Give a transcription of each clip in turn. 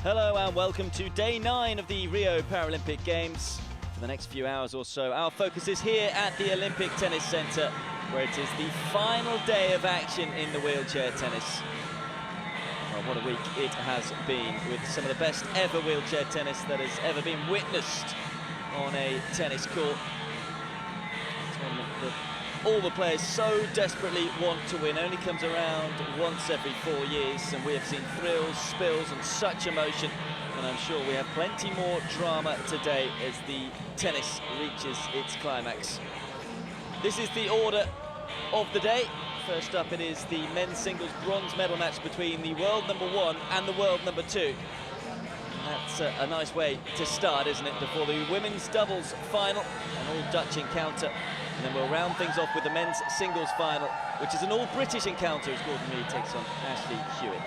Hello and welcome to day 9 of the Rio Paralympic Games. For the next few hours or so, our focus is here at the Olympic Tennis Centre, where it is the final day of action in the wheelchair tennis. Well, what a week it has been, with some of the best ever wheelchair tennis that has ever been witnessed on a tennis court. It's one that all the players so desperately want to win. Only comes around once every 4 years, and we have seen thrills, spills and such emotion, and I'm sure we have plenty more drama today as the tennis reaches its climax. This is the order of the day. First up, it is the men's singles bronze medal match between the world #1 and the world #2. That's a nice way to start, isn't it, before the women's doubles final, an all-Dutch encounter. And then we'll round things off with the men's singles final, which is an all-British encounter as Gordon Reid takes on Ashley Hewett.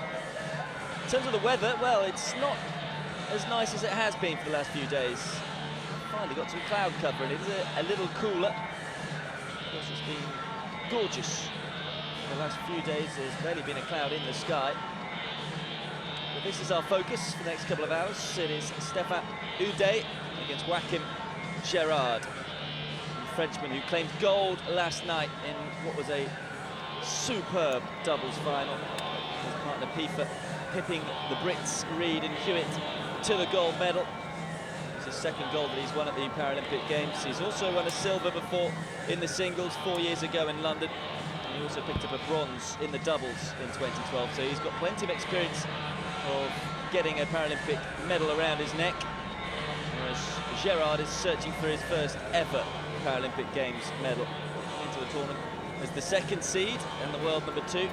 In terms of the weather, well, it's not as nice as it has been for the last few days. Finally got some cloud cover and it is a little cooler. Of course, it's been gorgeous for the last few days. There's barely been a cloud in the sky. But this is our focus for the next couple of hours. It is Houdet against Gerard. Frenchman who claimed gold last night in what was a superb doubles final. His partner Pifa pipping the Brits Reid and Hewett to the gold medal. It's his second gold that he's won at the Paralympic Games. He's also won a silver before in the singles 4 years ago in London. And he also picked up a bronze in the doubles in 2012. So he's got plenty of experience of getting a Paralympic medal around his neck. Whereas Gerard is searching for his first ever Paralympic Games medal into the tournament as the second seed and the world #2. He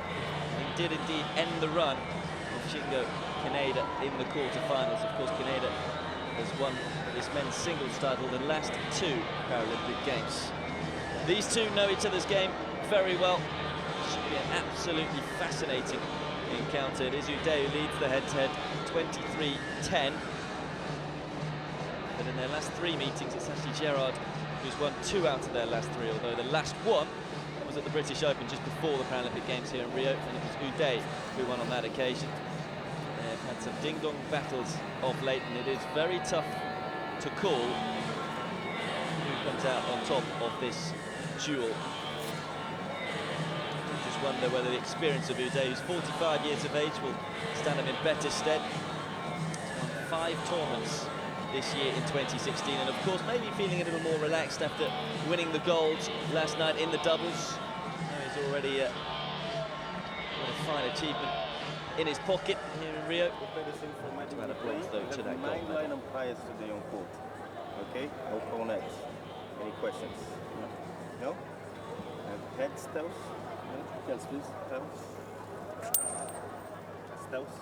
did indeed end the run of Shingo Kaneda in the quarterfinals. Of course, Kaneda has won this men's singles title the last 2 Paralympic Games. These two know each other's game very well. It should be an absolutely fascinating encounter. It is Houdet who leads the head-to-head 23-10. But in their last 3 meetings, it's actually Gerard who's won 2 out of their last 3, although the last one was at the British Open just before the Paralympic Games here in Rio, and it was Houdet who won on that occasion. They've had some ding-dong battles of late, and it is very tough to call who comes out on top of this duel. Just wonder whether the experience of Houdet, who's 45 years of age, will stand him in better stead. He's won 5 tournaments this year in 2016, and of course maybe feeling a little more relaxed after winning the gold last night in the doubles. He's already got a fine achievement in his pocket here in Rio. To add a bronze though to that gold medal. 9 umpires today on court. Okay, no cornets. Any questions? No? And heads, tails? No? Tails, please. Tails. Tails.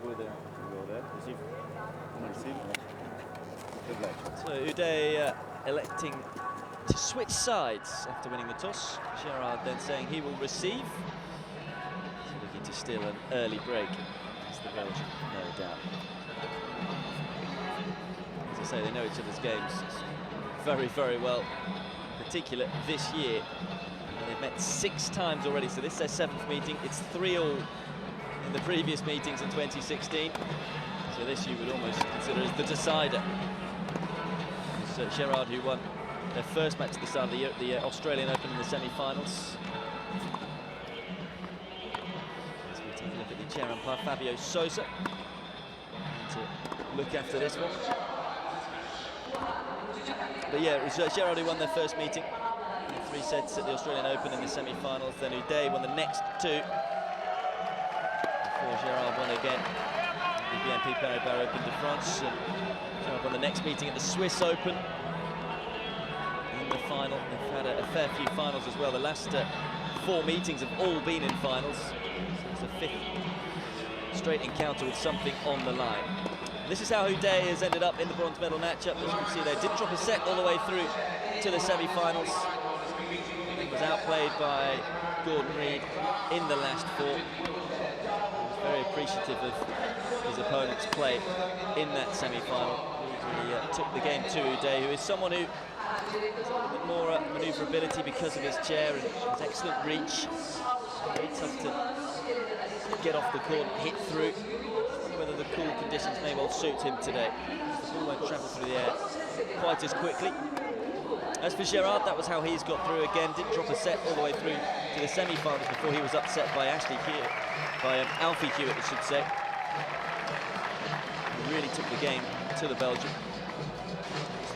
Go there. Go there. Receive. Receive. Good luck. So Houdet electing to switch sides after winning the toss. Gerard then saying he will receive. So looking to steal an early break. It's the Belgian, no doubt. As I say, they know each other's games very, very well. In particular this year. They've met 6 times already, so this is their 7th meeting. It's 3-all in the previous meetings in 2016. So this you would almost consider as the decider. It's Gerard who won their first match at the start of the year at the Australian Open in the semi-finals. So we're taking a look at the chair umpire, Fabio Sousa, to look after this one. But yeah, it was Gerard who won their first meeting in 3 sets at the Australian Open in the semi-finals. Then Houdet won the next 2 before Gerard won again the BNP Paribas Open de France, and Gerard won the next meeting at the Swiss Open. In the final, they've had a fair few finals as well. The last 4 meetings have all been in finals. So it's the 5th straight encounter with something on the line. This is how Houdet has ended up in the bronze medal matchup. As you can see, they didn't drop a set all the way through to the semi-finals. He was outplayed by Gordon Reid in the last 4. Very appreciative of his opponent's play in that semi-final. He took the game to Houdet, who is someone who has a little bit more manoeuvrability because of his chair and his excellent reach. Very tough to get off the court and hit through. Whether the cool conditions may well suit him today. The ball won't travel through the air quite as quickly. As for Gerard, that was how he's got through again. Didn't drop a set all the way through to the semi-finals before he was upset by Alfie Hewett, I should say. He really took the game to the Belgian.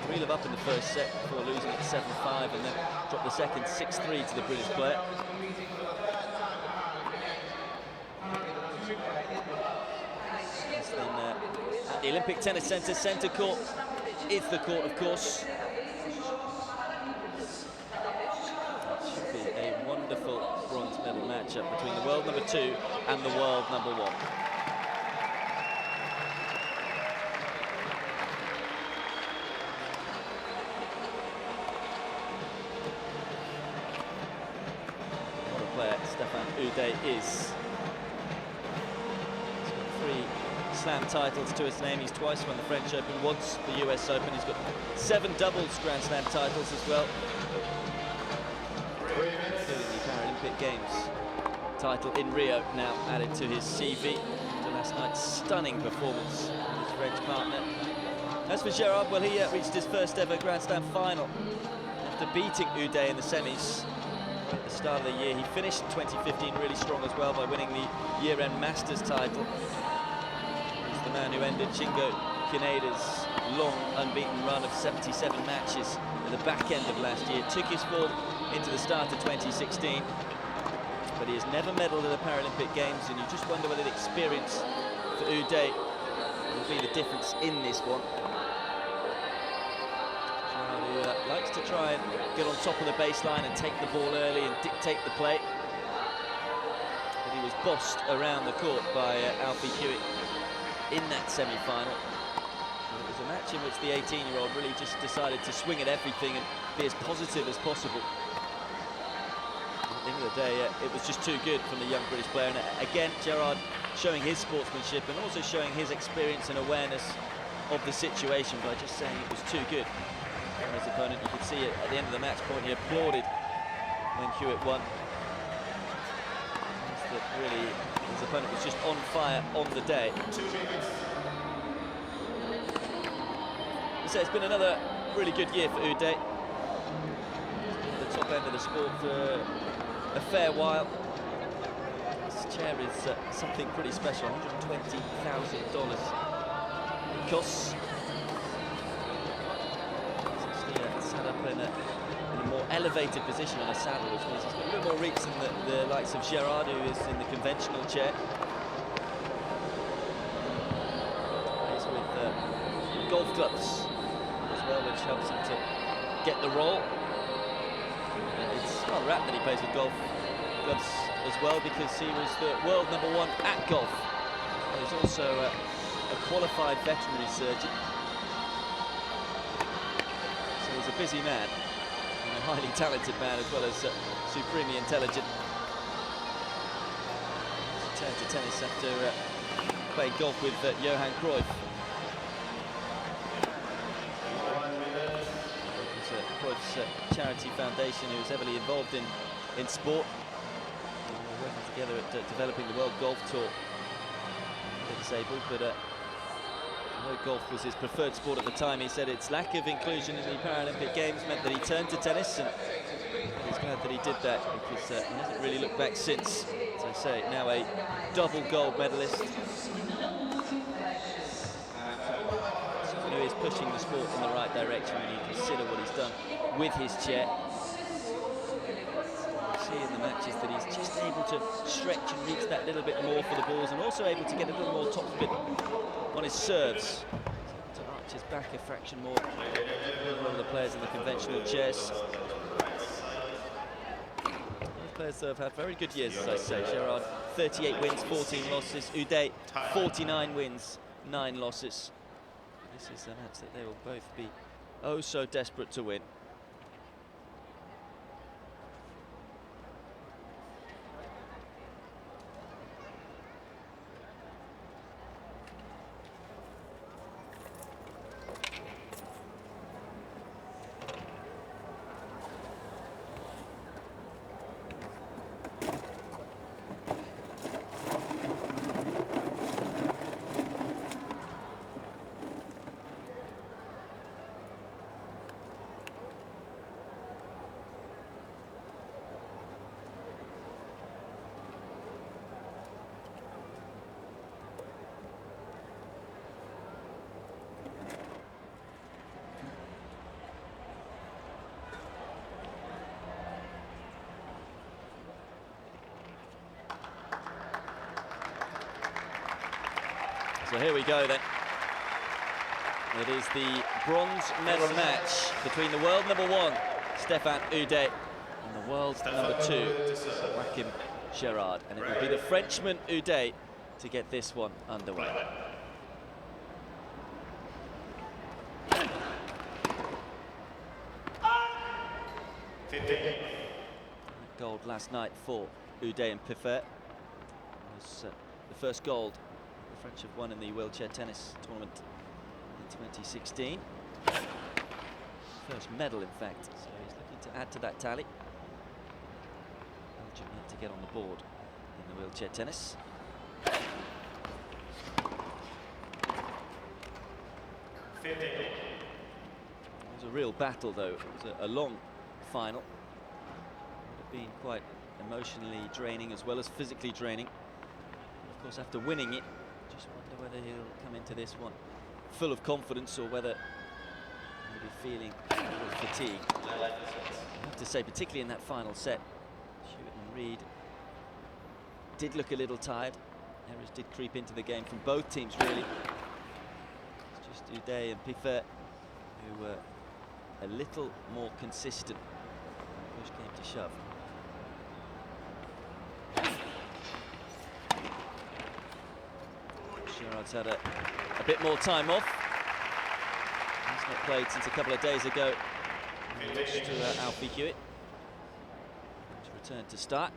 3-love up in the first set before losing it 7-5, and then dropped the second 6-3 to the British player. Then, at the Olympic Tennis Centre, centre court is the court, of course. Should be a wonderful bronze medal matchup between the world number 2 and the world number 1. What a player Houdet is. Slam titles to his name. He's twice won the French Open, once the US Open. He's got 7 doubles Grand Slam titles as well, including the Paralympic Games title in Rio now added to his CV after last night's stunning performance with his French partner. As for Gerard, well, he reached his first ever Grand Slam final after beating Houdet in the semis at the start of the year. He finished 2015 really strong as well by winning the year-end Masters title. The man who ended Shingo Kaneda's long unbeaten run of 77 matches at the back end of last year, took his form into the start of 2016, but he has never medalled at the Paralympic Games, and you just wonder whether the experience for Houdet will be the difference in this one. Gerard, who likes to try and get on top of the baseline and take the ball early and dictate the play, but he was bossed around the court by Alfie Hewett in that semi-final. It was a match in which the 18-year-old really just decided to swing at everything and be as positive as possible. At the end of the day, it was just too good from the young British player. And again, Gerard showing his sportsmanship and also showing his experience and awareness of the situation by just saying it was too good for his opponent. You could see it at the end of the match point. He applauded when Hewett won. That really, his opponent was just on fire on the day. So it's been another really good year for Houdet. The top end of the sport for a fair while. This chair is something pretty special, $120,000 it costs. It's actually set up in a more elevated position on a saddle, which means he's got a little more reach than the likes of Gerard, who is in the conventional chair. Plays with golf clubs as well, which helps him to get the roll. It's rather apt that he plays with golf gloves as well, because he was the world number 1 at golf. He's also a qualified veterinary surgeon. So he's a busy man. A highly talented man, as well as supremely intelligent. He turned to tennis after playing golf with Johan Cruyff. It was Cruyff's charity foundation, who was heavily involved in sport. Working together at developing the World Golf Tour. They're disabled, but although golf was his preferred sport at the time, he said its lack of inclusion in the Paralympic Games meant that he turned to tennis, and he's glad that he did that, because he hasn't really looked back since. As I say, now a double gold medalist. Someone who is pushing the sport in the right direction when you consider what he's done with his chair. You see in the matches that he's just able to stretch and reach that little bit more for the balls, and also able to get a little more top spin on his serves, to arch his back a fraction more than a lot of the players in the conventional chairs. Those players have had very good years, as I say. Gerard, 38 wins, 14 losses. Houdet, 49 wins, 9 losses. This is a match that they will both be oh so desperate to win. So here we go then. It is the bronze medal match between the world #1, Stefan Houdet, and the world #2, Gerard. And it will be the Frenchman Houdet to get this one underway. Gold last night for Houdet and Piffet. Was the first gold the French have won in the wheelchair tennis tournament in 2016. First medal, in fact, so he's looking to add to that tally. Belgium yet to get on the board in the wheelchair tennis. It was a real battle, though. It was a long final. Would have been quite emotionally draining as well as physically draining. Of course, after winning it, just wonder whether he'll come into this one full of confidence or whether he'll be feeling a little fatigue. I have to say, particularly in that final set, Hewett and Reed did look a little tired. Errors did creep into the game from both teams, really. It's just Houdet and Piffet who were a little more consistent when push came to shove. Gerard's had a bit more time off. He's not played since a couple of days ago. He lost to Alfie Hewett. To return to start.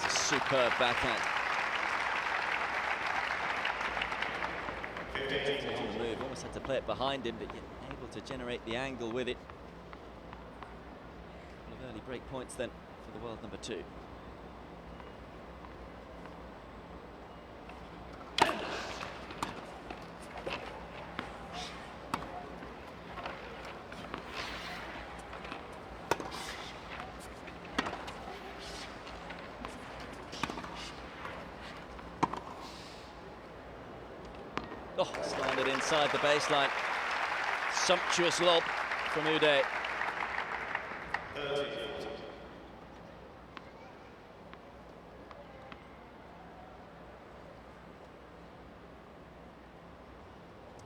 Superb backhand. Move. Almost had to play it behind him, but yet able to generate the angle with it. A couple of early break points then for the world #2. Oh, slanted inside the baseline. Sumptuous lob from Houdet.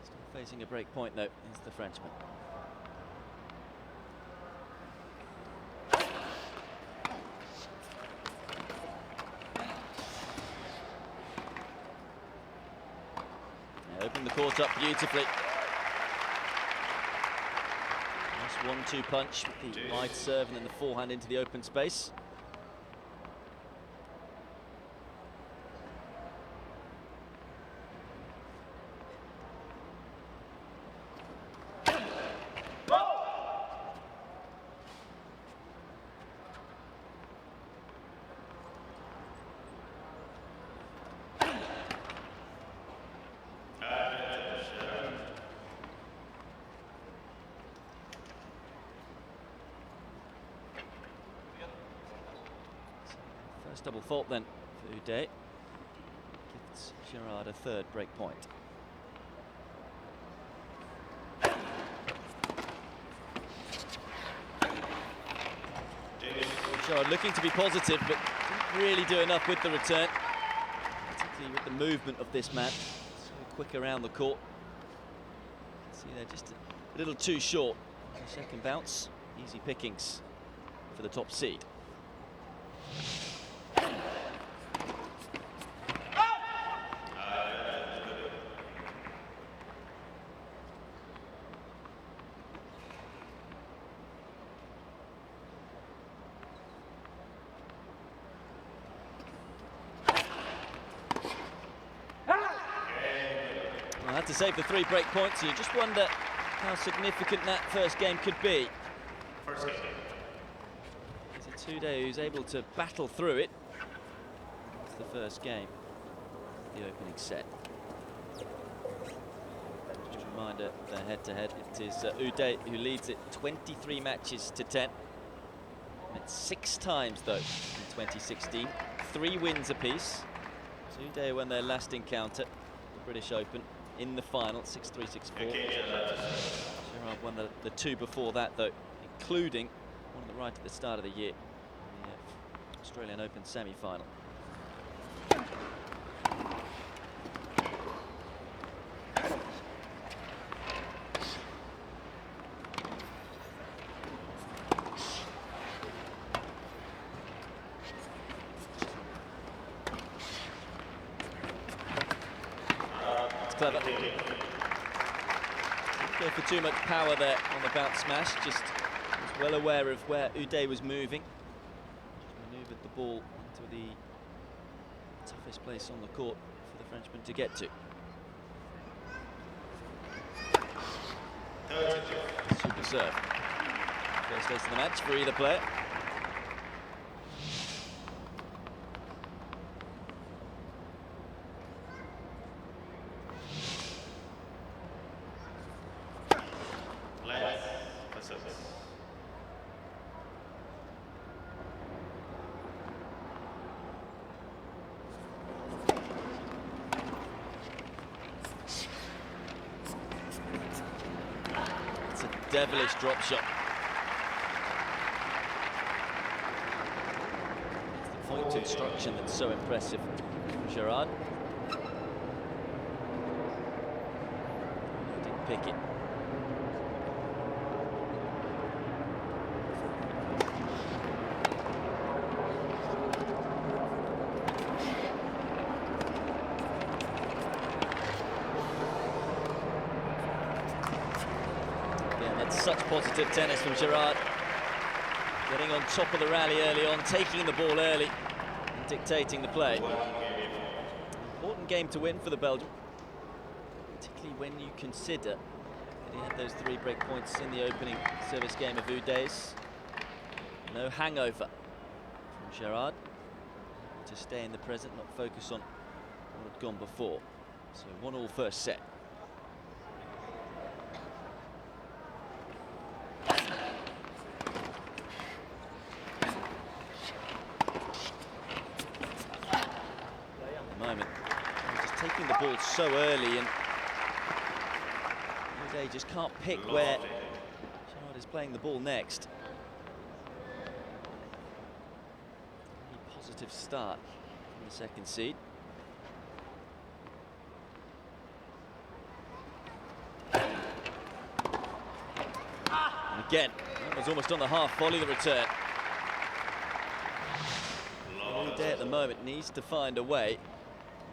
Still facing a break point though, is the Frenchman. Opened the court up beautifully. Nice 1-2 punch with the wide serve and then the forehand into the open space. Double fault then for Houdet. Gives Gerard a third break point. Gerard looking to be positive, but didn't really do enough with the return, particularly with the movement of this man. So quick around the court. See, they're just a little too short. The second bounce, easy pickings for the top seed. Had to save the 3 break points, and you just wonder how significant that first game could be. It's Houdet who's able to battle through it. It's the first game, the opening set. reminder, the head-to-head. It is Houdet who leads it 23 matches to 10. Met 6 times though in 2016, 3 wins apiece. So Houdet won their last encounter, the British Open, in the final, 6-3, 6-4. Gerard won the 2 before that though, including one of the right at the start of the year, the Australian Open semi-final. Clever. Didn't go for too much power there on the bounce smash, just was well aware of where Houdet was moving. Just manoeuvred the ball into the toughest place on the court for the Frenchman to get to. Super serve. First ace of the match for either player. Devilish drop shot. It's the point instruction that's so impressive from Gerard. He didn't pick it. Such positive tennis from Gerard. Getting on top of the rally early on, taking the ball early and dictating the play. Important game to win for the Belgian, particularly when you consider that he had those 3 break points in the opening service game of Houdet's. No hangover from Gerard. To stay in the present, not focus on what had gone before. So 1-1 first set. Taking the ball so early, and Houdet just can't pick where Gerard is playing the ball next. A positive start from the second seed. And again, that was almost on the half volley, the return. Houdet at the moment needs to find a way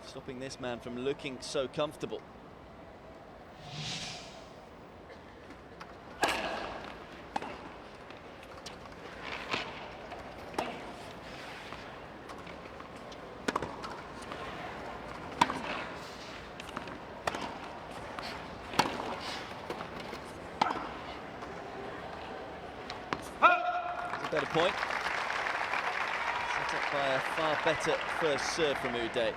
stopping this man from looking so comfortable. That's a better point. Set up by a far better first serve from Houdet.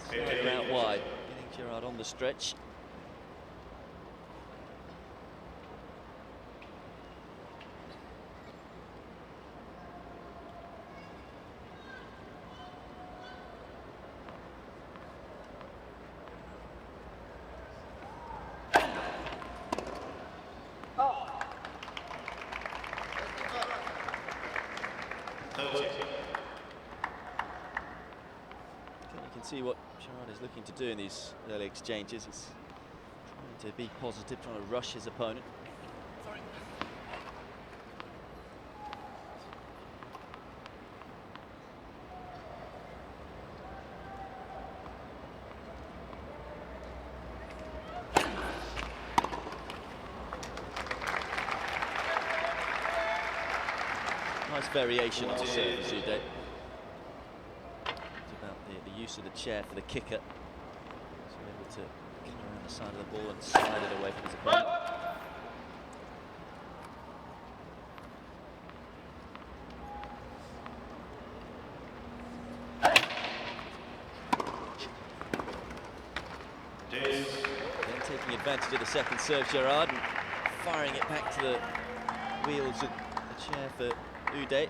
Out wide, getting Gerard on the stretch. You can see what Gerard is looking to do in these early exchanges. He's trying to be positive, trying to rush his opponent. Sorry. Nice variation on the service, Houdet. The use of the chair for the kicker. So able to come around the side of the ball and slide it away from his opponent. Then taking advantage of the second serve, Gerard, and firing it back to the wheels of the chair for Houdet.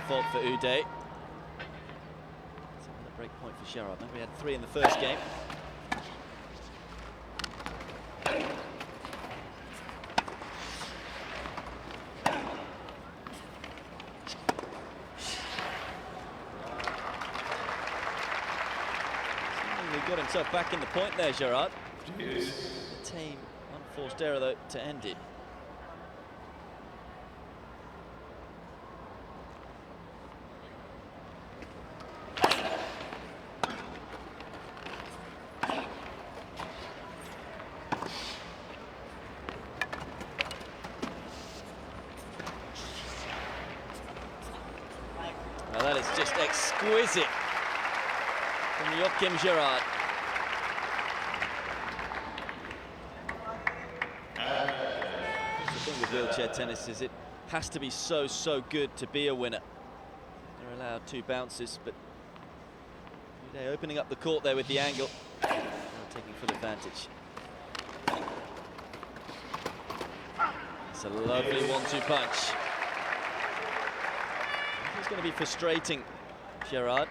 Fault for Houdet. Another break point for Gerard. Remember, we had 3 in the first game. He got himself back in the point there, Gerard. A tame, unforced error, though, to end it. Now that is just exquisite from Gerard. The thing with wheelchair tennis is it has to be so good to be a winner. They're allowed 2 bounces, but Houdet opening up the court there with the angle, taking full advantage. It's a lovely 1-2 punch. It's going to be frustrating, Gerard.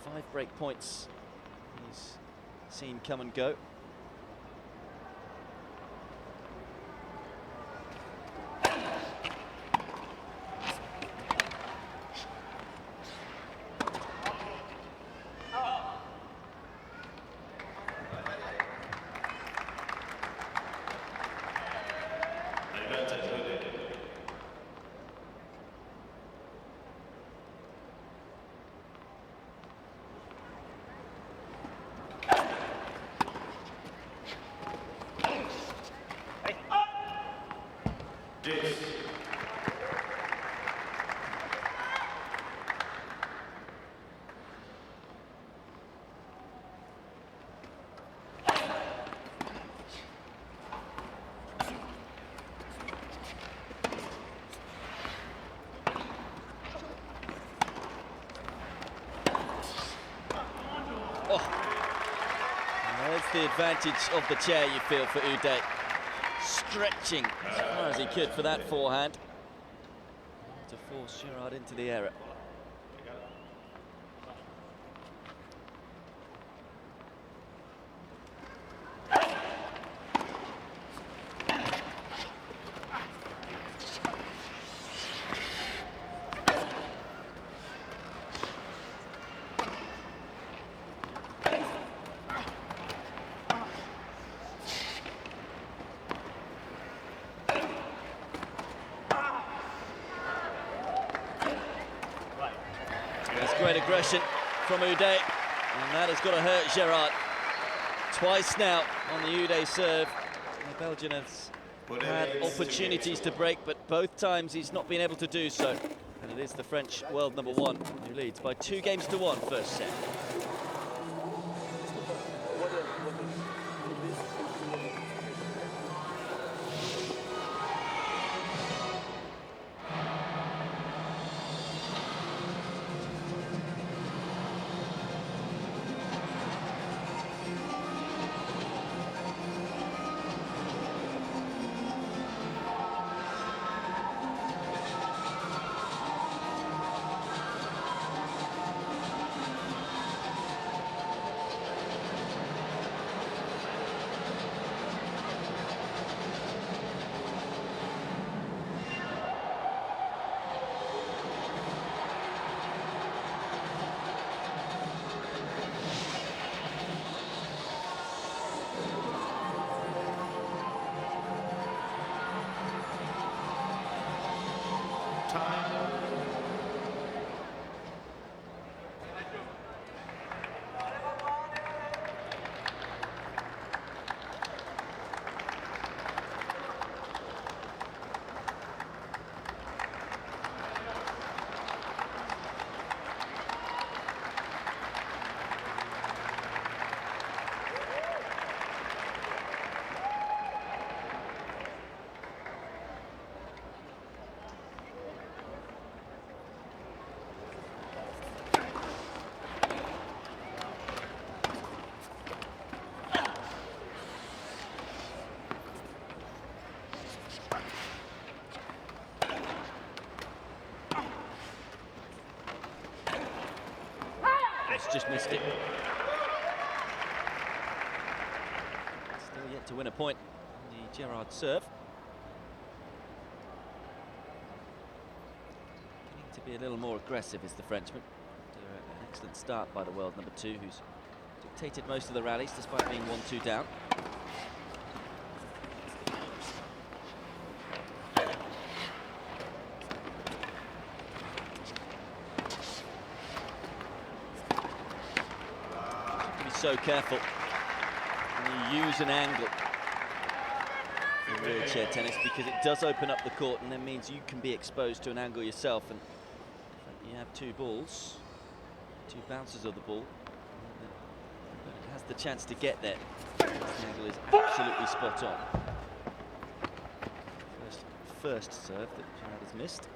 5 break points he's seen come and go. That's the advantage of the chair, you feel, for Houdet. Stretching as far as he could for that forehand to force Gerard into the error. Great aggression from Houdet, and that has got to hurt Gerard. Twice now on the Houdet serve. The Belgian has had opportunities to break, but both times he's not been able to do so. And it is the French world #1 who leads by 2 games to 1 first set. just missed it. Still yet to win a point on the Gerard serve. Beginning to be a little more aggressive is the Frenchman. After an excellent start by the world number 2, who's dictated most of the rallies despite being 1-2 down. So careful when you use an angle in wheelchair tennis, because it does open up the court and then means you can be exposed to an angle yourself, and you have 2 balls, 2 bounces of the ball, but it has the chance to get there. This angle is absolutely spot on. First serve that Gerard has missed.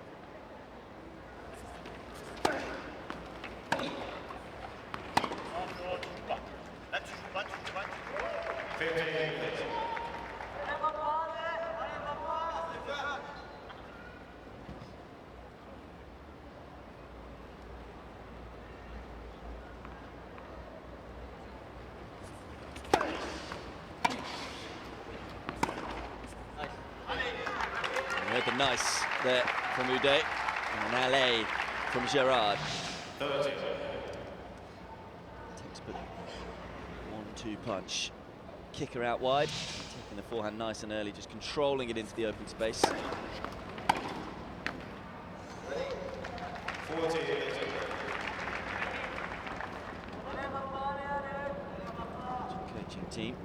The nice there from Houdet, and an alley from Gerard. Textbook 1-2 punch. Kicker out wide, taking the forehand nice and early, just controlling it into the open space. Coaching team.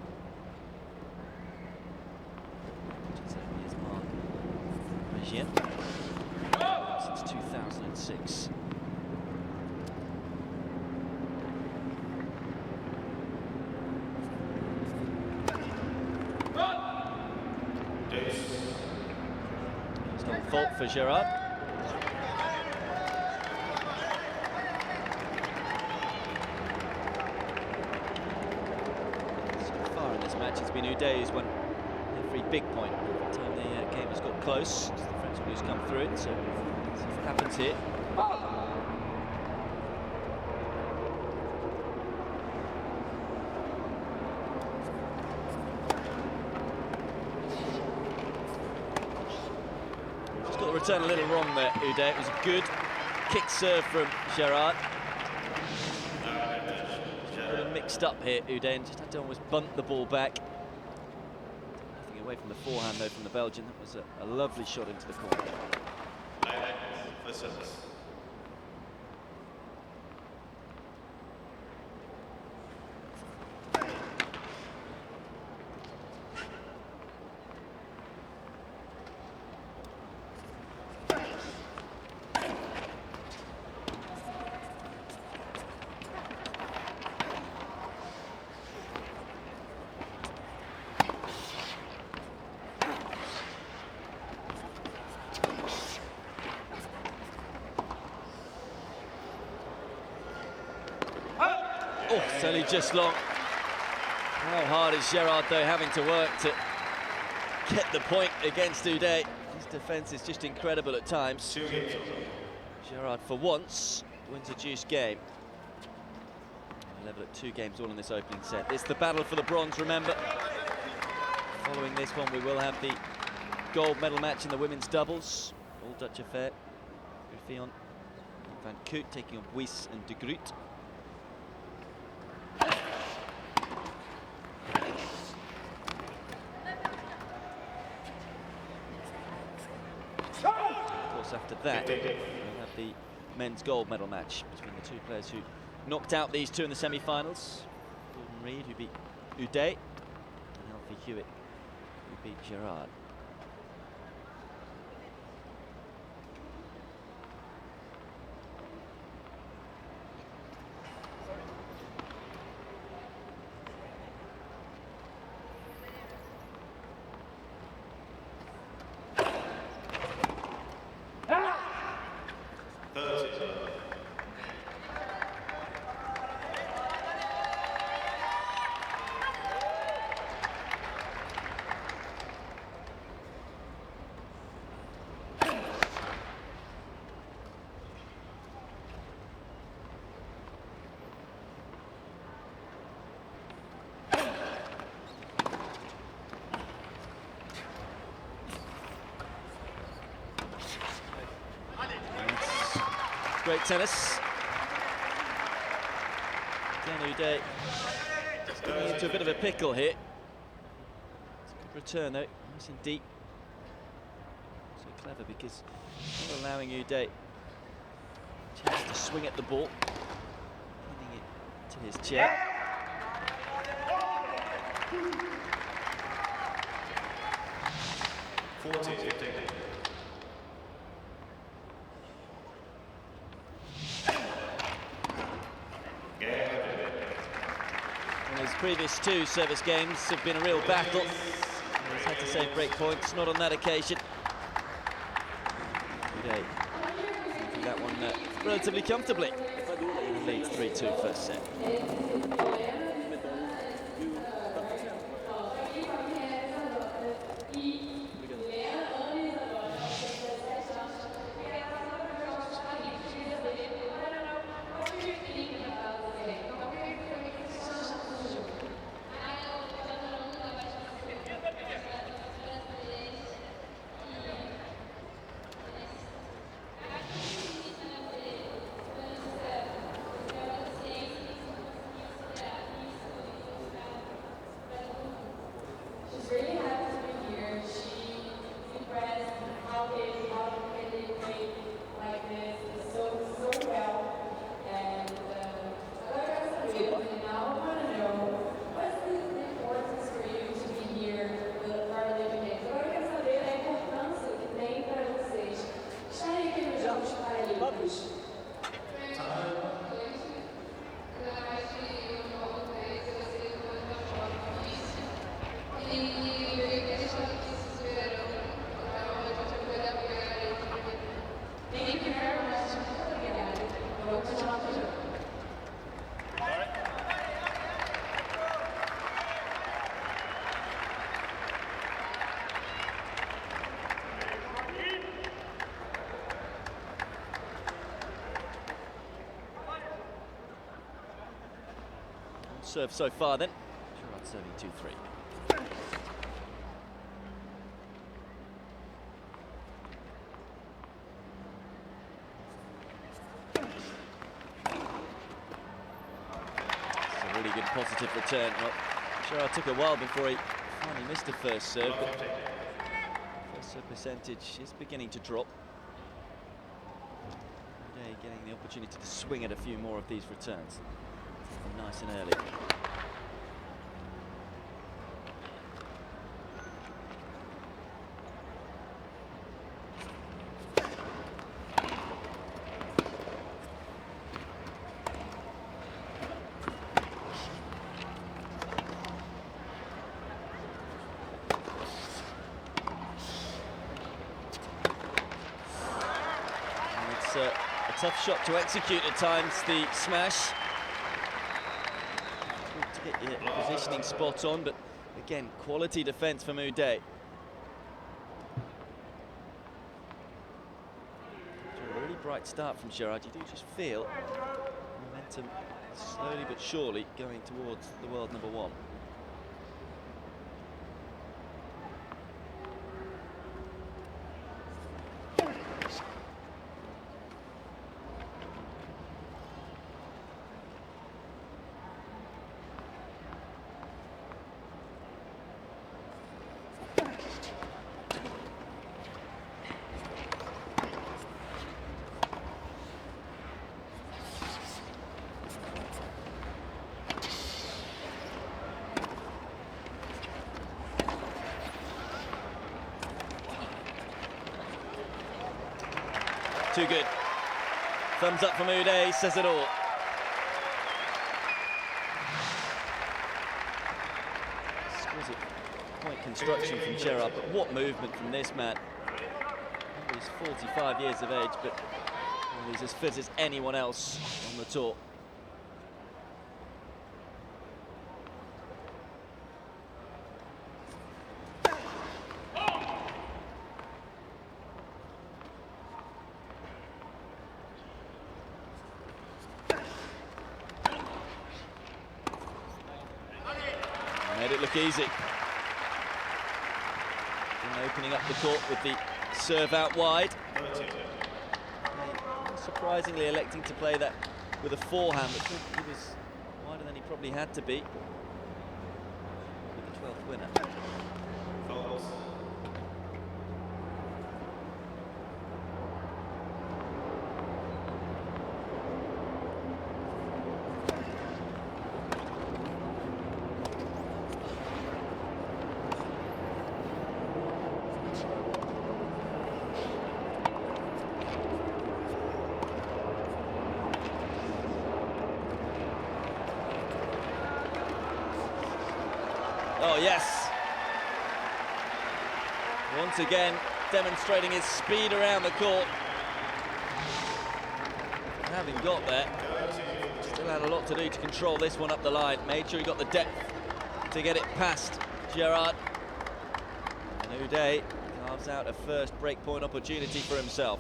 Since 2006. It's not fault for Gerard. So far in this match, it's been Houdet who's won every big point. Every time the game has got close, it's the Frenchman who's come through it. So see what happens here. Just got the return a little wrong there, Houdet. It was a good kick serve from Gerard. A little mixed up here, Houdet, and just had to almost bunt the ball back. Nothing away from the forehand though from the Belgian. That was a lovely shot into the corner. Oh, it's only just long. How hard is Gerard, though, having to work to get the point against Houdet? His defence is just incredible at times. Gerard, for once, wins a juice game. Level at 2 games all in this opening set. It's the battle for the bronze, remember. Following this one, we will have the gold medal match in the women's doubles. All Dutch affair. Griffioen and Koot taking on Buis and Groot. After that, we'll have the men's gold medal match between the 2 players who knocked out these 2 in the semi-finals. Gordon Reid, who beat Houdet, and Hewett, who beat Gerard. great tennis. Again, Houdet just getting into a bit of a pickle here. It's a good return though, nice and deep. So clever because not allowing Houdet a chance to swing at the ball. Pinning it to his chair. And his previous two service games have been a real battle. He's had to save break points, not on that occasion. Houdet taking that one relatively comfortably. And leads 3-2 first set. Serve so far then. Gerard serving 2-3. It's a really good positive return. Well, Gerard took a while before he finally missed the first serve, but first serve percentage is beginning to drop. Houdet getting the opportunity to swing at a few more of these returns. Nice and early. And it's a tough shot to execute at times, the smash. Get your positioning spot on, but again, quality defence from Houdet. A really bright start from Gerard. You do just feel momentum slowly but surely going towards the world number one. Too good. Thumbs up from Houdet, says it all. Exquisite point construction from Gerard, but what movement from this man. He's 45 years of age, but he's as fit as anyone else on the tour. Made it look easy. And opening up the court with the serve out wide. surprisingly electing to play that with a forehand, but he was wider than he probably had to be. With the 12th winner. Oh, yes. Once again, demonstrating his speed around the court. Having got there, still had a lot to do to control this one up the line. Made sure he got the depth to get it past Gerard. And Houdet carves out a first breakpoint opportunity for himself.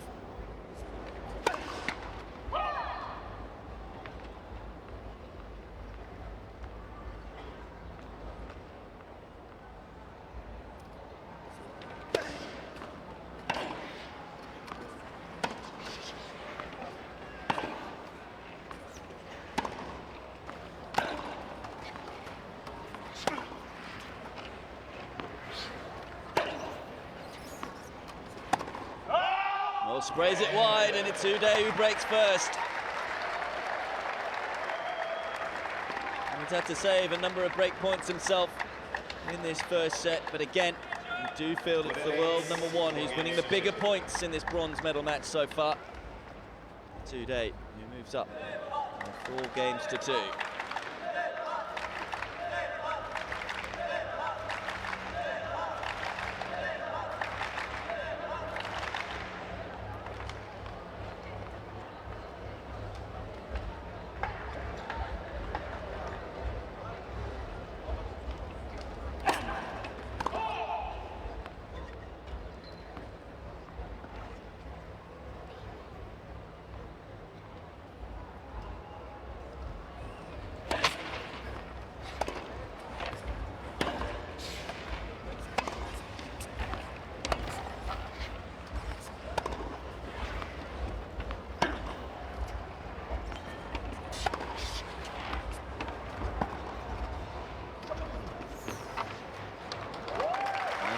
Well, sprays it wide, and it's Houdet who breaks first. He's had to save a number of break points himself in this first set, but again, you do feel it's the world #1 who's winning the bigger points in this bronze medal match so far. It's Houdet who moves up 4 games to 2.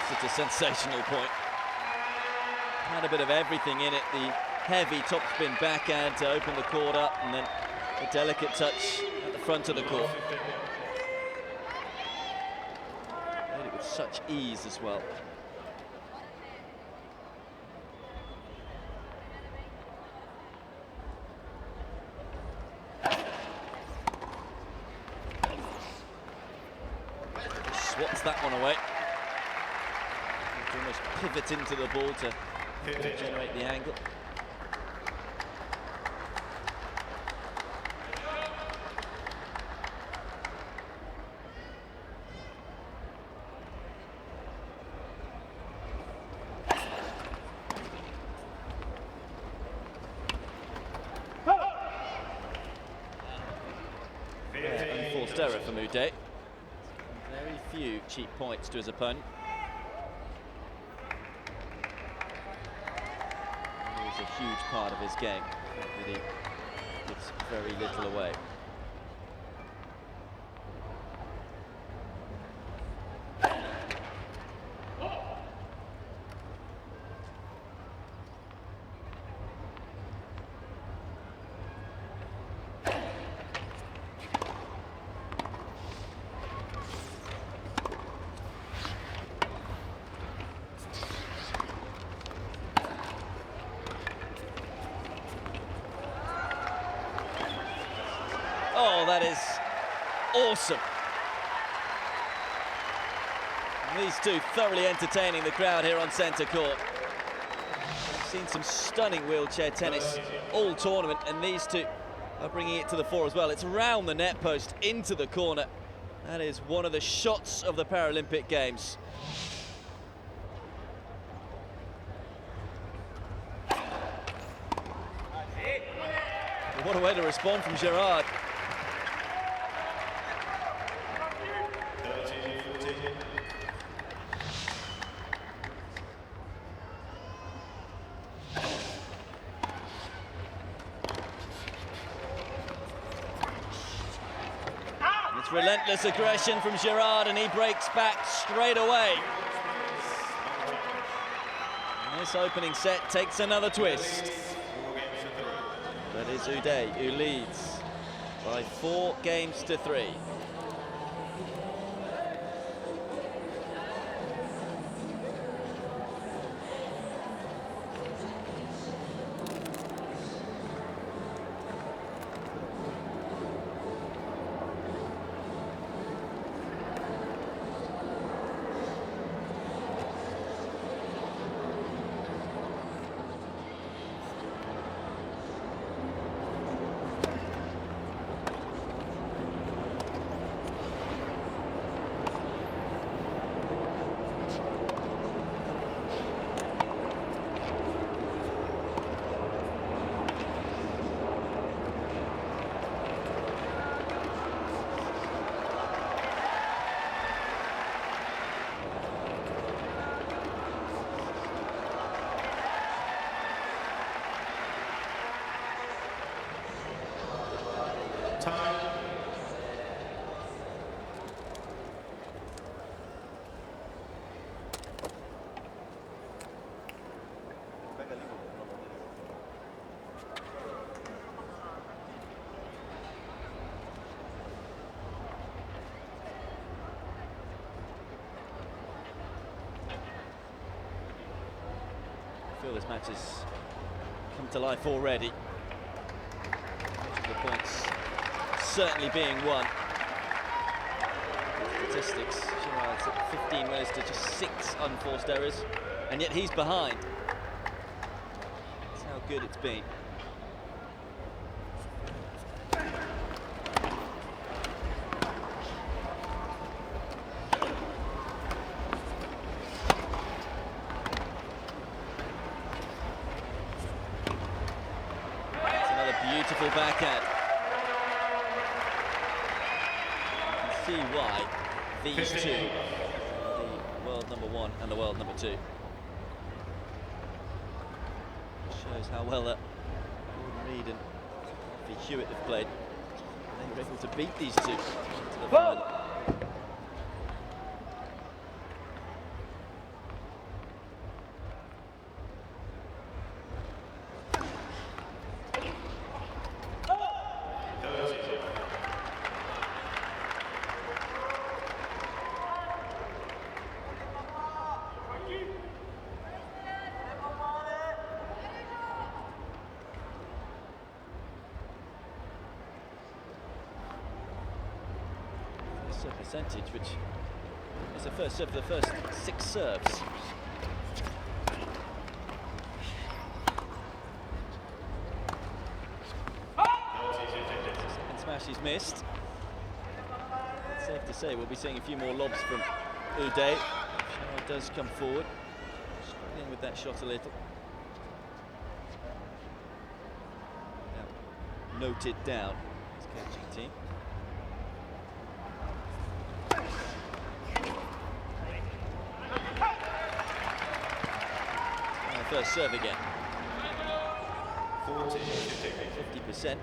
It's a sensational point. Had a bit of everything in it. The heavy topspin backhand to open the court up, and then a delicate touch at the front of the court. Did it with such ease as well. Swats that one away. Almost pivot into the ball to generate the angle. Unforced error from Houdet. Very few cheap points to his opponent. A huge part of his game that he gives very little away. Oh, that is awesome. These two thoroughly entertaining the crowd here on centre court. We've seen some stunning wheelchair tennis all tournament, and these two are bringing it to the fore as well. It's around the net post, into the corner. That is one of the shots of the Paralympic Games. What a way to respond from Gerard. It's relentless aggression from Gerard, and he breaks back straight away. And this opening set takes another twist. But it's Houdet who leads by 4 games to 3. I feel this match has come to life already. Most of the points certainly being won. Statistics, Gerard's at 15 wins to just 6 unforced errors, and yet he's behind. That's how good it's been. Beautiful backhand. You can see why these two, the world number 1 and the world number 2. Shows how well that Reed and Hewett have played. They were able to beat these two to the final. Percentage, which is the first serve of the first 6 serves. Second smash is missed. It's safe to say we'll be seeing a few more lobs from Houdet. Gerard does come forward, struggling with that shot a little. Now, noted down his coaching team. First serve again. 50%.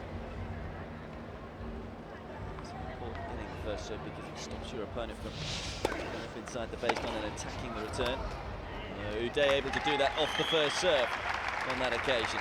It's important getting the first serve because it stops your opponent from going up inside the baseline and attacking the return. Houdet able to do that off the first serve on that occasion.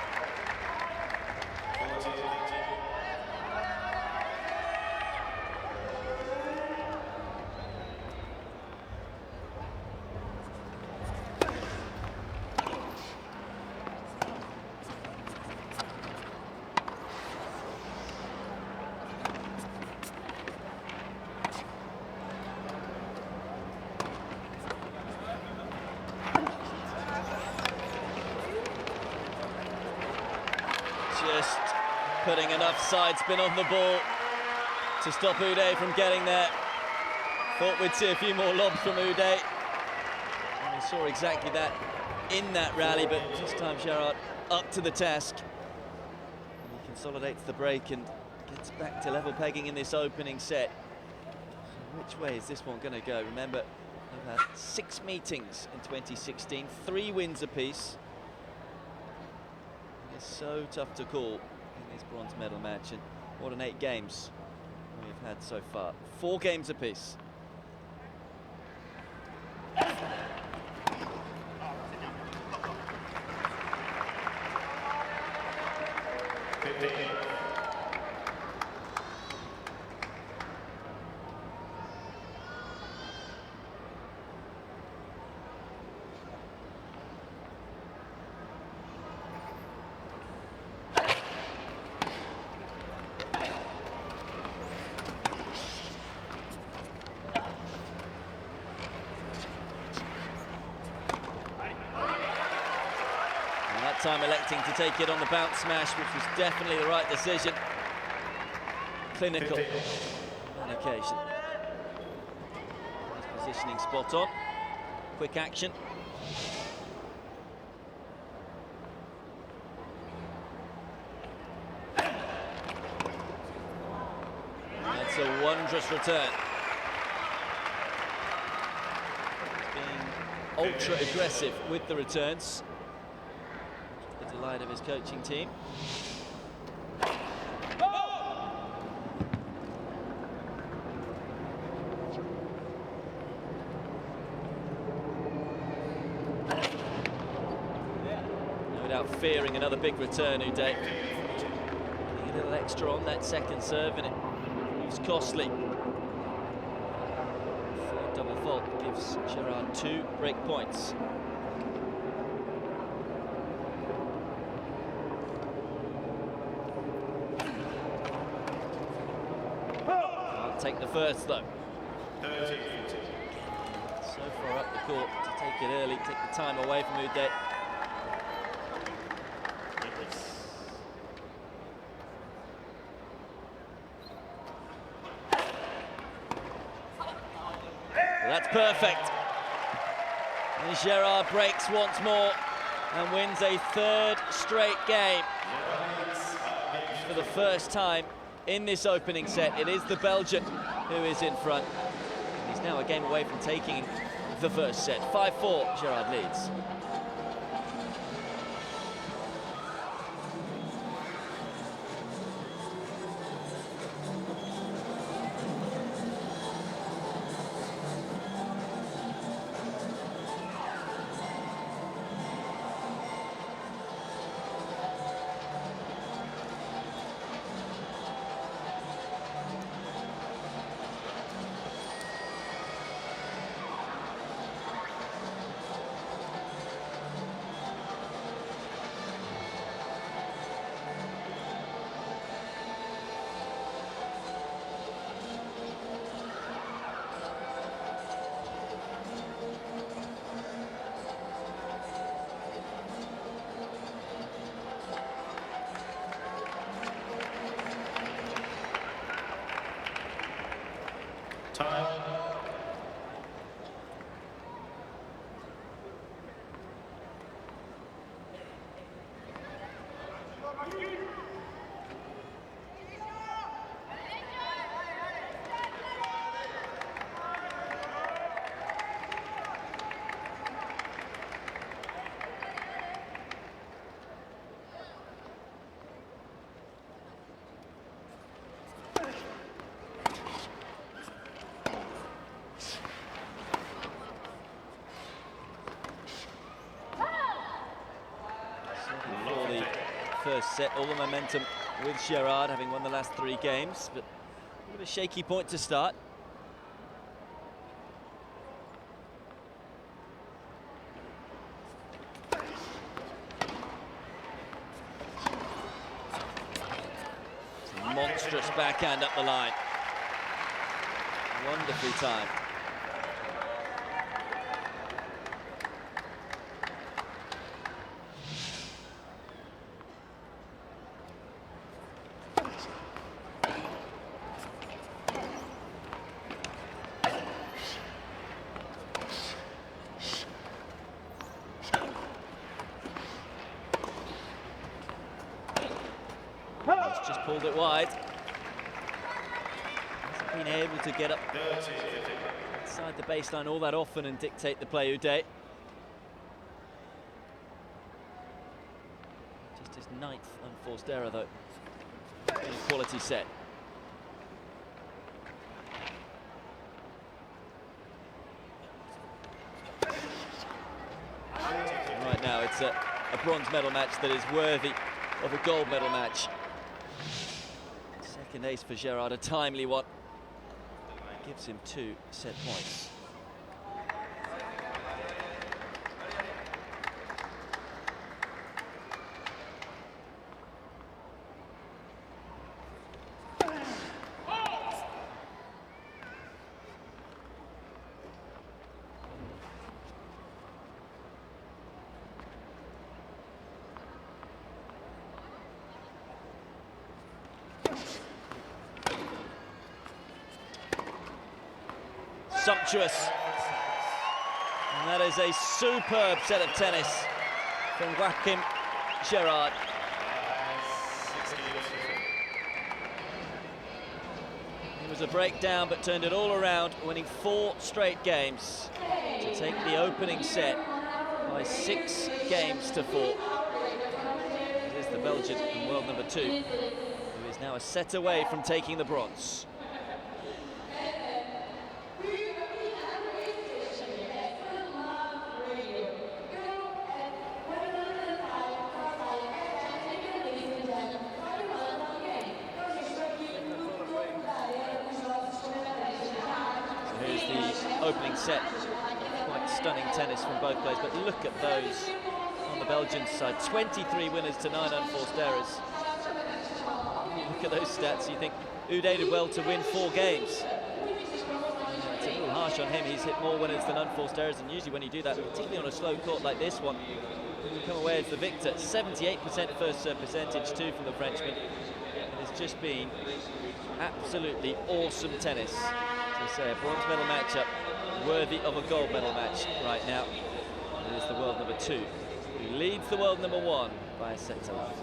Just putting enough side spin on the ball to stop Houdet from getting there. Thought we'd see a few more lobs from Houdet. And we saw exactly that in that rally, but this time Gerard up to the task. And he consolidates the break and gets back to level pegging in this opening set. So which way is this one going to go? Remember, they've had 6 meetings in 2016, 3 wins apiece. It's so tough to call in this bronze medal match, and what an 8 games we have had so far. 4 games apiece. Time electing to take it on the bounce smash, which was definitely the right decision. Clinical on occasion. His positioning spot on. Quick action. That's a wondrous return. Being ultra aggressive with the returns. The delight of his coaching team. No doubt fearing another big return, Houdet. Getting a little extra on that second serve, and it proves costly. Third double fault gives Gerard 2 break points. Take the first though. So far up the court to take it early, take the time away from Houdet. Well, that's perfect. And Gerard breaks once more and wins a 3rd straight game. For the first time in this opening set, it is the Belgian who is in front. He's now a game away from taking the first set. 5-4, Gerard leads. Time. First set, all the momentum with Gerard, having won the last 3 games, but a bit of a shaky point to start. It's a monstrous backhand up the line. Wonderfully timed. Just pulled it wide. Hasn't been able to get up inside the baseline all that often and dictate the play, Houdet. Just his 9th unforced error, though, in a quality set. now. It's a bronze medal match that is worthy of a gold medal match. Second ace for Gerard, a timely one. Gives him 2 set points. Sumptuous. And that is a superb set of tennis from Gerard. It was a breakdown, but turned it all around, winning 4 straight games to take the opening set by 6 games to 4. It is the Belgian in world number 2, who is now a set away from taking the bronze. Opening set, quite stunning tennis from both players, but look at those on the Belgian side. 23 winners to 9 unforced errors. Look at those stats, you think Houdet did well to win 4 games. It's a little harsh on him, he's hit more winners than unforced errors, and usually when you do that, particularly on a slow court like this one, you come away as the victor. 78% first serve percentage too from the Frenchman. It has just been absolutely awesome tennis. As I say, a bronze medal matchup worthy of a gold medal match right now. It is the world number 2 who leads the world number 1 by a set to love.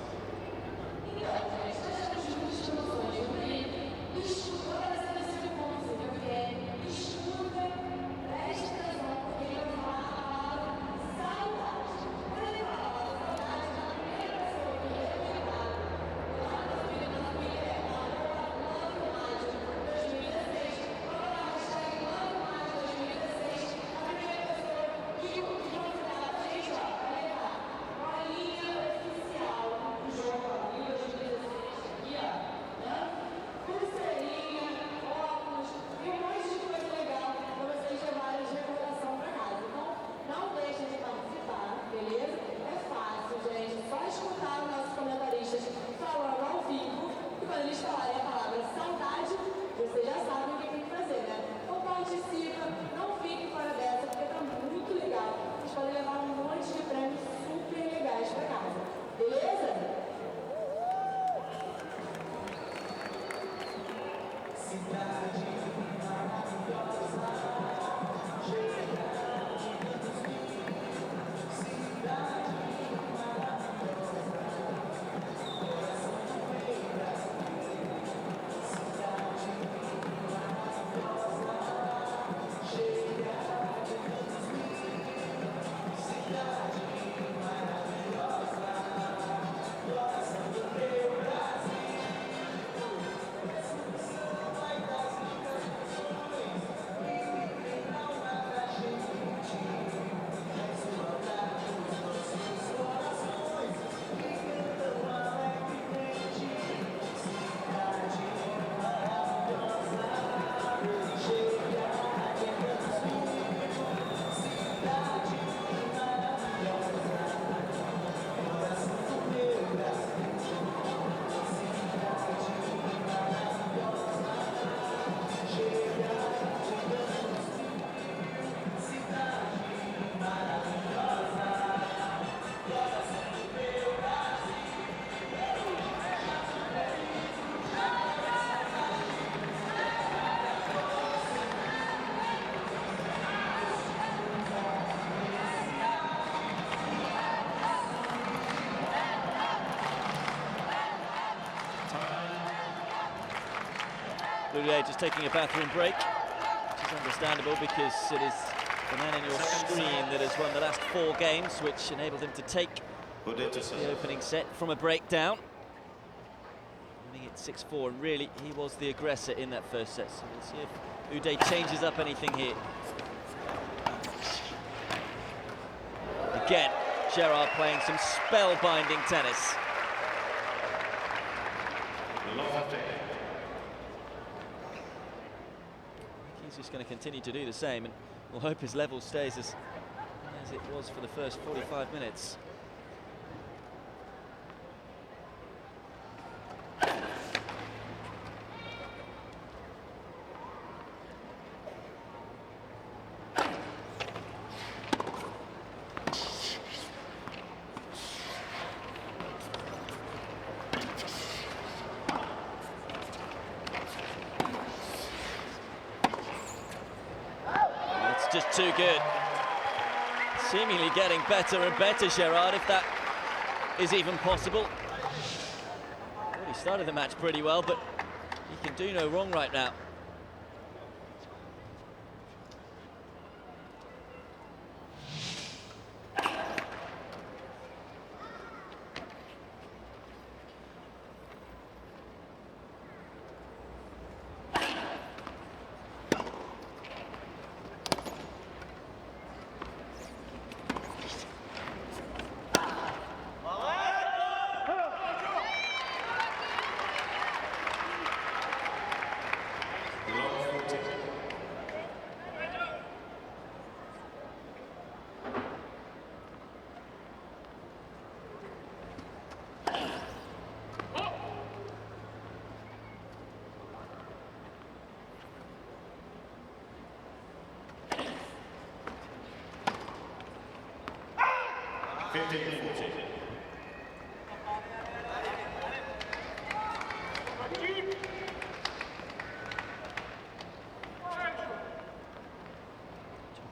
Houdet just taking a bathroom break, which is understandable because it is the man in your screen that has won the last 4 games, which enabled him to take the opening set from a breakdown. Winning it 6-4, and really he was the aggressor in that first set. So we'll see if Houdet changes up anything here. Again, Gerard playing some spellbinding tennis. He's just going to continue to do the same, and we'll hope his level stays as it was for the first 45 minutes. Just too good. Seemingly getting better and better, Gerard, if that is even possible. Well, he started the match pretty well, but he can do no wrong right now.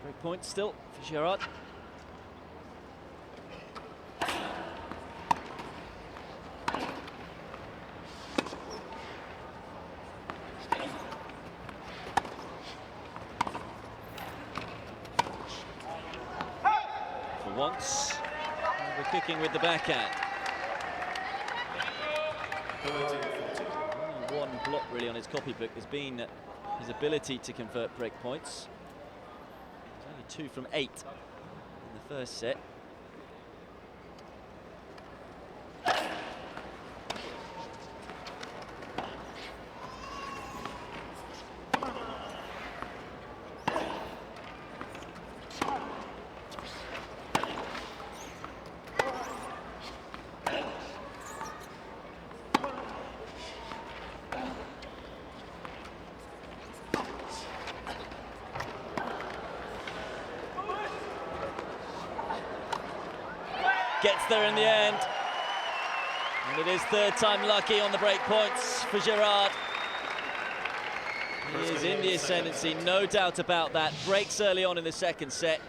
Break point still for Gerard. For once, we're kicking with the backhand. Only one block really on his copybook has been his ability to convert break points. 2 from 8 in the first set. Gets there in the end, and it is third time lucky on the break points for Gerard. He is in the ascendancy, no doubt about that. Breaks early on in the second set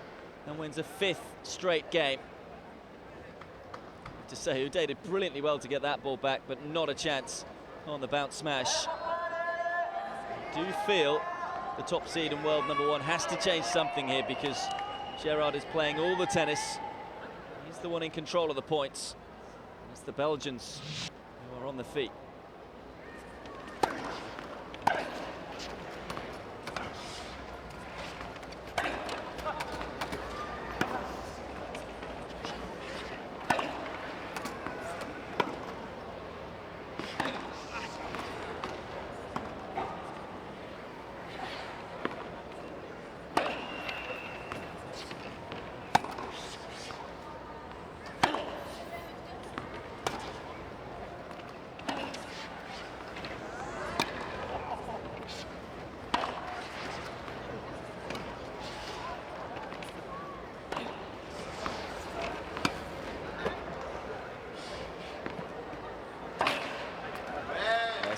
and wins a 5th straight game. I have to say, Houdet did brilliantly well to get that ball back, but not a chance on the bounce smash. I do feel the top seed and world #1 has to change something here, because Gerard is playing all the tennis. He's the one in control of the points. It's the Belgians who are on the feet.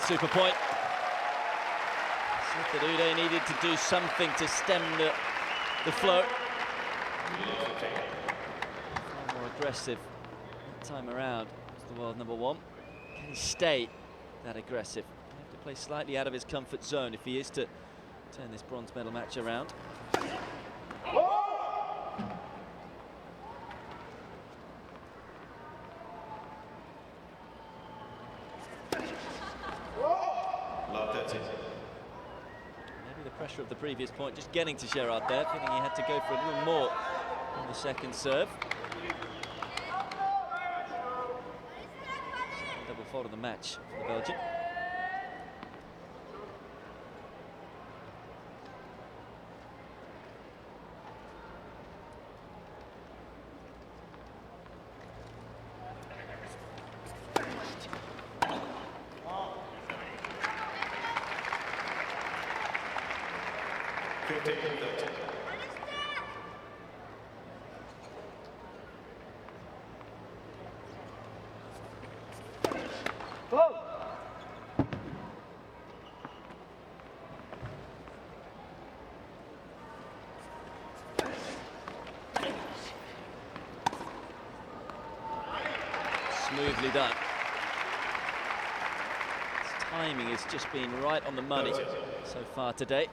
Super point. That Houdet needed to do something to stem the flow. More aggressive that time around as the world #1. Can he stay that aggressive? He have to play slightly out of his comfort zone if he is to turn this bronze medal match around. Maybe the pressure of the previous point just getting to Gerard there, feeling he had to go for a little more on the second serve. follow the match for the Belgian. Smoothly done. His timing has just been right on the money so far today.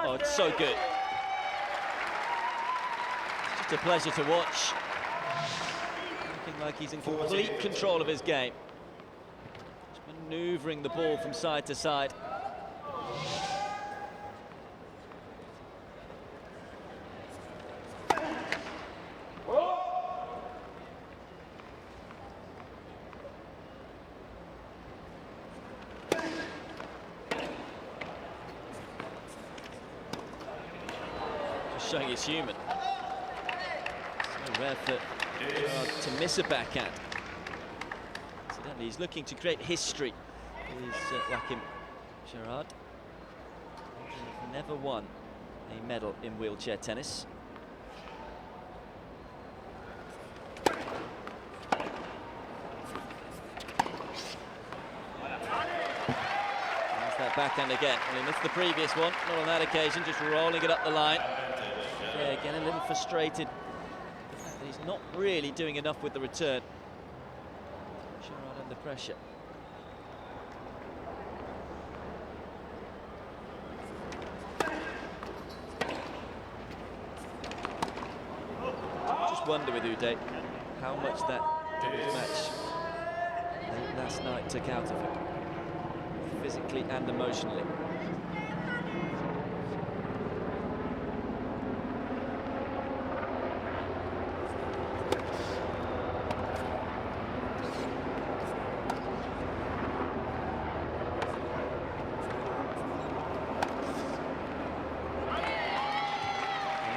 Oh, it's so good. It's just a pleasure to watch. Looking like he's in complete control of his game. Just manoeuvring the ball from side to side. Showing he's human. So rare for Gerard to miss a backhand. Incidentally, he's looking to create history. He's like him, Gerard. He's never won a medal in wheelchair tennis. There's that backhand again. Well, he missed the previous one, not on that occasion, just rolling it up the line. Yeah, again, a little frustrated. The fact that he's not really doing enough with the return. Gerard under pressure. I just wonder with Houdet how much that match last night took out of him, physically and emotionally.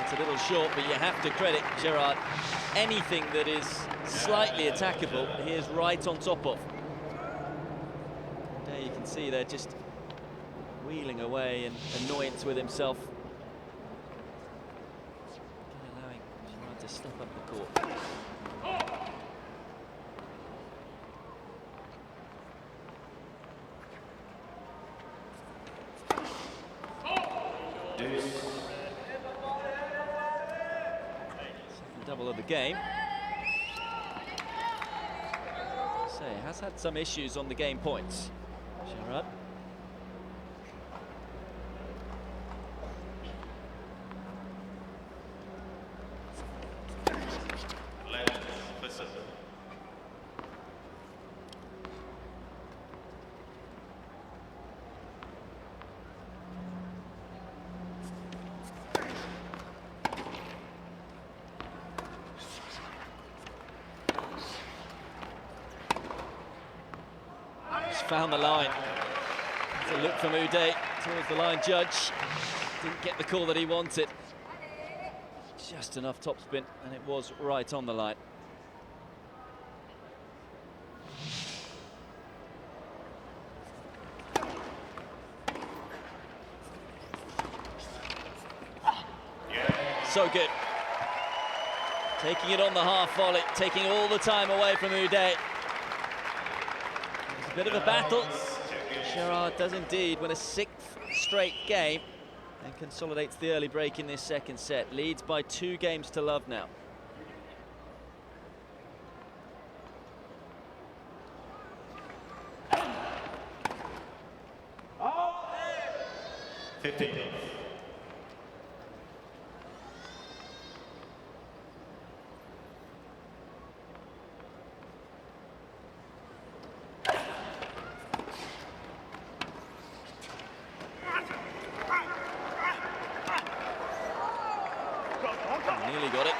A little short, but you have to credit Gerard. Anything that is slightly attackable, he is right on top of. There you can see they're just wheeling away and annoyance with himself. Allowing Gerard to step up the court. Double of the game. So has had some issues on the game points, Gerard. Found the line. It's a look from Houdet towards the line judge. Didn't get the call that he wanted. Just enough topspin, and it was right on the line. So good. Taking it on the half volley, taking all the time away from Houdet. Bit of a battle. Gerard does indeed win a 6th straight game and consolidates the early break in this second set. Leads by 2 games to love now. 15. Nearly got it.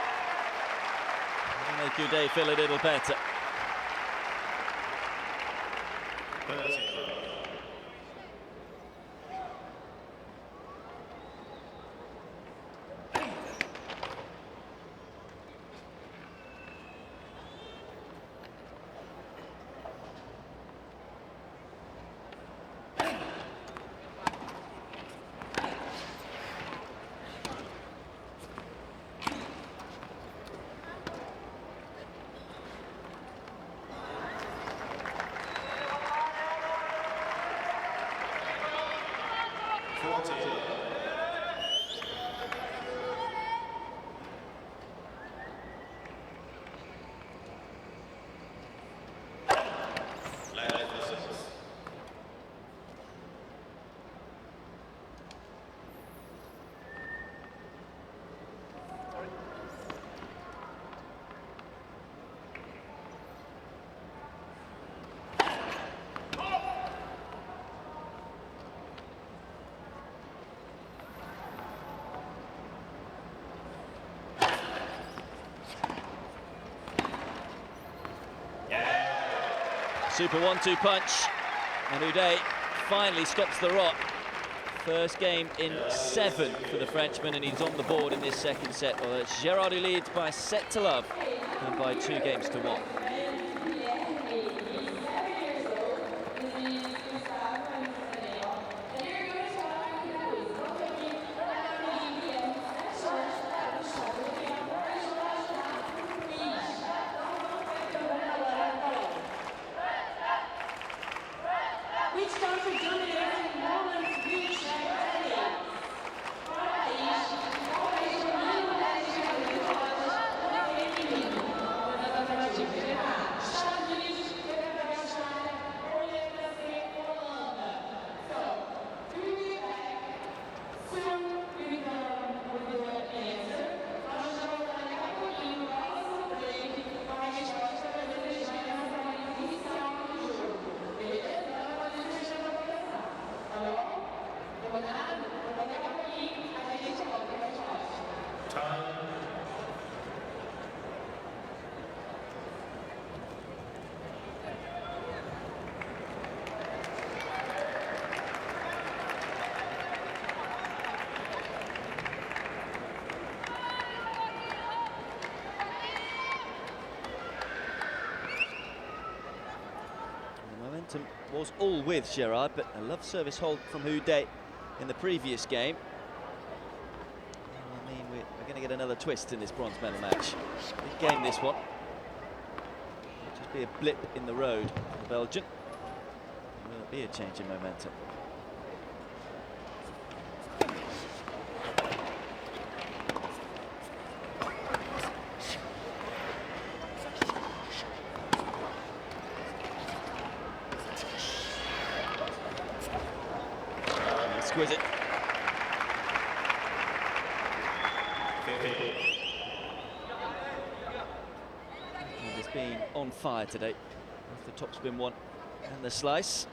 Make Houdet feel a little better. 30. Super 1-2 punch, and Houdet finally stops the rot. First game in 7 for the Frenchman, and he's on the board in this second set. Well, it's Gerard who leads by a set to love and by 2 games to 1. Was all with Gerard, but a love service hold from Houdet in the previous game. I mean, we're going to get another twist in this bronze medal match. Big game, this one. It'll just be a blip in the road for the Belgian. Will it be a change in momentum? Exquisite. He's been on fire today. Both the topspin one and the slice.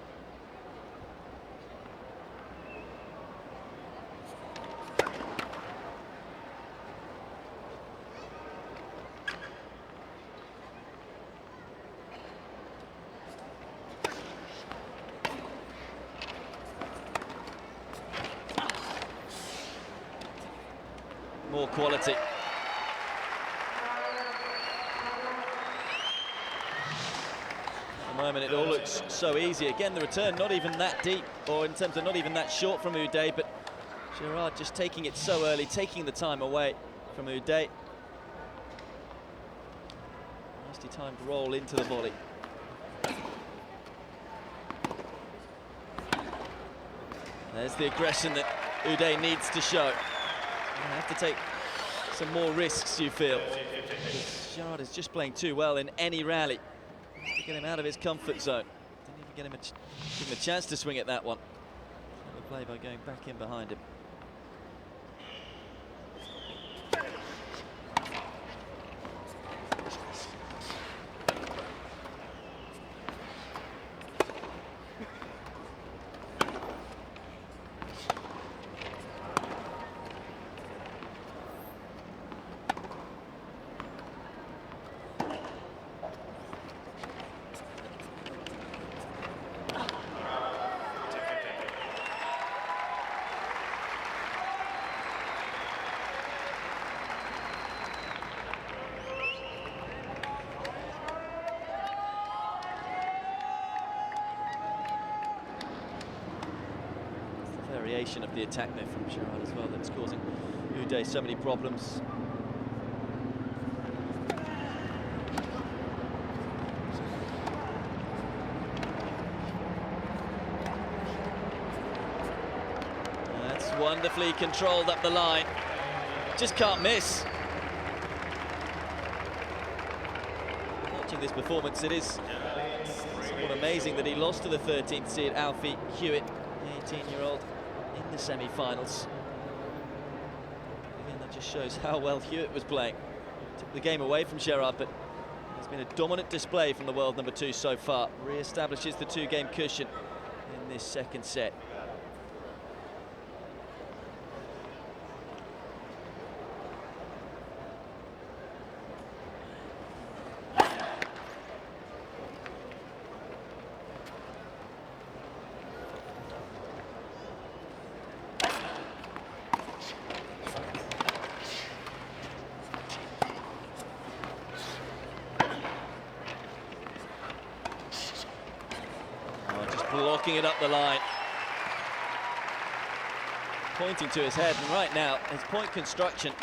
More quality. At the moment it all looks so easy. Again, the return not even that deep, or in terms of not even that short from Houdet, but Gerard just taking it so early, taking the time away from Houdet. Nasty timed roll into the volley. There's the aggression that Houdet needs to show. You have to take some more risks, you feel. Gerard is just playing too well in any rally to get him out of his comfort zone. Didn't even give him a chance to swing at that one. play by going back in behind him. Variation of the attack there from Gerard as well that's causing Houdet so many problems. That's wonderfully controlled up the line. Just can't miss. Watching this performance, it is somewhat amazing that he lost to the 13th seed Alfie Hewett, the 18-year-old. In the semi-finals. Again, that just shows how well Hewett was playing. Took the game away from Gerard, but there's been a dominant display from the world number 2 so far. Re-establishes the 2-game cushion in this second set. Blocking it up the line. Pointing to his head, and right now his point construction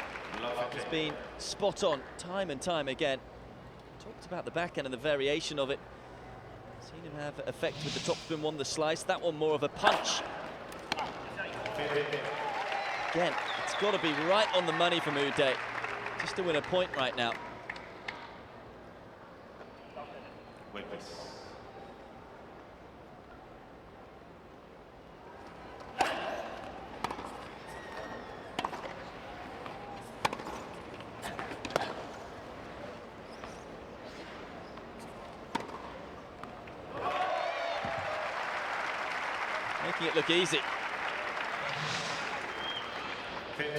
has been spot on time and time again. Talked about the backhand and the variation of it. Seen him have effect with the topspin one, the slice. That one more of a punch. Again, it's got to be right on the money from Houdet just to win a point right now. Wait, please. Making it look easy. 15-30. That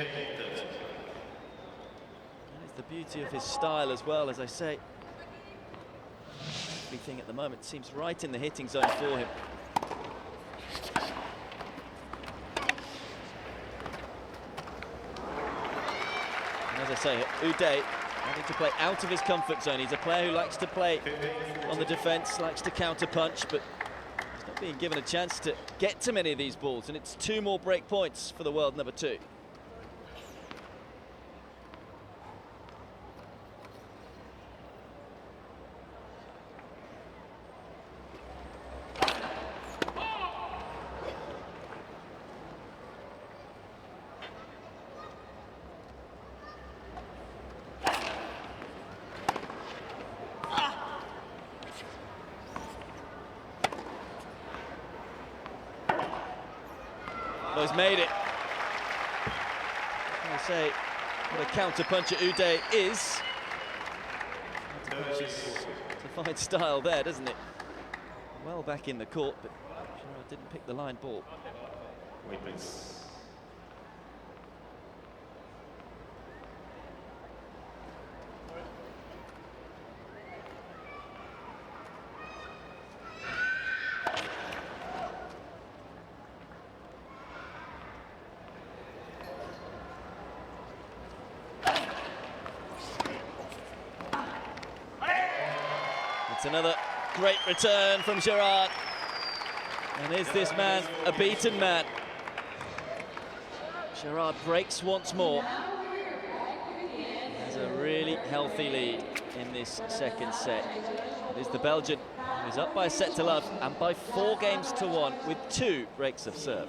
is the beauty of his style as well, as I say. Everything at the moment seems right in the hitting zone for him. And as I say, Houdet having to play out of his comfort zone. He's a player who likes to play on the defence, likes to counter punch, but he's not being given a chance to get to many of these balls, and it's 2 more break points for the world number 2. Well, he's made it. I say, what a counter puncher Houdet is. To find style there, doesn't it? Well back in the court, but Gerard didn't pick the line ball. Wait, please. It's another great return from Gerard. And is this man a beaten man? Gerard breaks once more. Has a really healthy lead in this second set. It is the Belgian who is up by a set to love and by 4 games to 1 with 2 breaks of serve.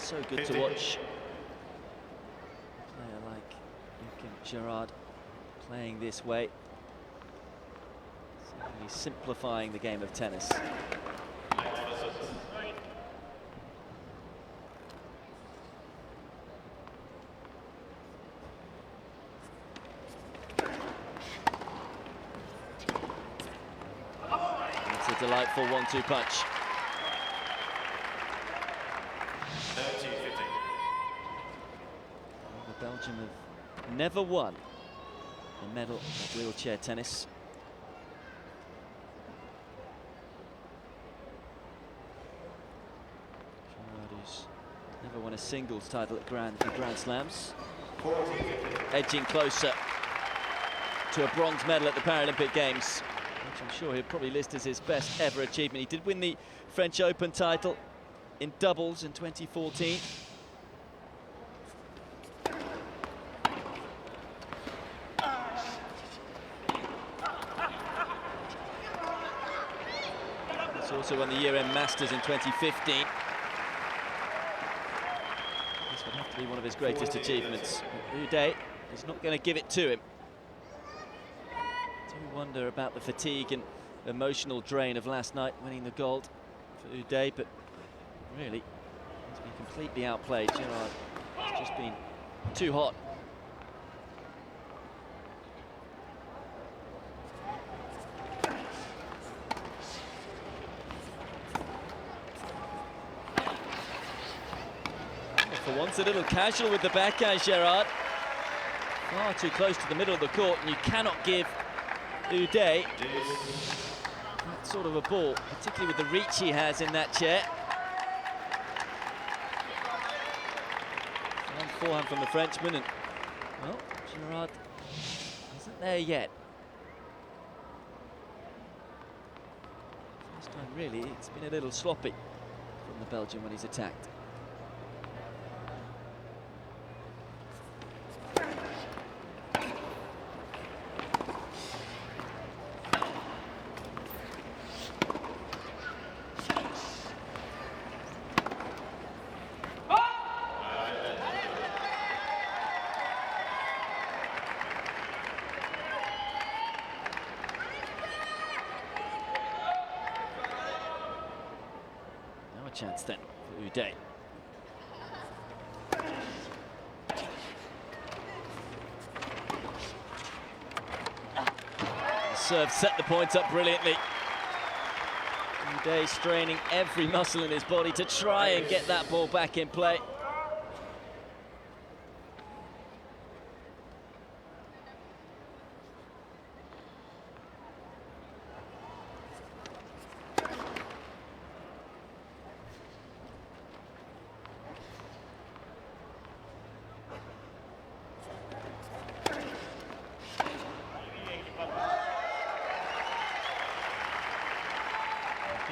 so good to watch. A player like Gerard playing this way. He's simplifying the game of tennis. It's a delightful 1-2 punch. 30-15. The Belgium have never won a medal of wheelchair tennis. Gerard, who's never won a singles title at Grand Slams. Edging closer to a bronze medal at the Paralympic Games, which I'm sure he'll probably list as his best ever achievement. He did win the French Open title in doubles in 2014. He's also won the year-end Masters in 2015. This would have to be one of his greatest achievements. Houdet is not going to give it to him. Do wonder about the fatigue and emotional drain of last night winning the gold for Houdet, but really he's been completely outplayed. Gerard has just been too hot. For once, a little casual with the backhand, Gerard. Far too close to the middle of the court, and you cannot give Houdet that sort of a ball, particularly with the reach he has in that chair. One forehand from the Frenchman, and well, Gerard isn't there yet. First time, really, it's been a little sloppy from the Belgian when he's attacked. Chance then for Houdet. The serve set the point up brilliantly. Houdet straining every muscle in his body to try and get that ball back in play.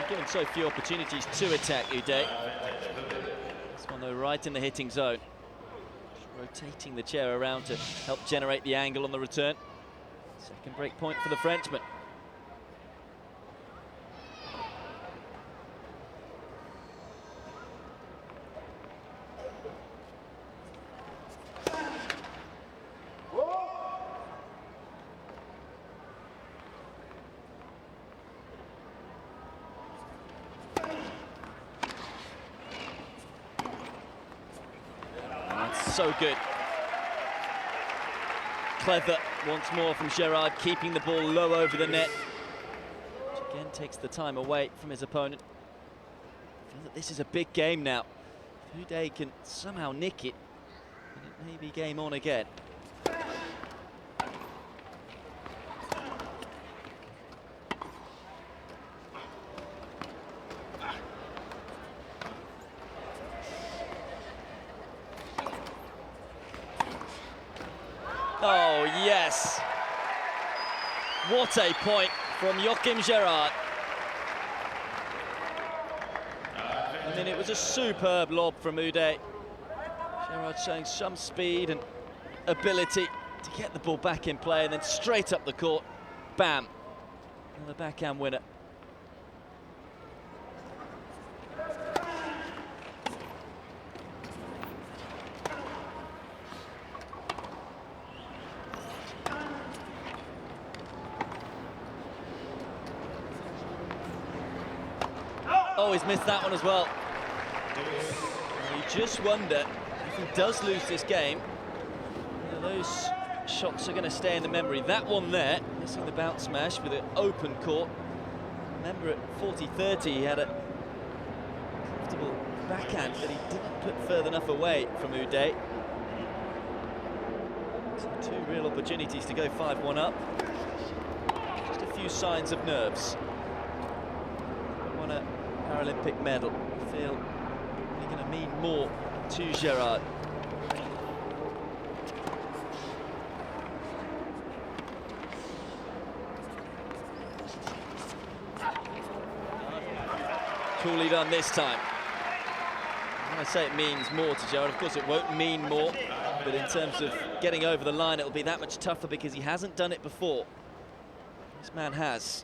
Given so few opportunities to attack Houdet. This one though right in the hitting zone. Just rotating the chair around to help generate the angle on the return. Second break point for the Frenchman. So good. Clever once more from Gerard, keeping the ball low over the net, which again takes the time away from his opponent. I feel that this is a big game now. If Houdet can somehow nick it, then it may be game on again. Oh, yes. What a point from Joachim Gerard. And then it was a superb lob from Houdet. Gerard showing some speed and ability to get the ball back in play, and then straight up the court. Bam. Another backhand winner. Oh, he's missed that one as well. You just wonder if he does lose this game, those shots are going to stay in the memory. That one there, missing the bounce smash with an open court. Remember at 40-30 he had a comfortable backhand, but he didn't put further enough away from Houdet. So two real opportunities to go 5-1 up. Just a few signs of nerves. Won a Paralympic medal. I feel they're going to mean more to Gerard. Coolly done this time. When I say it means more to Gerard, of course it won't mean more, but in terms of getting over the line, it'll be that much tougher because he hasn't done it before. This man has.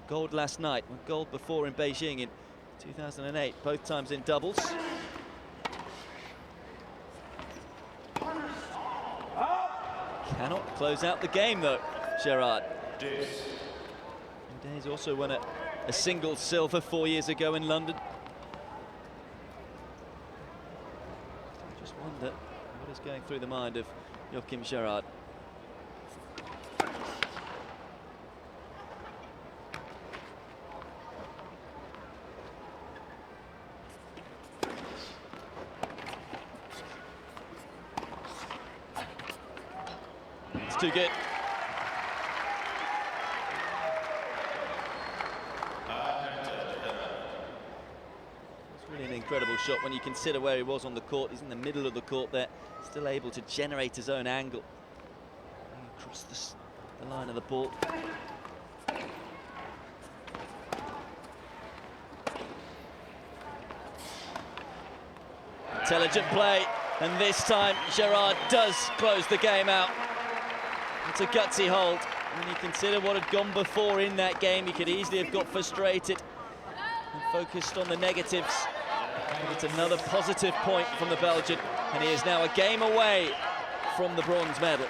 Gold last night, won gold before in Beijing in 2008, both times in doubles. Cannot close out the game though, Gerard. He's also won a single silver 4 years ago in London. I just wonder what is going through the mind of Joachim Gerard. It's too good. An incredible shot when you consider where he was on the court. He's in the middle of the court there, still able to generate his own angle. Across the line of the ball. Intelligent play, and this time Gerard does close the game out. It's a gutsy hold. When you consider what had gone before in that game, he could easily have got frustrated and focused on the negatives. It's another positive point from the Belgian, and he is now a game away from the bronze medal.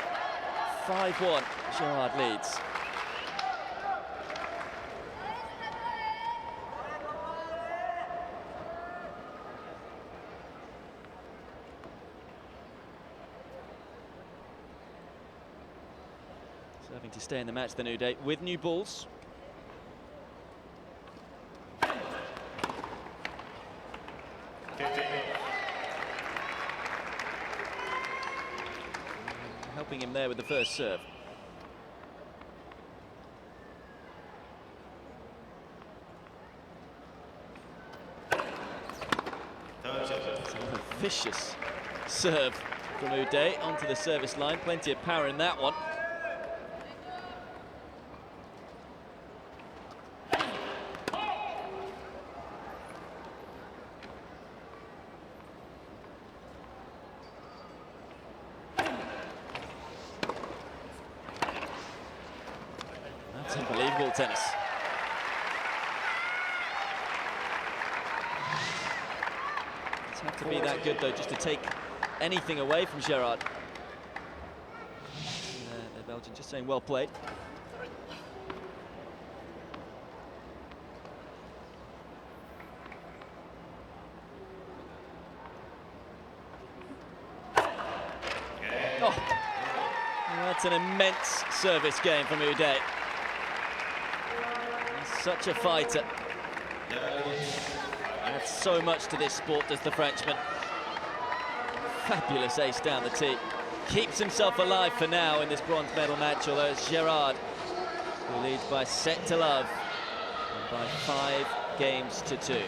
5-1, Gerard leads. Serving to stay in the match then Houdet with new balls. Helping him there with the first serve. A vicious serve from Houdet onto the service line. Plenty of power in that one. Unbelievable tennis. It's had to be that good though, just to take anything away from Gerard. The Belgian just saying well played. Oh, that's an immense service game from Houdet. Such a fighter. Adds so much to this sport, does the Frenchman. Fabulous ace down the tee. Keeps himself alive for now in this bronze medal match, although it's Gerard who leads by set to love and by 5 games to 2.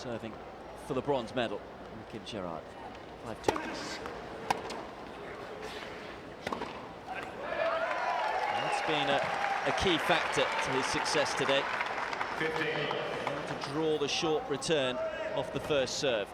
serving for the bronze medal. Gerard, 5-2. That's been a key factor to his success today. 15. Able to draw the short return off the first serve.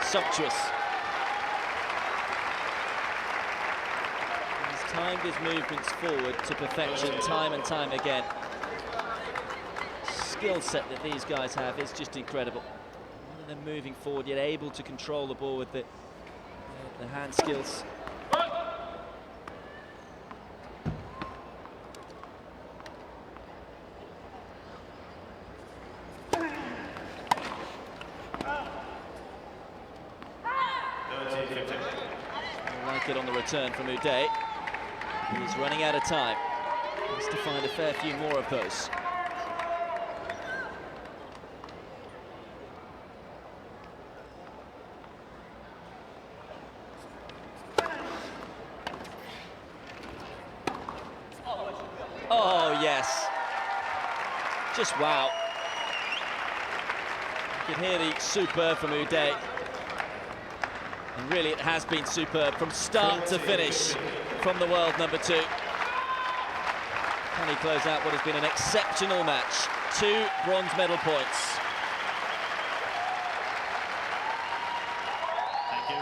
Sumptuous. He's timed his movements forward to perfection time and time again. Skill set that these guys have is just incredible. They're moving forward, yet able to control the ball with the hand skills. Like it on the return from Houdet. He's running out of time. Needs to find a fair few more of those. Oh, yes. Just wow. You can hear the superb from Houdet. And really, it has been superb from start to finish from the world number 2. Can he close out what has been an exceptional match? 2 bronze medal points. Thank you.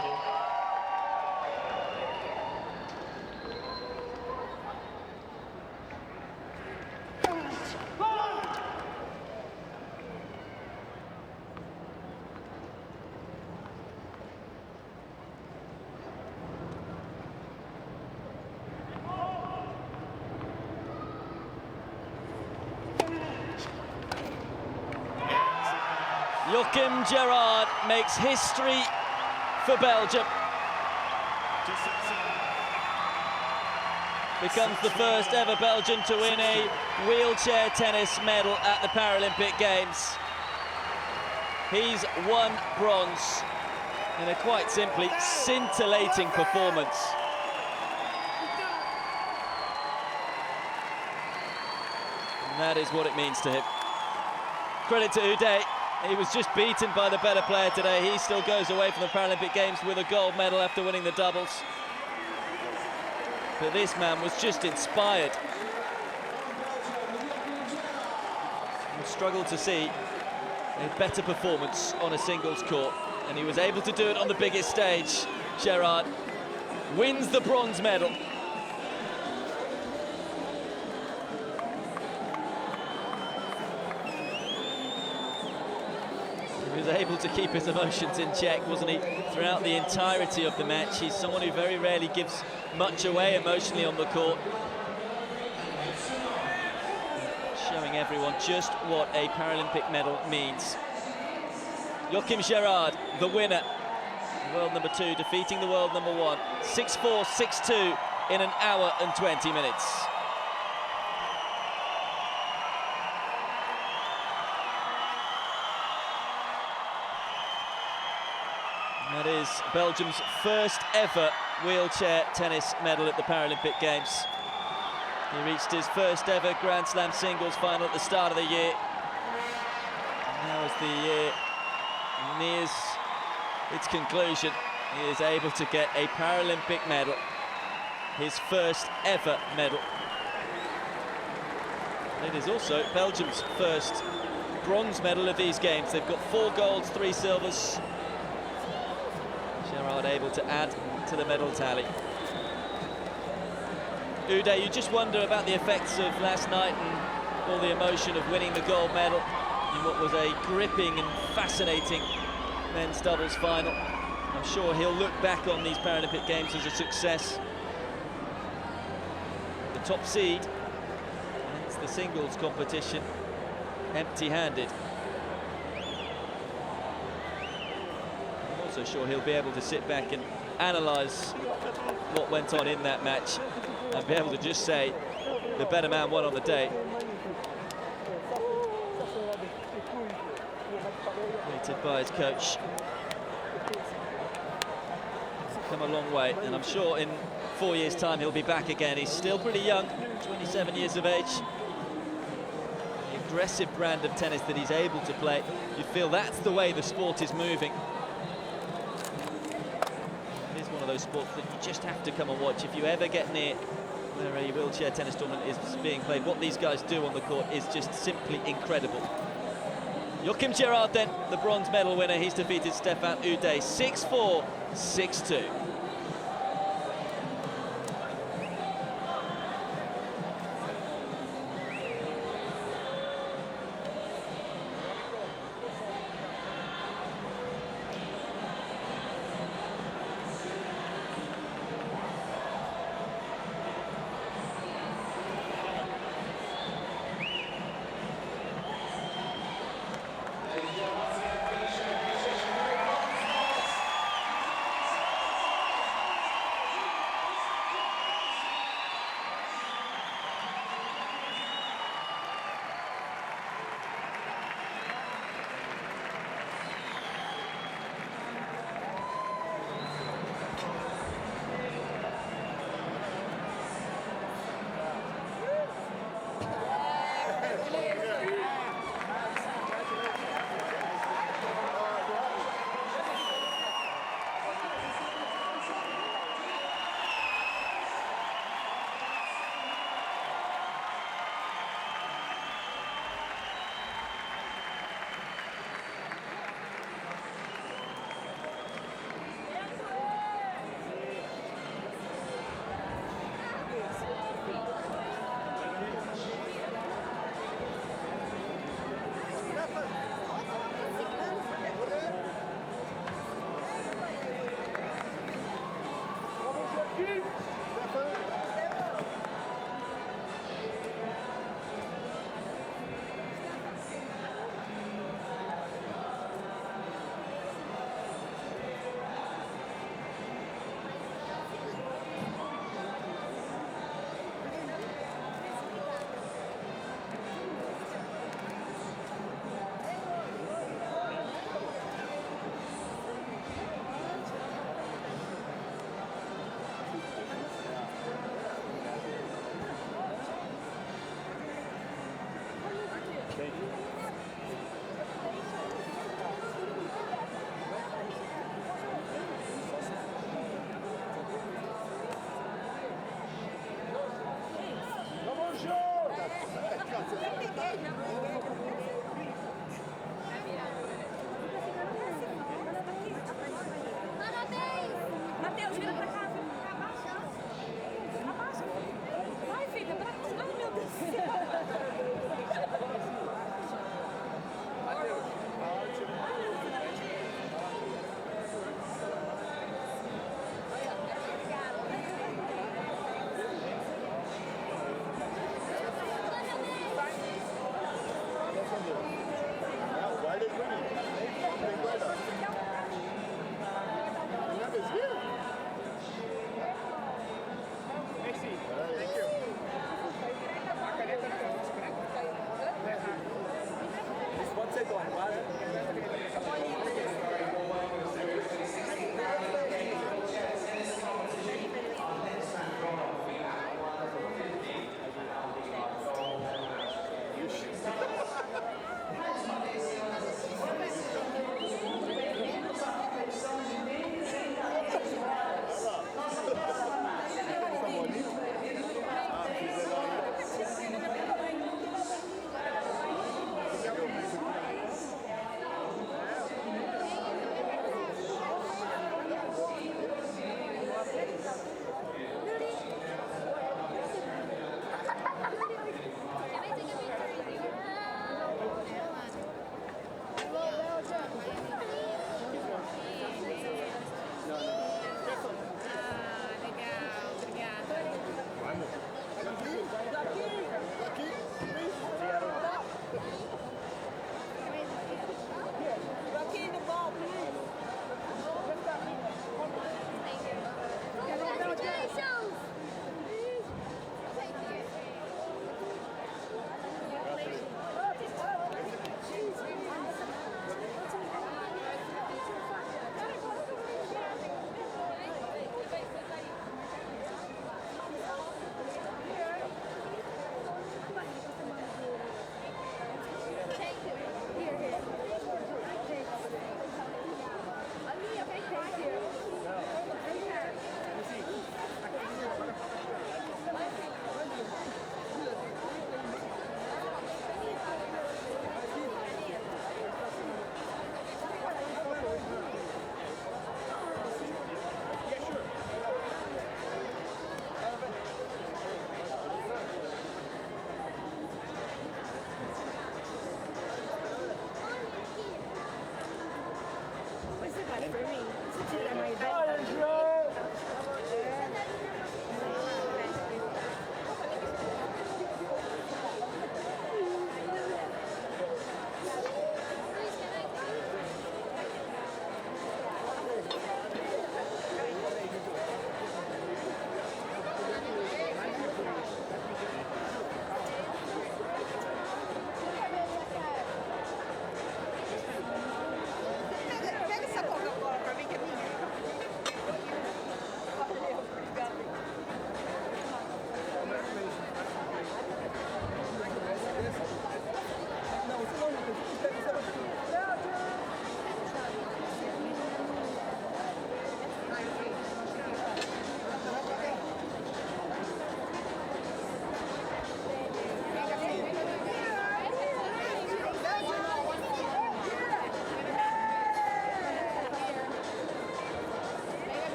Gerard makes history for Belgium. Becomes the first ever Belgian to win a wheelchair tennis medal at the Paralympic Games. He's won bronze in a quite simply scintillating performance. And that is what it means to him. Credit to Houdet. He was just beaten by the better player today. He still goes away from the Paralympic Games with a gold medal after winning the doubles. But this man was just inspired. You struggle to see a better performance on a singles court, and he was able to do it on the biggest stage. Gerard wins the bronze medal. He was able to keep his emotions in check, wasn't he, throughout the entirety of the match. He's someone who very rarely gives much away emotionally on the court. Showing everyone just what a Paralympic medal means. Gerard, the winner, world number 2, defeating the world number 1, 6-4, 6-2 in an hour and 20 minutes. That is Belgium's first ever wheelchair tennis medal at the Paralympic Games. He reached his first ever Grand Slam singles final at the start of the year. And now as the year nears its conclusion, he is able to get a Paralympic medal, his first ever medal. And it is also Belgium's first bronze medal of these games. They've got 4 golds, 3 silvers. Gerard able to add to the medal tally. Houdet, you just wonder about the effects of last night and all the emotion of winning the gold medal in what was a gripping and fascinating men's doubles final. I'm sure he'll look back on these Paralympic Games as a success. The top seed ends the singles competition empty-handed. I'm also sure he'll be able to sit back and analyse what went on in that match and be able to just say the better man won on the day. Rated by his coach. Come a long way, and I'm sure in 4 years' time he'll be back again. He's still pretty young, 27 years of age. The aggressive brand of tennis that he's able to play, you feel that's the way the sport is moving. It is one of those sports that you just have to come and watch. If you ever get near where a wheelchair tennis tournament is being played, what these guys do on the court is just simply incredible. Joachim Gerard then, the bronze medal winner. He's defeated Stefan Houdet 6-4, 6-2.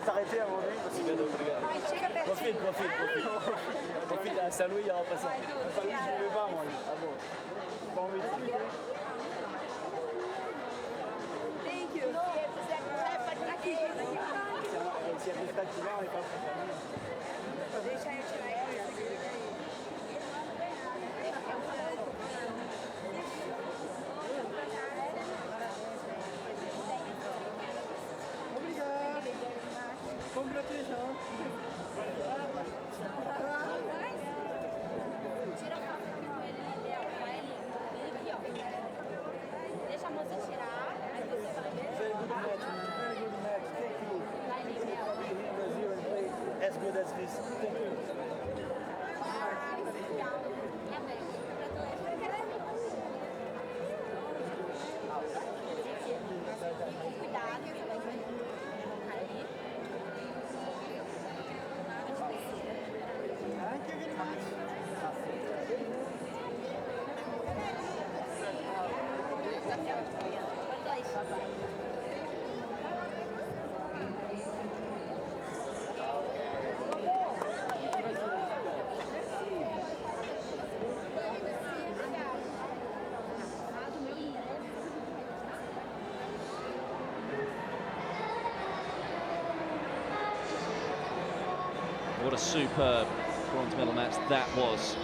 s'arrêter à un moment donné parce qu'il vient de regarder. Profite à Saint-Louis, il y aura pas ça. À Saint-Louis, je ne vais pas, moi. Ah bon. Pas envie de expliquer. Thank you. S'il y a des stades qui viennent, on n'est pas prêt. Deixa eu tirar aqui. Congratulations. Tira foto com ele, vai ali, ó. Deixa a moça tirar, aí você vai ver. Very good match. Very good match. Thank you. Vai ali, Mel. Brazil and play as good as this. Thank you. Cuidado, você vai colocar ali. Thank you very much. What a superb bronze medal match that was.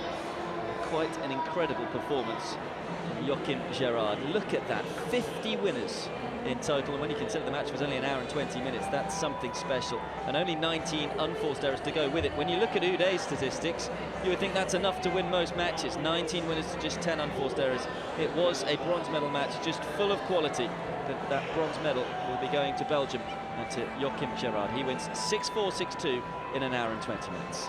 Quite an incredible performance from Joachim Gerard. Look at that, 50 winners in total, and when you consider the match was only an hour and 20 minutes, that's something special. And only 19 unforced errors to go with it. When you look at Houdet's statistics, you would think that's enough to win most matches. 19 winners to just 10 unforced errors. It was a bronze medal match, just full of quality. But that bronze medal will be going to Belgium and to Joachim Gerard. He wins 6-4, 6-2 in an hour and 20 minutes.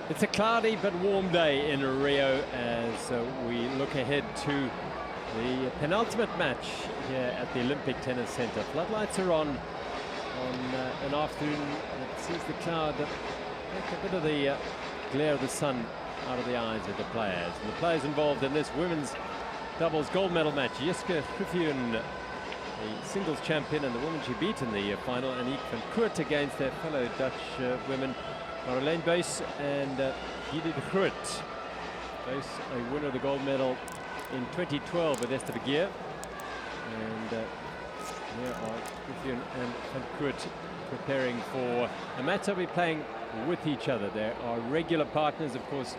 It's a cloudy but warm day in Rio as we look ahead to the penultimate match here at the Olympic Tennis Center. Floodlights are on an afternoon that sees the cloud take a bit of the glare of the sun out of the eyes of the players. And the players involved in this women's doubles gold medal match, Griffioen, the singles champion and the woman she beat in the final, Aniek van Koot, against their fellow Dutch women, Buis and Rio De Groot. Buis, a winner of the gold medal in 2012 with Esther Vergeer. And here are Griffioen and van Koot preparing for a match they'll be playing with each other. There are regular partners, of course.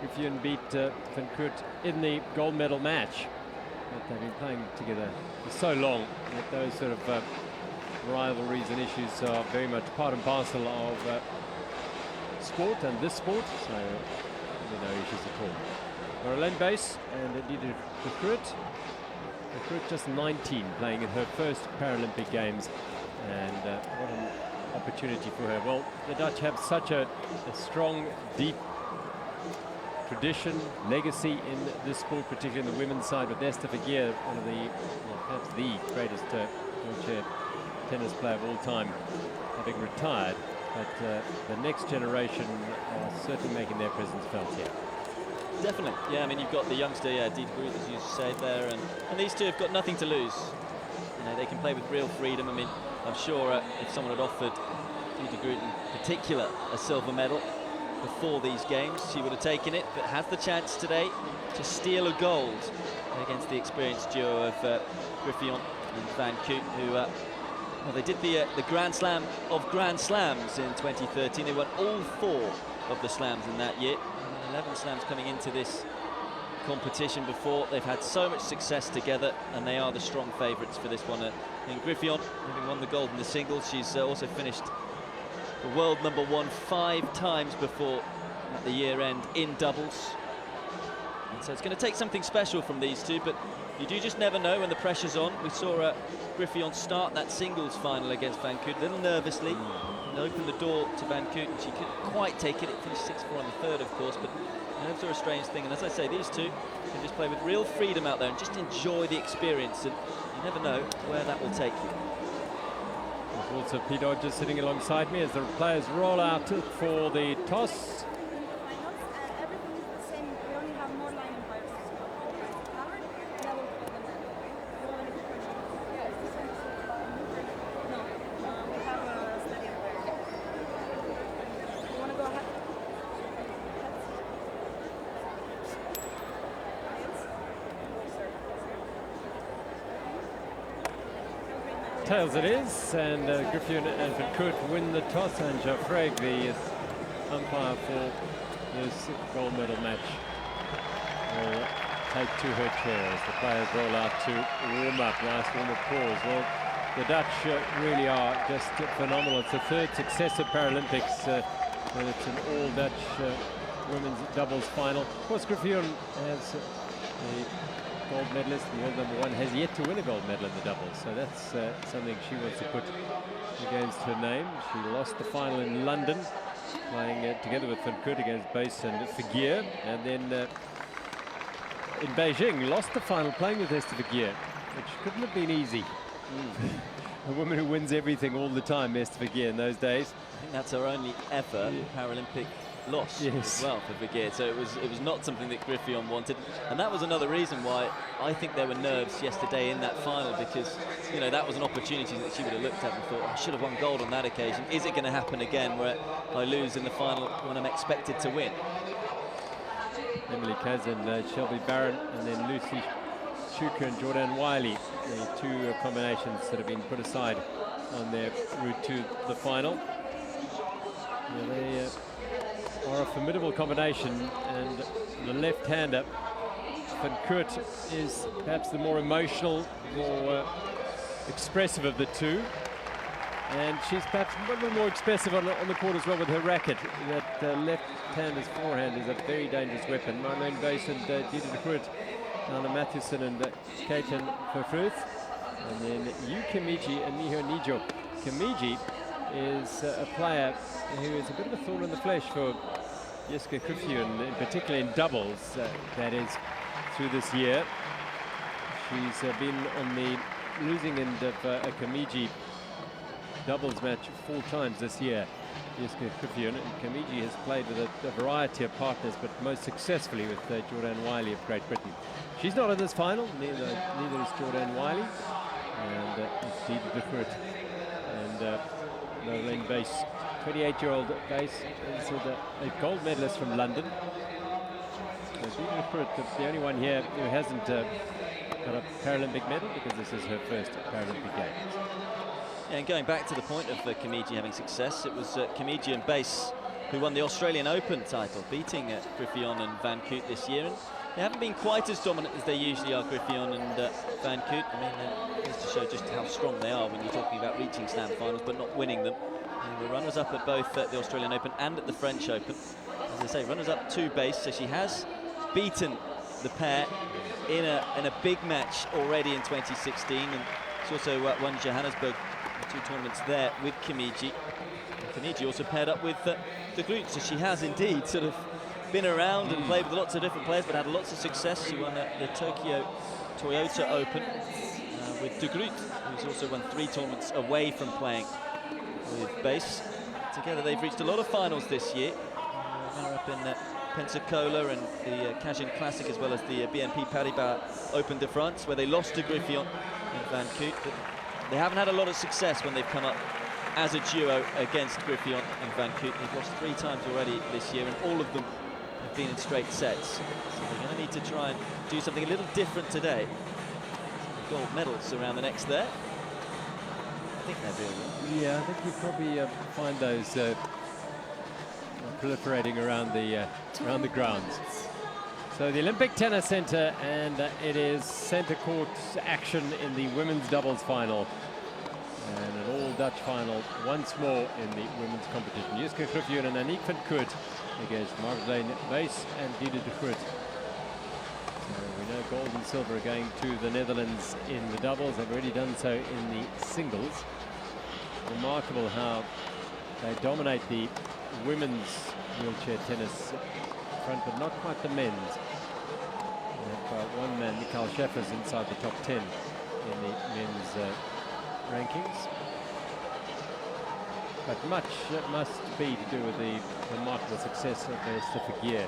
Griffioen beat van Koot in the gold medal match. But they've been playing together for so long that those sort of rivalries and issues are very much part and parcel of sport and this sport, so really no issues at all. Buis and Rio De Groot. Just 19, playing in her first Paralympic Games, and what an opportunity for her. Well, the Dutch have such a strong, deep tradition, legacy in this sport, particularly in the women's side, with Esther Vergeer, one of the, well, perhaps the greatest wheelchair tennis player of all time, having retired. But the next generation are certainly making their presence felt here. Definitely, yeah. I mean, you've got the youngster, yeah, Rio De Groot, as you said there, and these two have got nothing to lose. You know, they can play with real freedom. I mean, I'm sure if someone had offered Rio De Groot in particular a silver medal before these games, she would have taken it, but has the chance today to steal a gold against the experienced duo of Griffioen and van Koot, who well, they did the Grand Slam of Grand Slams in 2013. They won all 4 of the slams in that year. 11 slams coming into this competition before. They've had so much success together, and they are the strong favourites for this one. In Griffioen, having won the gold in the singles, she's also finished the world #1 5 times before at the year end in doubles. And so it's going to take something special from these two, but you do just never know when the pressure's on. We saw Griffioen start that singles final against van Koot a little nervously, and opened the door to van Koot, and she couldn't quite take it. It finished 6-4 on the third, of course, but nerves are a strange thing. And as I say, these two can just play with real freedom out there and just enjoy the experience, and you never know where that will take you. There's also Pete Hodges sitting alongside me as the players roll out for the toss. Everything is the same. We only have more line umpires. Covered, and I will call them then. Do you have any questions? Yeah, it's the same. No, we have a study umpire. You want to go ahead? Tails it is, and Griffioen and van Koot win the toss, and Geoffrey, the umpire for this gold medal match, will take to her chair as the players roll out to warm up. Nice warm up pause. Well, the Dutch really are just phenomenal. It's the 3rd successive Paralympics, and it's an all-Dutch women's doubles final. Of course, Griffioen has a gold medalist, the world #1, has yet to win a gold medal in the doubles, so that's something she wants to put against her name. She lost the final in London, playing together with van Koot against Buis and Vergeer, and then in Beijing lost the final playing with Esther Vergeer, which couldn't have been easy. A woman who wins everything all the time, Esther Vergeer, in those days. I think that's her only ever Paralympic loss as well for Vergeer, so it was not something that Griffioen wanted, and that was another reason why I think there were nerves yesterday in that final, because you know that was an opportunity that she would have looked at and thought, I should have won gold on that occasion. Is it going to happen again where I lose in the final when I'm expected to win? Emily Kazan, Shelby Barron, and then Lucy Schuker and Jordan Wiley, the 2 combinations that have been put aside on their route to the final. Yeah, they are a formidable combination, and the left-hander van Koot is perhaps the more emotional, more expressive of the two, and she's perhaps a little more expressive on the court as well with her racket. That left-hander's forehand is a very dangerous weapon. Buis and Rio De Groot, Anna Matheson and Kaiten Verfruth, and then Yu Kimiji and Miho Nijo. Kimiji is a player who is a bit of a thorn in the flesh for Jessica Griffioen, in particular in doubles, that is, through this year. She's been on the losing end of a Kamiji doubles match 4 times this year. Jessica Griffioen, and Kamiji has played with a variety of partners, but most successfully with Jordan Wiley of Great Britain. She's not in this final, neither is Jordan Wiley, and it's Didi de Groot. And Lorraine Buis, 28-year-old Buis, is a gold medalist from London. So Didi de Groot, the only one here who hasn't got a Paralympic medal, because this is her first Paralympic Games. Yeah, and going back to the point of Kamiji having success, it was Kamiji and Buis who won the Australian Open title, beating Griffioen and Van Koot this year. And they haven't been quite as dominant as they usually are, Griffioen and Van Koot. I mean, just to show just how strong they are when you're talking about reaching slam finals but not winning them. And the runners-up at both the Australian Open and at the French Open. As I say, runners-up to Buis, so she has beaten the pair in a big match already in 2016, and she's also won Johannesburg, 2 tournaments there with Kamiji. And Kamiji also paired up with the Groot, so she has indeed sort of been around and played with lots of different players, but had lots of success. She won the Tokyo Toyota Open with de Groot, who's also won 3 tournaments away from playing with Buis. Together they've reached a lot of finals this year. Runner up in Pensacola and the Cajun Classic, as well as the BNP Paribas Open de France, where they lost to Griffioen and Van Koot. But they haven't had a lot of success when they've come up as a duo against Griffioen and Van Koot. They've lost 3 times already this year, and all of them have been in straight sets. So they're going to need to try and do something a little different today. Some gold medals around the necks there. I think they're real. Yeah, I think you probably find those proliferating around the grounds. So the Olympic Tennis Centre, and it is centre court action in the women's doubles final. And an all-Dutch final once more in the women's competition. Jessica Griffioen and Aniek van Koot against Marjolein Buis and Didi de Groot. So we know gold and silver are going to the Netherlands in the doubles. They've already done so in the singles. Remarkable how they dominate the women's wheelchair tennis front, but not quite the men's. One man, Mikhail Schäfer's inside the top 10 in the men's rankings. But much must be to do with the remarkable success of Esther Vergeer.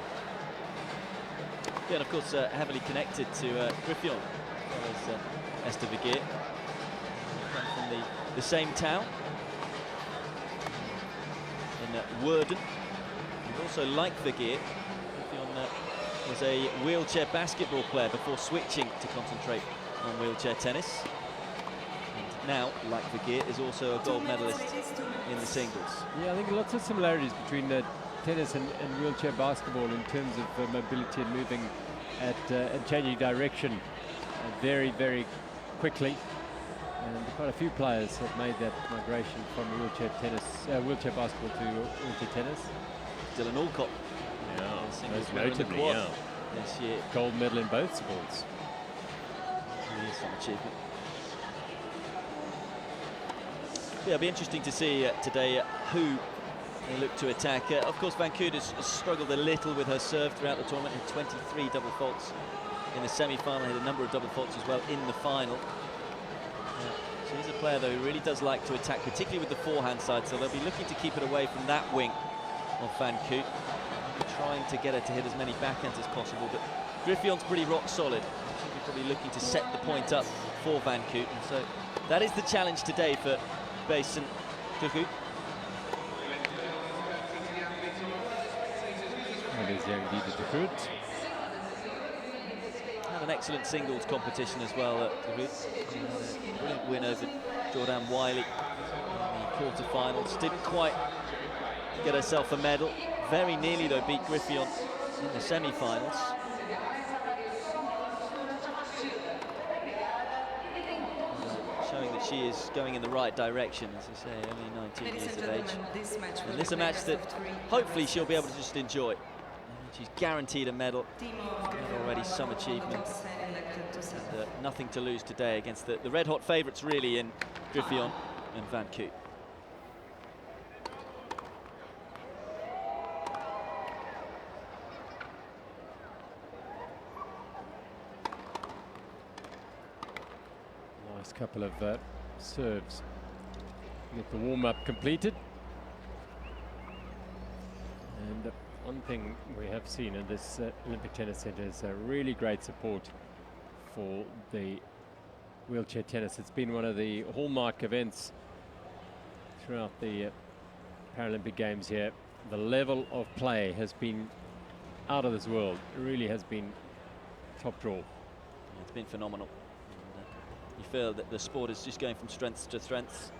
Yeah, and of course heavily connected to Griffioen, as well as Esther Vergeer. Come from the same town, in Woerden. And also, like Vergeer, Griffioen was a wheelchair basketball player before switching to concentrate on wheelchair tennis. And now, like Vergeer, is also a gold medalist in the singles. Yeah, I think lots of similarities between tennis and wheelchair basketball in terms of mobility and moving and changing direction very, very quickly. And quite a few players have made that migration from wheelchair basketball to wheelchair tennis. Dylan Alcott. Yeah, most notably, yeah. This year. Gold medal in both sports. Really some achievement. Yeah, it'll be interesting to see today who they look to attack. Of course, Van Koot has struggled a little with her serve throughout the tournament. Had 23 double faults in the semi-final. Had a number of double faults as well in the final. She's a player, though, who really does like to attack, particularly with the forehand side. So they'll be looking to keep it away from that wing of Van Koot, trying to get her to hit as many backhands as possible. But Griffioen's pretty rock solid. She'll be probably looking to set the point up for Van Koot. And so that is the challenge today for Buis and de Groot. That is young Didi de Groot. Had an excellent singles competition as well at de Groot. Brilliant win over Jordan Wiley in the quarterfinals. Didn't quite get herself a medal. Very nearly, though, beat Griffioen in the semi-finals. Showing that she is going in the right direction, as I say, only 19 years of age. And this is a match that hopefully she'll be able to just enjoy. She's guaranteed a medal, and already some achievement. And, nothing to lose today against the red-hot favourites, really, in Griffioen and Van Koot. Last couple of serves. Get the warm-up completed. And one thing we have seen in this Olympic Tennis Centre is really great support for the wheelchair tennis. It's been one of the hallmark events throughout the Paralympic Games here. The level of play has been out of this world. It really has been top draw. It's been phenomenal. And, you feel that the sport is just going from strength to strength.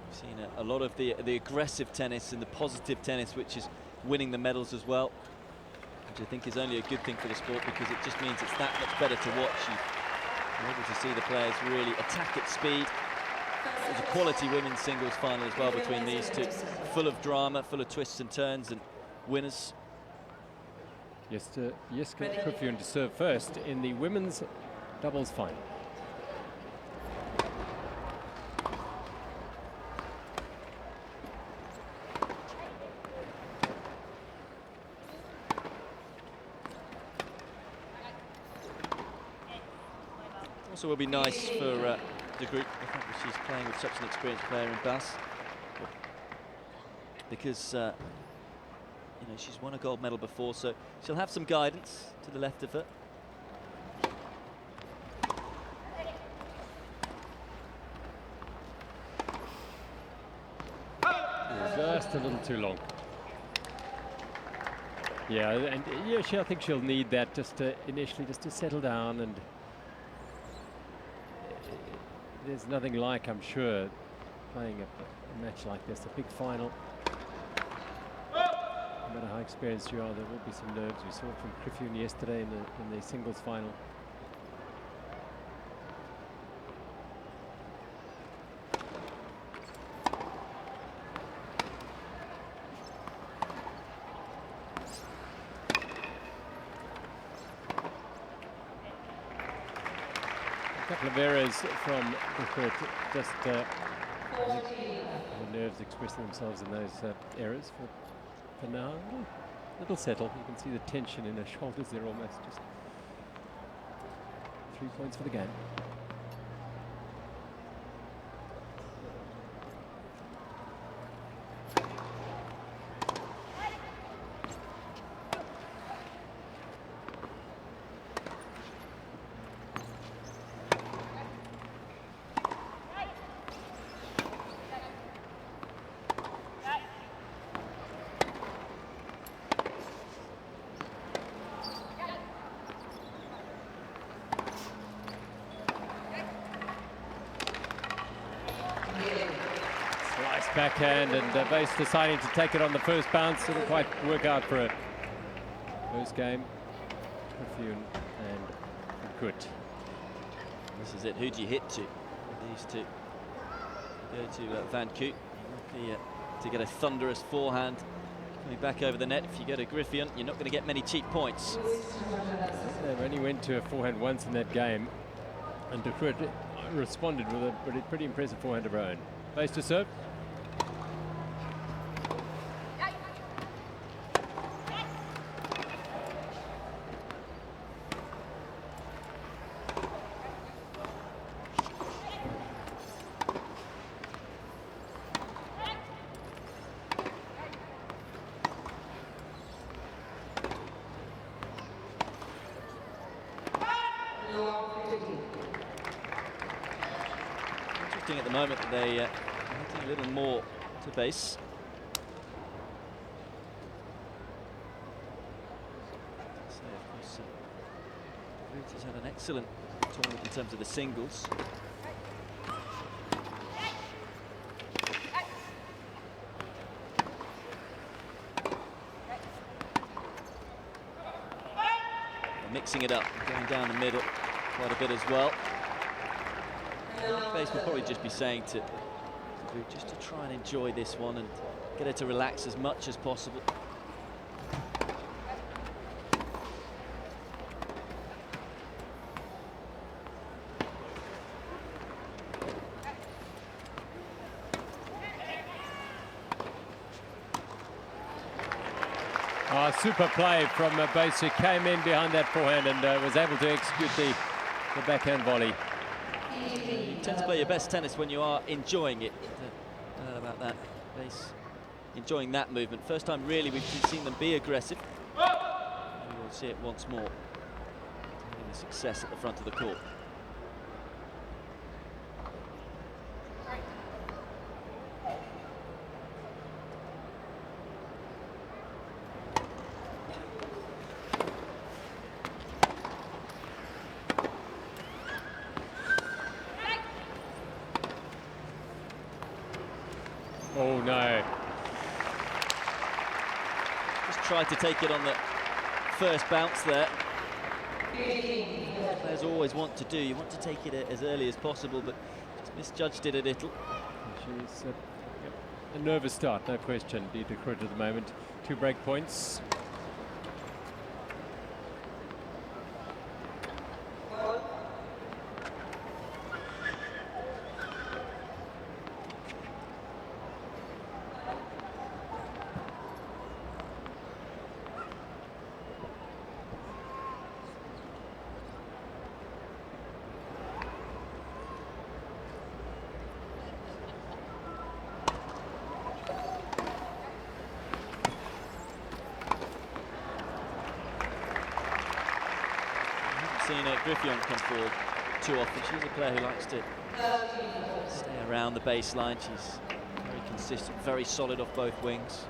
We've seen a lot of the aggressive tennis and the positive tennis, which is winning the medals as well, which I think is only a good thing for the sport, because it just means it's that much better to watch. You're able to see the players really attack at speed. There's a quality women's singles final as well between these two, full of drama, full of twists and turns and winners. Yes, Griffioen to serve first in the women's doubles final. Also will be nice for the group. I think that she's playing with such an experienced player in Buis, because you know, she's won a gold medal before, so she'll have some guidance to the left of her. Just a little too long. Yeah, and yeah, I think she'll need that just initially, just to settle down. And there's nothing like, I'm sure, playing a match like this, a big final. No matter how experienced you are, there will be some nerves. We saw it from Griffioen yesterday in the singles final. A couple of errors from Koot, just the nerves expressing themselves in those errors. For now, little settle. You can see the tension in her shoulders there almost. Just 3 points for the game. Backhand, and Buis deciding to take it on the first bounce. Didn't quite work out for a first game. Griffioen and Koot. This is it. Who do you hit to? These two. Go to Van Koot to get a thunderous forehand coming back over the net. If you go to Griffioen, you're not going to get many cheap points. They only went to a forehand once in that game, and Koot responded with a pretty impressive forehand of her own. Buis to serve. Interesting at the moment, they are hitting a little more to Buis. So of course, Groot has had an excellent tournament in terms of the singles. They're mixing it up, going down the middle quite a bit as well. Buis will probably just be saying to Groot just to try and enjoy this one and get her to relax as much as possible. Super play from Buis, who came in behind that forehand and was able to execute the backhand volley. You tend to play your best tennis when you are enjoying it. I don't know about that. Base enjoying that movement. First time really we've seen them be aggressive. We will see it once more. Having the success at the front of the court. Oh no. Just tried to take it on the first bounce there. Players always want to do. You want to take it as early as possible, but just misjudged it a little. She's a nervous start, no question. Groot at the moment. 2 break points. Seen Griffioen come forward too often. She's a player who likes to stay around the baseline. She's very consistent, very solid off both wings.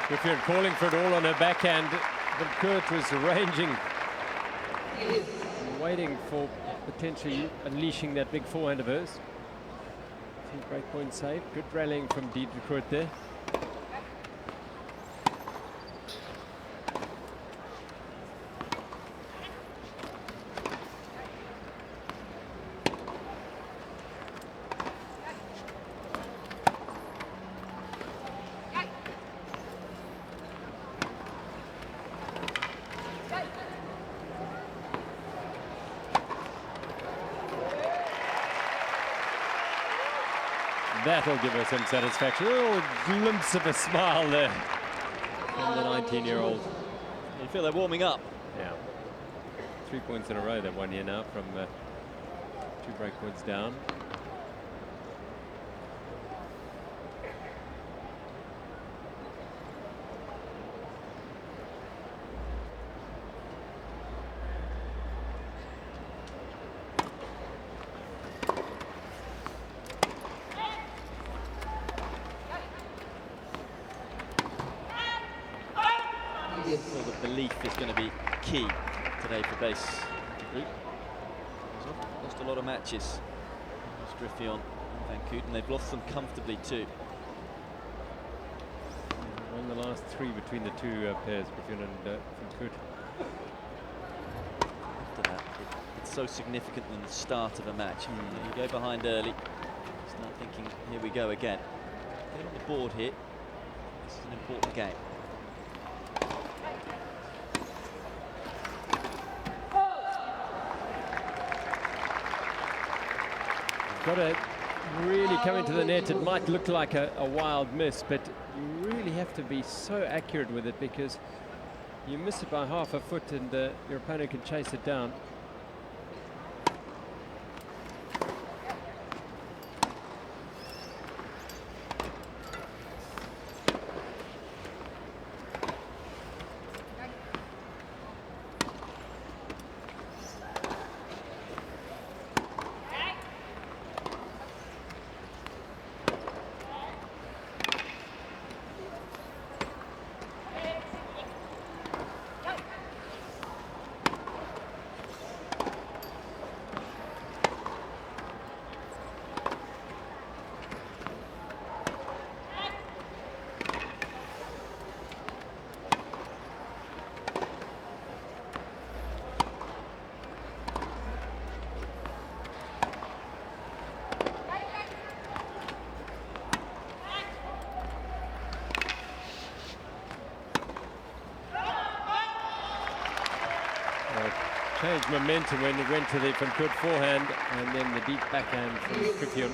Griffioen calling for it all on her backhand, but Koot was arranging, waiting for potentially unleashing that big forehand of hers. 2 breakpoint save. Good rallying from Groot there. That'll give her some satisfaction. A little glimpse of a smile there from the 19-year-old. You feel they're warming up. Yeah. 3 points in a row they've won here now from 2 break points down. So the belief is going to be key today for base group. Lost a lot of matches. Lost Griffioen and Van Koot, and they've lost them comfortably too. Won the last 3 between the 2 pairs, Griffioen and Van Koot. After that, it's so significant in the start of a match. You go behind early, start thinking, here we go again. Get on the board here. This is an important game. Got to really come into the net. It might look like a wild miss, but you really have to be so accurate with it, because you miss it by half a foot and your opponent can chase it down. changed momentum when it went to the Van Koot forehand and then the deep backhand from Griffioen.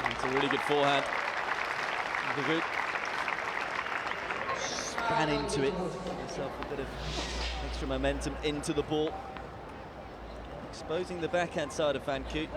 It's a really good forehand. Groot span into it, give himself a bit of extra momentum into the ball, exposing the backhand side of Van Koot.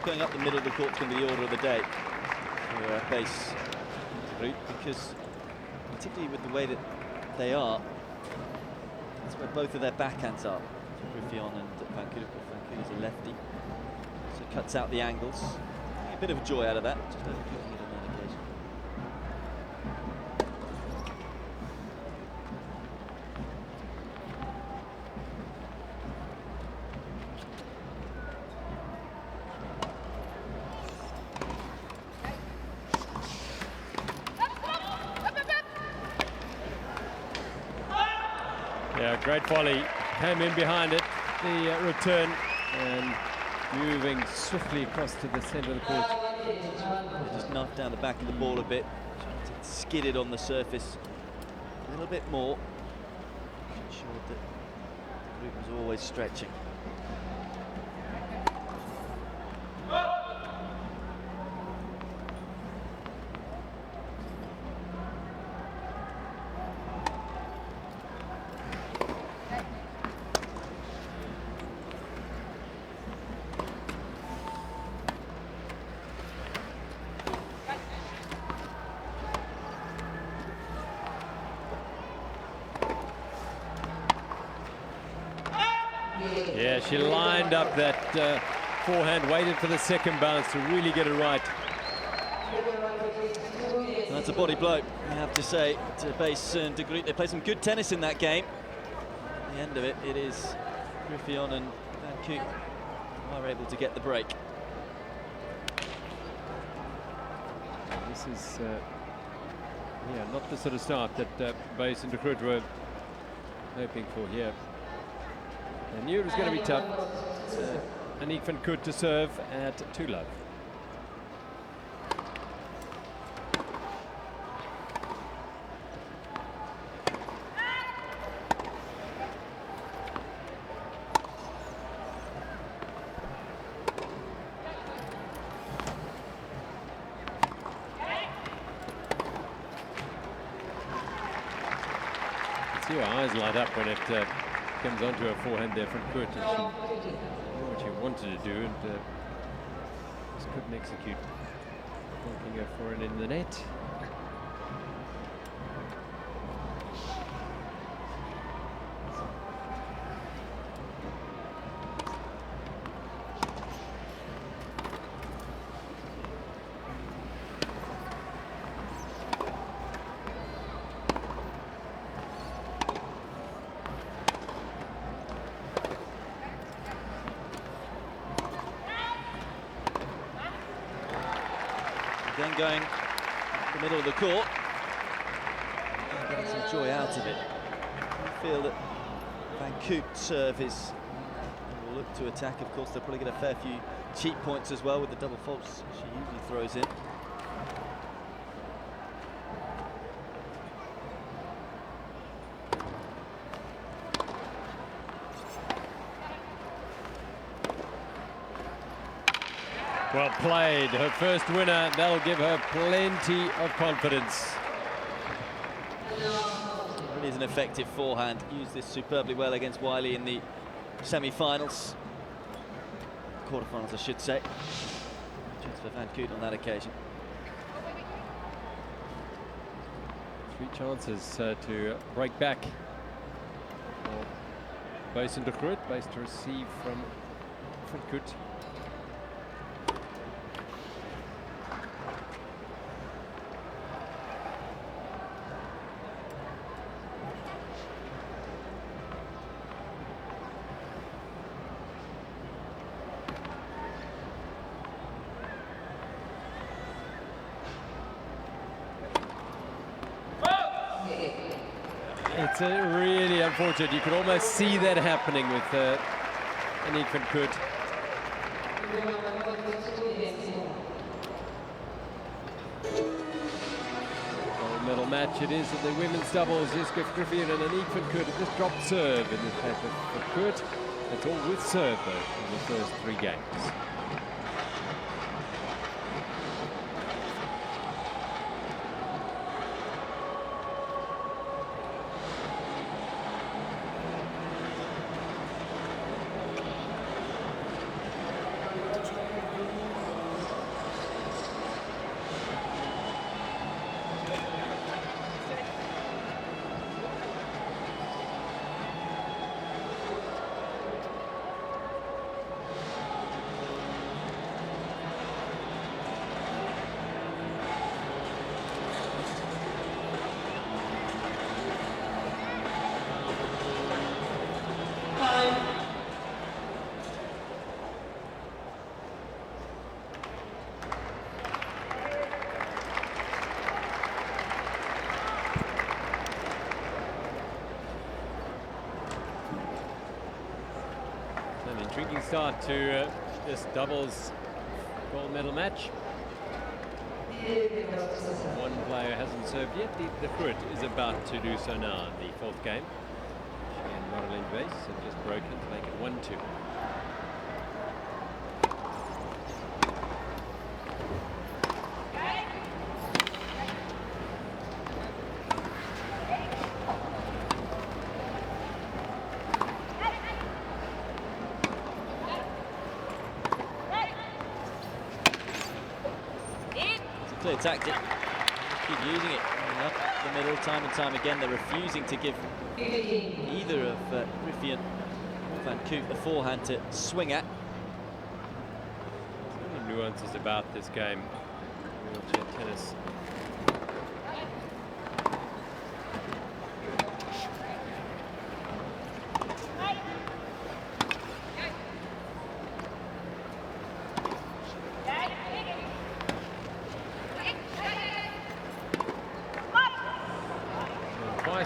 Going up the middle of the court is going to be the order of the day for base Groot, because particularly with the way that they are, that's where both of their backhands are. Griffioen and Van Koot. Van Koot is a lefty, so it cuts out the angles. A bit of a joy out of that, just overcooking it on that occasion. Yeah, great volley, came in behind it, the return, and moving swiftly across to the centre of the court. Just knocked down the back of the ball a bit, skidded on the surface a little bit more. Ensured that the group was always stretching. Yeah, she lined up that forehand, waited for the second bounce to really get it right. That's a body blow, I have to say, to Buis and de Groot. They played some good tennis in that game. At the end of it, it is Griffioen and Van Koot are able to get the break. This is yeah, not the sort of start that Buis and de Groot were hoping for here. They knew it was going to be tough. Aniek van Koot to serve at 2-love. See her eyes light up when it comes onto her forehand there from Koot. She knew what she wanted to do and just couldn't execute. Knocking her forehand in the net. Then going the middle of the court, getting some joy out of it. I feel that Van Koot's serve is will look to attack. Of course, they'll probably get a fair few cheap points as well with the double faults she usually throws in. Well played. Her first winner. That'll give her plenty of confidence. It is an effective forehand. Used this superbly well against Wiley in the semi-finals. Quarterfinals, I should say. Chance for Van Koot on that occasion. 3 chances to break back. Buis and Groot. Buis to receive from Koot. It's really unfortunate. You could almost see that happening with Aniek van Koot. Gold medal match it is in the women's doubles. Griffioen and Aniek van Koot have just dropped serve in the fact of Koot. It's all with serve though in the first 3 games. An intriguing start to this doubles gold medal match. One player hasn't served yet. The Groot is about to do so now in the 4th game. She and Marlene Buis have just broken to make it 1-2. Clear tactic. Keep using it up the middle time and time again. They're refusing to give either of Griffioen or Van Koot the forehand to swing at. So many nuances about this game. Wheelchair tennis.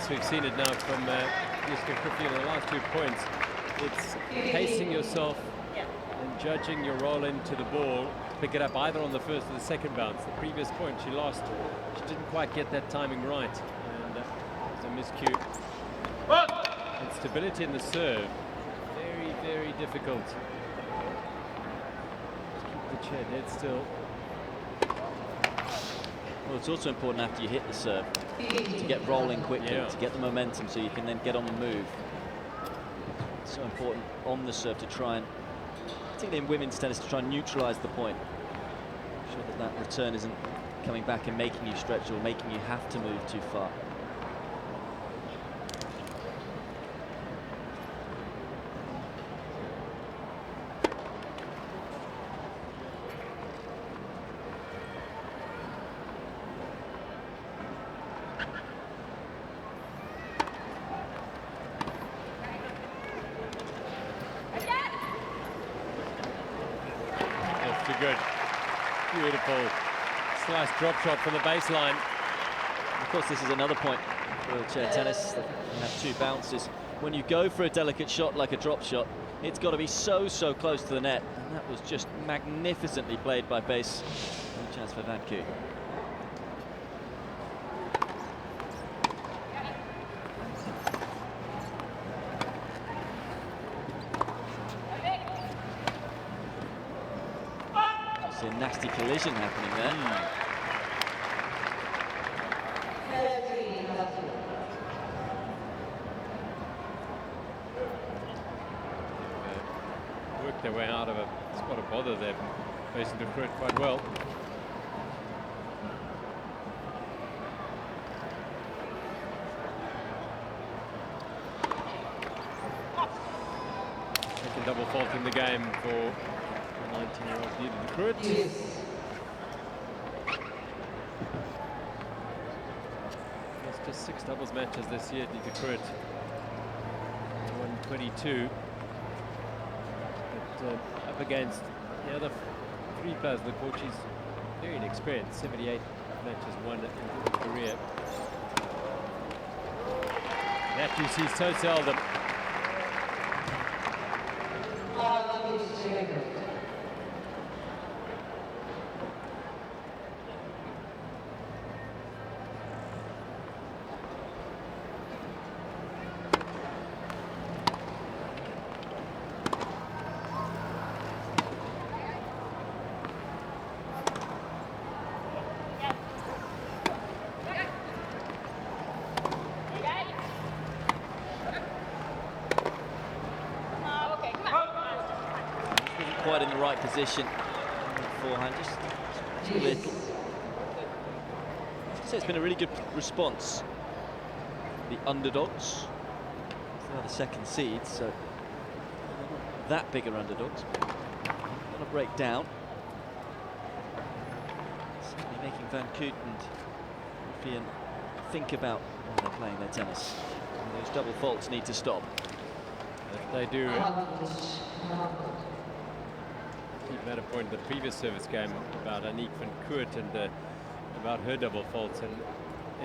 We've seen it now from Griffioen in the last 2 points. It's pacing yourself and judging your roll into the ball. Pick it up either on the first or the second bounce. The previous point she lost. She didn't quite get that timing right. And it was a miscue. And stability in the serve. Very, very difficult. Just keep the chair dead still. Well, it's also important after you hit the serve to get rolling quickly, to get the momentum so you can then get on the move. It's so important on the serve to try and, particularly in women's tennis, to try and neutralise the point. Make sure that that return isn't coming back and making you stretch or making you have to move too far. Good. Beautiful slice drop shot from the baseline. Of course, this is another point for wheelchair tennis. You have 2 bounces. When you go for a delicate shot like a drop shot, it's got to be so close to the net. And that was just magnificently played by Buis. No chance for Van Koot. nasty collision happening there. Worked their way out of a spot of bother there, facing the Groot quite well. Second double fault in the game for the 19-year-old Rio De Janeiro. It's just 6 doubles matches this year at Rio De Janeiro. 122. But up against the other 3 players in the court, she's very inexperienced. 78 matches won in her career. That you see so seldom. Quite in the right position. Forehand, just a little. So it's been a really good response. The underdogs. They are the second seeds, so not that bigger underdogs. Going to break down. Certainly making Van Koot and Griffioen think about when they're playing their tennis. And those double faults need to stop. If they do keep made a point in the previous service game about Aniek van Koot and about her double faults, and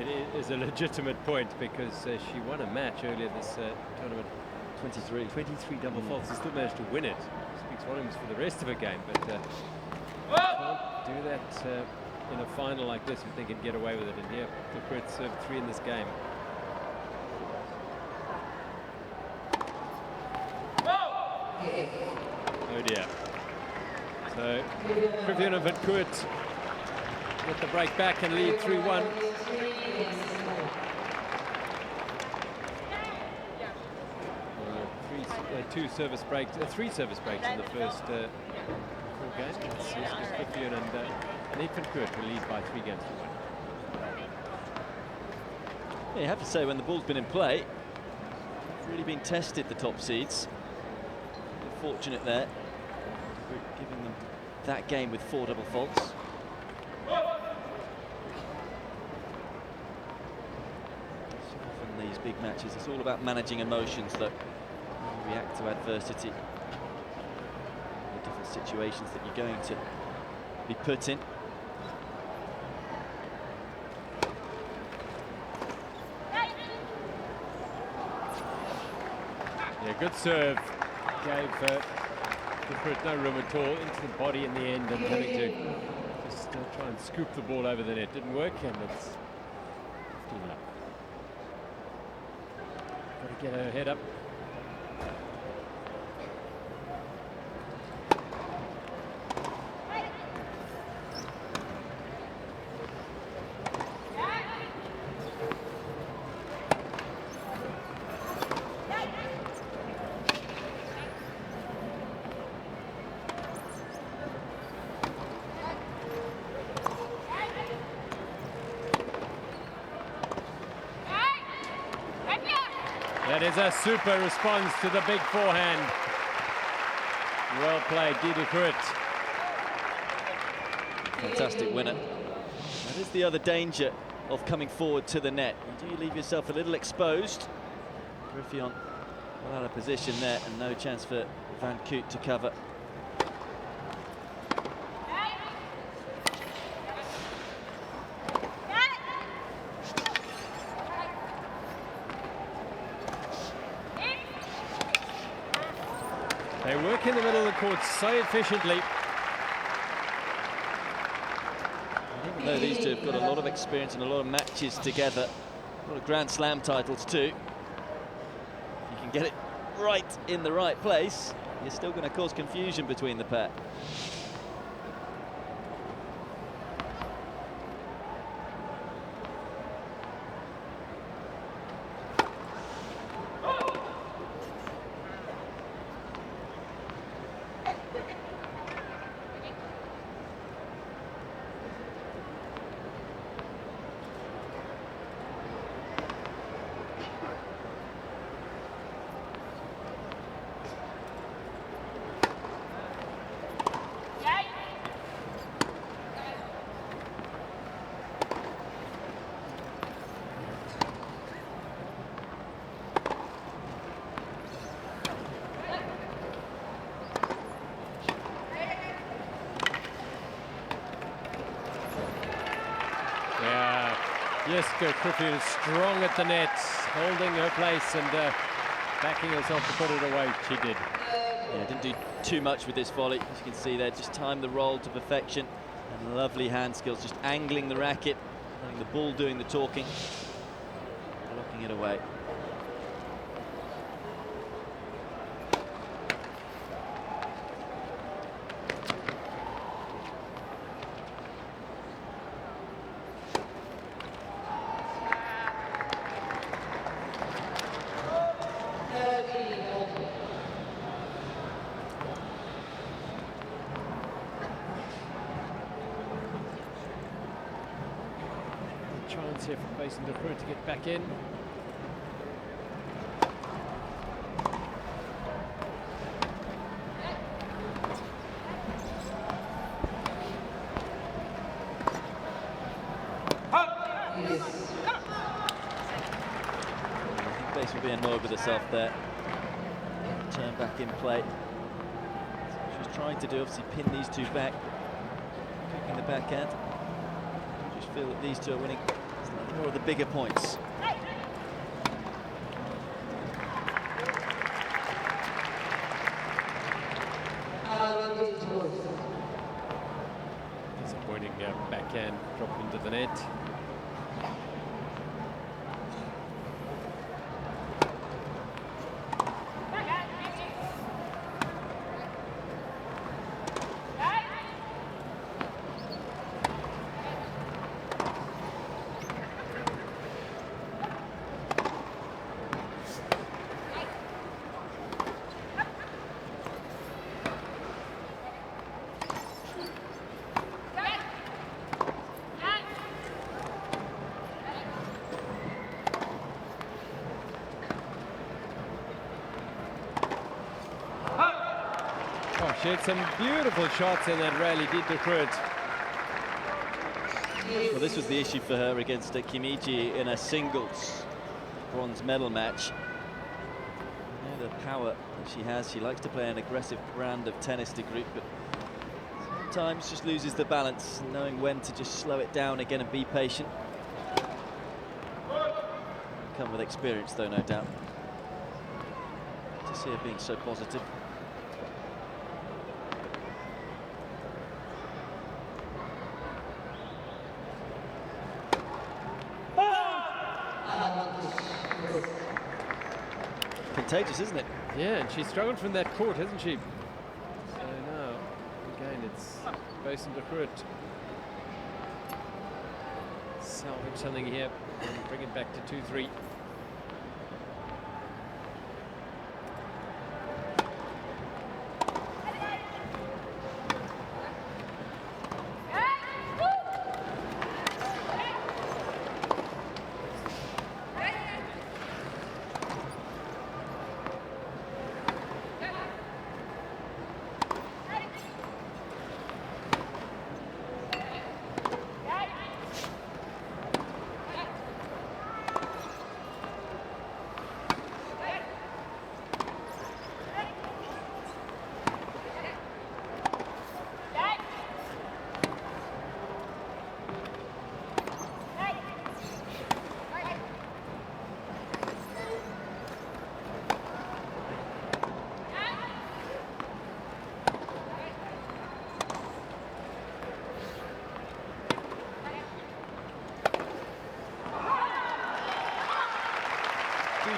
it is a legitimate point because she won a match earlier this tournament. 23 double faults and still managed to win it. Speaks volumes for the rest of her game, but can't do that in a final like this. We think he'd get away with it, and here van Koot served 3 in this game. Oh dear. So Griffioen and Van Koot get the break back and lead 3-1. Three service breaks in the first 4 games. Griffioen and Aniek van Koot will lead by 3 games to 1. Yeah, you have to say, when the ball's been in play, it's really been tested, the top seeds. They're fortunate there. We're giving them that game with 4 double faults. So often these big matches, it's all about managing emotions, though. How you react to adversity, the different situations that you're going to be put in. Yeah, good serve. Gave Groot no room at all, into the body in the end, and having to just try and scoop the ball over the net. Didn't work, and it's 15 up. Got to get her head up. That is a super response to the big forehand. Well played, Rio De Janeiro. Fantastic winner. That is the other danger of coming forward to the net. You do leave yourself a little exposed. Griffioen well out of position there, and no chance for Van Koot to cover. They work in the middle of the court so efficiently. Even though these two have got a lot of experience and a lot of matches together, a lot of Grand Slam titles too, if you can get it right in the right place, you're still going to cause confusion between the pair. Jessica Griffioen strong at the net, holding her place and backing herself to put it away. She did. Yeah, didn't do too much with this volley. As you can see there, just timed the roll to perfection. And lovely hand skills, just angling the racket, letting the ball doing the talking, blocking it away. Chance here for Basin de Groot to get back in. I think Basin will be annoyed with herself there. Turn back in play. She was trying to do, obviously pin these two back, kicking the backhand. Just feel that these two are winning more of the bigger points. Disappointing backhand drop into the net. Oh, she had some beautiful shots in that rally, did the Groot. Well, this was the issue for her against Kimiji in a singles bronze medal match. You know, the power that she has, she likes to play an aggressive brand of tennis to Groot, but sometimes just loses the balance, knowing when to just slow it down again and be patient. Come with experience though, no doubt. To see her being so positive. Contagious, isn't it? Yeah, and she's struggled from that court, hasn't she? So now, again, it's Basin de Groot. Salvage something here and bring it back to 2-3.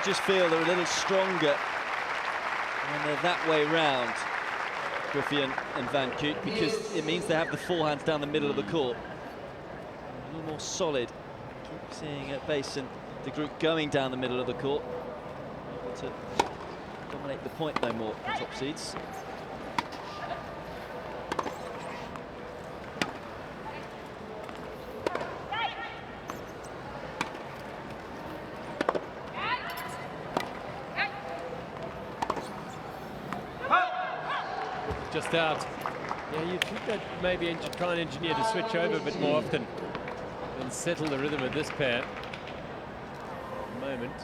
Just feel they're a little stronger when they're that way round, Griffioen and Van Koot, because it means they have the forehands down the middle of the court. A little more solid. Keep seeing Basin de Groot going down the middle of the court, able to dominate the point no more, the top seeds. Just out. Yeah, you'd think that maybe try and engineer to switch over a bit more often and settle the rhythm of this pair. At the moment,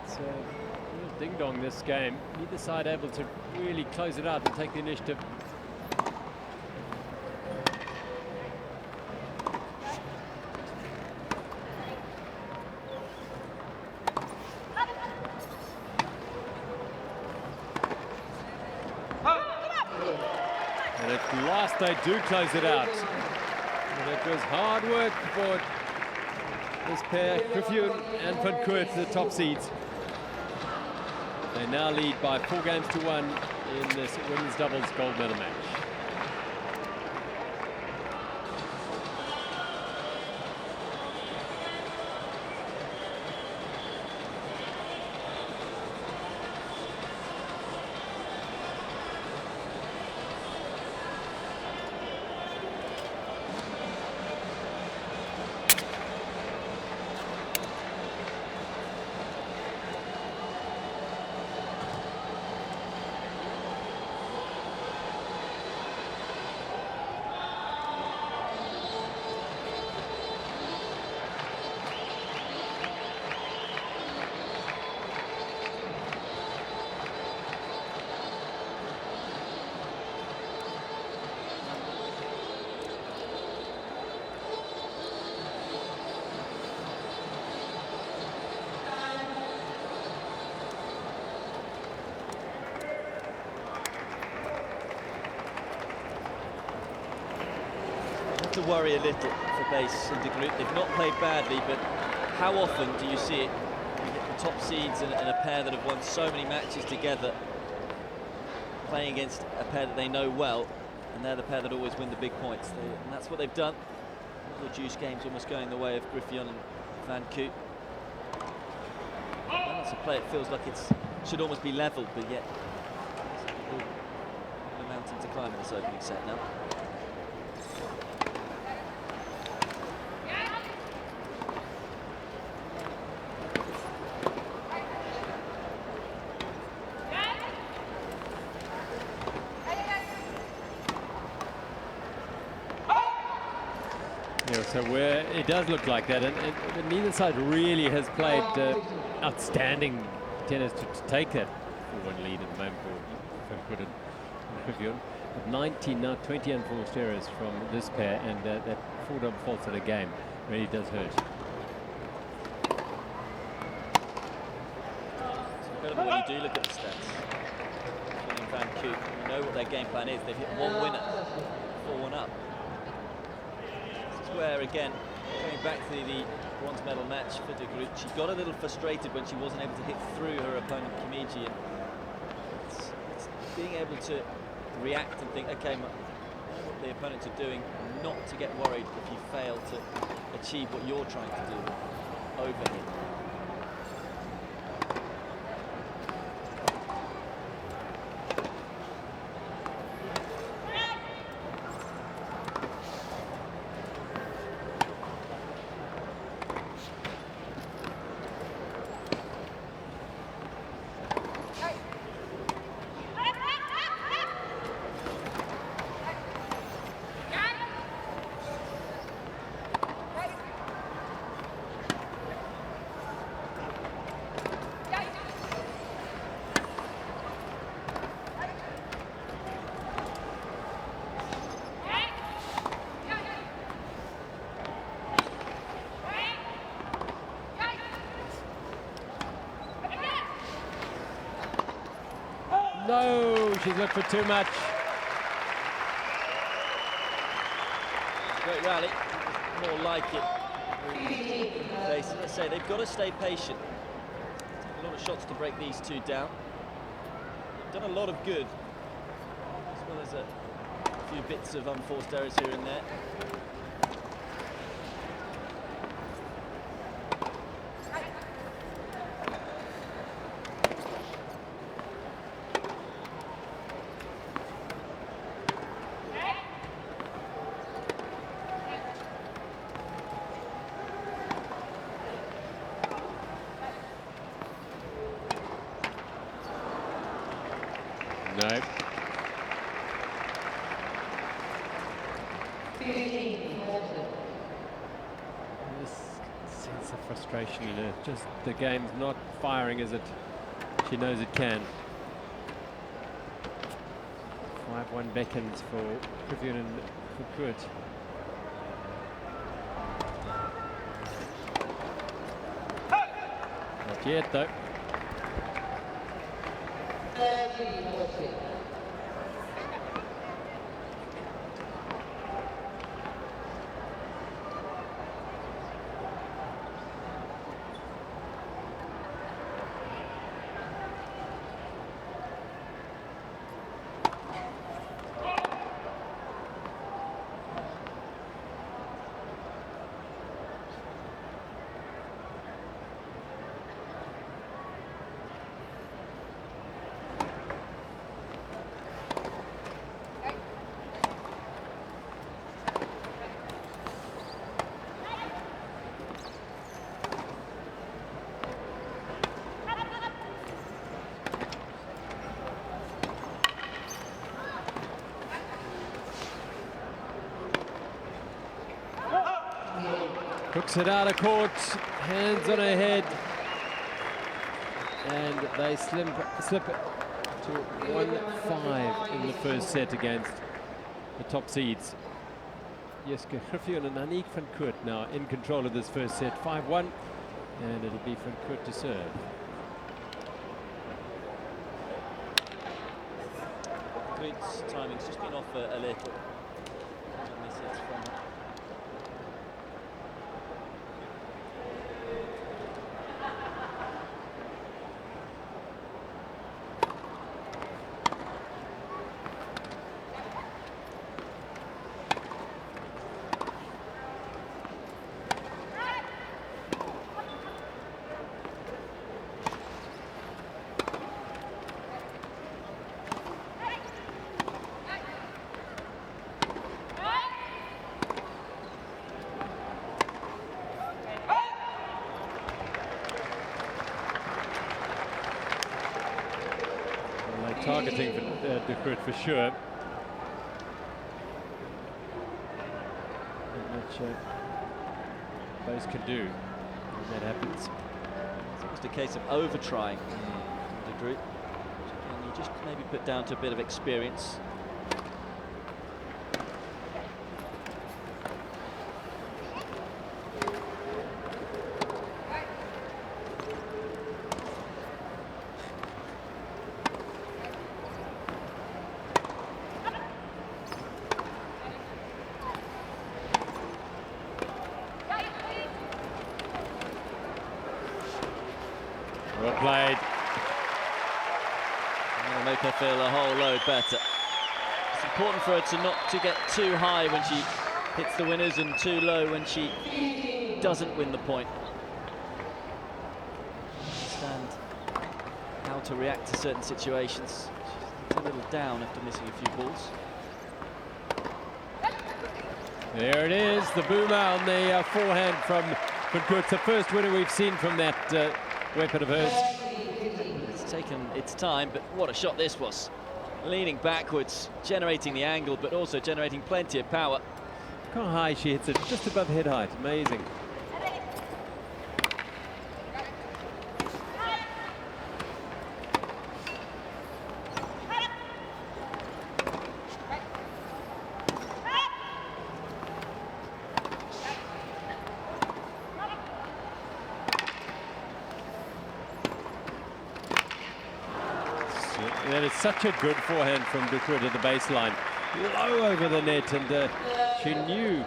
it's a real ding-dong this game. Neither side able to really close it out and take the initiative. And at last they do close it out. And it was hard work for this pair, Griffioen and Koot, the top seeds. They now lead by 4 games to 1 in this women's doubles gold medal match. To worry a little for Buis and Groot. They've not played badly, but how often do you see it? You get the top seeds and a pair that have won so many matches together, playing against a pair that they know well, and they're the pair that always win the big points. And that's what they've done. The juice game's almost going the way of Griffioen and Koot. That's a play, it feels like it should almost be levelled, but yet a mountain to climb in this opening set now. So where it does look like that, and neither side really has played outstanding tennis to take that 4-1 lead at the moment for Koot and Griffioen. 19 now 20 unforced errors from this pair, and that 4 double faults in a game really does hurt. It's incredible when you do look at the stats. Koot, you know what their game plan is. They've hit 1 winner, 4-1 up. Where again, going back to the bronze medal match for Groot, she got a little frustrated when she wasn't able to hit through her opponent Kimiji, and it's being able to react and think, okay, what the opponents are doing, not to get worried if you fail to achieve what you're trying to do over him. No, she's looked for too much. Great rally, more like it. As I say, they've got to stay patient. Take a lot of shots to break these two down. They've done a lot of good, as well as a few bits of unforced errors here and there. No. This sense of frustration, you know, just the game's not firing as she knows it can. 5-1 beckons for Griffioen and Koot. Not yet, though. Hooks it out of court, hands on her head, and they slip to 1-5 in the first set against the top seeds. Jeske Griffioen and Aniek van Koot now in control of this first set, 5-1, and it'll be van Koot to serve. Groot's timing's just been off a little. And this is from targeting De Groot for sure. Which Buis can do when that happens. it's just a case of over-trying De Groot. And you just maybe put down to a bit of experience. Well played. That'll make her feel a whole load better. It's important for her to not to get too high when she hits the winners and too low when she doesn't win the point. Understand how to react to certain situations. She's a little down after missing a few balls. There it is, the boomer on the forehand from van Koot. The first winner we've seen from that weapon of hers. It's taken its time, but what a shot this was. Leaning backwards, generating the angle, but also generating plenty of power. Look how high she hits it, just above head height. Amazing. That is such a good forehand from De Groot at the baseline. Low over the net, and she knew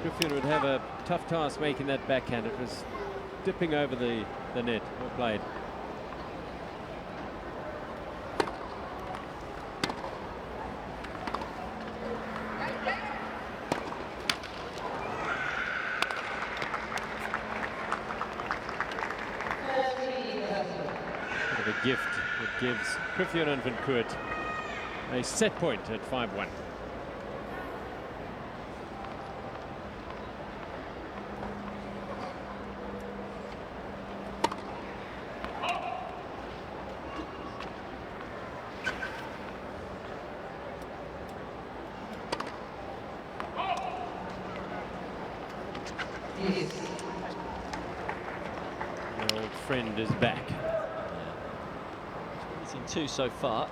Griffioen would have a tough task making that backhand. It was dipping over the net. Well played. Bit of a gift. It gives Griffioen and van Koot a set point at 5-1. The old friend is back. Seen two so far.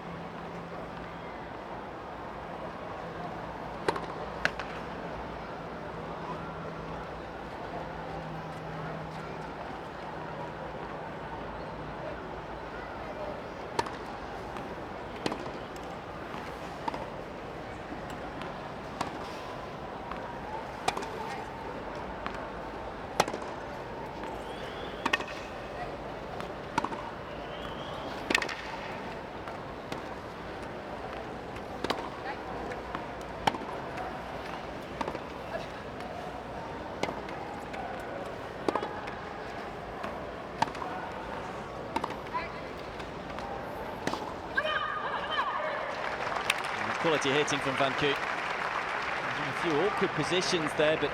Quality hitting from van Koot. A few awkward positions there, but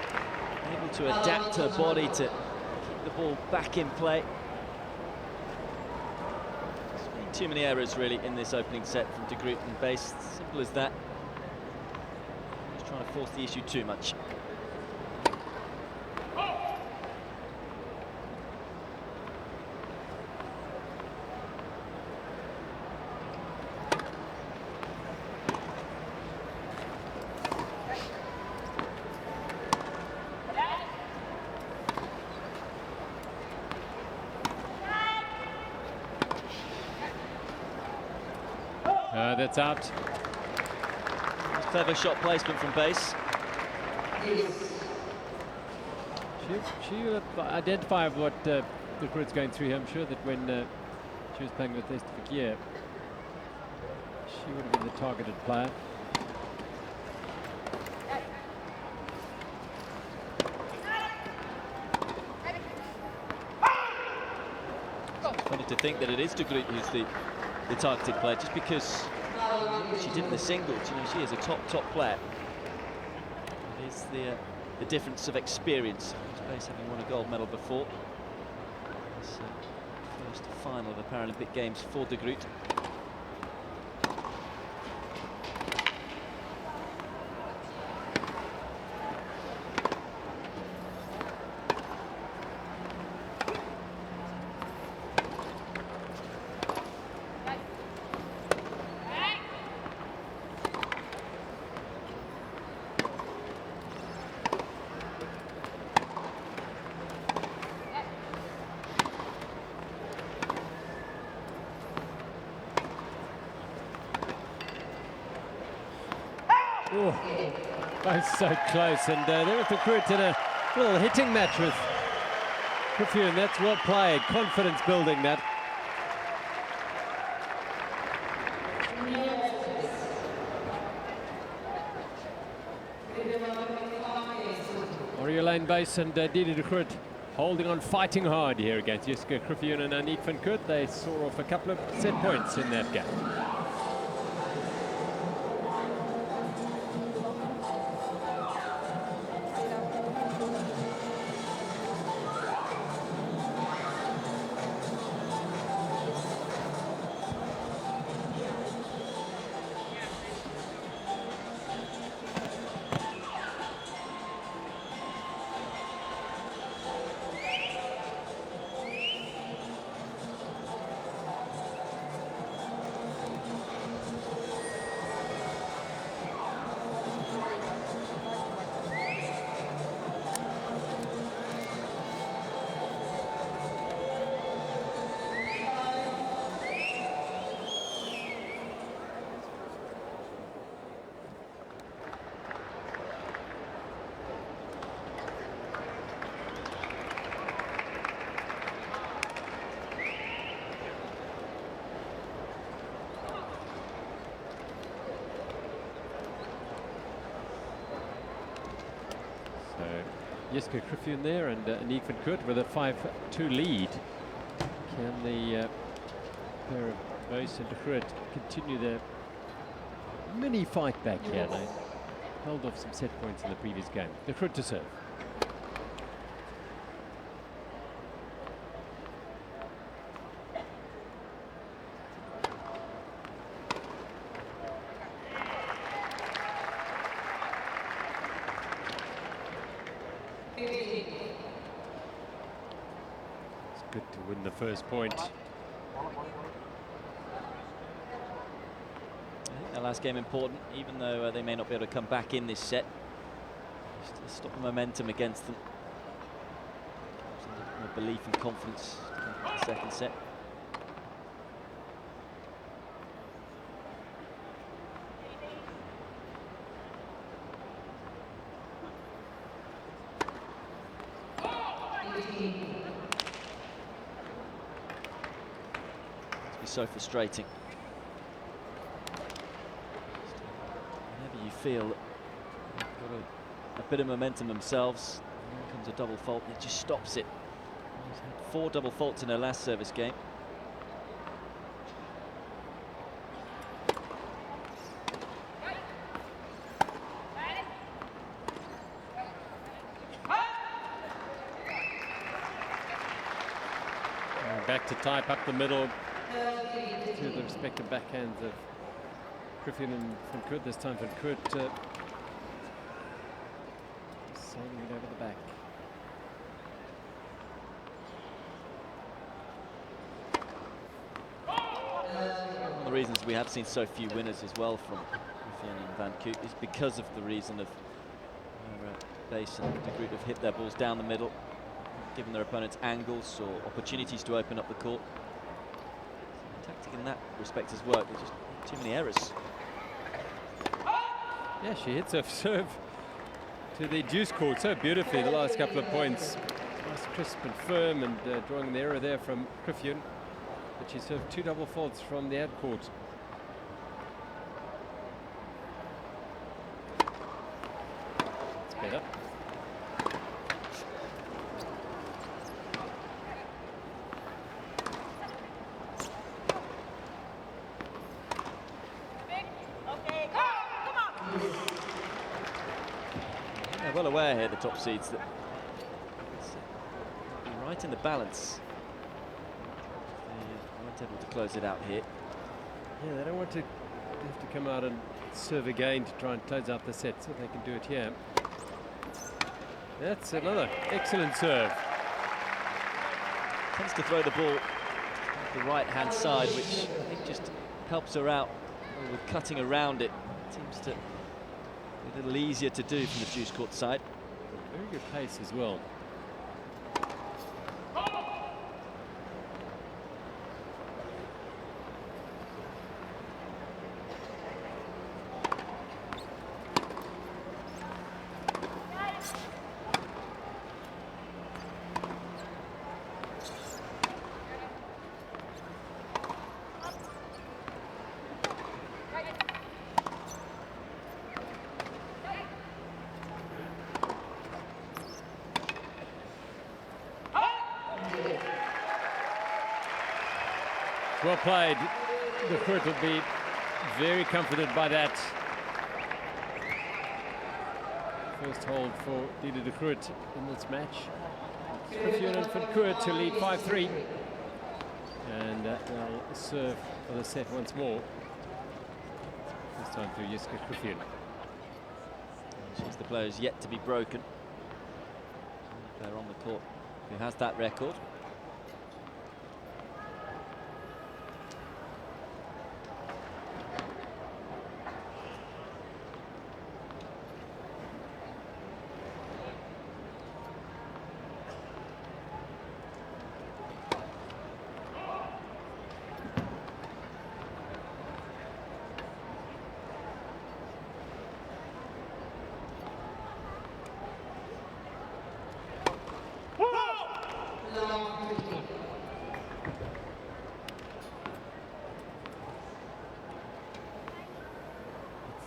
able to adapt her body to keep the ball back in play. Too many errors really in this opening set from De Groot and Buis. Simple as that. Just trying to force the issue too much. That's out. Clever shot placement from base. She will identify what the Groot's going through here. I'm sure that when she was playing with Esther Verkeer, she would have been the targeted player. It's funny to think that it is De Groot who's the targeted player, just because she did in the singles. You know, she is a top player. It is the difference of experience. Base having won a gold medal before. It's first final of the Paralympic Games for De Groot. Oh, both so close, and there was the Groot in a little hitting match with Griffioen. That's well played, confidence building that. Lane base, and Didi de Groot holding on, fighting hard here against Jessica Griffioen and Aniek van Koot. They saw off a couple of set points in that game. Jessica Griffioen there, and Aniek van Koot with a 5-2 lead. Can the pair of Buis and de Groot continue their mini fight back here? They held off some set points in the previous game. De Groot to serve. It's good to win the first point. I think their last game important, even though they may not be able to come back in this set. Just to stop the momentum against them. More belief and confidence in the second set. So frustrating. Whenever you feel they've got a bit of momentum themselves, here comes a double fault and it just stops it. He's had 4 double faults in her last service game. Back to type up the middle to the respective backhands of Griffioen and van Koot. This time van Koot sailing it over the back. One of the reasons we have seen so few winners as well from Griffioen and van Koot is because of the reason of Buis and de Groot have hit their balls down the middle, given their opponents angles or opportunities to open up the court. So the tactic in that respect has worked. They just Too many errors. Yeah, she hits her serve to the juice court so beautifully the last couple of points. Nice, crisp and firm, and drawing an error there from Griffioen. But she served 2 double faults from the ad court. It's better. Yeah, well aware here, the top seeds, that it's right in the balance. They weren't able to close it out here. Yeah, they don't want to have to come out and serve again to try and close out the set, so they can do it here. That's another excellent serve. Tends to throw the ball the right-hand side, which I think just helps her out with cutting around it. Seems to be a little easier to do from the juice court side. Very good pace as well. Well played. The Koot will be very comforted by that. First hold for Rio De Janeiro in this match. Griffioen and Van Koot to lead 5-3. And they'll serve for the set once more. This time through Jessica Griffioen. She's the player who's yet to be broken. Player on the court who has that record.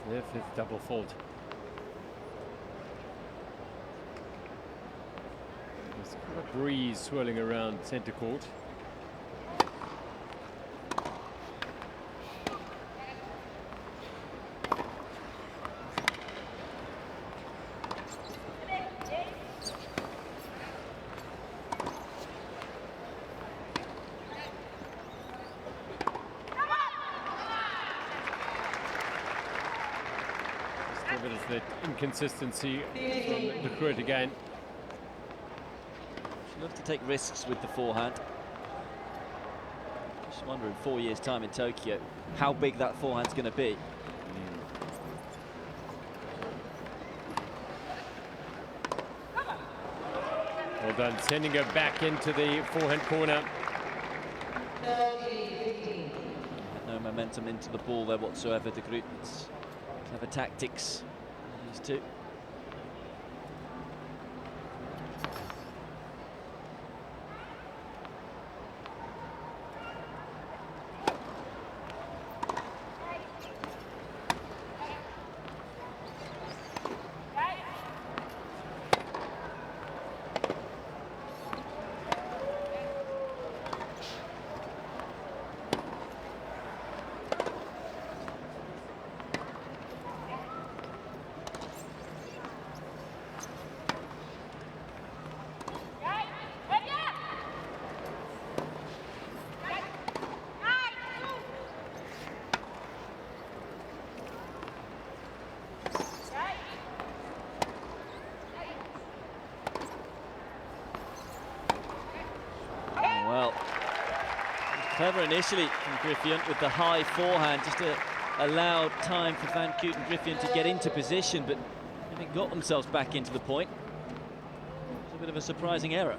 Their 5th double fault. There's a breeze swirling around centre court. Evidence that inconsistency from the Groot again. She loves to take risks with the forehand. Just wonder in 4 years' time in Tokyo how big that forehand's going to be. Well done, sending her back into the forehand corner. No momentum into the ball there whatsoever. De Groot. It's clever tactics, these two. Well, clever initially from Griffioen with the high forehand, just to allow time for Van Koot and Griffioen to get into position, but having got themselves back into the point, it's a bit of a surprising error.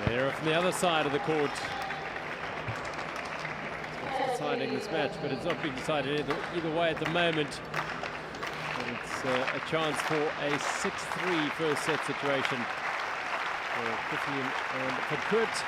They're from the other side of the court. It's deciding this match, but it's not being decided either way at the moment. But it's a chance for a 6-3 first set situation for Griffioen and for Koot.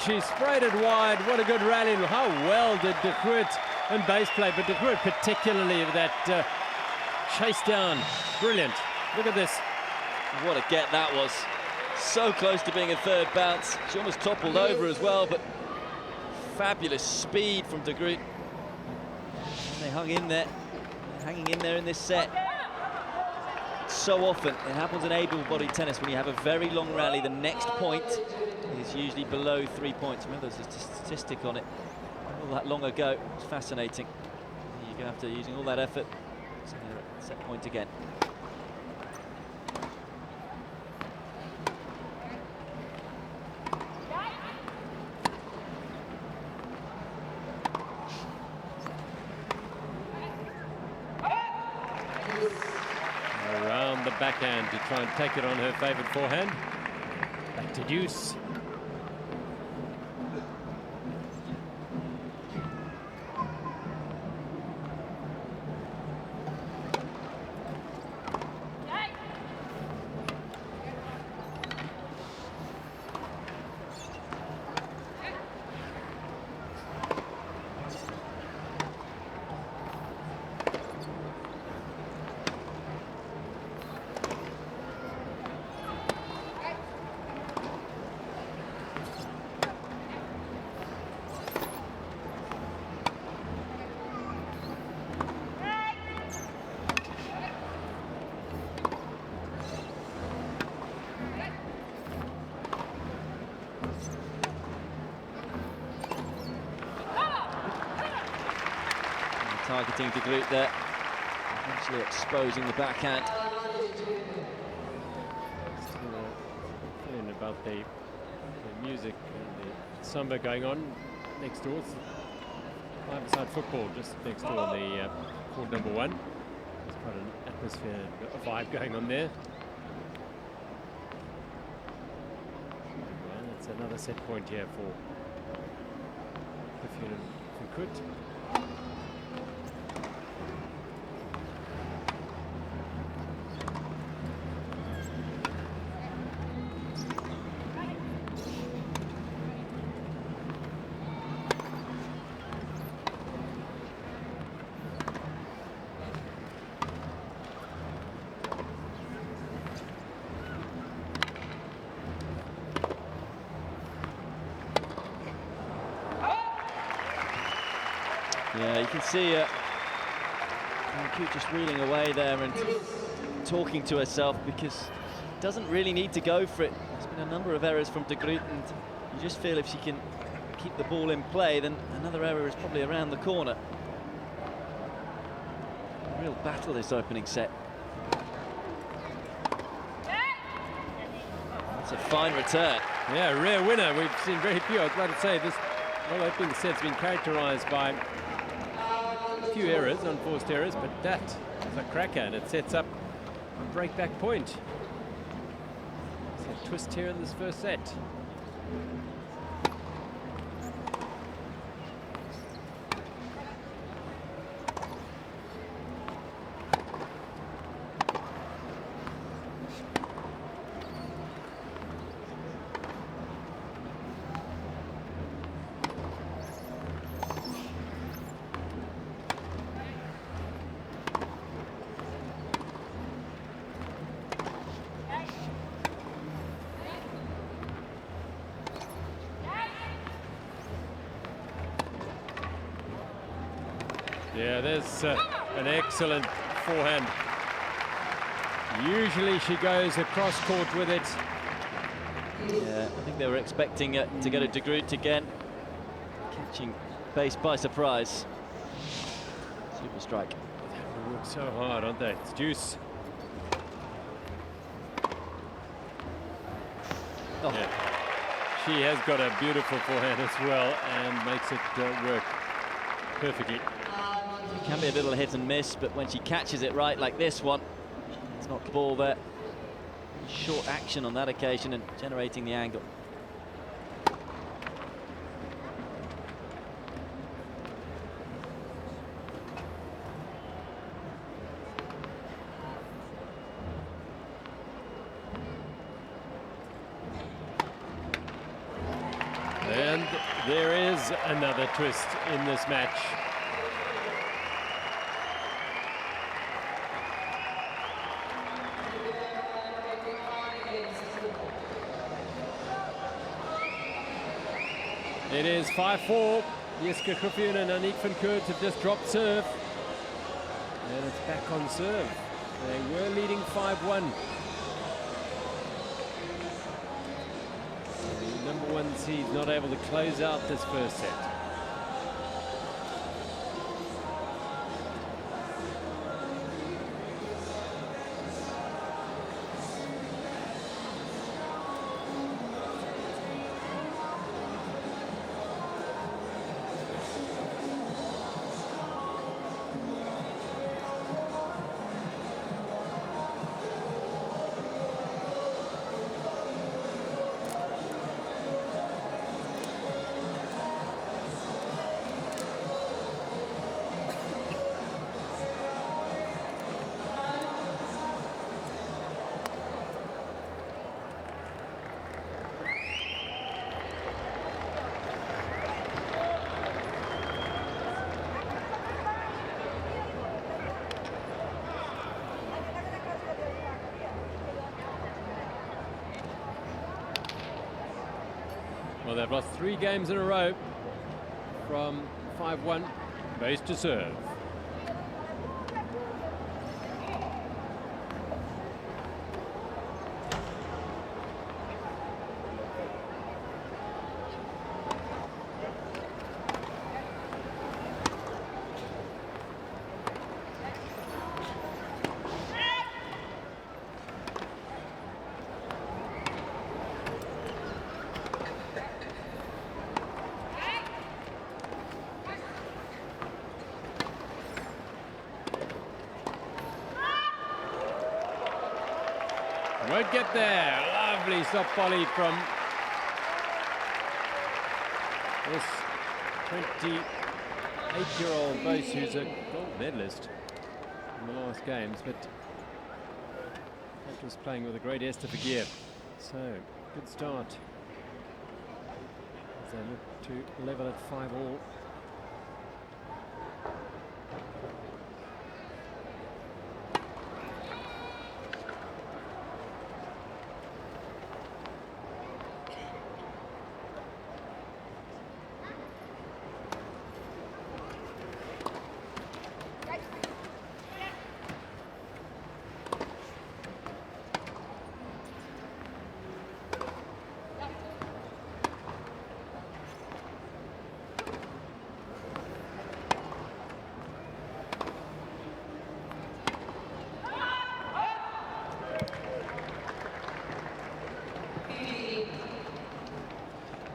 She sprayed it wide. What a good rally. How well did Groot and Buis play, but Groot particularly with that chase down. Brilliant. Look at this. What a get that was. So close to being a third bounce. She almost toppled over as well, but fabulous speed from De Groot. And they hung in there. They're hanging in there in this set. So often it happens in able-bodied tennis when you have a very long rally, the next point is usually below 3 points. Remember, there's a statistic on it all that long ago. It's fascinating. You go after using all that effort. Set point again. Around the backhand to try and take it on her favoured forehand. Back to deuce. Targeting De Groot there, eventually exposing the backhand. Still feeling about the music and the samba going on next door. It's five-a-side football just next door on the court number one. There's quite an atmosphere, a vibe going on there. And it's another set point here for Griffioen and Koot. Yeah, you can see Koot just reeling away there and talking to herself because she doesn't really need to go for it. There's been a number of errors from De Groot, and you just feel if she can keep the ball in play, then another error is probably around the corner. Real battle this opening set. It's a fine return. Yeah, rare winner. We've seen very few. I was about to say this whole opening set's been characterized by a few errors, unforced errors, but that is a cracker, and it sets up a break-back point. It's a twist here in this first set. Yeah, there's an excellent forehand. Usually she goes across court with it. Yeah, I think they were expecting to go to Groot again. Catching base by surprise. Super strike. They work so hard, aren't they? It's deuce. Oh. Yeah. She has got a beautiful forehand as well and makes it work perfectly. It can be a little hit and miss, but when she catches it right like this one, it's not the ball there. Short action on that occasion and generating the angle. And there is another twist in this match. It is 5-4. Jiske Griffioen and Aniek van Koot have just dropped serve. And it's back on serve. They were leading 5-1. The number one seed not able to close out this first set. Well, they've lost 3 games in a row from 5-1, base to serve. Won't get there. Lovely soft volley from this 28-year-old Buis, who's a gold medalist in the last games, but that was playing with a great Esther Vergeer. So, good start as they look to level at 5-all.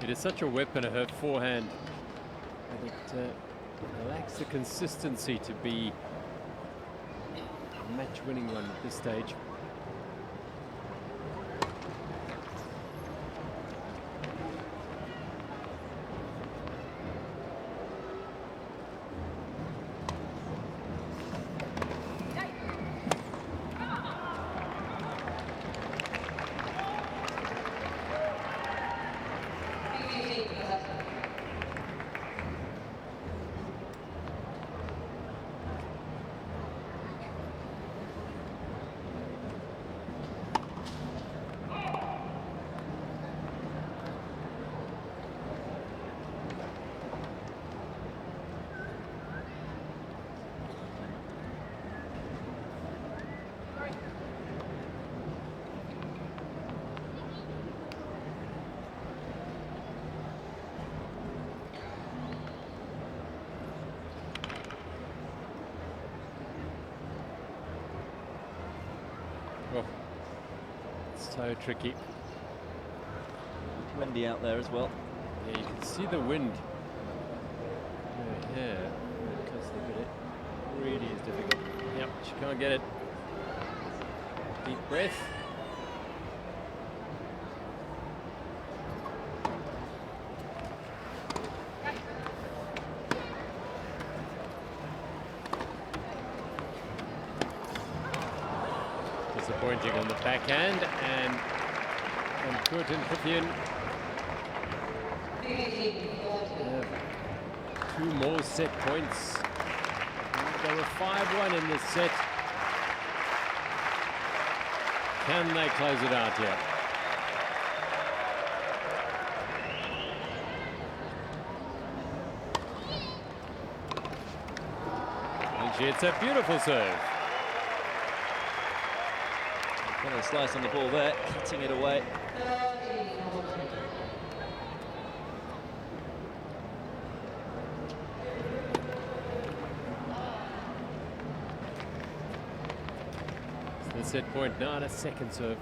It is such a weapon, her forehand, and it lacks the consistency to be a match-winning one at this stage. Oh, so tricky. Windy out there as well. Yeah, you can see the wind. Yeah, because it really is difficult. Yep, she can't get it. Deep breath. Disappointing on the backhand, and Koot and Griffioen. Two more set points. They were 5-1 in this set. Can they close it out yet? And she hits a beautiful serve. Got a slice on the ball there, cutting it away. The set point now, and a second serve.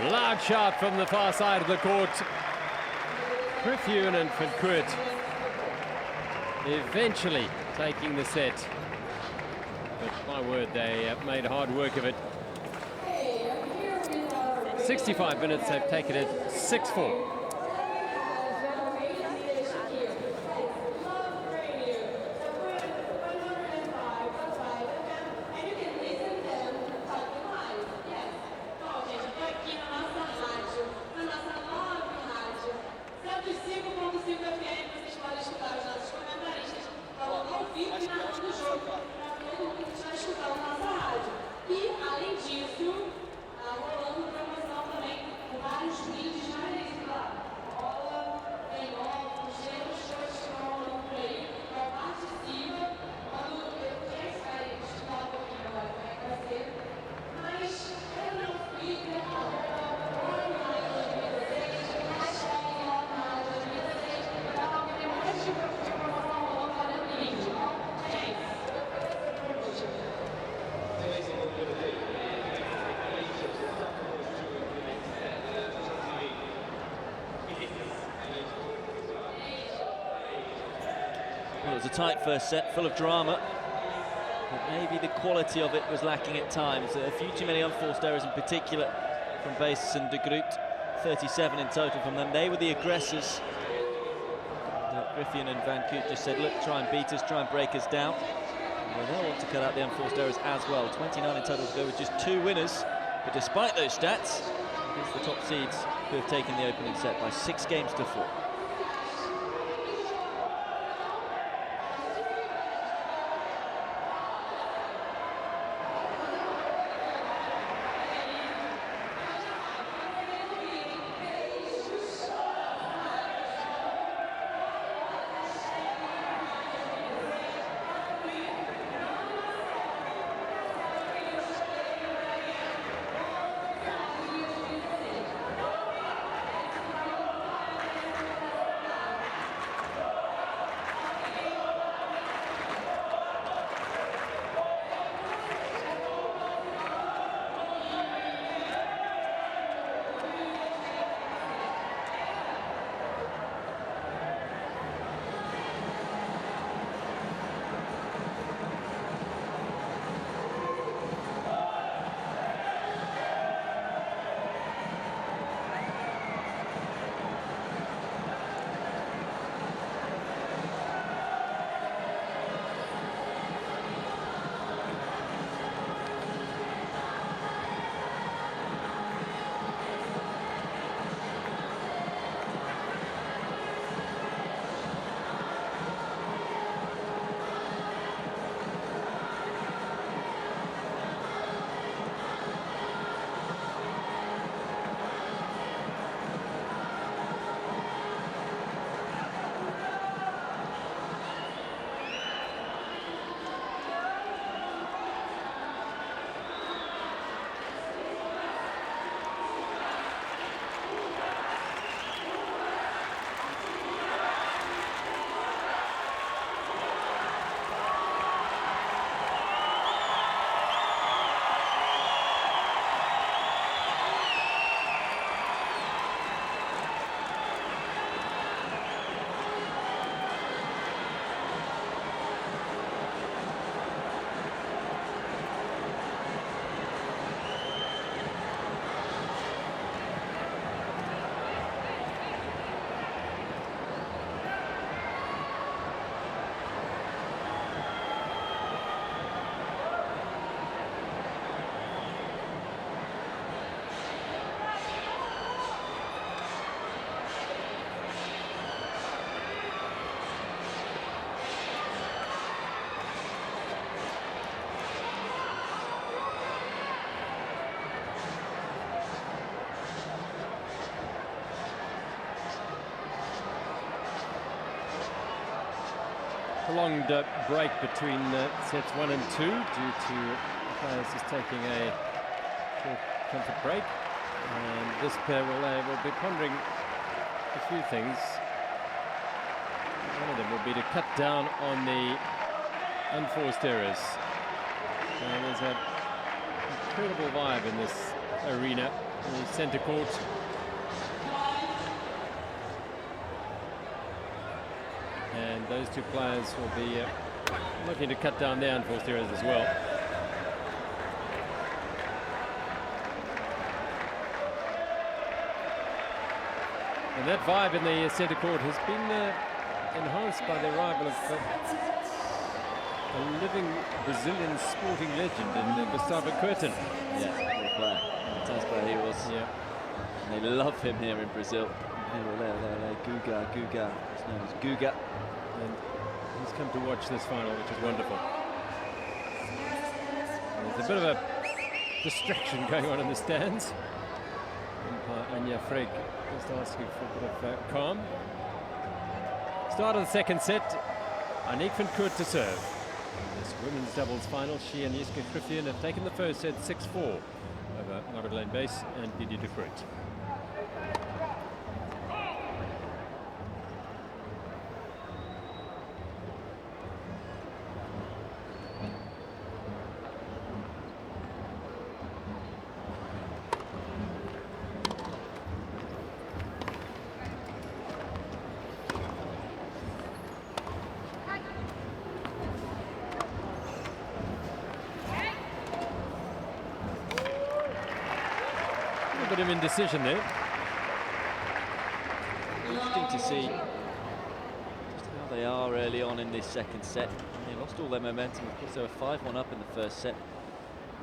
Loud shot from the far side of the court. Griffioen and Koot eventually taking the set. But my word, they made hard work of it. 65 minutes, they've taken it 6-4. Well, it was a tight first set, full of drama, but maybe the quality of it was lacking at times. A few too many unforced errors in particular from Buis and De Groot, 37 in total from them. They were the aggressors. Griffioen and Koot just said, look, try and beat us, try and break us down. Well, they'll want to cut out the unforced errors as well. 29 in total to go with just 2 winners. But despite those stats, it's the top seeds who have taken the opening set by 6 games to 4. Prolonged break between sets 1 and 2 due to players just taking a short comfort break. And this pair will be pondering a few things. One of them will be to cut down on the unforced errors. And there's an incredible vibe in this arena, in the centre court. And those two players will be looking to cut down their unforced errors as well. And that vibe in the centre court has been enhanced by the arrival of a living Brazilian sporting legend in Gustavo Koot. Yeah, great player. Fantastic player he was. Yeah. And they love him here in Brazil. Guga. His name is Guga. And he's come to watch this final, which is wonderful. There's a bit of a distraction going on in the stands. Anya Freg just asking for a bit of calm. Start of the second set. Aniek van Koot to serve. This women's doubles final, she and Griffioen have taken the first set 6-4 over Margot Buis and Didier de Groot. Bit of indecision there. Interesting to see just how they are early on in this second set. They lost all their momentum. Of course, they were 5-1 up in the first set.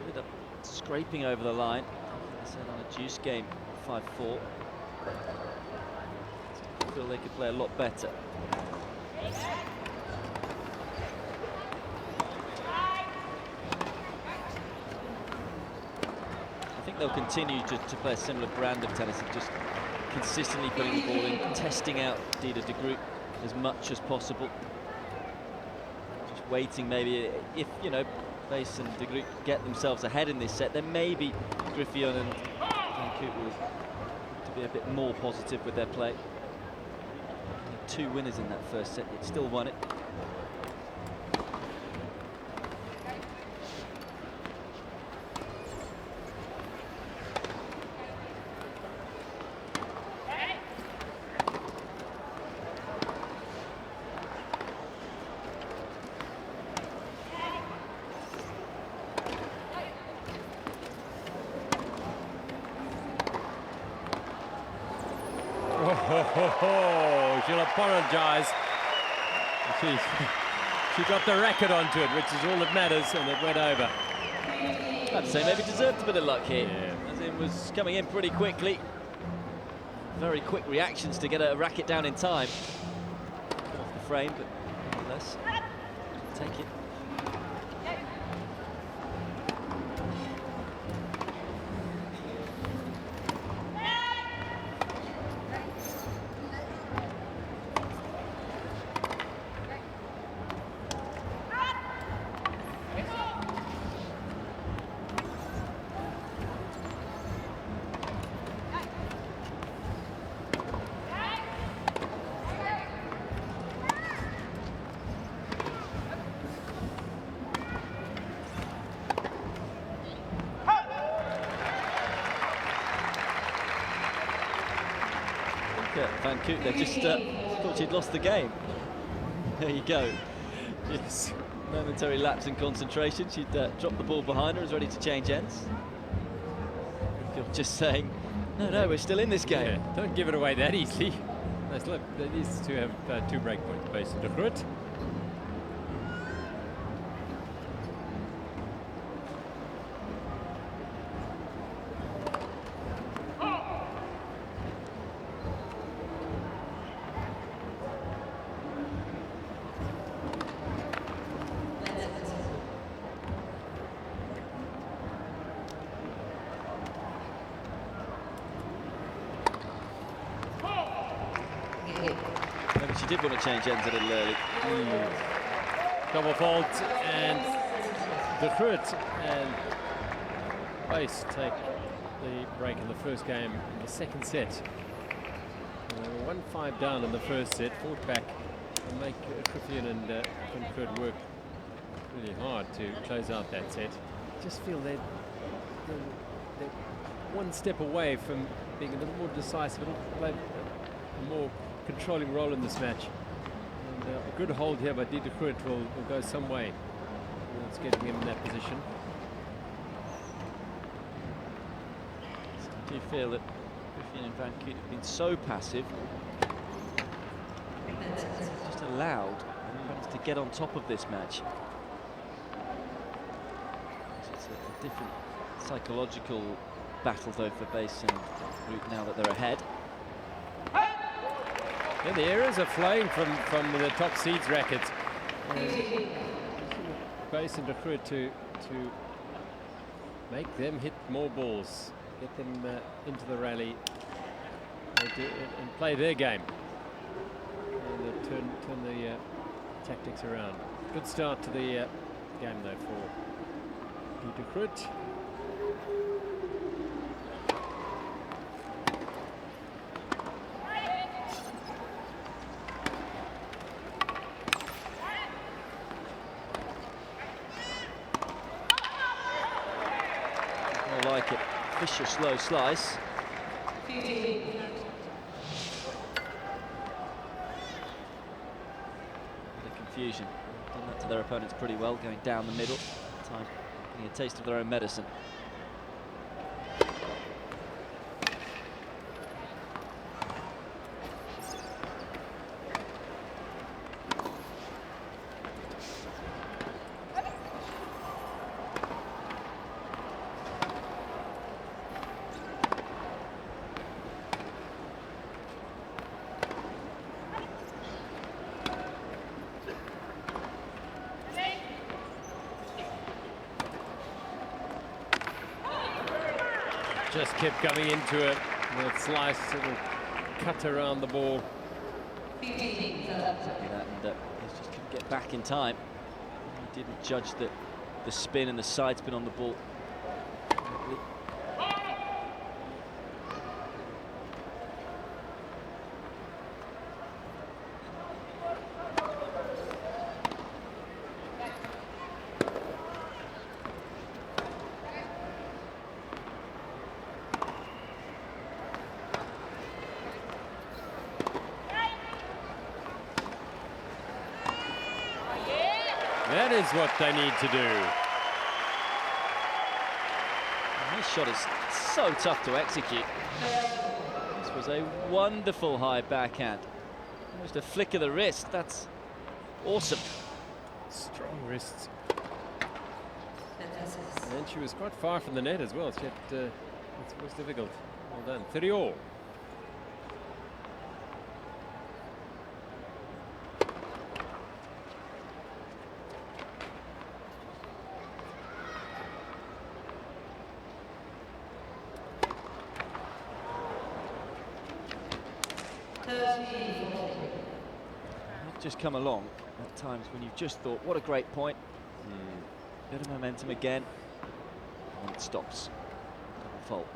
Ended up scraping over the line. They said on a juice game, 5-4. I feel they could play a lot better. I think they'll continue to play a similar brand of tennis of just consistently putting the ball in, testing out Rio De Groot as much as possible. Just waiting maybe, if, you know, Buis and De Groot get themselves ahead in this set, then maybe Griffioen and Koot will to be a bit more positive with their play. 2 winners in that first set, yet still won it. She'll apologise. She got the racket onto it, which is all that matters, and it went over. I'd say maybe deserved a bit of luck here. Yeah. As it was coming in pretty quickly. Very quick reactions to get a racket down in time. Off the frame, but nonetheless, take it. Van Koot there just thought she'd lost the game. There you go. Yes. Momentary lapse in concentration. She'd dropped the ball behind her, was ready to change ends. You're just saying, no, we're still in this game. Yeah, don't give it away that easily. Nice look. They need to have 2 breakpoints based on Groot. Maybe she did want to change ends a little early. Double fault, and the Groot and Buis take the break in the first game in the second set. 1-5 down in the first set, fought back and make Griffioen and Groot work really hard to close out that set. Just feel they're one step away from being a little more decisive, a little play a more controlling role in this match. And a good hold here by Rio De Groot will go some way towards getting him in that position. Do you feel that Griffioen and Van Koot have been so passive, just allowed opponents to get on top of this match? It's a different psychological battle though for Buis and Groot now that they're ahead. Yeah, the arrows are flowing from the top seeds rackets. Buis and Groot to make them hit more balls, get them into the rally, and play their game, and turn the tactics around. Good start to the game though for Rio De Groot. Like it, vicious slow slice. The confusion. Done that to their opponents pretty well, going down the middle. Time getting a taste of their own medicine. just kept coming into it. That slice, little cut around the ball. Exactly that, and he just couldn't get back in time. He didn't judge the spin and the side spin on the ball. That is what they need to do. And this shot is so tough to execute. This was a wonderful high backhand. Almost a flick of the wrist. That's awesome. Strong wrists. And she was quite far from the net as well. She had, it was difficult. Well done. 30-all. Just come along at times when you've just thought, what a great point. Bit of momentum again, and it stops. Double fault.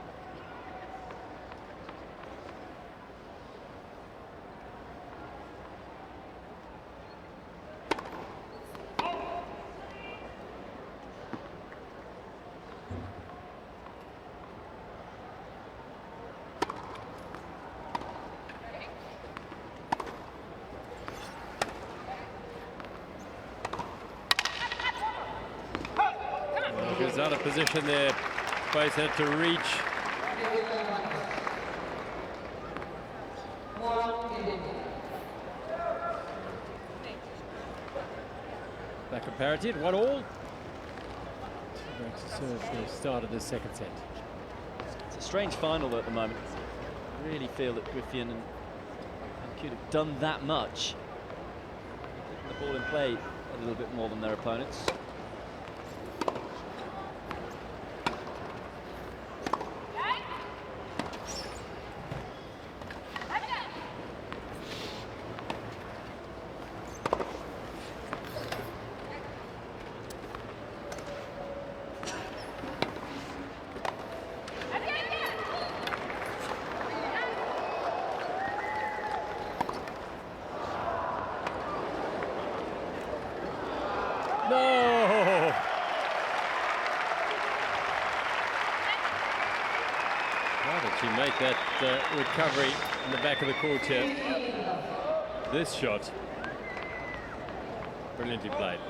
Goes out of position there. Buis had to reach. Back at parity at 1-all. Back to serve for the start of the second set. It's a strange final at the moment. I really feel that Griffioen and Koot have done that much. The ball in play a little bit more than their opponents. No! How did she make that recovery in the back of the court here? This shot, brilliantly played.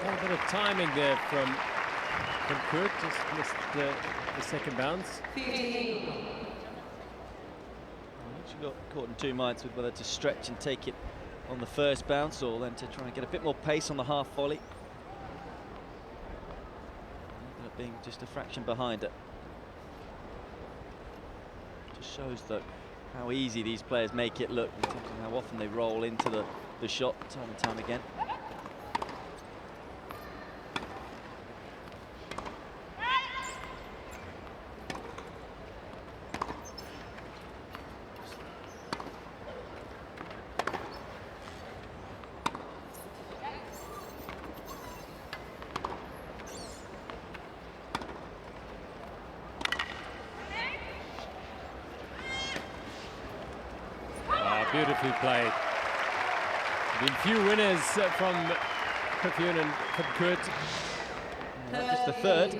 A bit of timing there from Koot, just missed the second bounce. She got caught in two minds with whether to stretch and take it on the first bounce or then to try and get a bit more pace on the half volley. Ended up being just a fraction behind it. Just shows that how easy these players make it look in terms of how often they roll into the shot time and time again. Beautifully played. Been few winners from Griffioen and from Koot. Just the third.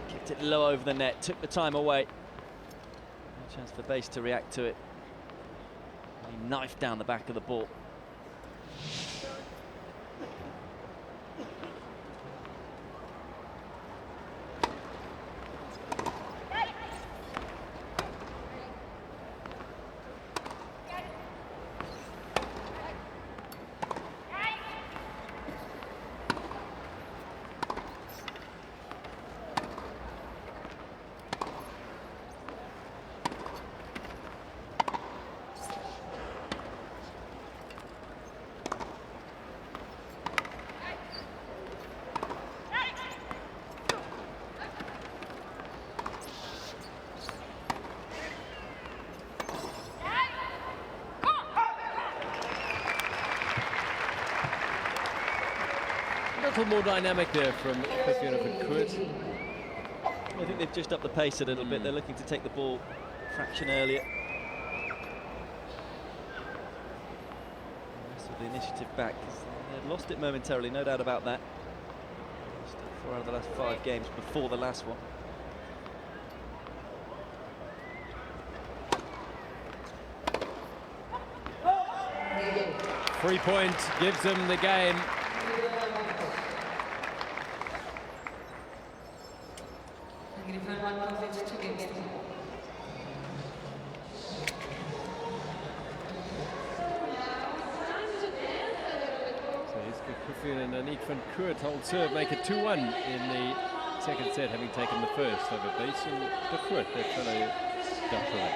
Kicked it low over the net, took the time away. No chance for Buis to react to it. He knifed down the back of the ball. A little more dynamic there from Griffioen and Koot. I think they've just upped the pace a little bit. They're looking to take the ball a fraction earlier. The rest of the initiative back. They had lost it momentarily, no doubt about that. Lost it 4 out of the last 5 games before the last one. Three-point gives them the game. And Koot hold serve, make it 2-1 in the second set, having taken the first over Buis and Koot, their fellow Dutchman.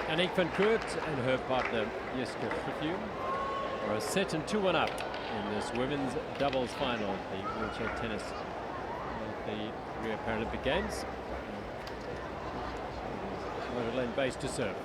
Annick van Koot and her partner Griffioen are a set and 2-1 up in this women's doubles final at the wheelchair tennis at the Rio Paralympic Games. Lane Buis to serve.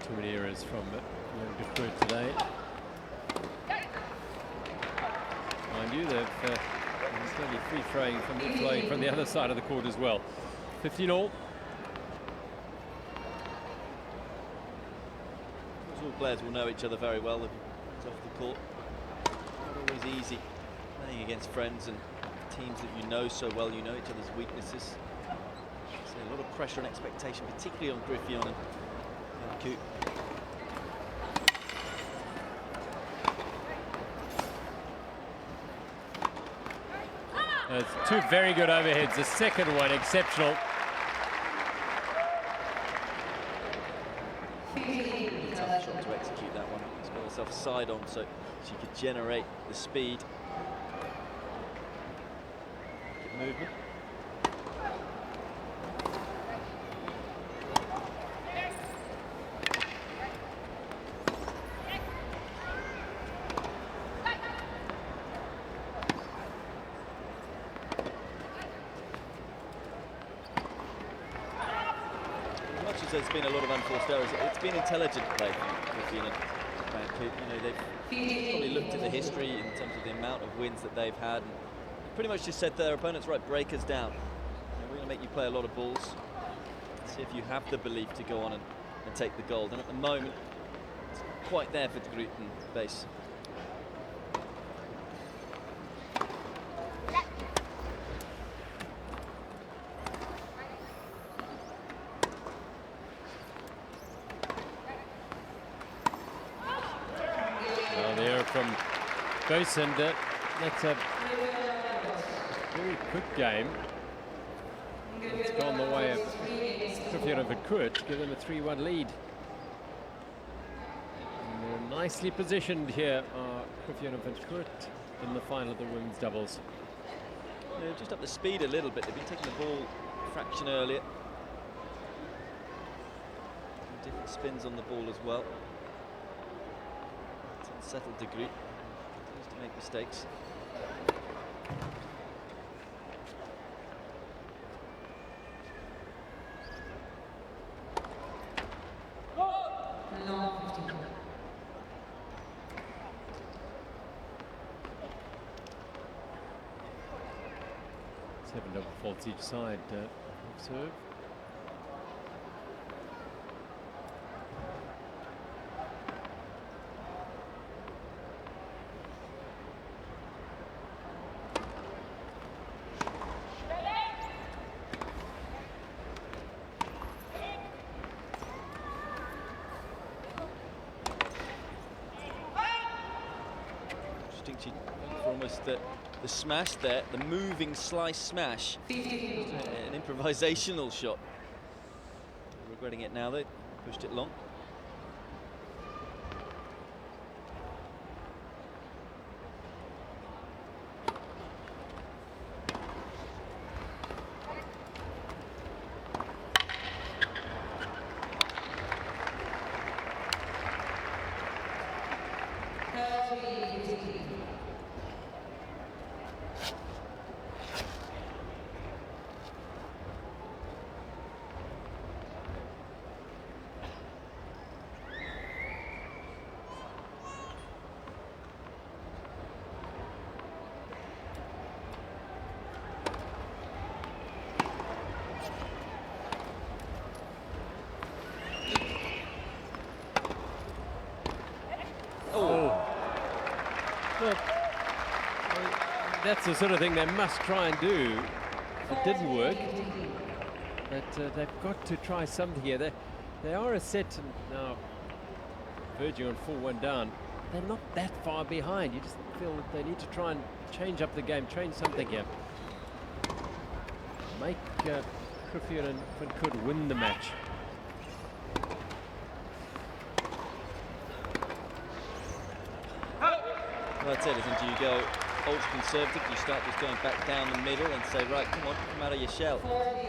Too many errors from Groot today. Mind you, they've certainly free flowing from the other side of the court as well. 15 all. All players will know each other very well. It's off the court. Not always easy playing against friends and teams that you know so well. You know each other's weaknesses. So a lot of pressure and expectation, particularly on Griffioen and Koot. It's 2 very good overheads. The second one exceptional. Tough shot to execute that one. She's got herself side on so she could generate the speed. Good movement. there's been a lot of unforced errors, it's been intelligent play from Griffioen and Van Koot. You know, they've probably looked at the history in terms of the amount of wins that they've had, and pretty much just said to their opponents, right, break us down. You know, we're going to make you play a lot of balls. See if you have the belief to go on and take the gold. And at the moment, it's not quite there for Groot and Buis. There from Buis, and that's a very quick game. It's gone the way of Griffioen and Koot, give them a 3-1 lead. And they're nicely positioned here, Griffioen and Koot, in the final of the women's doubles. Yeah, just up the speed a little bit. They've been taking the ball a fraction earlier. Different spins on the ball as well. It's unsettled to Groot. Continues to make mistakes. Seven double faults each side. Serve. Interesting, for almost the smash there, the moving slice smash. An improvisational shot. Regretting it now, they pushed it long. Well, that's the sort of thing they must try and do. It didn't work, but they've got to try something here. They are a set now, verging on 4-1 down. They're not that far behind. You just feel that they need to try and change up the game, change something here. Make Griffioen and Van Koot win the match. Well, that's it, isn't it? You go ultra conservative, you start just going back down the middle and say, right, come on, come out of your shell,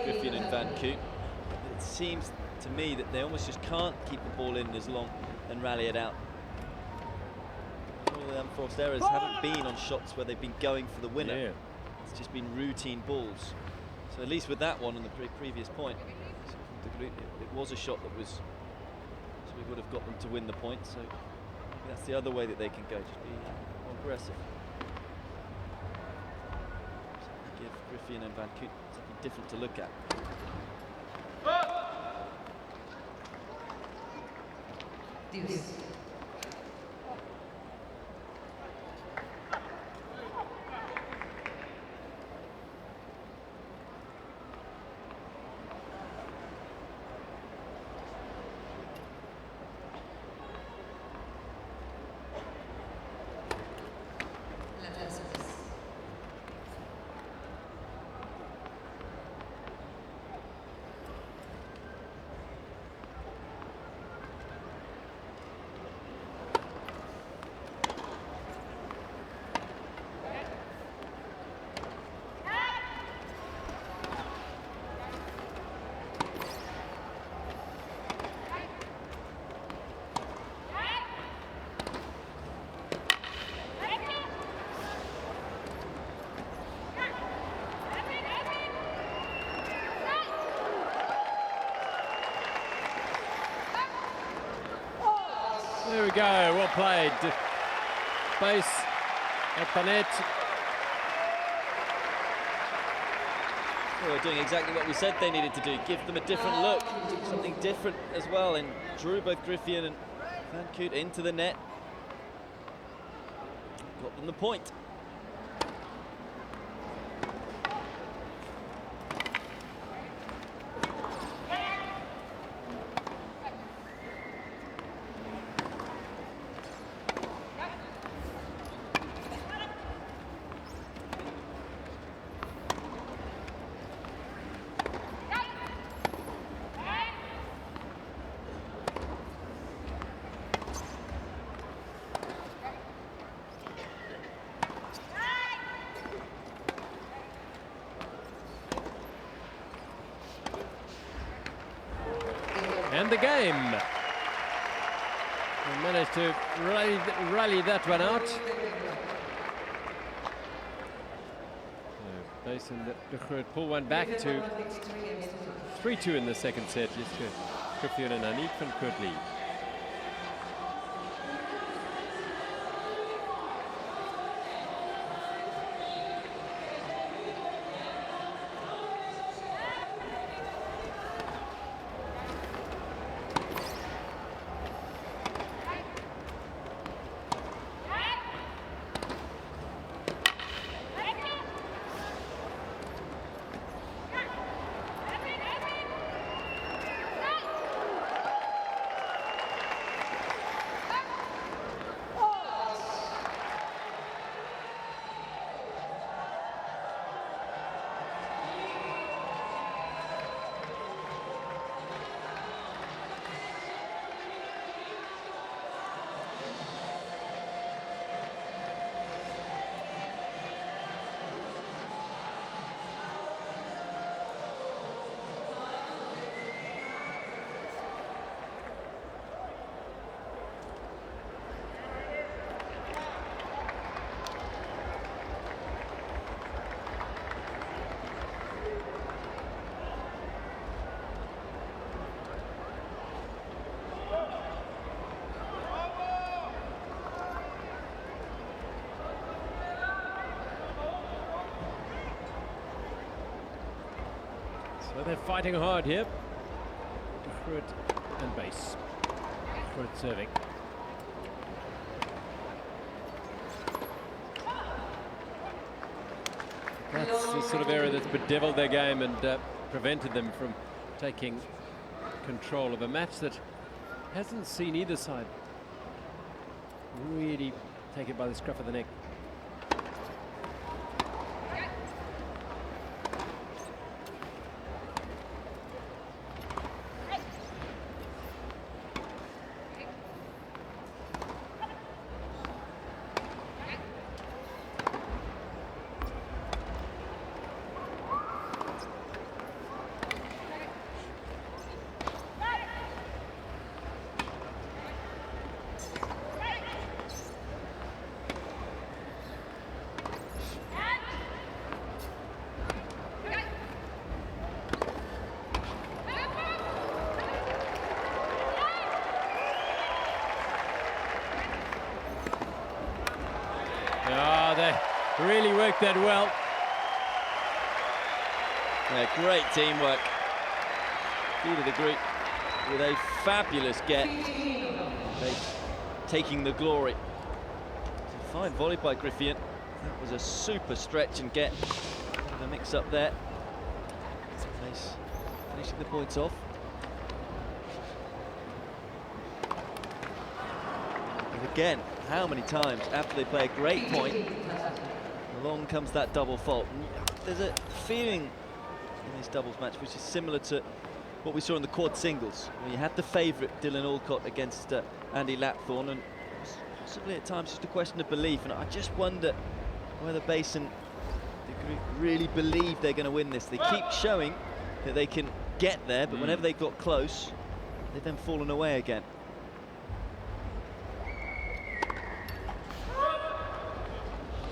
Griffioen and Van Koot. It seems to me that they almost just can't keep the ball in as long and rally it out. All the unforced errors haven't been on shots where they've been going for the winner. Yeah. It's just been routine balls. So at least with that one on the previous point, it was a shot that was, so we would have got them to win the point. So maybe that's the other way that they can go, just be more aggressive. So give Griffioen and Van Koot something different to look at. There we go, well played. Buis at the net. Well, they're doing exactly what we said they needed to do, give them a different look, something different as well, and drew both Griffioen and Van Koot into the net. Got them the point. And the game. We managed to rally that one out. Buis and de Groot pull one back to 3-2 in the second set. Yes, Griffioen and Aniek van Koot lead. So they're fighting hard here. Groot and Buis. Groot serving. That's the sort of area that's bedeviled their game and prevented them from taking control of a match that hasn't seen either side really take it by the scruff of the neck. Really worked that well. Yeah, great teamwork. Key to the group with a fabulous get. Taking the glory. A fine volley by Griffioen. That was a super stretch and get. The mix up there. Nice. Finishing the points off. And again, how many times after they play a great point, along comes that double fault. And there's a feeling in this doubles match which is similar to what we saw in the quad singles, where you had the favourite Dylan Alcott against Andy Lapthorne, and possibly at times just a question of belief. And I just wonder whether Buis and the group really believe they're going to win this. They keep showing that they can get there, but whenever they got close, they've then fallen away again.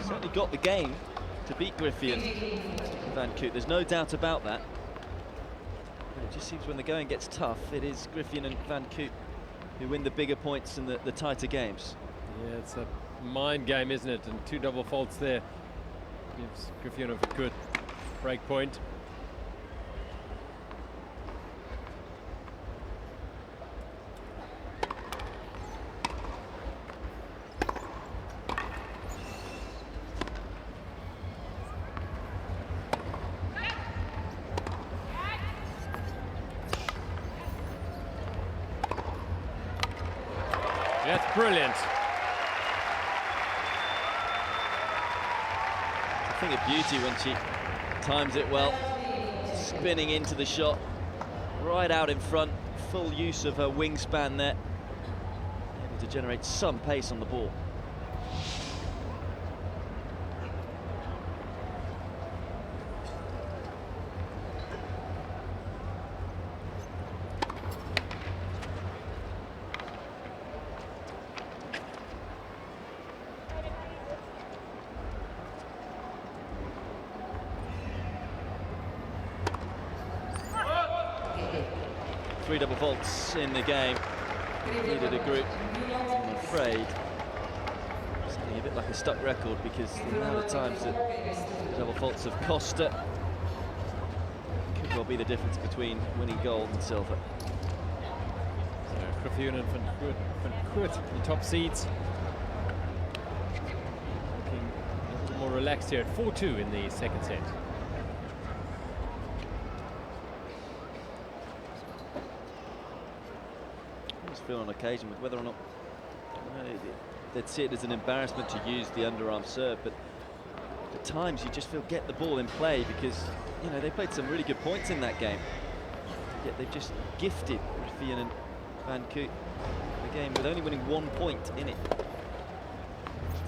Certainly got the game to beat Griffioen and Van Koot. There's no doubt about that. But it just seems when the going gets tough, it is Griffioen and Van Koot who win the bigger points and the tighter games. Yeah, it's a mind game, isn't it? And 2 double faults there gives Griffioen a good break point. That's brilliant. I think of beauty when she times it well, spinning into the shot, right out in front, full use of her wingspan there, able to generate some pace on the ball. Three double faults in the game. Needed a Groot. I'm afraid it's getting a bit like a stuck record because the amount of times that the double faults have cost her could well be the difference between winning gold and silver. So Griffioen and Van Koot, the top seeds. Looking a little more relaxed here at 4-2 in the second set. Feel on occasion with whether or not they'd see it as an embarrassment to use the underarm serve, but at times you just feel get the ball in play because you know they played some really good points in that game, yet they've just gifted Griffioen and Van Koot the game with only winning 1 point in it.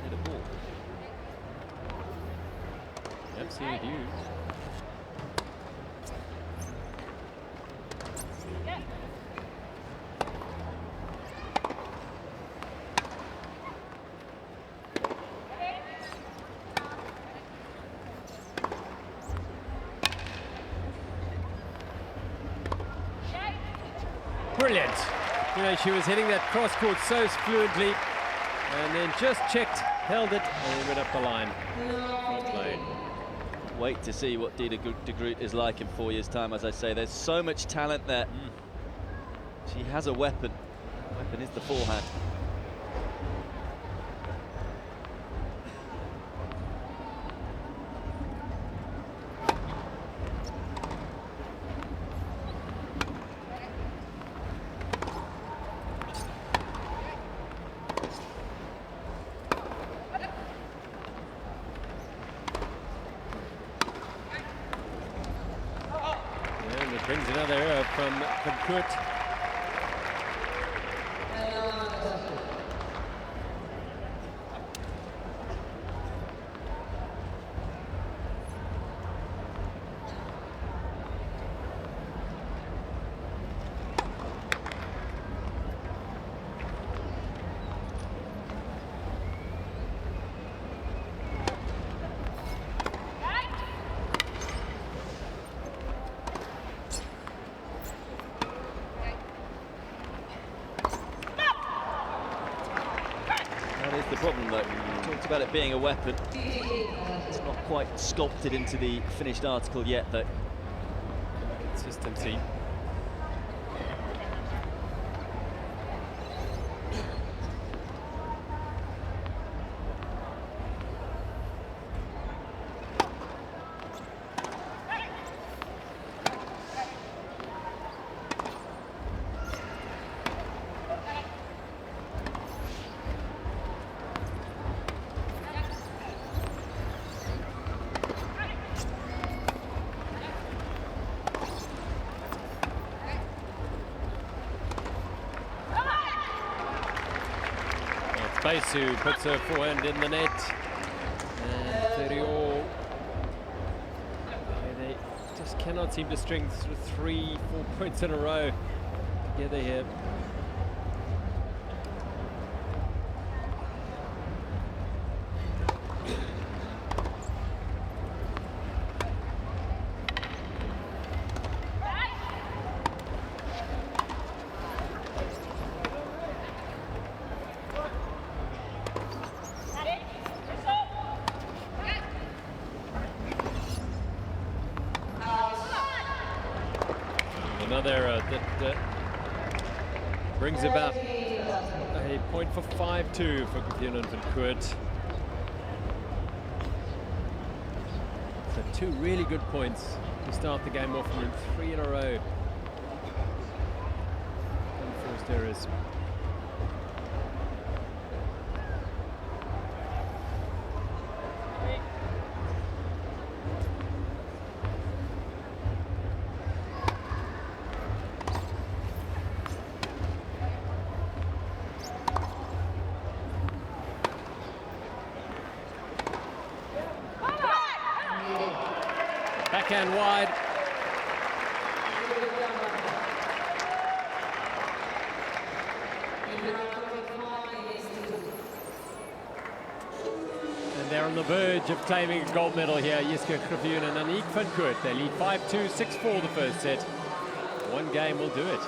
Hit a ball. Yep, see with you. Brilliant. You know, she was hitting that cross court so fluently and then just checked, held it, and then went up the line. Well played. Wait to see what De Groot is like in 4 years' time. As I say, there's so much talent there. She has a weapon. The weapon is the forehand. Brings another error from Koot. The problem though, we talked about it being a weapon. It's not quite sculpted into the finished article yet though. Consistency. Buis who puts her forehand in the net. And Rio, they just cannot seem to string sort of 3-4 points in a row together here. another error that brings about a point for 5-2 for Griffioen and Koot. So 2 really good points to start the game off, and 3 in a row. Unforced errors. Backhand wide. And they're on the verge of claiming a gold medal here. Griffioen and Aniek van Koot. They lead 5-2, 6-4 the first set. One game will do it.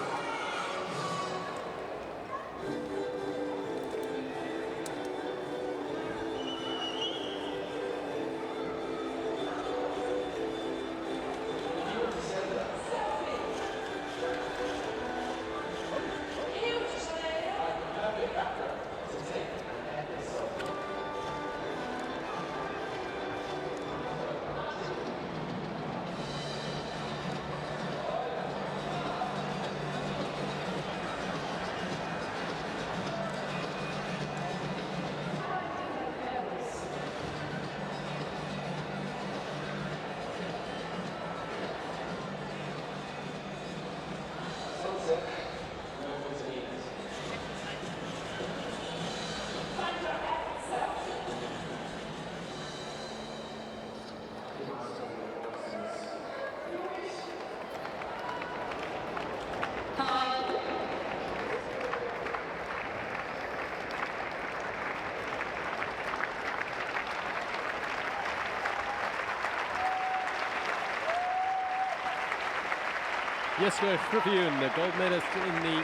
Griffioen, the gold medalist in the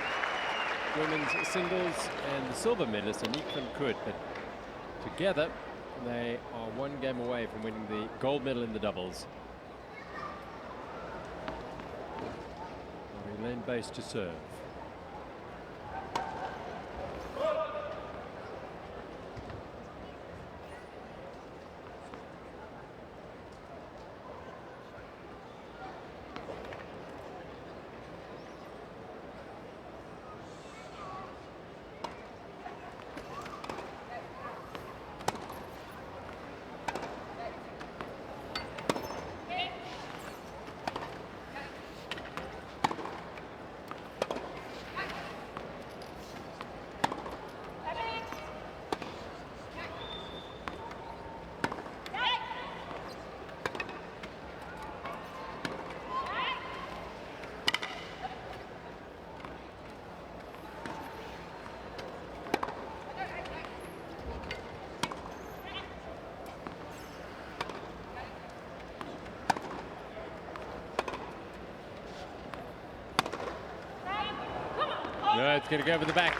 women's singles, and the silver medalist, Aniek van Koot. But together, they are one game away from winning the gold medal in the doubles. Lane Buis to serve. No, it's going to go over the back.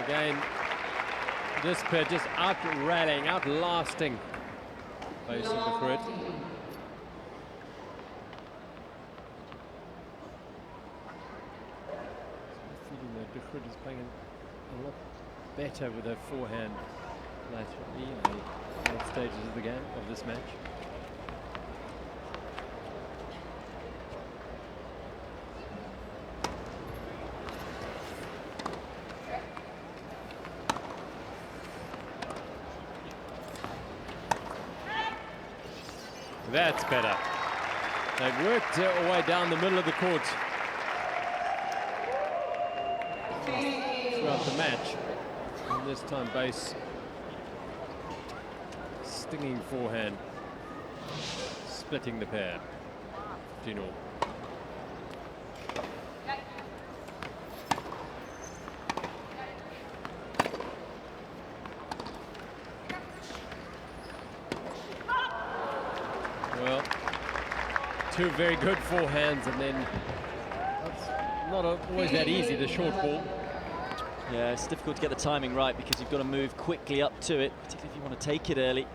Again, just out-rallying, outlasting Buis and Groot. Feeling that Groot is playing a lot better with her forehand laterally in the late stages of the game, of this match. That's better. They've worked their way down the middle of the court throughout the match. And this time Buis stinging forehand, splitting the pair. 15-all. Well, two very good forehands, and then it's not always that easy, the short ball. Yeah, it's difficult to get the timing right because you've got to move quickly up to it, particularly if you want to take it early.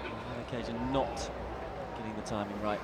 On one occasion, not getting the timing right.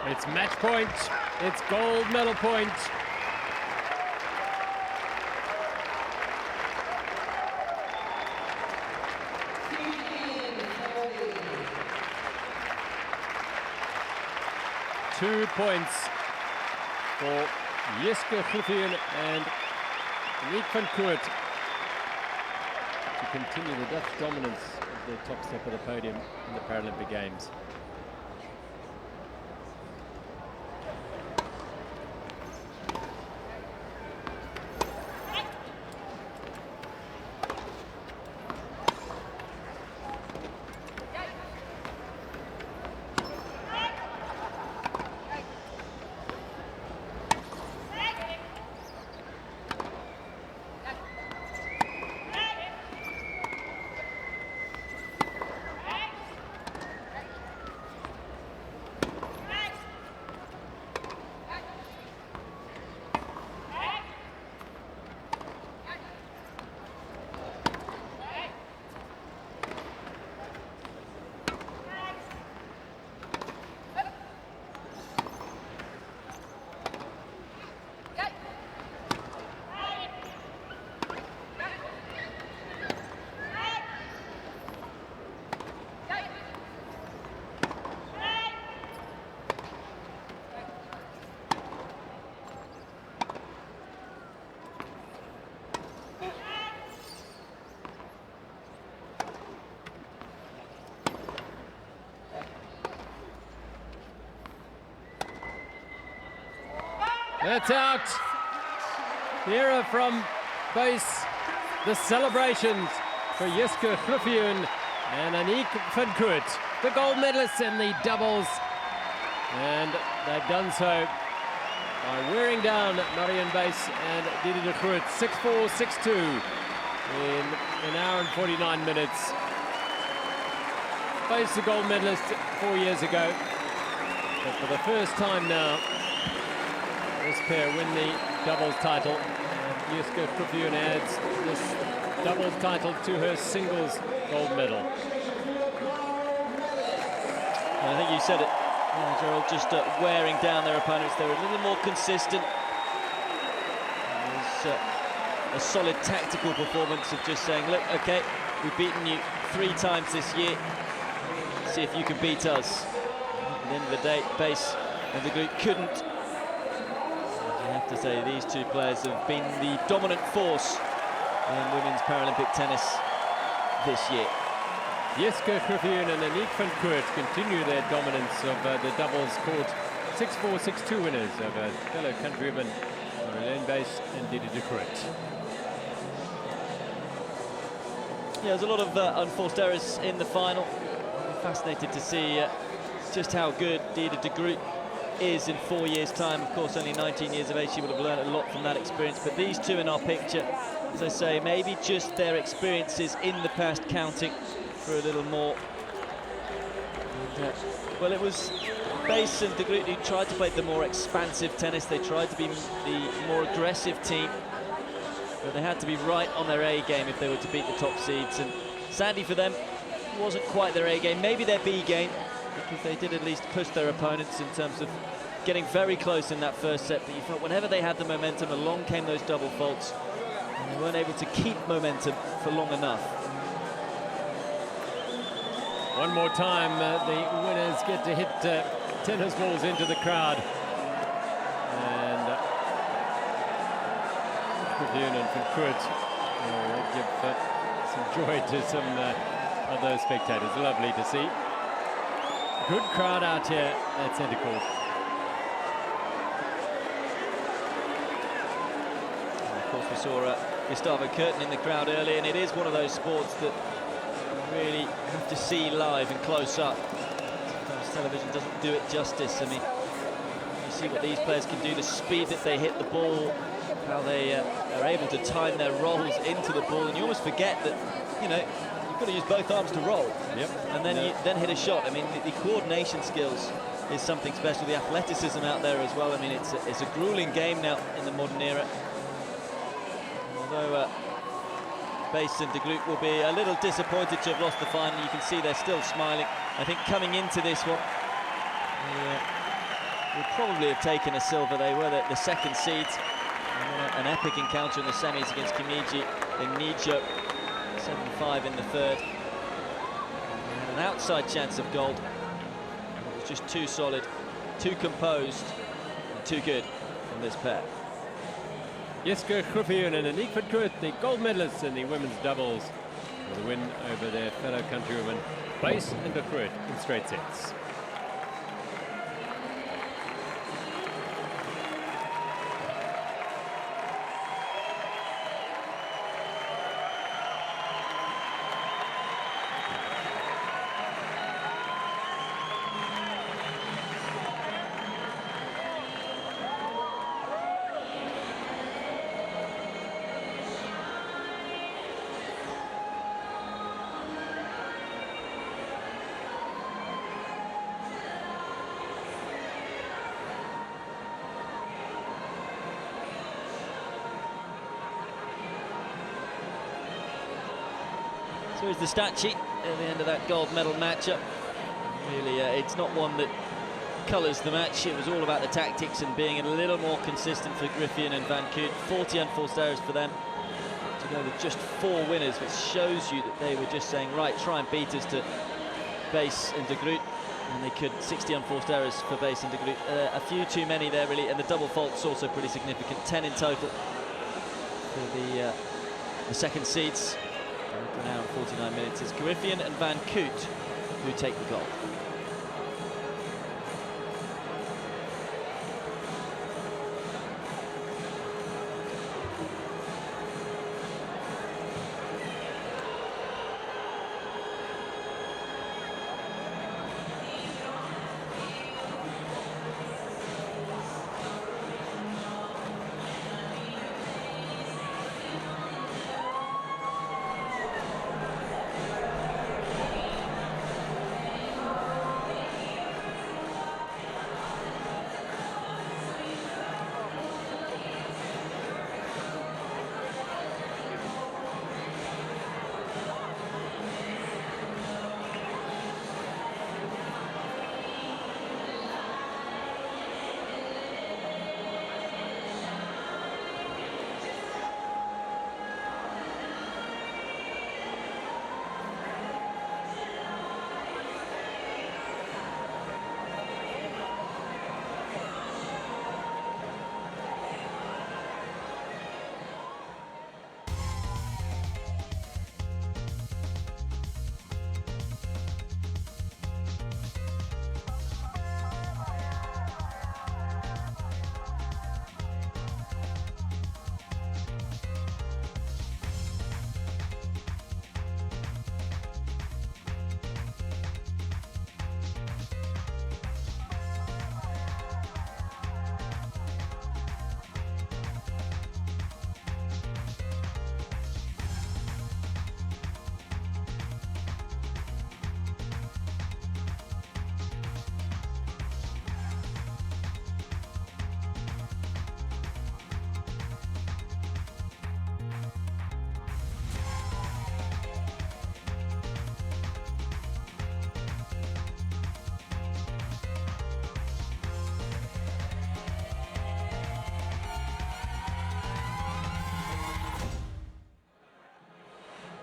It's match point. It's gold medal point. Two points for Griffioen and van Koot to continue the Dutch dominance of the top step of the podium in the Paralympic Games. That's out. The error from Buis. The celebrations for Griffioen and van Koot, the gold medalists in the doubles. And they've done so by wearing down Buis and Groot 6-4, 6-2 in an hour and 49 minutes. Buis the gold medalist 4 years ago. But for the first time now, this pair win the doubles title. Griffioen adds this doubles title to her singles gold medal. And I think you said it, Gerard, just wearing down their opponents. They were a little more consistent. It was a solid tactical performance of just saying, look, okay, we've beaten you 3 times this year. See if you can beat us. At the end of the day, Buis and the Groot couldn't. I have to say these two players have been the dominant force in women's Paralympic tennis this year. Griffioen and van Koot continue their dominance of the doubles court. 6-4, 6-2 winners over fellow countrywomen Buis and Groot. Yeah, there's a lot of unforced errors in the final. Fascinated to see just how good Groot is in 4 years' time. Of course, only 19 years of age, she would have learned a lot from that experience. But these two in our picture, as I say, maybe just their experiences in the past counting for a little more. And, well, it was Buis and Groot who tried to play the more expansive tennis. They tried to be the more aggressive team, but they had to be right on their A game if they were to beat the top seeds. And sadly for them, it wasn't quite their A game, maybe their B game, because they did at least push their opponents in terms of getting very close in that first set. But you felt whenever they had the momentum, along came those double faults, and they weren't able to keep momentum for long enough. One more time, the winners get to hit tennis balls into the crowd. And Griffioen and van Koot will give some joy to some of those spectators. Lovely to see. Good crowd out here at centre court. And of course, we saw Gustavo Curtin in the crowd earlier, and it is one of those sports that you really have to see live and close up. Sometimes television doesn't do it justice. I mean, you see what these players can do, the speed that they hit the ball, how they are able to time their rolls into the ball, and you almost forget that, you know, you've got to use both arms to roll. Yep. And then you then hit a shot. I mean, the coordination skills is something special. The athleticism out there as well. I mean, it's a grueling game now in the modern era. Although Buis and Groot will be a little disappointed to have lost the final. You can see they're still smiling. I think coming into this one, would probably have taken a silver. They were the second seeds. An epic encounter in the semis against Kimiji in Nijo. 7-5 in the third. And an outside chance of gold. It was just too solid, too composed, and too good from this pair. Jeske Griffioen and Aniek van Koot, the gold medalists in the women's doubles, with a win over their fellow countrywomen Buis and Groot in straight sets. So is the stat sheet at the end of that gold medal matchup. Really, it's not one that colours the match. It was all about the tactics and being a little more consistent for Griffioen and Van Koot. 40 unforced errors for them to go with just 4 winners, which shows you that they were just saying, right, try and beat us to Buis and De Groot. And they could. 60 unforced errors for Buis and De Groot. A few too many there, really, and the double fault's also pretty significant. 10 in total for the second seeds. An hour and 49 minutes. It's Griffioen and Van Koot who take the gold.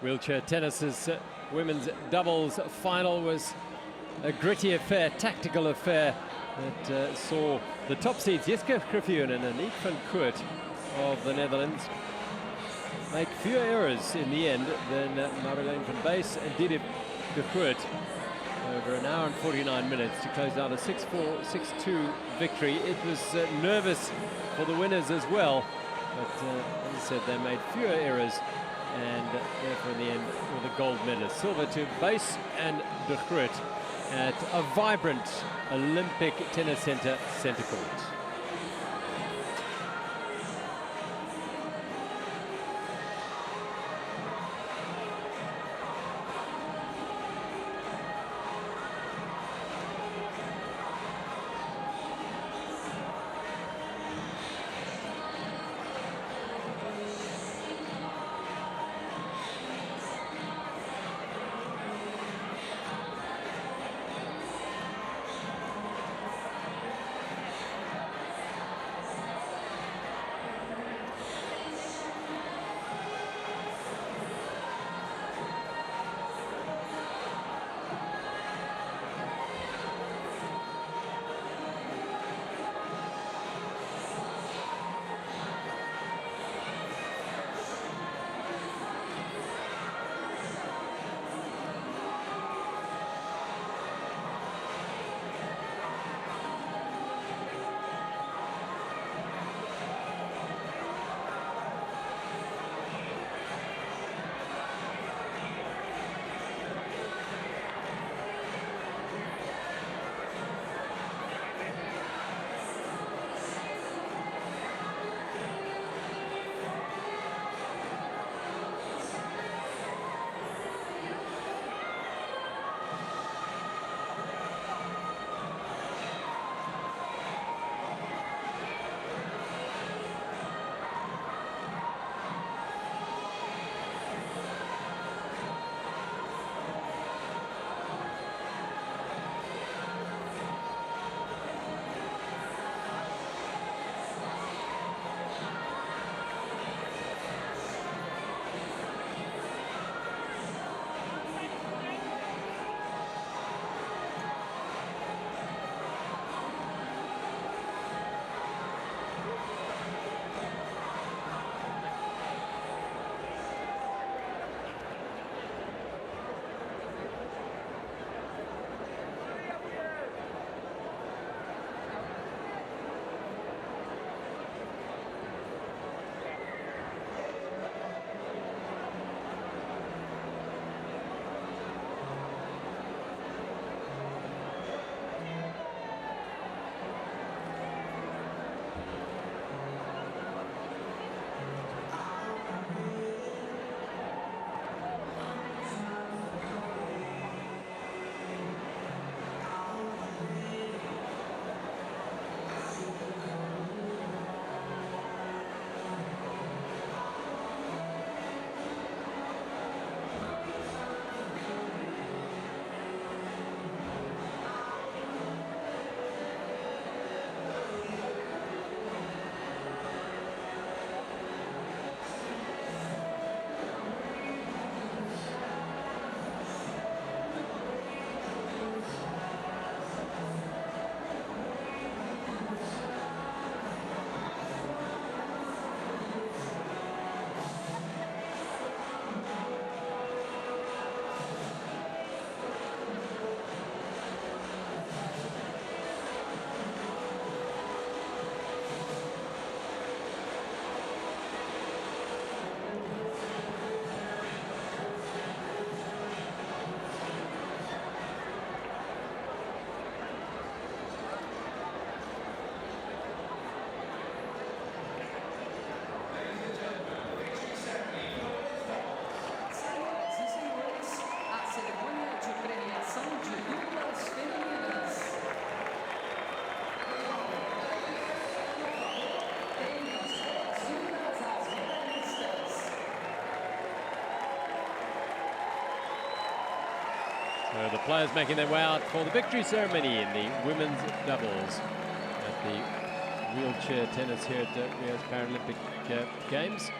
Wheelchair tennis's women's doubles final was a gritty affair, tactical affair that saw the top seeds Jeske Griffioen and Aniek van Koot of the Netherlands make fewer errors in the end than Marjolein van Buis and Didi de Groot over an hour and 49 minutes to close out a 6-4, 6-2 victory. It was nervous for the winners as well, but as I said, they made fewer errors, and therefore in the end were the gold medalists. Silver to Buis and De Groot at a vibrant Olympic Tennis Centre court. the players making their way out for the victory ceremony in the women's doubles at the wheelchair tennis here at Rio's Paralympic Games.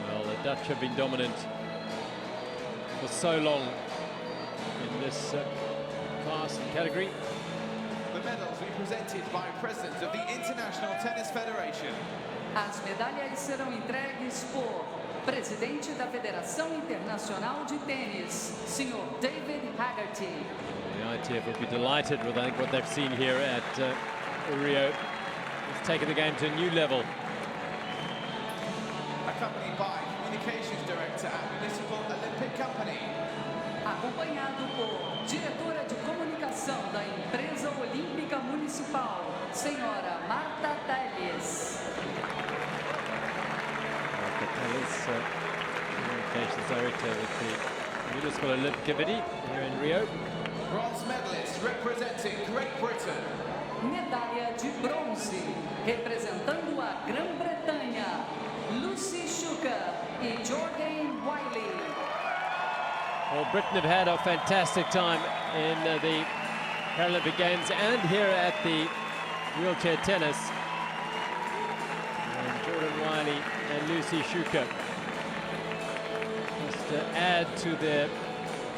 Well, the Dutch have been dominant for so long in this class and category. The medals will be presented by President of the International Tennis Federation. As medalhas serão entregues por Presidente da Federação Internacional de Tênis, Sr. David Haggerty. The ITF will be delighted with, I think, what they've seen here at Rio. It's taken the game to a new level. Accompanied by Communications Director at Municipal Olympic Company. Acompanhado por Diretora de Comunicação da Empresa Olímpica Municipal, Senhora Marta Teles. Communications Director with the Municipal Olympic Committee here in Rio. Bronze medalist representing Great Britain. Medalha de bronze, representando a Grã-Bretanha, Lucy Schuker e Jordan Wiley. Well, Britain have had a fantastic time in the Paralympic Games and here at the wheelchair tennis. And Jordan Wiley and Lucy Schuker just add to their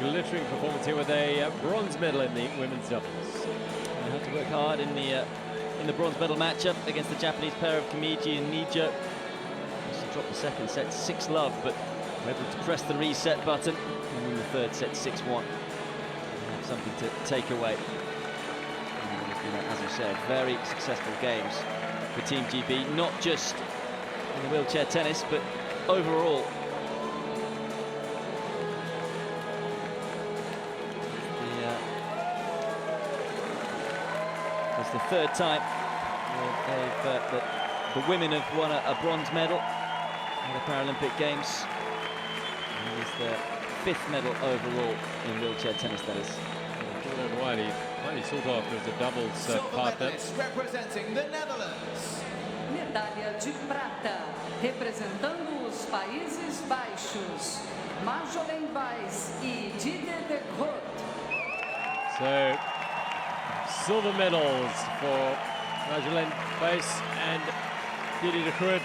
glittering performance here with a bronze medal in the women's doubles. They had to work hard in the bronze medal matchup against the Japanese pair of Kimiji and Nijo. She dropped the second set 6-love, but were able to press the reset button and win the third set 6-1. Something to take away. And it's been, as I said, very successful games for Team GB, not just in the wheelchair tennis, but overall. It's the third time the women have won a bronze medal at the Paralympic Games. And it's the 5th medal overall in wheelchair tennis, that is. Jordan Wiley finally sought after as a doubles Silver partner. medalist representing the Netherlands. Medalha de prata, representando os Países Baixos, Marjolaine Buis e Didier de Groot. So, silver medals for Marjolaine Buis and Didier de Groot.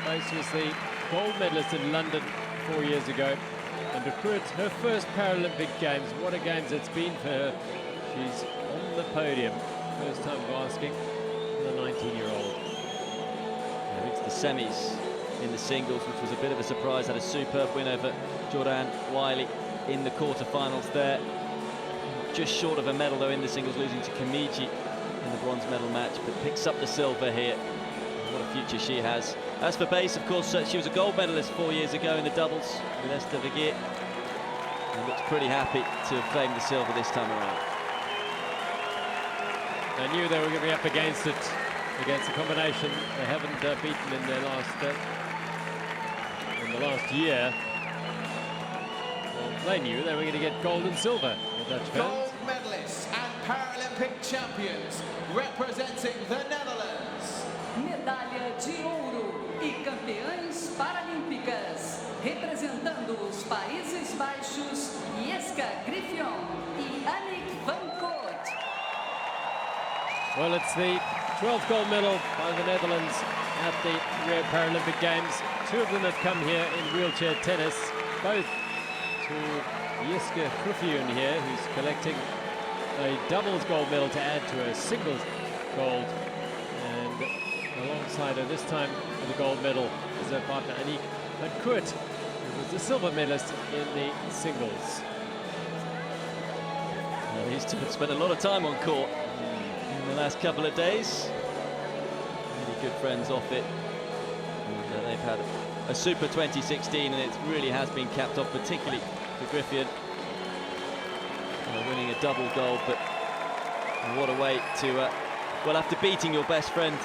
Buis was the gold medalist in London 4 years ago. And de Groot, her first Paralympic Games. What a games it's been for her. She's on the podium. First time basking for the 19-year-old. Reached the semis in the singles, which was a bit of a surprise. Had a superb win over Jordan Wiley in the quarterfinals there. Just short of a medal though in the singles, losing to Kimiji in the bronze medal match, but picks up the silver here. What a future she has. As for Buis, of course, she was a gold medalist 4 years ago in the doubles with Esther Vergeer. And looks pretty happy to have claimed the silver this time around. They knew they were going to be up against it, against a combination they haven't beaten in their last year. Well, they knew they were going to get gold and silver, the Dutch fans. Gold medalists and Paralympic champions representing the Netherlands. Medalha de ouro e campeãs paralímpicas, representando os Países Baixos, Jeska Griffioen e Annick van Koot. Well, it's the 12th gold medal by the Netherlands at the Rio Paralympic Games. 2 of them have come here in wheelchair tennis, both to Jeska Griffioen here, who's collecting a doubles gold medal to add to her singles gold. And alongside her this time with a gold medal is her partner Annick van Koot, who was the silver medalist in the singles. Well, these two have spent a lot of time on court in the last couple of days. Really good friends off it. And they've had a super 2016, and it really has been capped off, particularly for Griffioen. Winning a double gold, but what a way to, well, after beating your best friend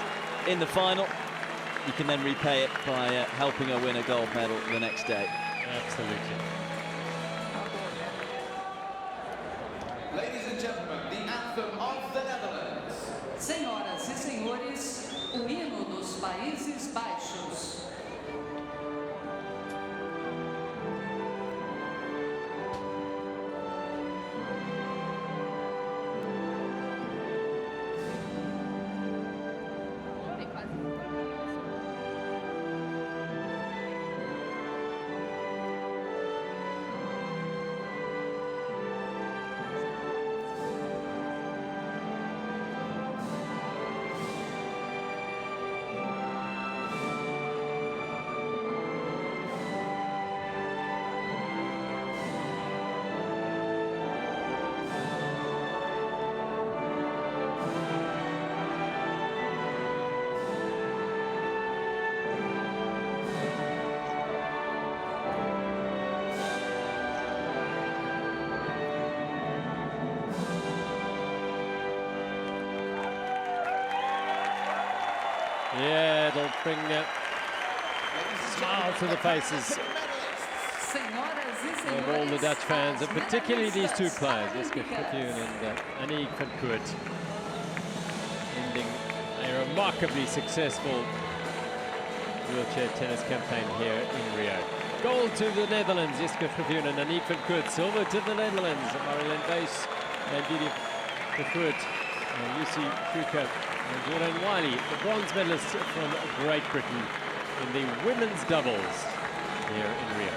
in the final, you can then repay it by helping her win a gold medal the next day. Absolutely. Ladies and gentlemen, the anthem of the Netherlands. Senhoras e senhores, o hino dos Países Baixos. Yeah, it'll bring a smile to the faces of all the Dutch fans, and particularly these two players, Griffioen and Annie van Koot, ending a remarkably successful wheelchair tennis campaign here in Rio. Gold to the Netherlands, Griffioen and Annie van Koot. Silver to the Netherlands, Buis and Griffioen, Lucy Schuker and Gerard Wiley, the bronze medalists from Great Britain in the women's doubles here in Rio.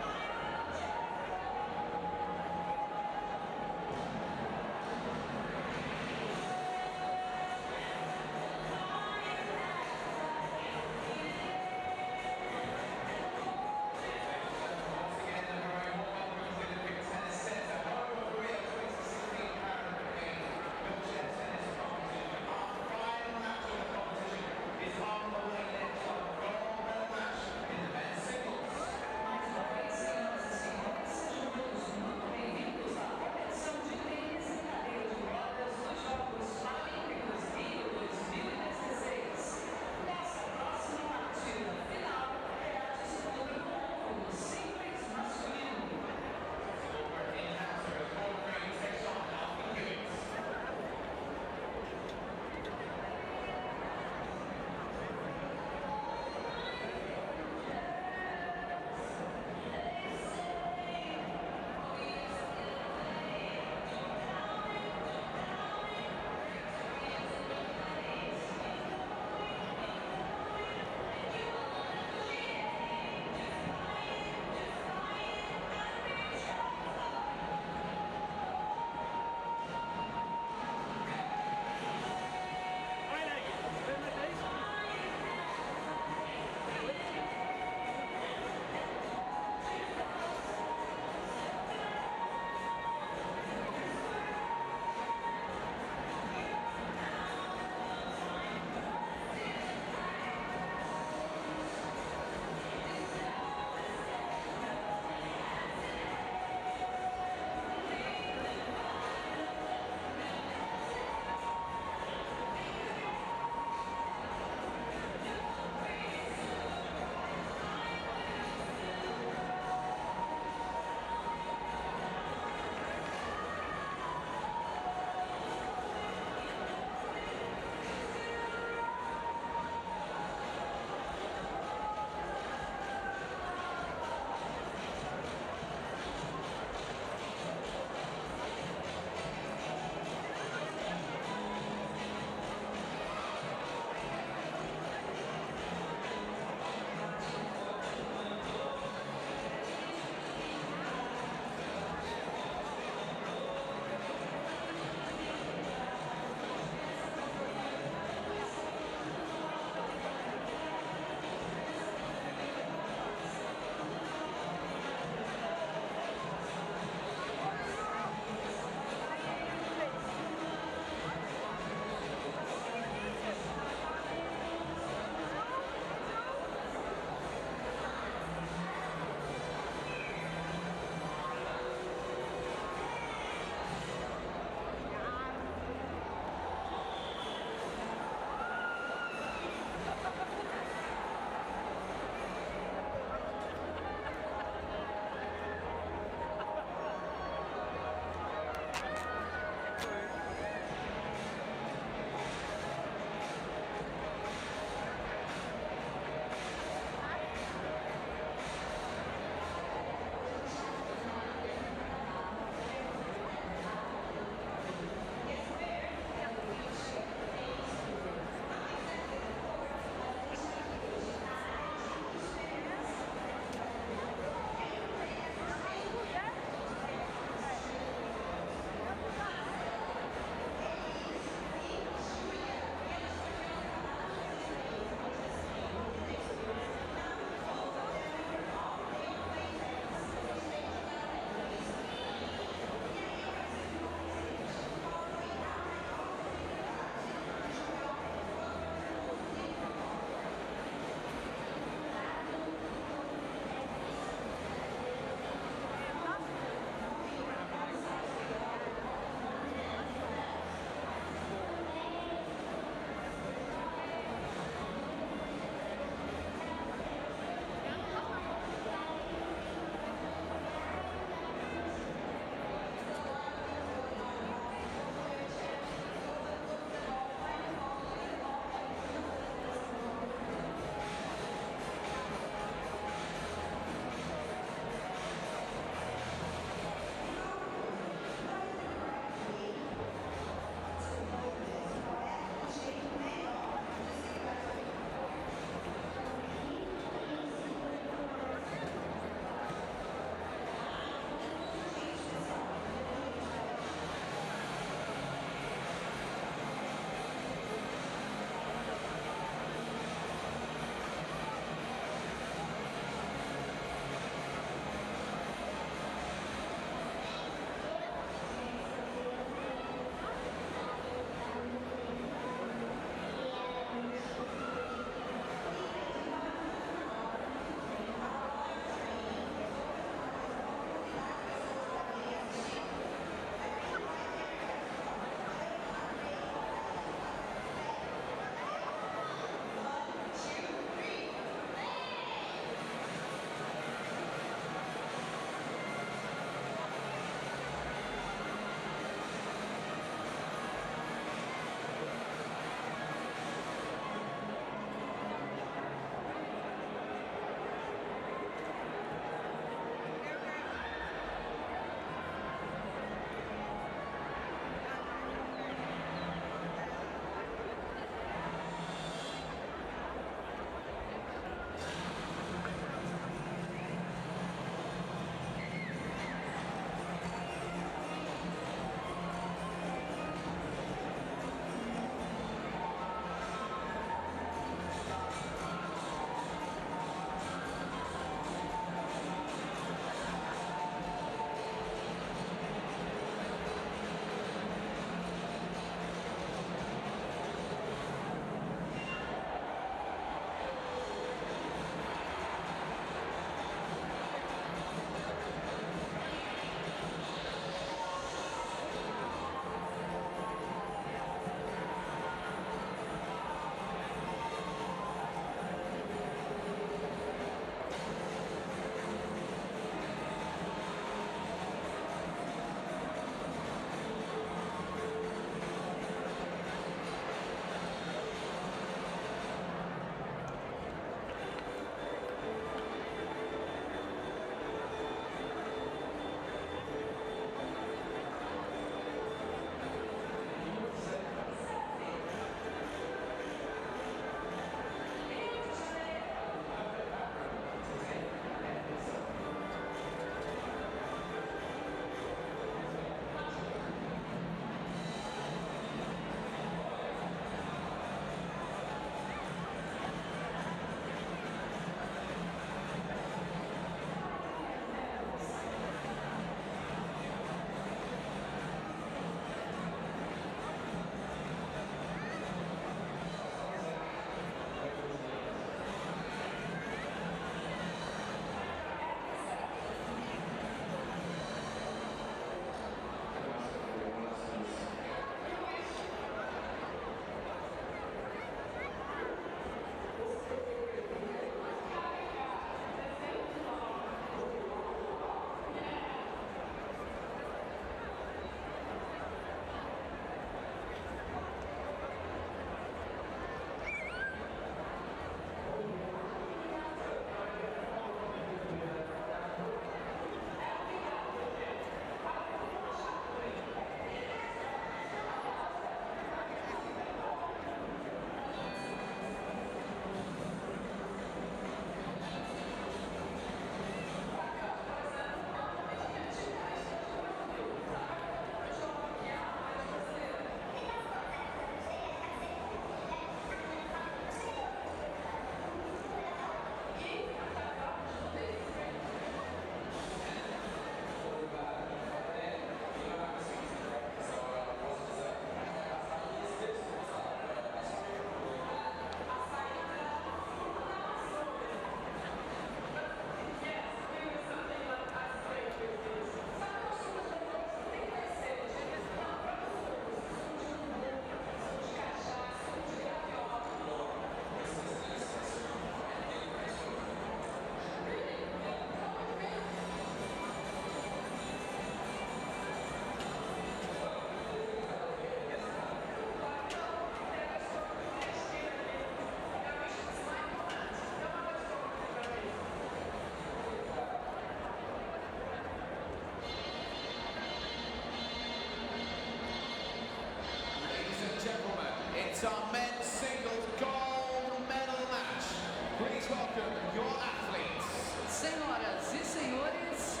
It's our men's singles gold medal match. Please welcome your athletes. Senhoras e senhores,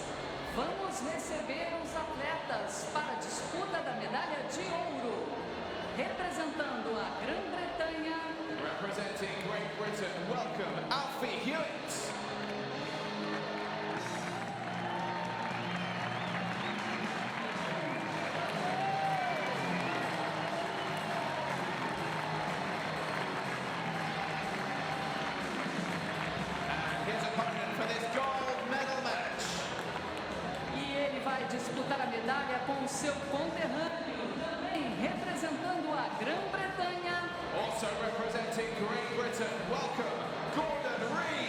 vamos receber os atletas para a disputa da medalha de ouro. Representando a Grã-Bretanha. Representing Great Britain, welcome Hewett. And his opponent for this gold medal match. E ele vai disputar a medalha com o seu conterrâneo, também representando a Grã-Bretanha. Also representing Great Britain, welcome Gordon Reed.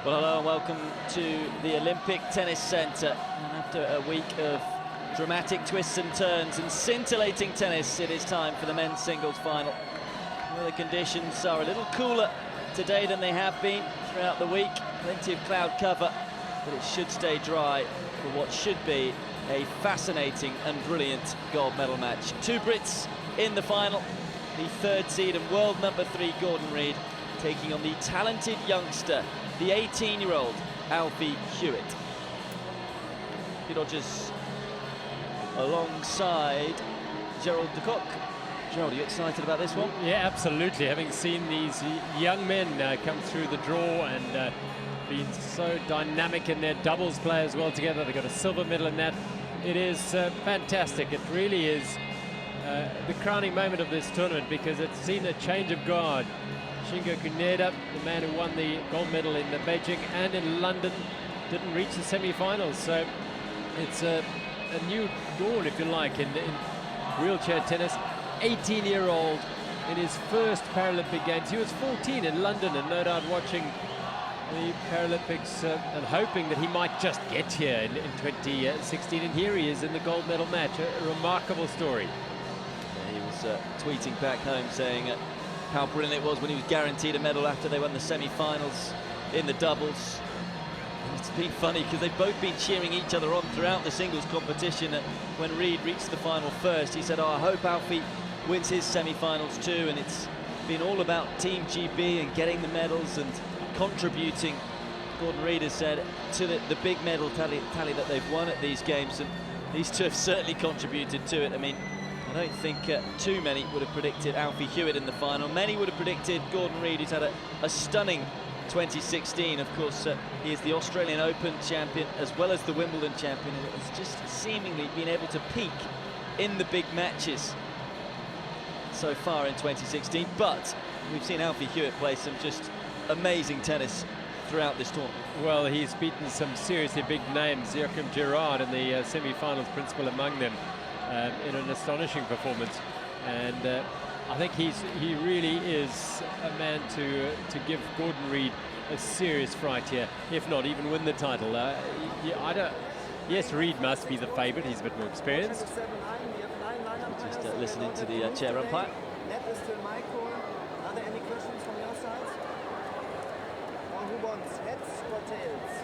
Well, hello and welcome to the Olympic Tennis Centre. And after a week of dramatic twists and turns and scintillating tennis, it is time for the men's singles final. Well, the conditions are a little cooler today than they have been throughout the week. Plenty of cloud cover, but it should stay dry for what should be a fascinating and brilliant gold medal match. Two Brits in the final. The third seed and world number 3 Gordon Reed taking on the talented youngster, the 18-year-old Alfie Hewett. Dodgers alongside Gerard de Koot. Gerard, are you excited about this one? Yeah, absolutely. Having seen these young men come through the draw and been so dynamic in their doubles play as well together. They got a silver medal in that. It is fantastic. It really is the crowning moment of this tournament because it's seen a change of guard. Shingo Kuneda, the man who won the gold medal in Beijing and in London, didn't reach the semi-finals. So it's a new dawn, if you like, in wheelchair tennis. 18-year-old in his first Paralympic Games. He was 14 in London and no doubt watching the Paralympics and hoping that he might just get here in 2016. And here he is in the gold medal match. A remarkable story. Yeah, he was tweeting back home saying how brilliant it was when he was guaranteed a medal after they won the semi-finals in the doubles. And it's been funny because they've both been cheering each other on throughout the singles competition. When Reed reached the final first, he said, "Oh, I hope Alfie wins his semi-finals too." And it's been all about Team GB and getting the medals and contributing, Gordon Reed has said, to the big medal tally that they've won at these games. And these two have certainly contributed to it. I mean, I don't think too many would have predicted Alfie Hewett in the final. Many would have predicted Gordon Reed, who's had a stunning 2016. Of course, he is the Australian Open champion as well as the Wimbledon champion, and has just seemingly been able to peak in the big matches so far in 2016. But we've seen Alfie Hewett play some just amazing tennis throughout this tournament. Well, he's beaten some seriously big names. Gerard in the semi-finals, principal among them, in an astonishing performance. And I think he really is a man to give Gordon Reed a serious fright here, if not even win the title. Yes, Reed must be the favourite. He's a bit more experienced. Just listening to the chair umpire. Net is still my call. Are there any questions from your side? Or who wants heads or tails?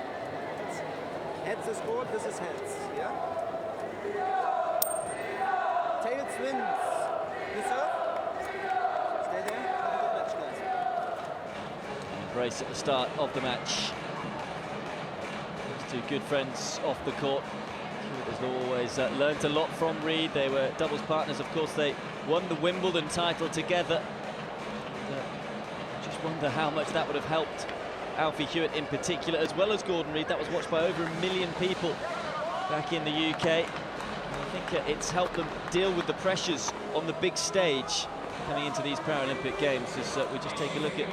Heads is good, this is heads, yeah? Tails wins. You serve? Stay there. Have a good match, guys. Brace at the start of the match. These two good friends off the court. Has always learnt a lot from Reed. They were doubles partners, of course. They won the Wimbledon title together. Just wonder how much that would have helped Alfie Hewett in particular, as well as Gordon Reed. That was watched by over 1 million people back in the UK. I think it's helped them deal with the pressures on the big stage coming into these Paralympic Games. As we just take a look at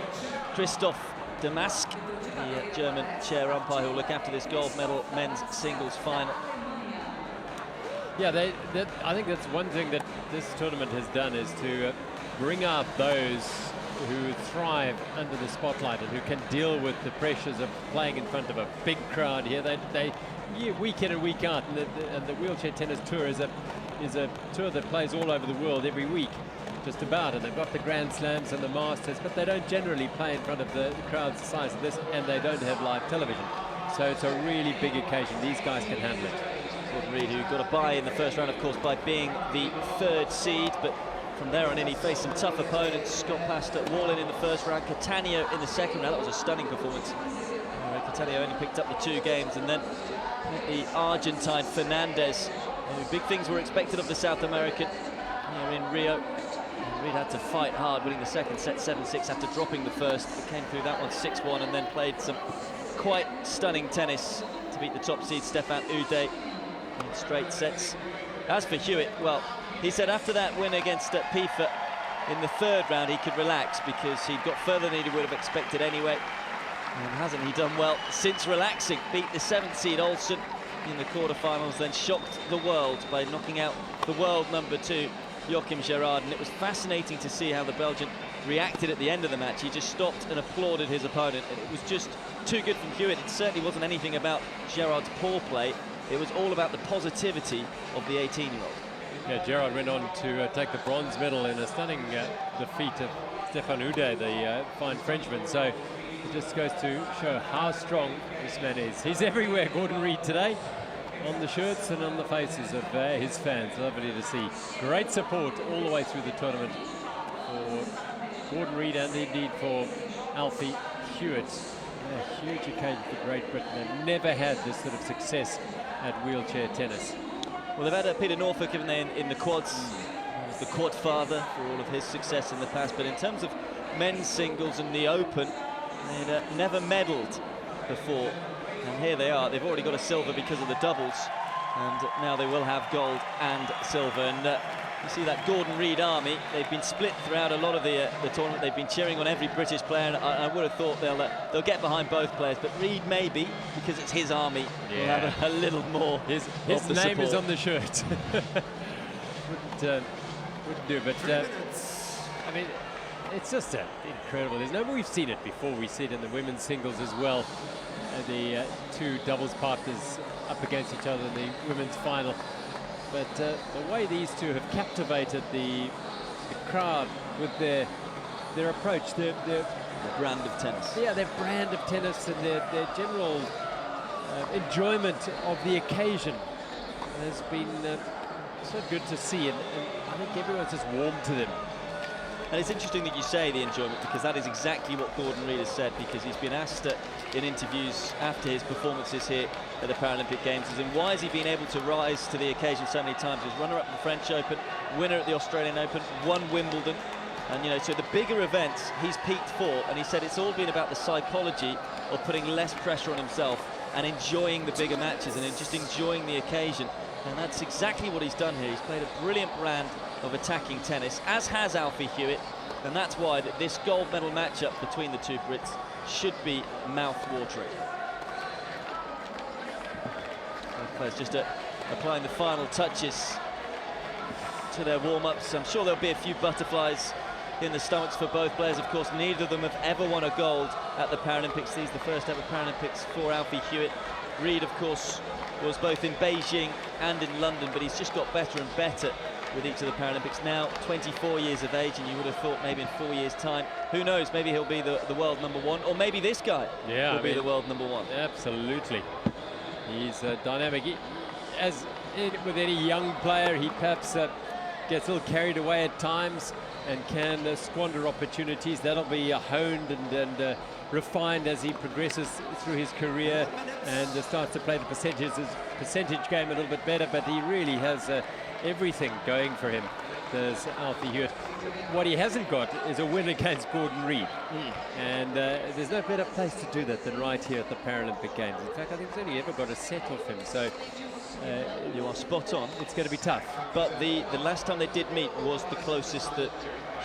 Christophe Damask, the German chair umpire who will look after this gold medal men's singles final. Yeah, I think that's one thing that this tournament has done, is to bring out those who thrive under the spotlight and who can deal with the pressures of playing in front of a big crowd here. Week in and week out, and the wheelchair tennis tour is a tour that plays all over the world every week, just about, and they've got the Grand Slams and the Masters, but they don't generally play in front of the crowds the size of this, and they don't have live television. So it's a really big occasion. These guys can handle it. Gordon Reid, who got a bye in the first round, of course, by being the 3rd seed, but from there on in he faced some tough opponents. Scott Plaster, Wallin in the first round, Catania in the second round. That was a stunning performance. Catania only picked up the 2 games, and then the Argentine Fernandez. Big things were expected of the South American here in Rio. Reid had to fight hard, winning the second set 7-6 after dropping the first. He came through that one 6-1 and then played some quite stunning tennis to beat the top seed Stefan Houdet in straight sets. As for Hewett, well, he said after that win against Pifa in the 3rd round he could relax because he'd got further than he would have expected anyway. And hasn't he done well since relaxing? Beat the 7th seed Olsen in the quarterfinals, then shocked the world by knocking out the world number 2 Joachim Gerard, and it was fascinating to see how the Belgian reacted at the end of the match. He just stopped and applauded his opponent, and it was just too good from Hewett. It certainly wasn't anything about Gerard's poor play. It was all about the positivity of the 18-year-old. Yeah, Gerard went on to take the bronze medal in a stunning defeat of Stefan Houdet, the fine Frenchman. So it just goes to show how strong this man is. He's everywhere, Gordon Reid, today, on the shirts and on the faces of his fans. Lovely to see. Great support all the way through the tournament for Gordon Reid and indeed for Alfie Hewett. A huge occasion for Great Britain, and never had this sort of success at wheelchair tennis. Well, they've had Peter Norfolk in the quads. He was the quad father for all of his success in the past, but in terms of men's singles and the Open, they'd never medalled before. And here they are. They've already got a silver because of the doubles, and now they will have gold and silver. And you see that Gordon Reid army. They've been split throughout a lot of the tournament. They've been cheering on every British player, and I would have thought they'll get behind both players. But Reid, maybe because it's his army, will have a little more. His name support. is on the shirt. wouldn't do, but I mean, it's just incredible. We've seen it before. We see it in the women's singles as well. The 2 doubles partners up against each other in the women's final. But the way these 2 have captivated the crowd with their approach, their brand of tennis. Yeah, their brand of tennis and their general enjoyment of the occasion has been so good to see, and I think everyone's just warmed to them. And it's interesting that you say the enjoyment, because that is exactly what Gordon Reid has said, because he's been asked in interviews after his performances here at the Paralympic Games, as in why has he been able to rise to the occasion so many times? He's runner-up in the French Open, winner at the Australian Open, won Wimbledon, and so the bigger events he's peaked for, and he said it's all been about the psychology of putting less pressure on himself and enjoying the bigger matches and just enjoying the occasion. And that's exactly what he's done here. He's played a brilliant brand of attacking tennis, as has Alfie Hewett, and that's why this gold medal matchup between the 2 Brits should be mouth-watering. Players just applying the final touches to their warm-ups. I'm sure there'll be a few butterflies in the stomachs for both players. Of course, neither of them have ever won a gold at the Paralympics. These are the first ever Paralympics for Alfie Hewett. Reid, of course, was both in Beijing and in London, but he's just got better and better with each of the Paralympics. Now 24 years of age, and you would have thought maybe in 4 years' time, who knows, maybe he'll be the world number 1, or maybe this guy will be the world number 1. Absolutely. He's dynamic. With any young player, he perhaps gets a little carried away at times and can squander opportunities. That'll be honed and refined as he progresses through his career and starts to play the percentage game a little bit better, but he really has everything going for him, does Alfie Hewett. What he hasn't got is a win against Gordon Reid, and there's no better place to do that than right here at the Paralympic Games. In fact, I think he's only ever got a set off him, so you are spot on. It's going to be tough. But the last time they did meet was the closest that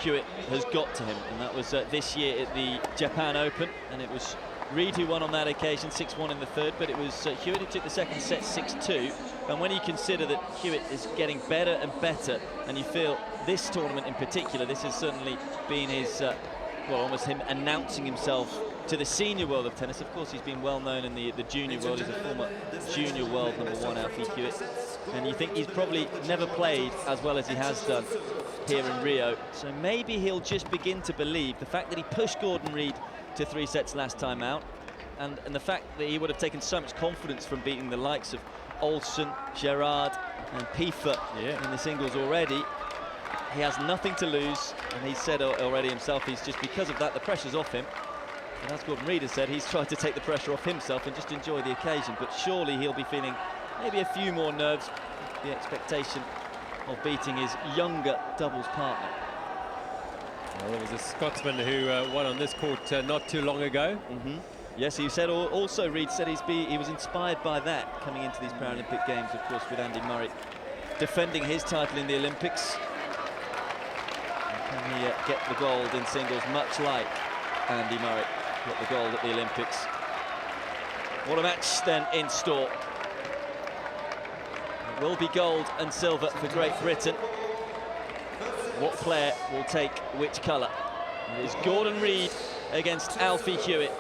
Hewett has got to him, and that was this year at the Japan Open, and it was Reed who won on that occasion, 6-1 in the third, but it was Hewett who took the second set 6-2. And when you consider that Hewett is getting better and better, and you feel this tournament in particular, this has certainly been his, well, almost him announcing himself to the senior world of tennis. Of course, he's been well known in the junior world. He's a former junior world #1, Alfie Hewett. And you think he's probably never played as well as he has done here in Rio. So maybe he'll just begin to believe the fact that he pushed Gordon Reed to 3 sets last time out, and the fact that he would have taken so much confidence from beating the likes of Olsen, Gerard and Piefer in the singles already. He has nothing to lose, and he said already himself, he's just, because of that, the pressure's off him. And as Gordon Reed has said, he's tried to take the pressure off himself and just enjoy the occasion. But surely he'll be feeling maybe a few more nerves, the expectation of beating his younger doubles partner. Well, there was a Scotsman who won on this court not too long ago. Yes, he said also, Reed said he was inspired by that coming into these Paralympic Games, of course, with Andy Murray defending his title in the Olympics. And can he get the gold in singles, much like Andy Murray got the gold at the Olympics? What a match then in store. It will be gold and silver for Great Britain. What player will take which colour? It is Gordon Reed against Alfie Hewett.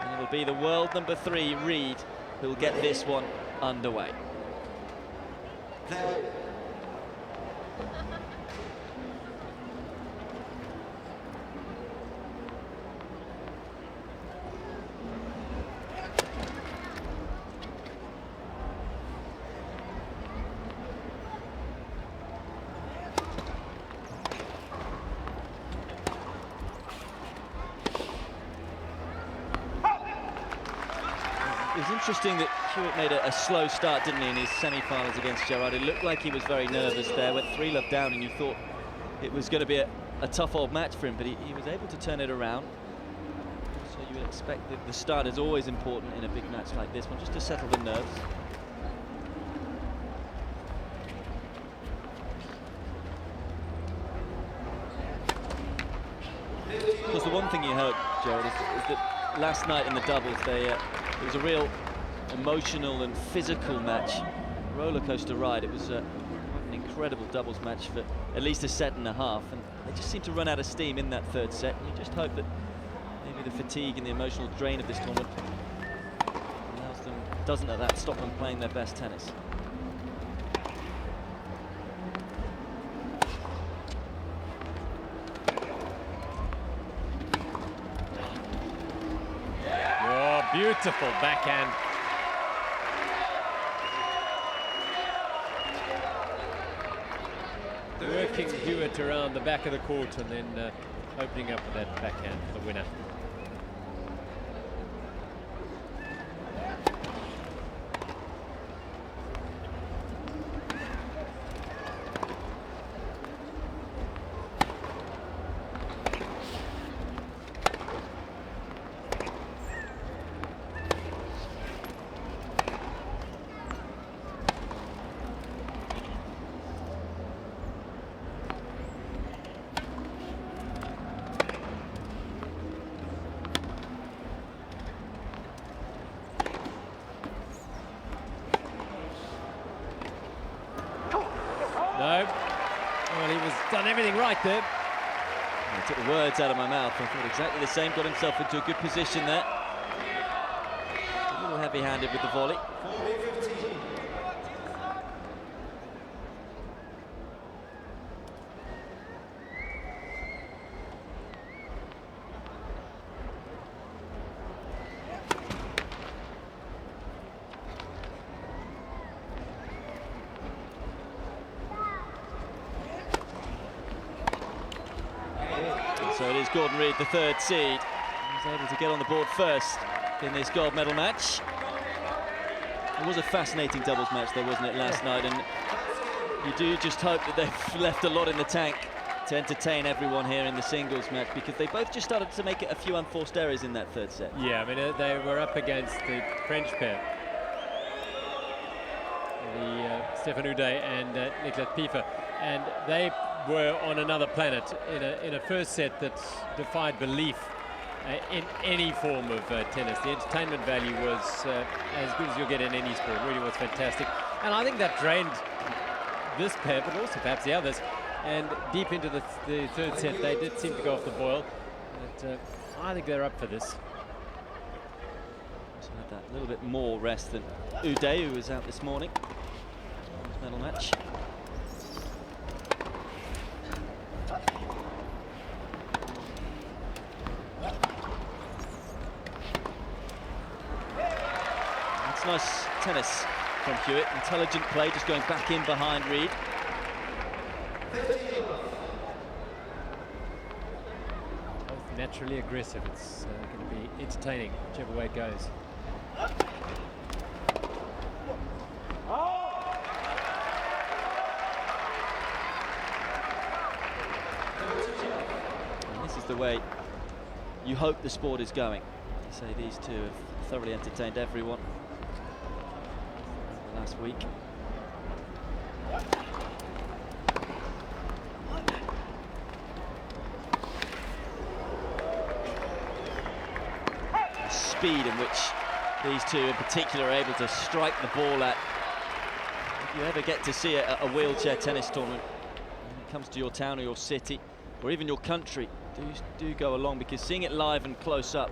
And it'll be the world #3, Reed, who will get this one underway. It was interesting that Hewett made a slow start, didn't he, in his semi-finals against Gerard. It looked like he was very nervous there, went 3-love down, and you thought it was going to be a tough old match for him, but he was able to turn it around. So you would expect that the start is always important in a big match like this one, just to settle the nerves. Because the one thing you heard, Gerard, is that last night in the doubles, it was a real emotional and physical match, roller coaster ride. It was an incredible doubles match for at least a set and a half, and they just seemed to run out of steam in that third set. And you just hope that maybe the fatigue and the emotional drain of this tournament doesn't let that stop them playing their best tennis. Beautiful backhand. Working Hewett around the back of the court and then opening up with that backhand for the winner. No. Well, he was done everything right there. He took the words out of my mouth. I thought exactly the same. Got himself into a good position there. A little heavy-handed with the volley. So it is Gordon Reed, the third seed. He was able to get on the board first in this gold medal match. It was a fascinating doubles match though, wasn't it, last night? And you do just hope that they've left a lot in the tank to entertain everyone here in the singles match, because they both just started to make it a few unforced errors in that third set. Yeah, I mean, they were up against the French pair. Stefan Houdet and Nicolas Piefer. And they were on another planet in a first set that defied belief. in any form of tennis. The entertainment value was as good as you'll get in any sport. Really was fantastic. And I think that drained this pair, but also perhaps the others. And deep into the third set, they did seem to go off the boil. But I think they're up for this. So had that little bit more rest than Houdet, who was out this morning. Medal match. That's nice tennis from Hewett. Intelligent play, just going back in behind Reed. Both naturally aggressive. It's going to be entertaining, whichever way it goes. And this is the way you hope the sport is going. You say these two have thoroughly entertained everyone last week. The speed in which these two in particular are able to strike the ball at. If you ever get to see a wheelchair tennis tournament, when it comes to your town or your city or even your country, do go along, because seeing it live and close up,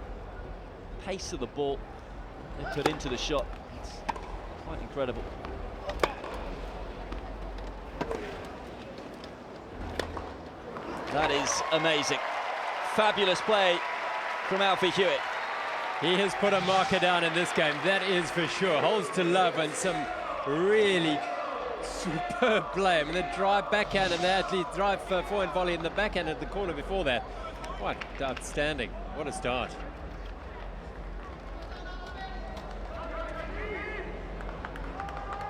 pace of the ball they put into the shot, it's quite incredible. That is amazing. Fabulous play from Alfie Hewett. He has put a marker down in this game, that is for sure. Holds to love and some really superb play. I mean, the drive backhand and the actually drive forehand volley in the backhand at the corner before that. Quite outstanding. What a start.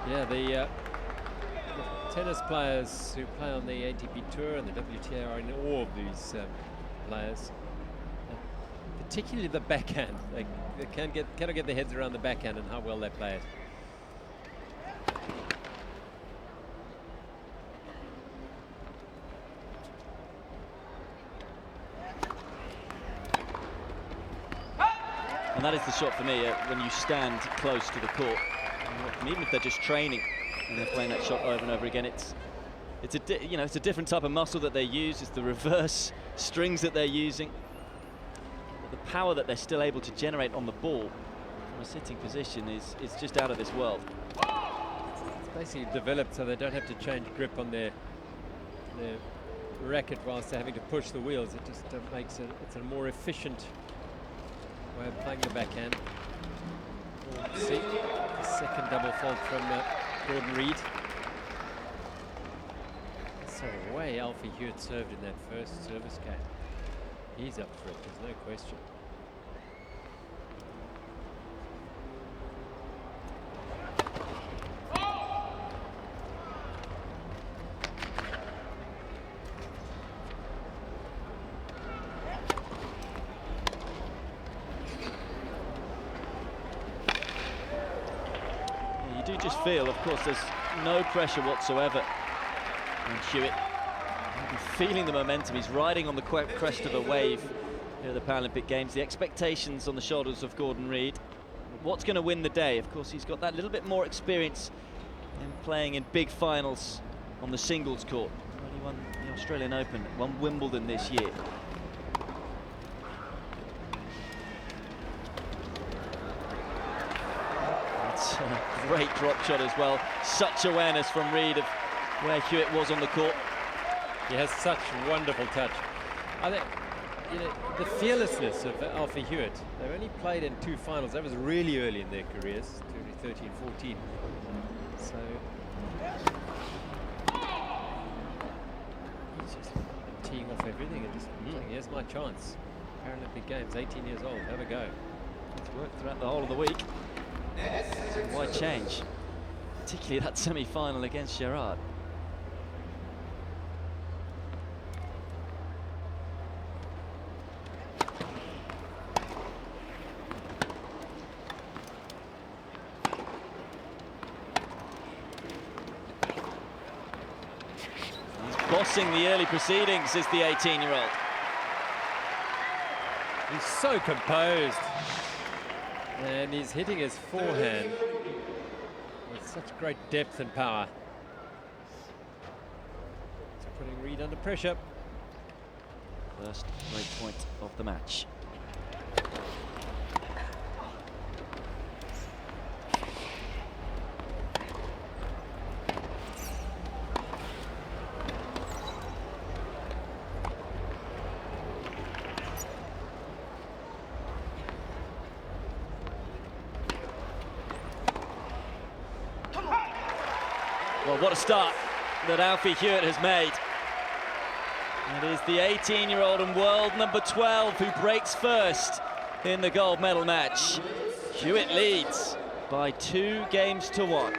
Yeah, the tennis players who play on the ATP Tour and the WTA are in awe of these players. Particularly the backhand. They cannot get their heads around the backhand and how well they play it. And that is the shot for me when you stand close to the court. And even if they're just training and they're playing that shot over and over again, it's a different type of muscle that they use. It's the reverse strings that they're using. But the power that they're still able to generate on the ball from a sitting position is just out of this world. It's basically developed so they don't have to change grip on their racket whilst they're having to push the wheels. It just makes it's a more efficient way of playing the backhand. We'll see the second double fault from Gordon Reed. So the way Alfie Hewett served in that first service game, he's up for it, there's no question. You do just feel, of course, there's no pressure whatsoever on Hewett. He's feeling the momentum. He's riding on the crest of a wave here at the Paralympic Games. The expectations on the shoulders of Gordon Reed. What's going to win the day? Of course, he's got that little bit more experience in playing in big finals on the singles court. He won the Australian Open, won Wimbledon this year. That's a great drop shot as well. Such awareness from Reed of where Hewett was on the court. He has such wonderful touch. I think, the fearlessness of Alfie Hewett. They've only played in 2 finals. That was really early in their careers, 2013-14. So he's just teeing off everything and just saying, here's my chance. Paralympic Games, 18 years old, have a go. It's worked throughout the whole of the week. So why change? Particularly that semi-final against Gerard. He's bossing the early proceedings, is the 18-year-old. He's so composed. And he's hitting his forehand with such great depth and power. It's putting Reed under pressure. First break point of the match. Well, what a start that Alfie Hewett has made. It is the 18-year-old and world number 12 who breaks first in the gold medal match. Hewett leads by 2 games to 1.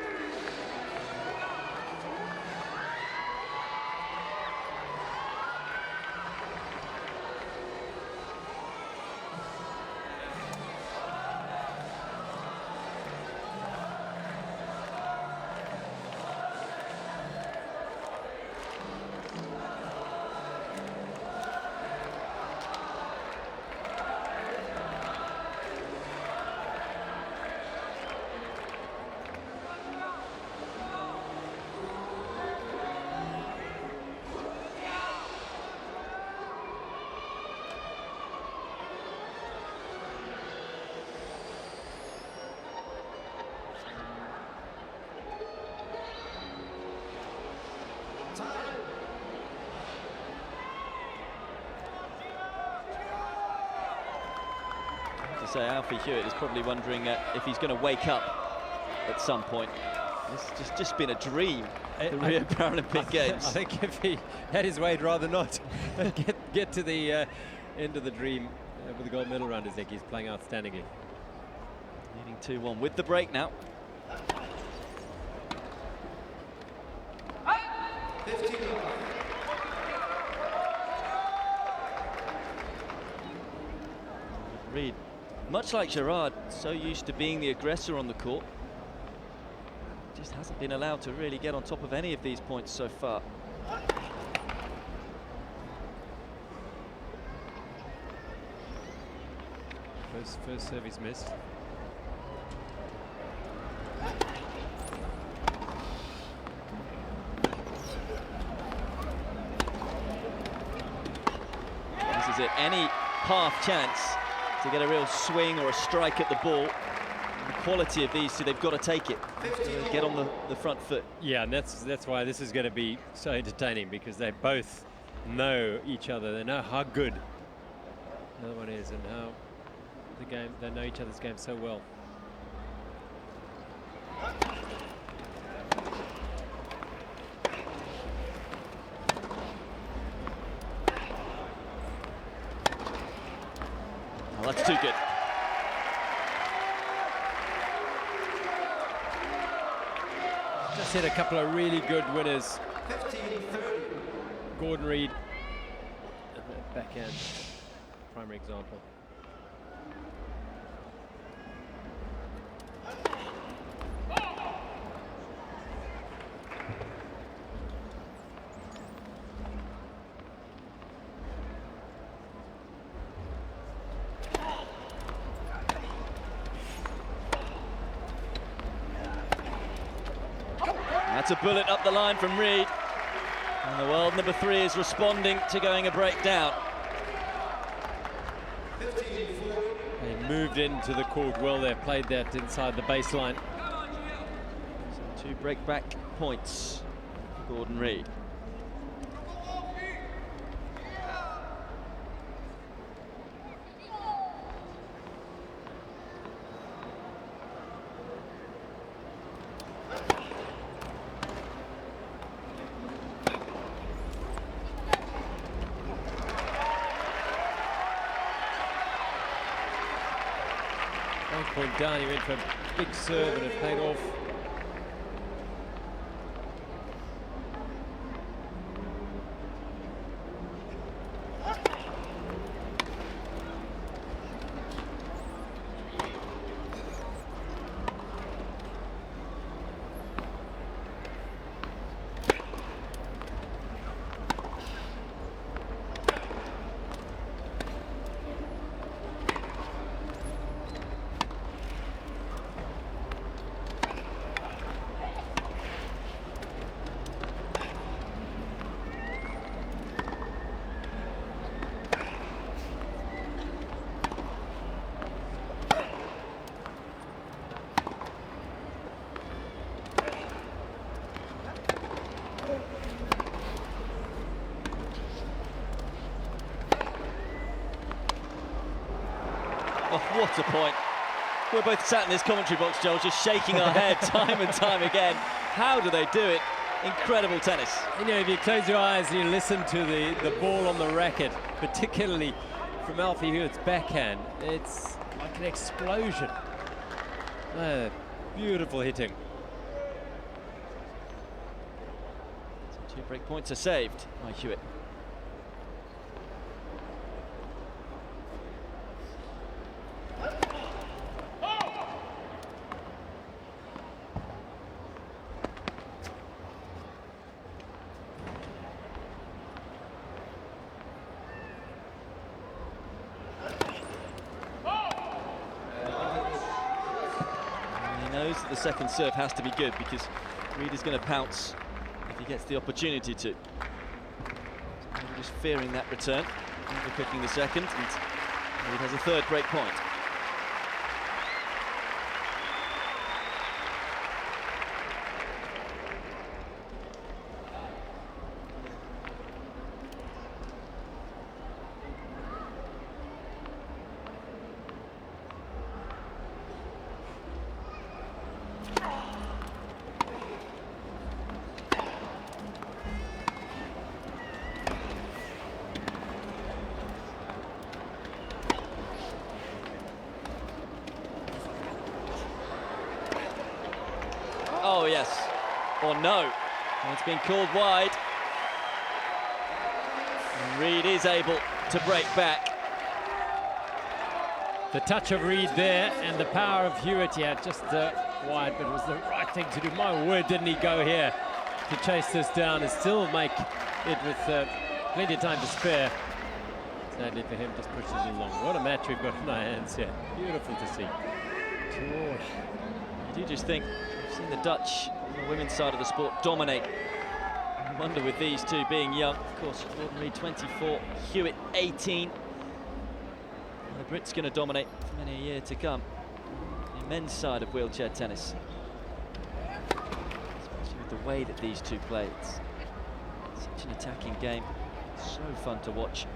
Say Alfie Hewett is probably wondering if he's going to wake up at some point. It's just been a dream, the Rio Paralympic Games. I think if he had his way, he'd rather not get to the end of the dream with the gold medal around his neck. He's playing outstandingly. Leading 2-1 with the break now. Reed, much like Gerard, so used to being the aggressor on the court, just hasn't been allowed to really get on top of any of these points so far. First serve he's missed. This is it, any half chance to get a real swing or a strike at the ball. The quality of these two, they've got to take it. Get on the front foot. Yeah, and that's why this is going to be so entertaining, because they both know each other. They know how good the other one is and how the game, they know each other's game so well. Well, that's too good. Just hit a couple of really good winners. Gordon Reed, backhand, primary example. That's a bullet up the line from Reed. And the world number 3 is responding to going a break down. They moved into the court well there, played that inside the baseline. So 2 break back points for Gordon Reed. Point down, he went for a big serve and it paid off. Oh, what a point. We're both sat in this commentary box, Joel, just shaking our head time and time again. How do they do it? Incredible tennis. You know, if you close your eyes and you listen to the ball on the racket, particularly from Alfie Hewett's backhand, it's like an explosion. Beautiful hitting. 2 break points are saved by Hewett. Knows that the second serve has to be good because Reed is going to pounce if he gets the opportunity to. So maybe just fearing that return, overcooking the second, and Reed has a third break point. Oh yes, or no, and it's been called wide. And Reed is able to break back. The touch of Reed there and the power of Hewett, yeah, just wide, but it was the right thing to do. My word, didn't he go here to chase this down and still make it with plenty of time to spare. Sadly for him, just pushes it along. What a match we've got in our hands here. Beautiful to see. You do just think, we've seen the Dutch on the women's side of the sport dominate. I wonder with these two being young, of course, ordinary 24, Hewett 18. The Brits going to dominate for many a year to come. The men's side of wheelchair tennis. Especially with the way that these two play. It's such an attacking game. So fun to watch.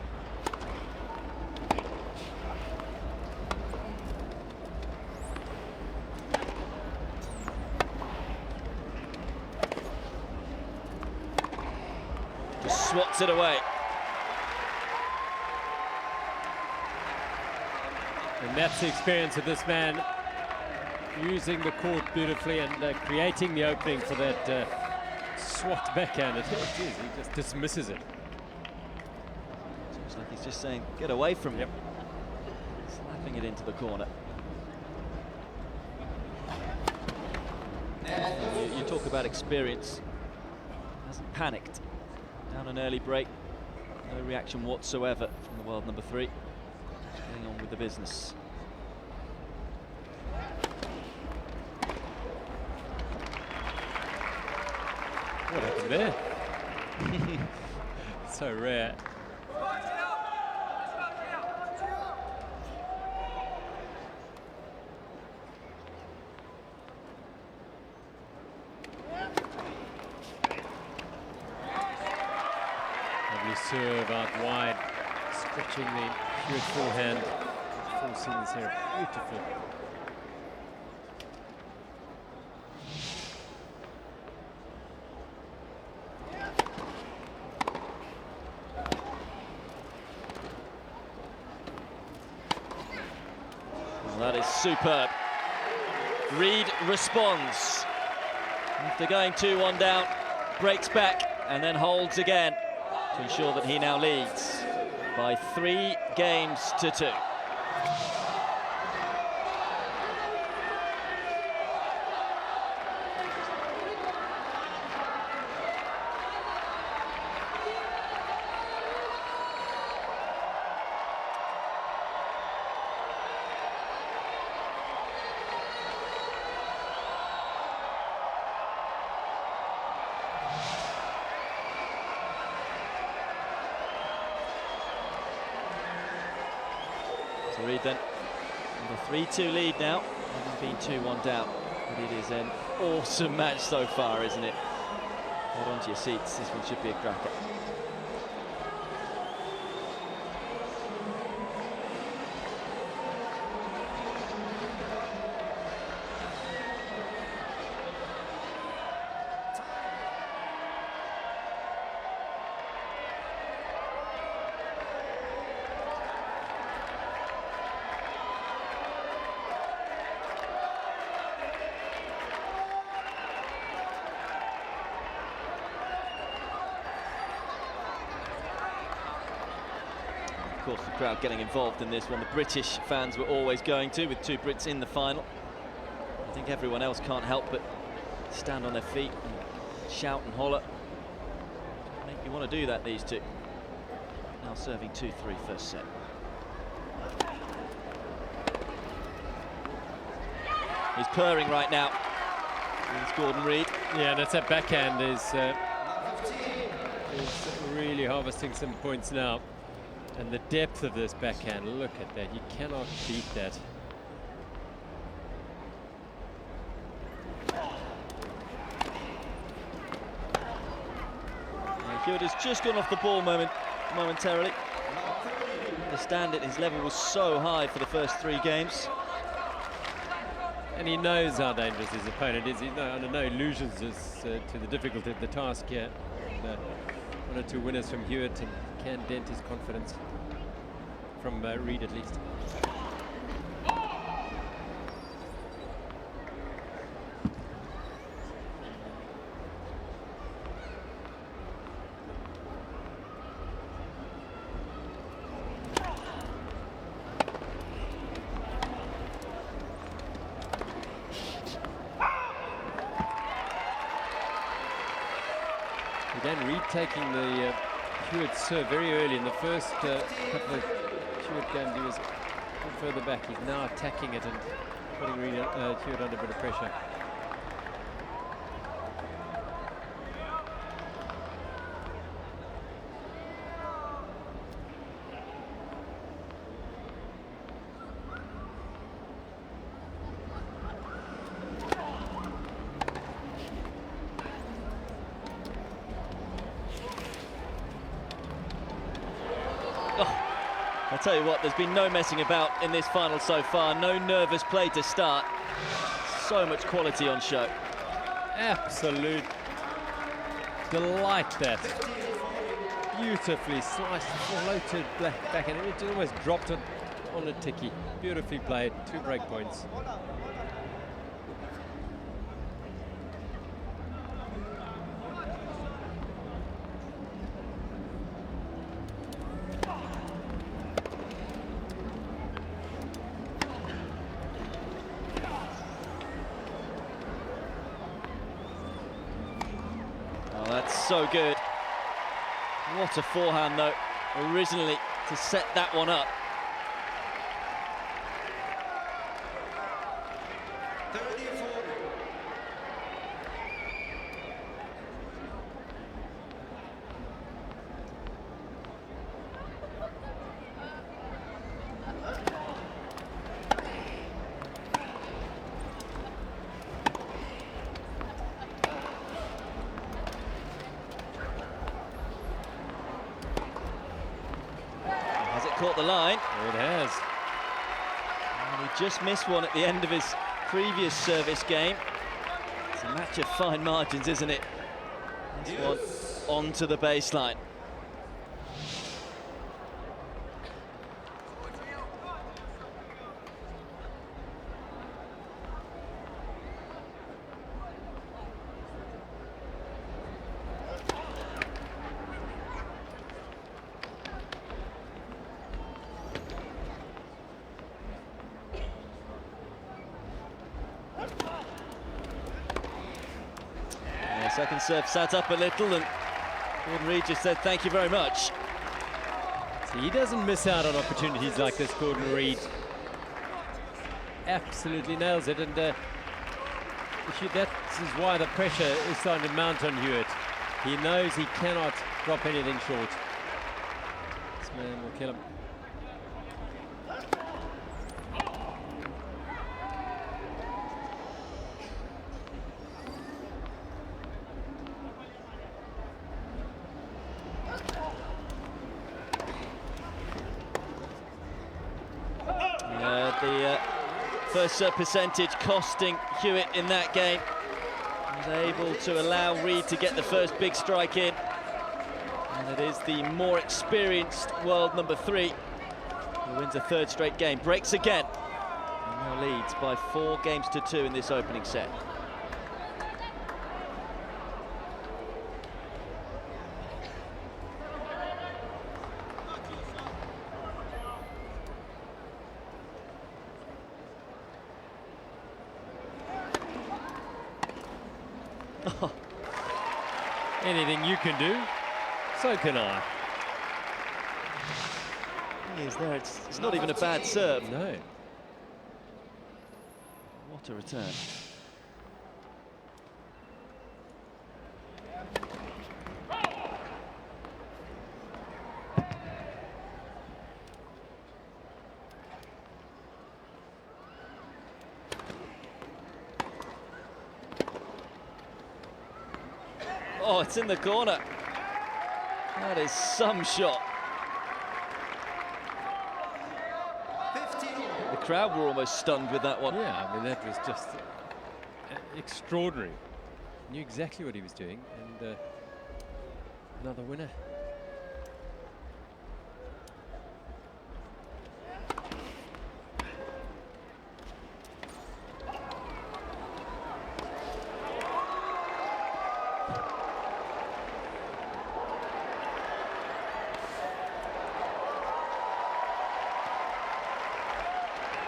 Just swats it away. And that's the experience of this man, using the court beautifully and creating the opening for that swat backhand. He just dismisses it. Seems like he's just saying, get away from him. Slapping it into the corner. You talk about experience. Hasn't panicked. Down an early break. No reaction whatsoever from the world number 3. Getting on with the business. What happened there? So rare. Lovely serve out wide, stretching the Hewett forehand. Forcing this here, beautiful. Well, that is superb. Reed responds. After going 2-1 down, breaks back and then holds again to ensure that he now leads by 3 games to 2. So Reed then with a 3-2 lead now, having been 2-1 down. But it is an awesome match so far, isn't it? Hold on to your seats, this one should be a cracker. course, the crowd getting involved in this one. The British fans were always going to, with 2 Brits in the final. I think everyone else can't help but stand on their feet and shout and holler. Make you want to do that, these two. Now serving 2-3 first set. He's purring right now. Here's Gordon Reid. Yeah, that's that backhand is really harvesting some points now. And the depth of this backhand, look at that. You cannot beat that. Hewett has just gone off the ball momentarily. I understand it, his level was so high for the first 3 games. And he knows how dangerous his opponent is. He's under no illusions as to the difficulty of the task here. And, 1 or 2 winners from Hewett and can dent his confidence from Reid at least. Again, Reid taking the Hewett serve very early in the first couple of Hewett games. He was a bit further back. He's now attacking it and putting Hewett under a bit of pressure. I'll tell you what, there's been no messing about in this final so far. No nervous play to start. So much quality on show. Absolute delight that. Beautifully sliced, floated back, and it almost dropped it on a ticky. Beautifully played, 2 break points. So good. What a forehand though, originally, to set that one up. Caught the line. It has. And he just missed one at the end of his previous service game. It's a match of fine margins, isn't it? This one onto the baseline. Second serve sat up a little, and Gordon Reid just said thank you very much. See, he doesn't miss out on opportunities like this, Gordon Reid. Absolutely nails it, and that is why the pressure is starting to mount on Hewett. He knows he cannot drop anything short. This man will kill him. First serve percentage costing Hewett in that game. He was able to allow Reid to get the first big strike in. And it is the more experienced world number 3 who wins a 3rd straight game. Breaks again. And now leads by 4 games to 2 in this opening set. Anything you can do, so can I. He is there. It's not even a bad serve. No. What a return. Oh, it's in the corner. That is some shot. The crowd were almost stunned with that one. Yeah, I mean, that was just extraordinary. Knew exactly what he was doing, and another winner.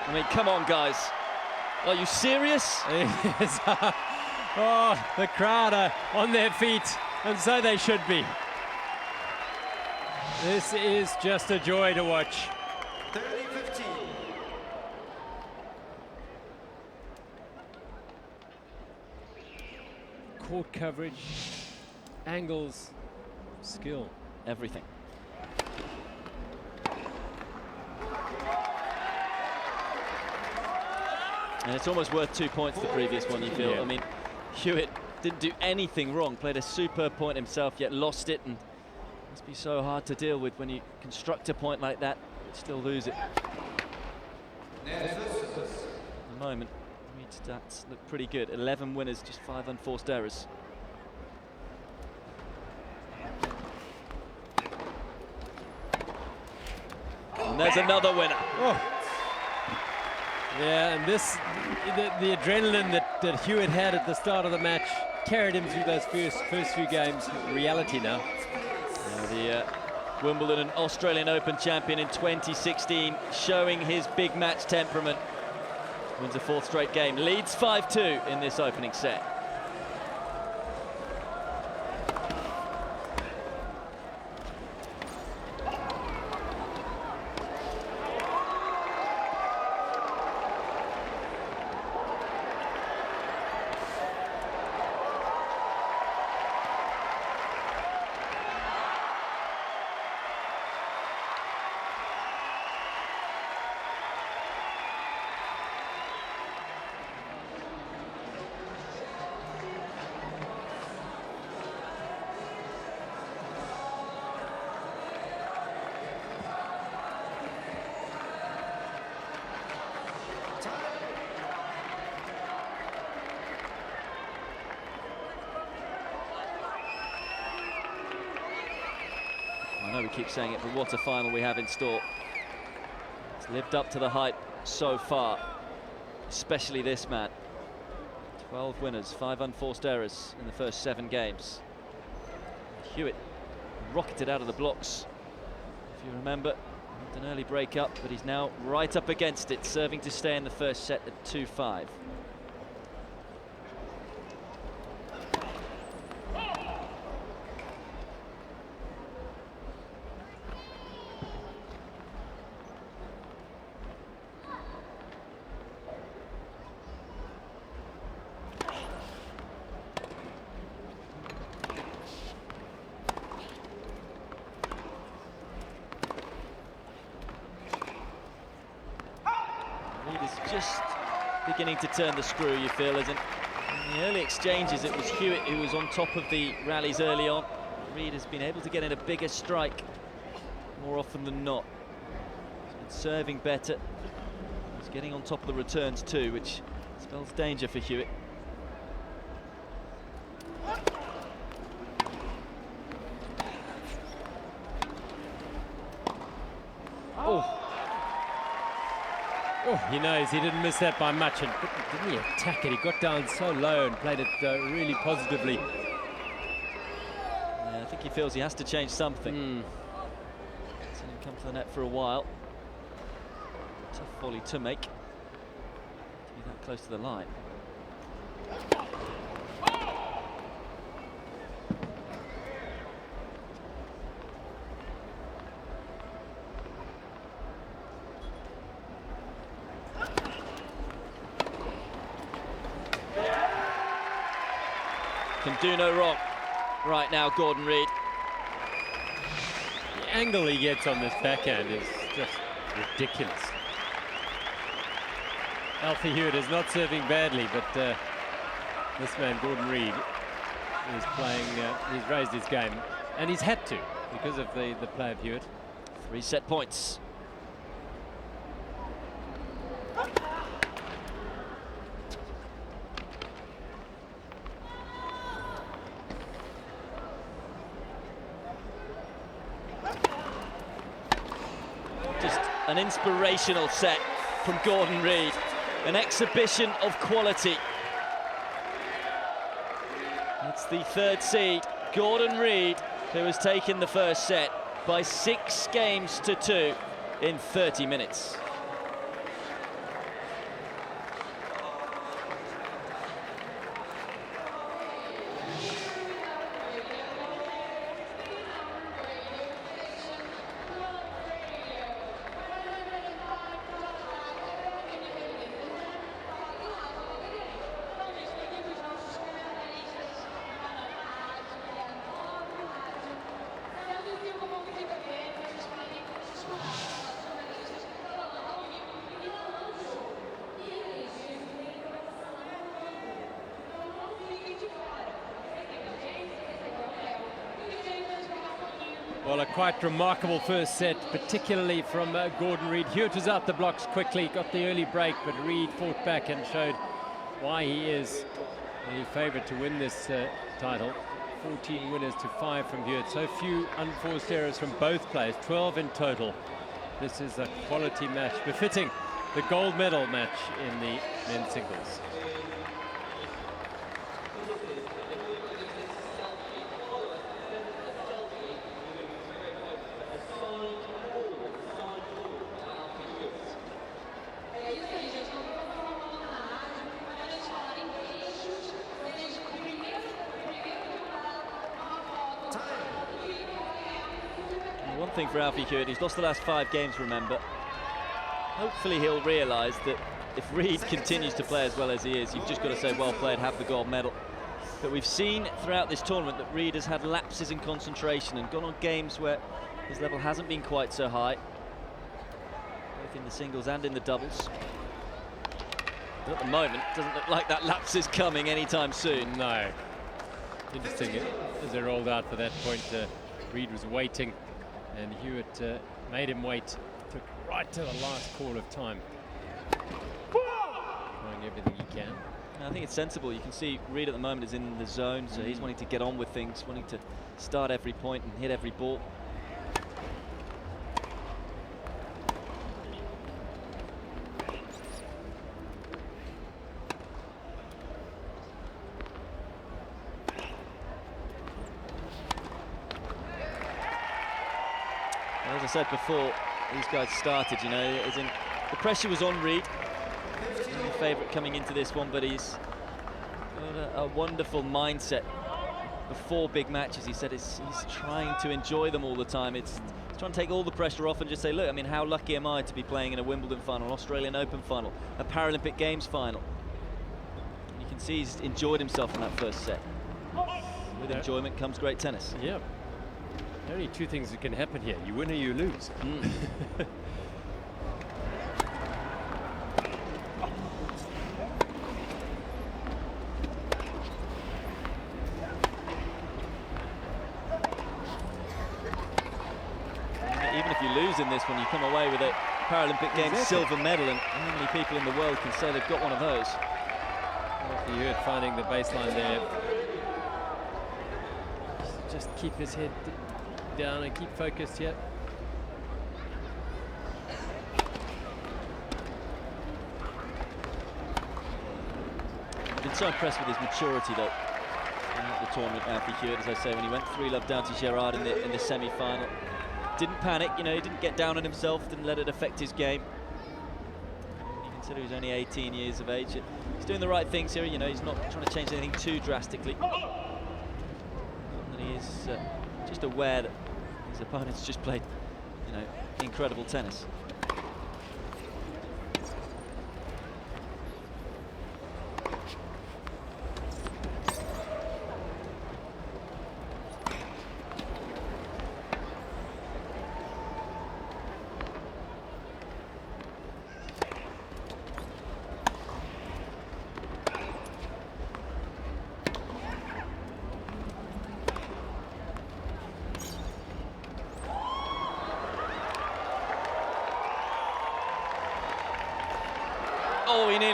I mean, come on, guys. Are you serious? Yes. Oh, the crowd are on their feet, and so they should be. This is just a joy to watch. 30-15. Court coverage, angles, skill. Everything. And it's almost worth 2 points, the previous one, you feel. Yeah. I mean, Hewett didn't do anything wrong, played a superb point himself, yet lost it, and must be so hard to deal with when you construct a point like that, but still lose it. At the moment, Reed's stats look pretty good. 11 winners, just 5 unforced errors. And there's another winner. Oh. Yeah, and this, the adrenaline that Hewett had at the start of the match carried him through those first few games. Reality now. The Wimbledon and Australian Open champion in 2016, showing his big match temperament. Wins a 4th straight game, leads 5-2 in this opening set. I know we keep saying it, but what a final we have in store. It's lived up to the hype so far, especially this man. 12 winners, 5 unforced errors in the first 7 games. Hewett rocketed out of the blocks, if you remember. An early break up, but he's now right up against it, serving to stay in the first set at 2-5. Just beginning to turn the screw, you feel, isn't it? In the early exchanges, it was Hewett who was on top of the rallies early on. Reed has been able to get in a bigger strike more often than not. He's been serving better. He's getting on top of the returns too, which spells danger for Hewett. Oh. Oh, he knows he didn't miss that by much, and didn't he attack it? He got down so low and played it really positively. Yeah, I think he feels he has to change something. Seen him come to the net for a while. Tough volley to make. To be that close to the line. can do no wrong right now, Gordon Reid. The angle he gets on this backhand is just ridiculous. Alfie Hewett is not serving badly, but this man, Gordon Reid, is playing, he's raised his game, and he's had to because of the play of Hewett. 3 set points. Just an inspirational set from Gordon Reid, an exhibition of quality. It's the 3rd seed, Gordon Reid, who has taken the first set by 6 games to 2 in 30 minutes. Well, a quite remarkable first set, particularly from Gordon Reid. Hewett was out the blocks quickly, got the early break, but Reid fought back and showed why he is the favourite to win this title. 14 winners to 5 from Hewett. So few unforced errors from both players, 12 in total. This is a quality match, befitting the gold medal match in the men's singles. One thing for Alfie Hewett, he's lost the last 5 games, remember. Hopefully he'll realise that if Reid continues to play as well as he is, you've just got to say well played, have the gold medal. But we've seen throughout this tournament that Reid has had lapses in concentration and gone on games where his level hasn't been quite so high, both in the singles and in the doubles. But at the moment, it doesn't look like that lapse is coming anytime soon. No. Interesting, as they rolled out for that point, Reid was waiting, and Hewett made him wait. Took right to the last call of time. Trying everything he can. I think it's sensible. You can see Reid at the moment is in the zone, so he's wanting to get on with things, wanting to start every point and hit every ball. As I said before, these guys started, you know, as in the pressure was on Reid. He's the favourite coming into this one, but he's got a wonderful mindset before big matches. He said he's trying to enjoy them all the time. He's trying to take all the pressure off and just say, look, I mean, how lucky am I to be playing in a Wimbledon final, an Australian Open final, a Paralympic Games final. And you can see he's enjoyed himself in that first set. With enjoyment comes great tennis. Yeah. Only 2 things that can happen here. You win or you lose. Even if you lose in this one, you come away with a Paralympic Games silver medal, and how many people in the world can say they've got one of those? You heard finding the baseline there. Just keep his head down and keep focused here. I've been so impressed with his maturity, though, in the tournament. Alfie Hewett, as I say, when he went 3-love down to Gerard in the semi-final, didn't panic. You know, he didn't get down on himself, didn't let it affect his game. You consider he's only 18 years of age. He's doing the right things here. You know, he's not trying to change anything too drastically. And he is just aware that his opponent's just played, you know, incredible tennis.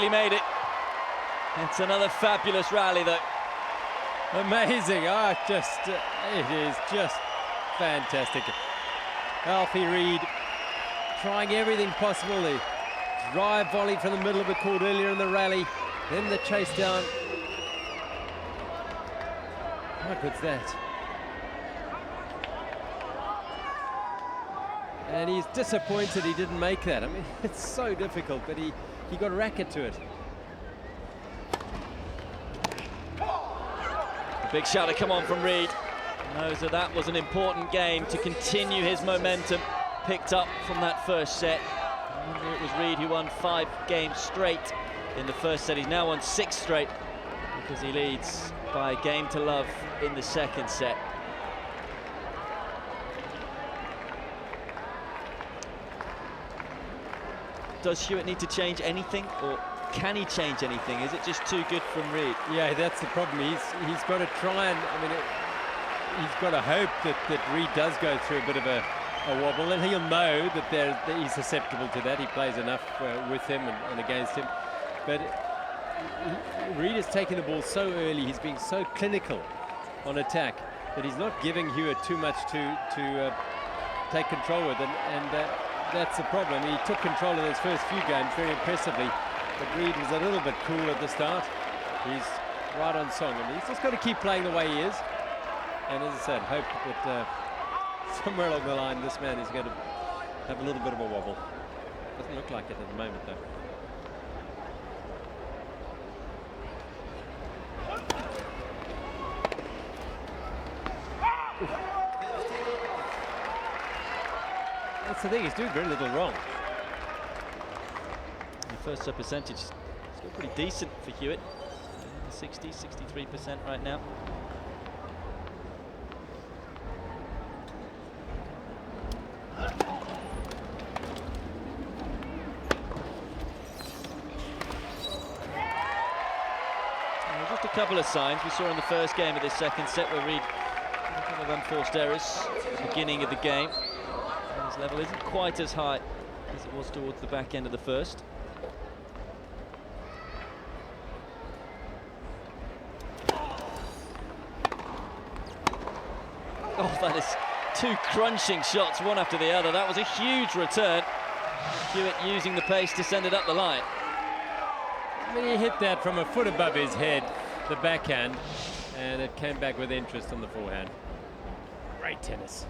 barely made it. It's another fabulous rally, though. Amazing. It is just fantastic. Alfie Reid trying everything possible. The drive volley from the middle of the court earlier in the rally, then the chase down. How good's that? And he's disappointed he didn't make that. I mean, it's so difficult, but he got a racket to it. A big shot to come on from Reid. Knows that was an important game to continue his momentum picked up from that first set. Remember, it was Reid who won 5 games straight in the first set. He's now won 6 straight because he leads by a game to love in the second set. Does Hewett need to change anything, or can he change anything? Is it just too good from Reid? Yeah, that's the problem. He's got to try and, I mean, he's got to hope that Reid does go through a bit of a wobble, and he'll know that he's susceptible to that. He plays enough with him and against him. But Reid is taking the ball so early. He's being so clinical on attack that he's not giving Hewett too much to take control with, and that's the problem. He took control of those first few games very impressively, but Reid was a little bit cool at the start. He's right on song, and he's just got to keep playing the way he is. And as I said, hope that somewhere along the line this man is going to have a little bit of a wobble. Doesn't look like it at the moment, though. That's the thing, he's doing very little wrong. The first set percentage is still pretty decent for Hewett. 60, 63% right now. Just a couple of signs we saw in the first game of this second set where Reid had a couple of unforced errors at the beginning of the game. His level isn't quite as high as it was towards the back end of the first. Oh, that is 2 crunching shots, one after the other. That was a huge return. Hewett using the pace to send it up the line. I mean, he hit that from a foot above his head, the backhand, and it came back with interest on the forehand. Great tennis.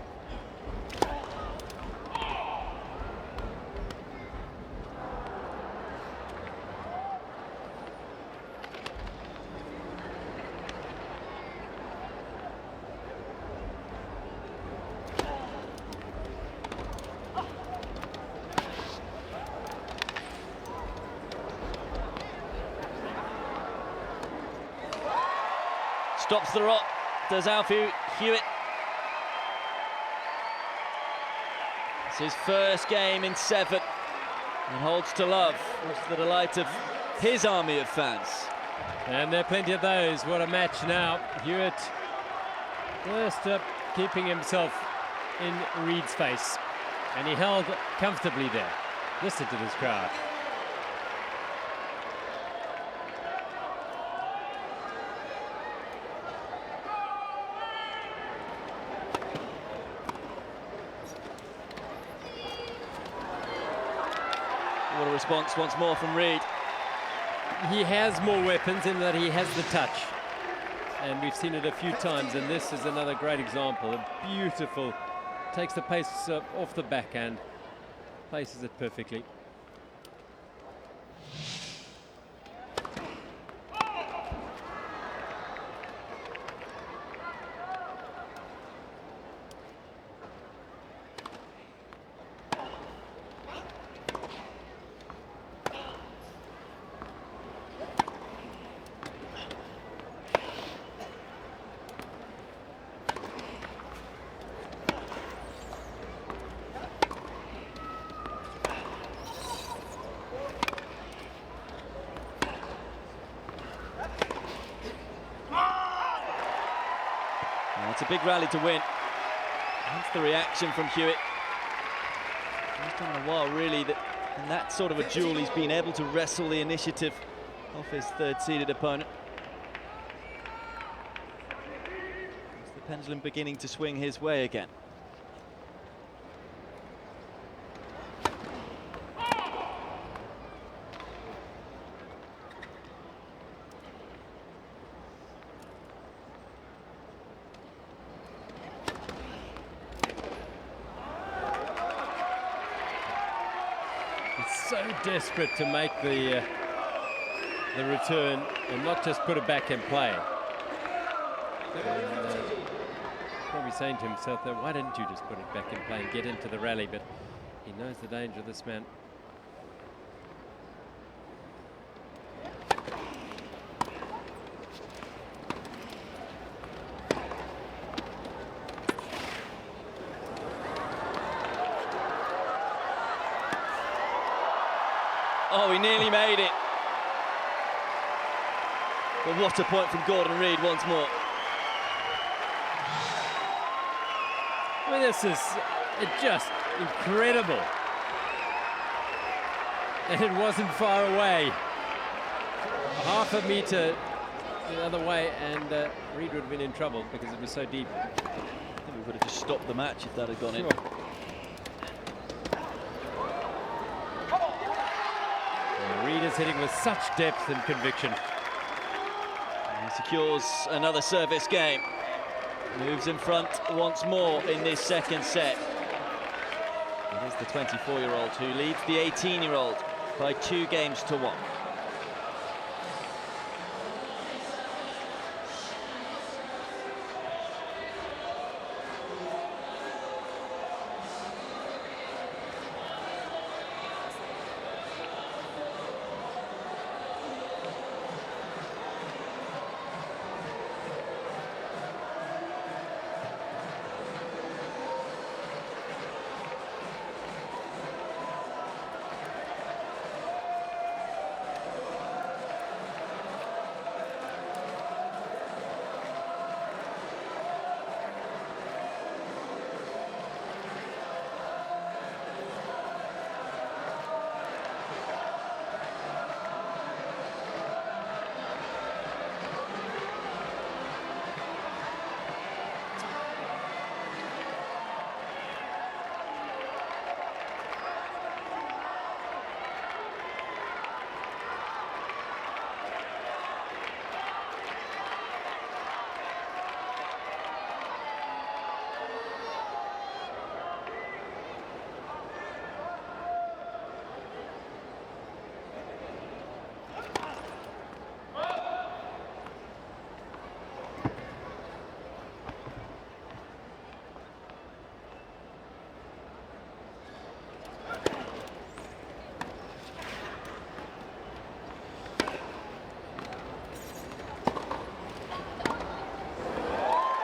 Stops the rot, does Alfie Hewett. It's his first game in 7 and holds to love, much to the delight of his army of fans. And there are plenty of those. What a match now. Hewett just keeping himself in Reid's face, and he held comfortably there. Listen to this crowd. What a response once more from Reid. He has more weapons in that he has the touch, and we've seen it a few times, and this is another great example. A beautiful, takes the pace off the backhand, places it perfectly. It's a big rally to win. That's the reaction from Hewitt. He's done a while, really, that In that sort of a duel, he's been able to wrestle the initiative off his third-seeded opponent. Is the pendulum beginning to swing his way again? So desperate to make the return and not just put it back in play. And, probably saying to himself that, why didn't you just put it back in play and get into the rally? But he knows the danger of this man. Oh, he nearly made it. But what a point from Gordon Reid once more. I mean, this is just incredible. And it wasn't far away. Half a meter the other way, and Reid would have been in trouble because it was so deep. I think we would have just stopped the match if that had gone in. Reid is hitting with such depth and conviction. He secures another service game. Moves in front once more in this second set. It is the 24-year-old who leads the 18-year-old by 2 games to 1.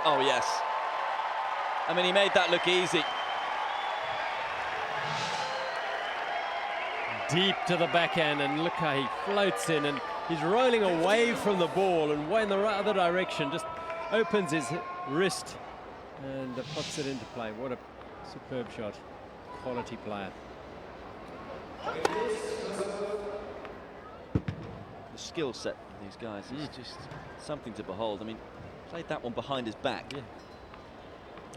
Oh, yes. I mean, he made that look easy. Deep to the backhand, and look how he floats in, and he's rolling away from the ball and way in the other direction, just opens his wrist and puts it into play. What a superb shot. Quality player. The skill set of these guys is just something to behold. I mean, played that one behind his back. Yeah.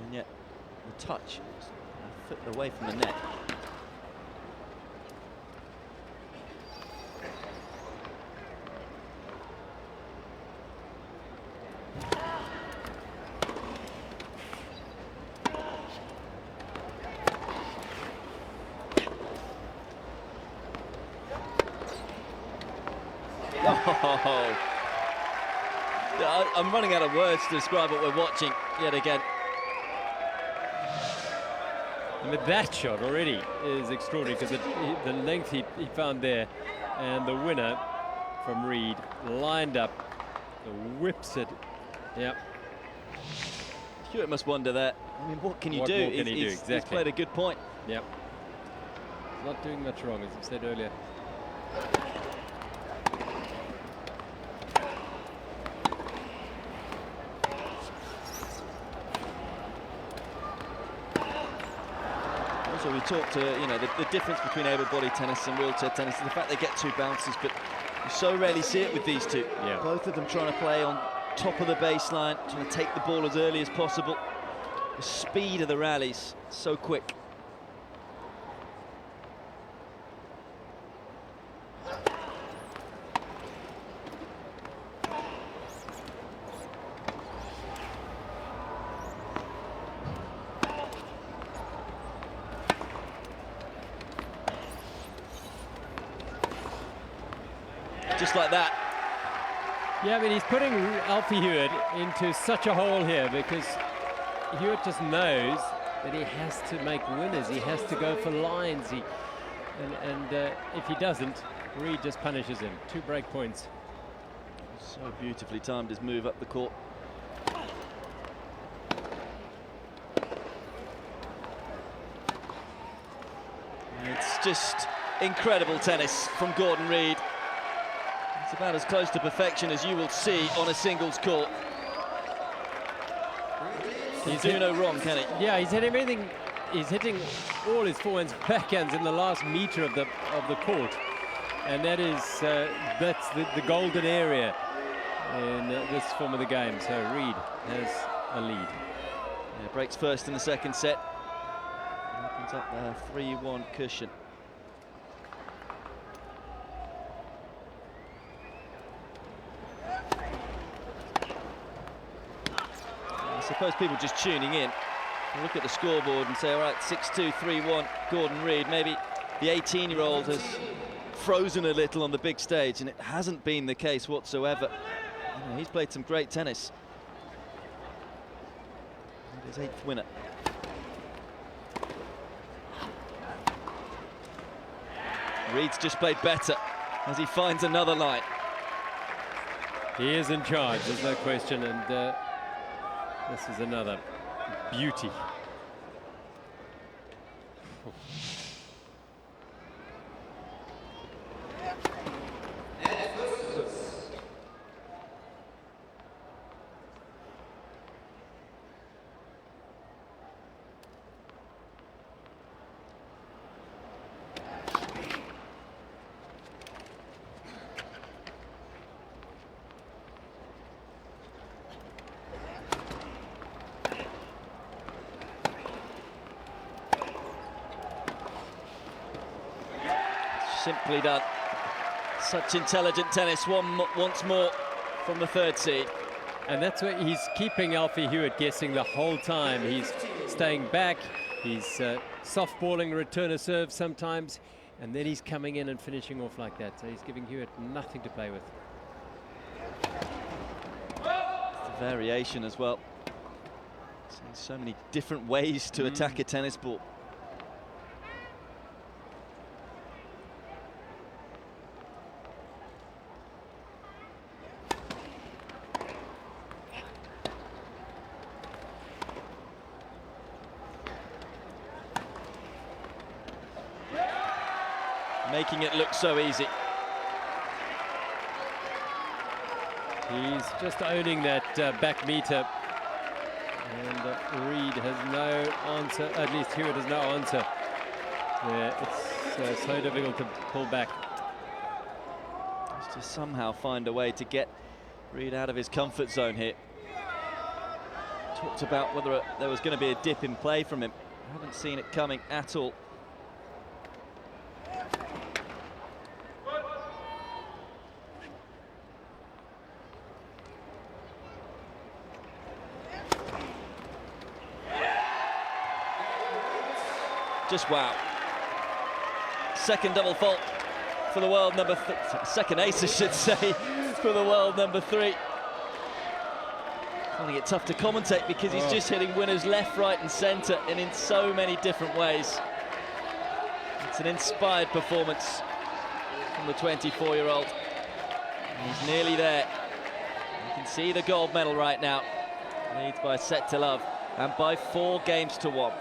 And yet, the touch is a foot away from the net. Oh. I'm running out of words to describe what we're watching yet again. I mean, that shot already is extraordinary because the length he found there, and the winner from Reid lined up, whips it. Yep. Hewett must wonder that. I mean, what can you do? What more can he do? Exactly. He's played a good point. Yep. Not doing much wrong, as I said earlier. So we talked to, you know, the difference between able-bodied tennis and wheelchair tennis is the fact they get 2 bounces, but you so rarely see it with these two. Yeah. Both of them trying to play on top of the baseline, trying to take the ball as early as possible. The speed of the rallies, so quick. Just like that. Yeah, I mean, he's putting Alfie Hewett into such a hole here because Hewett just knows that he has to make winners. He has to go for lines. If he doesn't, Reed just punishes him. 2 break points. So beautifully timed his move up the court. It's just incredible tennis from Gordon Reed. It's about as close to perfection as you will see on a singles court. He's doing no wrong, can he? Yeah, he's hitting everything. He's hitting all his forehands, backhands in the last meter of the court, and that is that's the golden area in this form of the game. So Reed has a lead. Yeah, breaks first in the second set. Opens up the 3-1 cushion. I suppose people just tuning in look at the scoreboard and say, all right, 6-2, 3-1, Gordon Reed. Maybe the 18-year-old has frozen a little on the big stage, and it hasn't been the case whatsoever. You know, he's played some great tennis. His 8th winner. Reed's just played better as he finds another line. He is in charge, there's no question, and this is another beauty. Simply done. Such intelligent tennis, once more from the 3rd seed. And that's what he's keeping Alfie Hewett guessing the whole time. He's staying back, he's soft-balling a return of serve sometimes, and then he's coming in and finishing off like that. So he's giving Hewett nothing to play with. The variation as well. So many different ways to attack a tennis ball. Making it look so easy. He's just owning that back meter, and Reed has no answer, at least Hewett has no answer. Yeah, it's so difficult to pull back. Just to somehow find a way to get Reed out of his comfort zone here. Talked about whether there was going to be a dip in play from him. I haven't seen it coming at all. Just wow. Second double fault for the world number second ace, I should say, for the world number 3. Finding it tough to commentate because he's just hitting winners left, right and centre and in so many different ways. It's an inspired performance from the 24-year-old. He's nearly there. You can see the gold medal right now. Leads by a set to love and by 4 games to 1.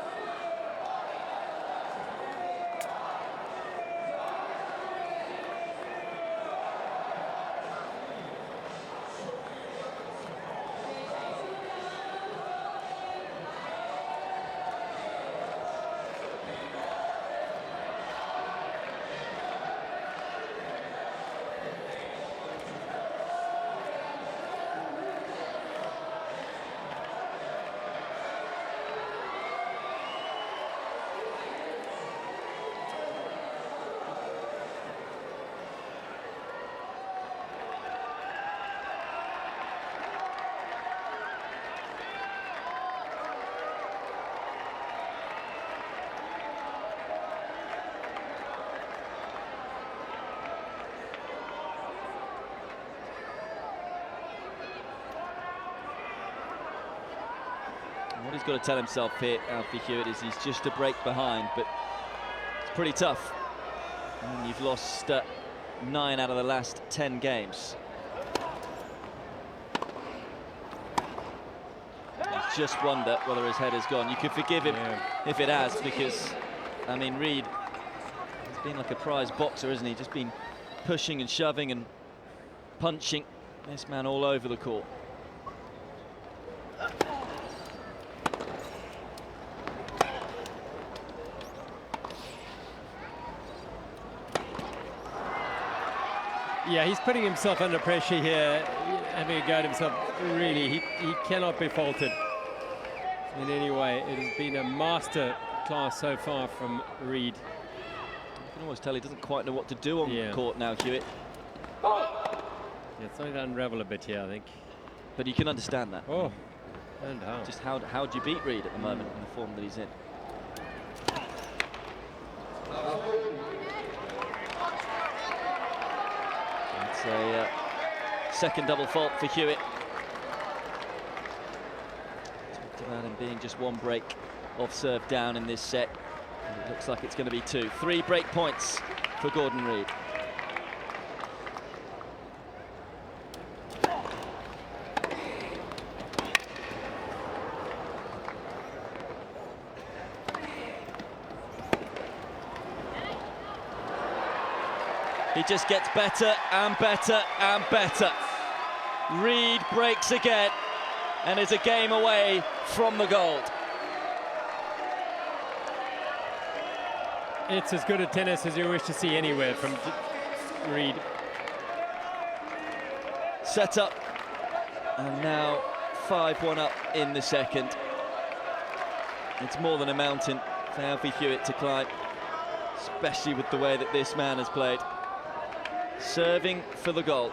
What he's got to tell himself here, Alfie Hewett, is he's just a break behind, but it's pretty tough. And you've lost 9 out of the last 10 games. You just wonder whether his head has gone. You could forgive him if it has, because, I mean, Reid has been like a prize boxer, isn't he? Just been pushing and shoving and punching this man all over the court. Yeah, he's putting himself under pressure here, having a go at himself. Really, he cannot be faulted in any way. It has been a master class so far from Reid. You can always tell he doesn't quite know what to do on the court now, Hewett. Yeah, it's going to unravel a bit here, I think. But you can understand that. Oh, and how? Just how do you beat Reid at the moment in the form that he's in? It's a second double fault for Hewett. Talked about him being just one break off serve down in this set. And it looks like it's going to be 2. 3 break points for Gordon Reid. He just gets better and better and better. Reid breaks again and is a game away from the gold. It's as good a tennis as you wish to see anywhere from Reid. Set up, and now 5-1 up in the second. It's more than a mountain for Alfie Hewett to climb, especially with the way that this man has played. Serving for the gold.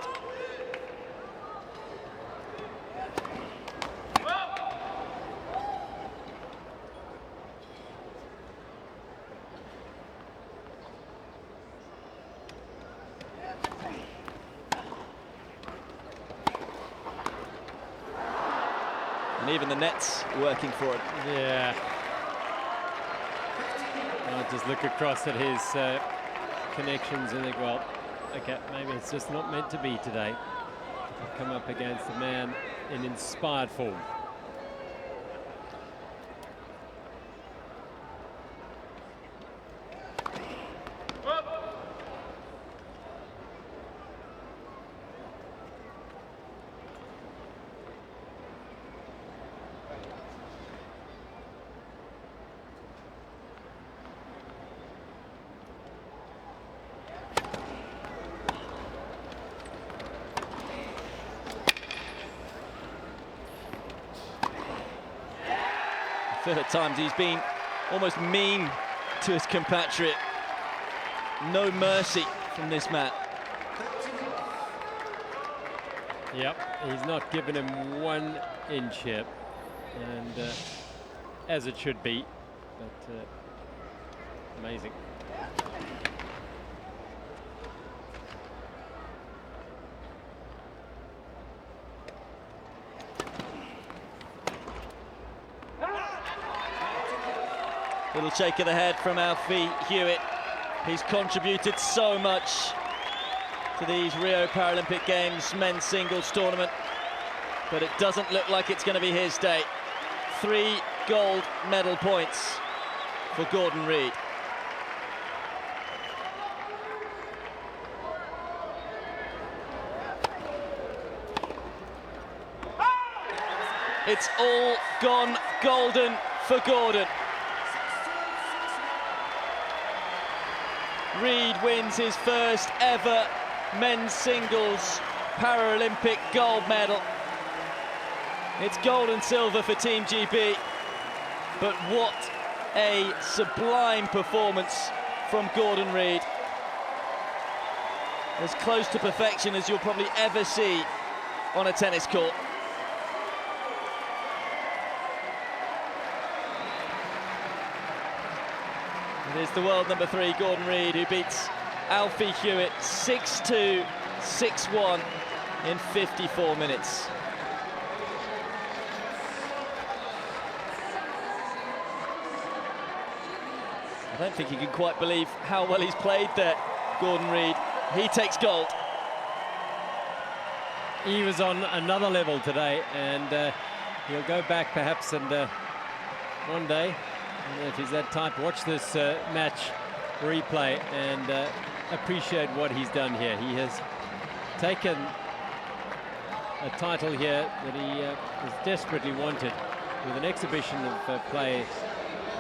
And even the net's working for it. Yeah. I'll just look across at his connections and think, well, okay, maybe it's just not meant to be today. I've come up against a man in inspired form. At times he's been almost mean to his compatriot. No mercy from this man. Yep, he's not given him 1 inch here, and as it should be, but amazing. Little shake of the head from Alfie Hewett. He's contributed so much to these Rio Paralympic Games men's singles tournament, but it doesn't look like it's going to be his day. 3 gold medal points for Gordon Reid. It's all gone golden for Gordon. Reid wins his first ever men's singles Paralympic gold medal. It's gold and silver for Team GB, but what a sublime performance from Gordon Reid. As close to perfection as you'll probably ever see on a tennis court. It is the world number 3, Gordon Reid, who beats Alfie Hewett 6-2, 6-1 in 54 minutes. don't think he can quite believe how well he's played there, Gordon Reid. He takes gold. He was on another level today, and he'll go back perhaps and one day, if he's that type, watch this match replay and appreciate what he's done here. He has taken a title here that he has desperately wanted, with an exhibition of play,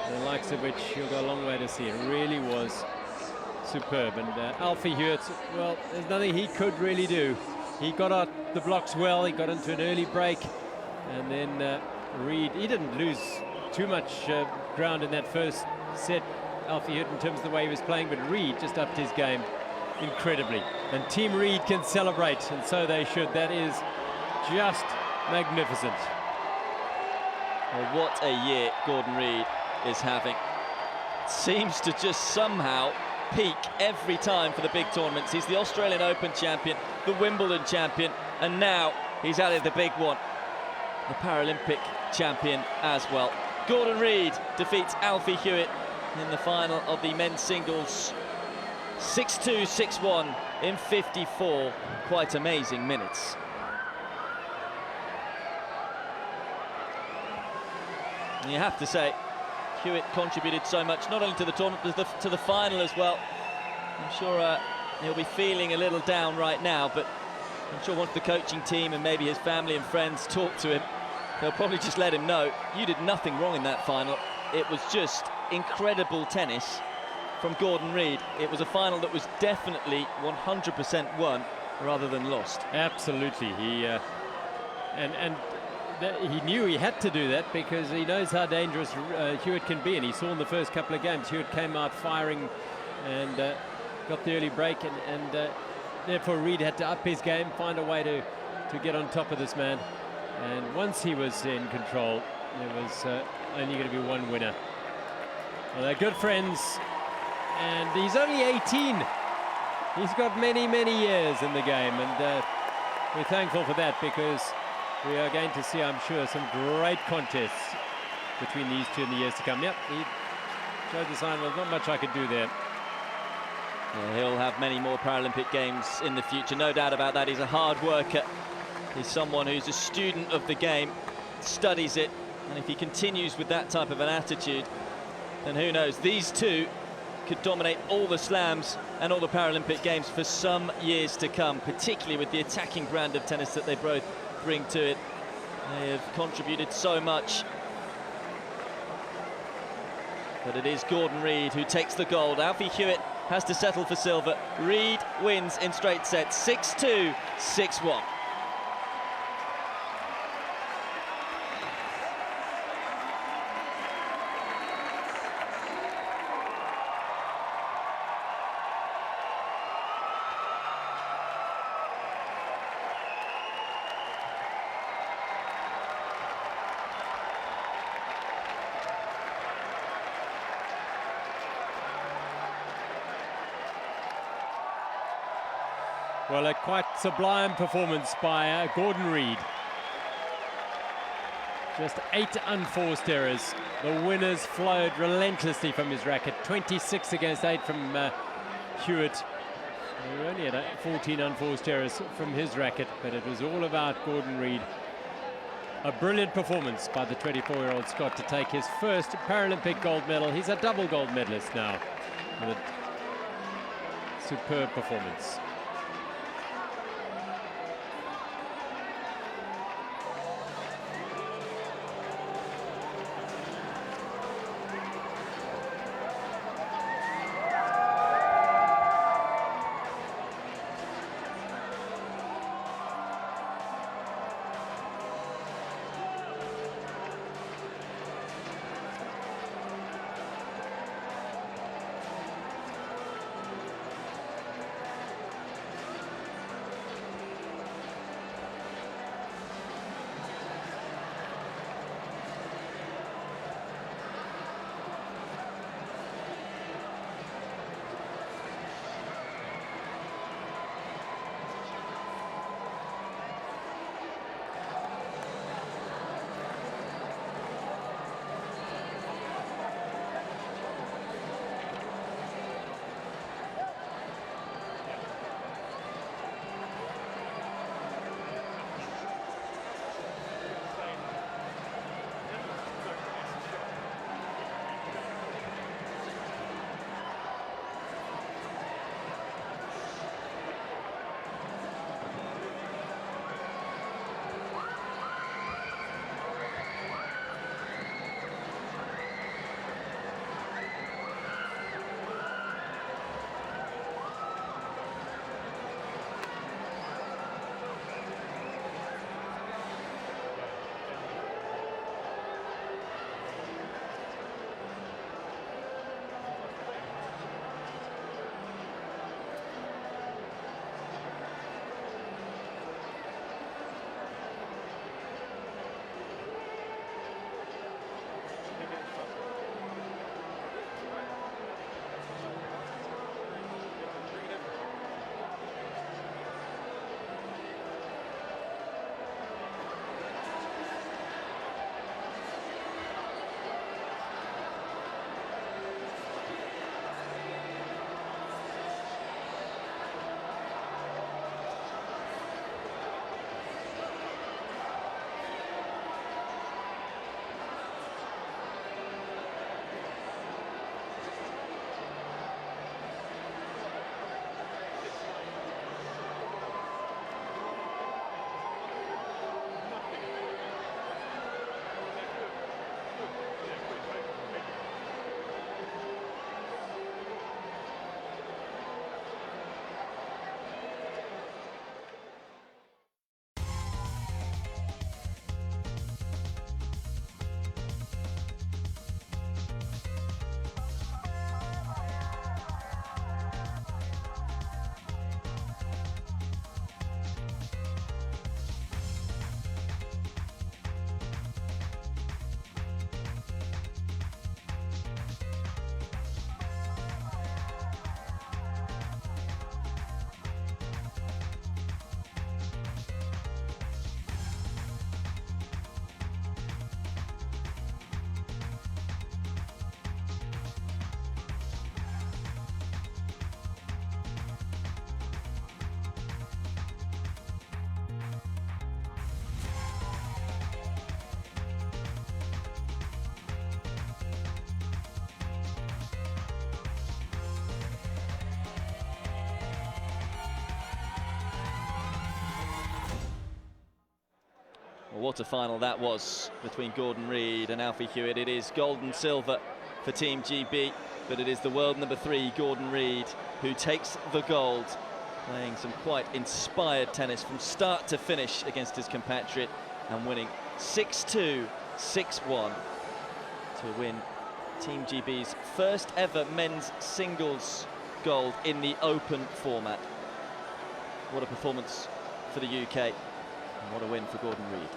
the likes of which he'll go a long way to see. It really was superb. And Alfie Hewett, well, there's nothing he could really do. He got out the blocks well, he got into an early break, and then Reid, he didn't lose too much ground in that first set, Alfie Hewett, in terms of the way he was playing, but Reid just upped his game incredibly. And Team Reid can celebrate, and so they should. That is just magnificent. Well, what a year Gordon Reid is having. Seems to just somehow peak every time for the big tournaments. He's the Australian Open champion, the Wimbledon champion, and now he's added the big one, the Paralympic champion as well. Gordon Reid defeats Alfie Hewett in the final of the men's singles, 6-2, 6-1 in 54 quite amazing minutes. And you have to say, Hewett contributed so much, not only to the tournament, but to the final as well. I'm sure he'll be feeling a little down right now, but I'm sure once the coaching team and maybe his family and friends talk to him, they'll probably just let him know, you did nothing wrong in that final. It was just incredible tennis from Gordon Reid. It was a final that was definitely 100% won rather than lost. Absolutely. He he knew he had to do that because he knows how dangerous Hewett can be, and he saw in the first couple of games Hewett came out firing and got the early break, and therefore Reid had to up his game, find a way to get on top of this man. And once he was in control, there was only going to be one winner. Well, they're good friends, and he's only 18. He's got many, many years in the game, and we're thankful for that, because we are going to see, I'm sure, some great contests between these two in the years to come. Yep, he showed the sign. There's not much I could do there. Yeah, he'll have many more Paralympic Games in the future, no doubt about that. He's a hard worker. He's someone who's a student of the game, studies it, and if he continues with that type of an attitude, then who knows, these two could dominate all the slams and all the Paralympic Games for some years to come, particularly with the attacking brand of tennis that they both bring to it. They have contributed so much. But it is Gordon Reid who takes the gold. Alfie Hewett has to settle for silver. Reid wins in straight sets, 6-2, 6-1. Well, a quite sublime performance by Gordon Reid. Just 8 unforced errors. The winners flowed relentlessly from his racket. 26 against 8 from Hewett. He only had 14 unforced errors from his racket, but it was all about Gordon Reid. A brilliant performance by the 24-year-old Scot to take his first Paralympic gold medal. He's a double gold medalist now, with a superb performance. What a final that was between Gordon Reid and Alfie Hewett. It is gold and silver for Team GB, but it is the world number 3, Gordon Reid, who takes the gold, playing some quite inspired tennis from start to finish against his compatriot and winning 6-2, 6-1 to win Team GB's first ever men's singles gold in the open format. What a performance for the UK, and what a win for Gordon Reid.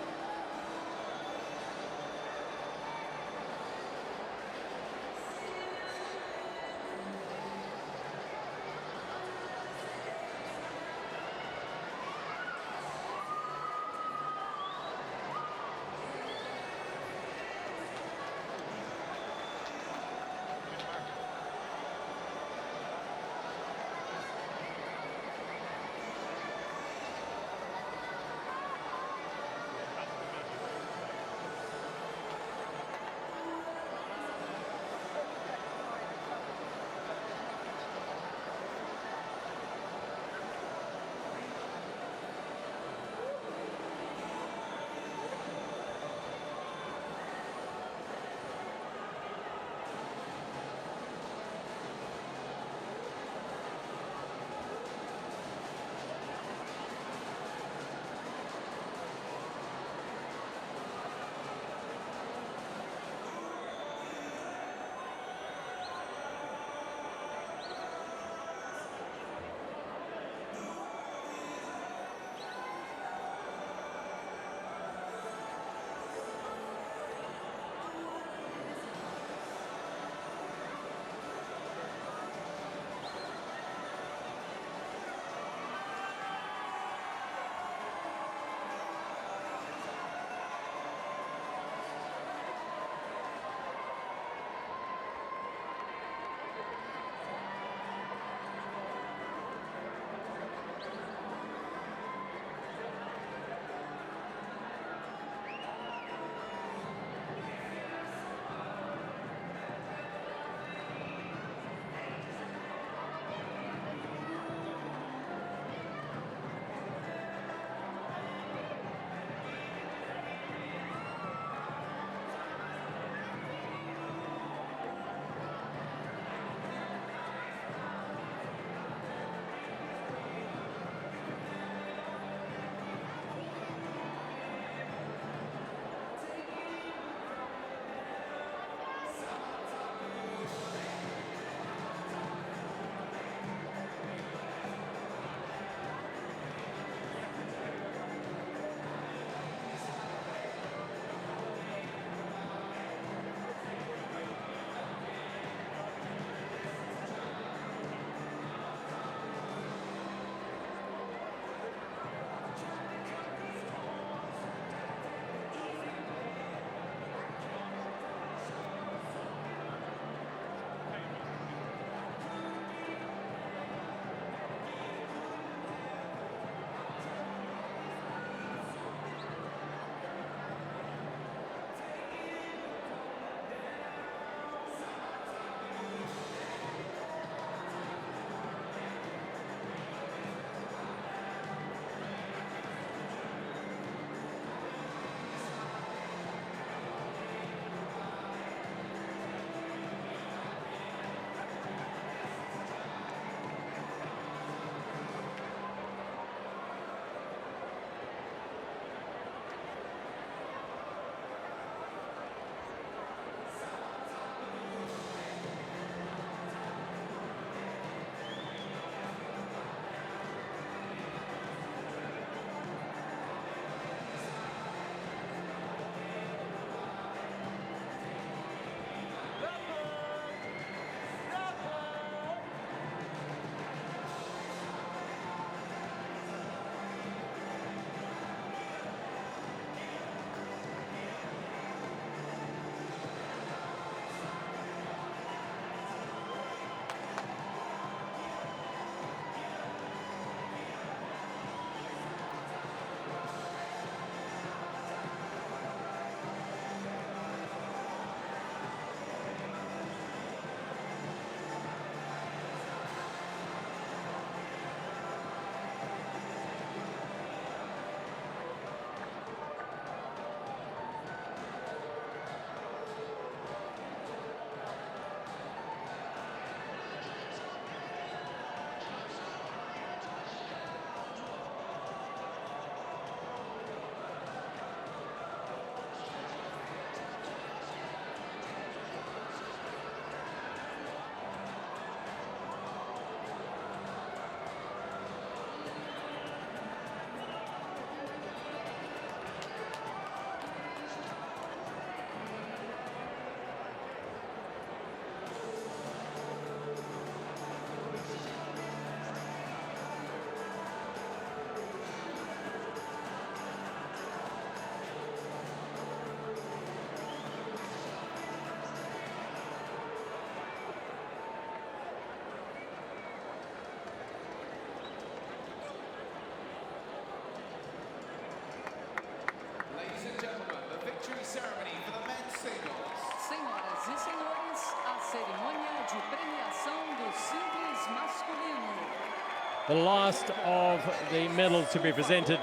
the last of the medals to be presented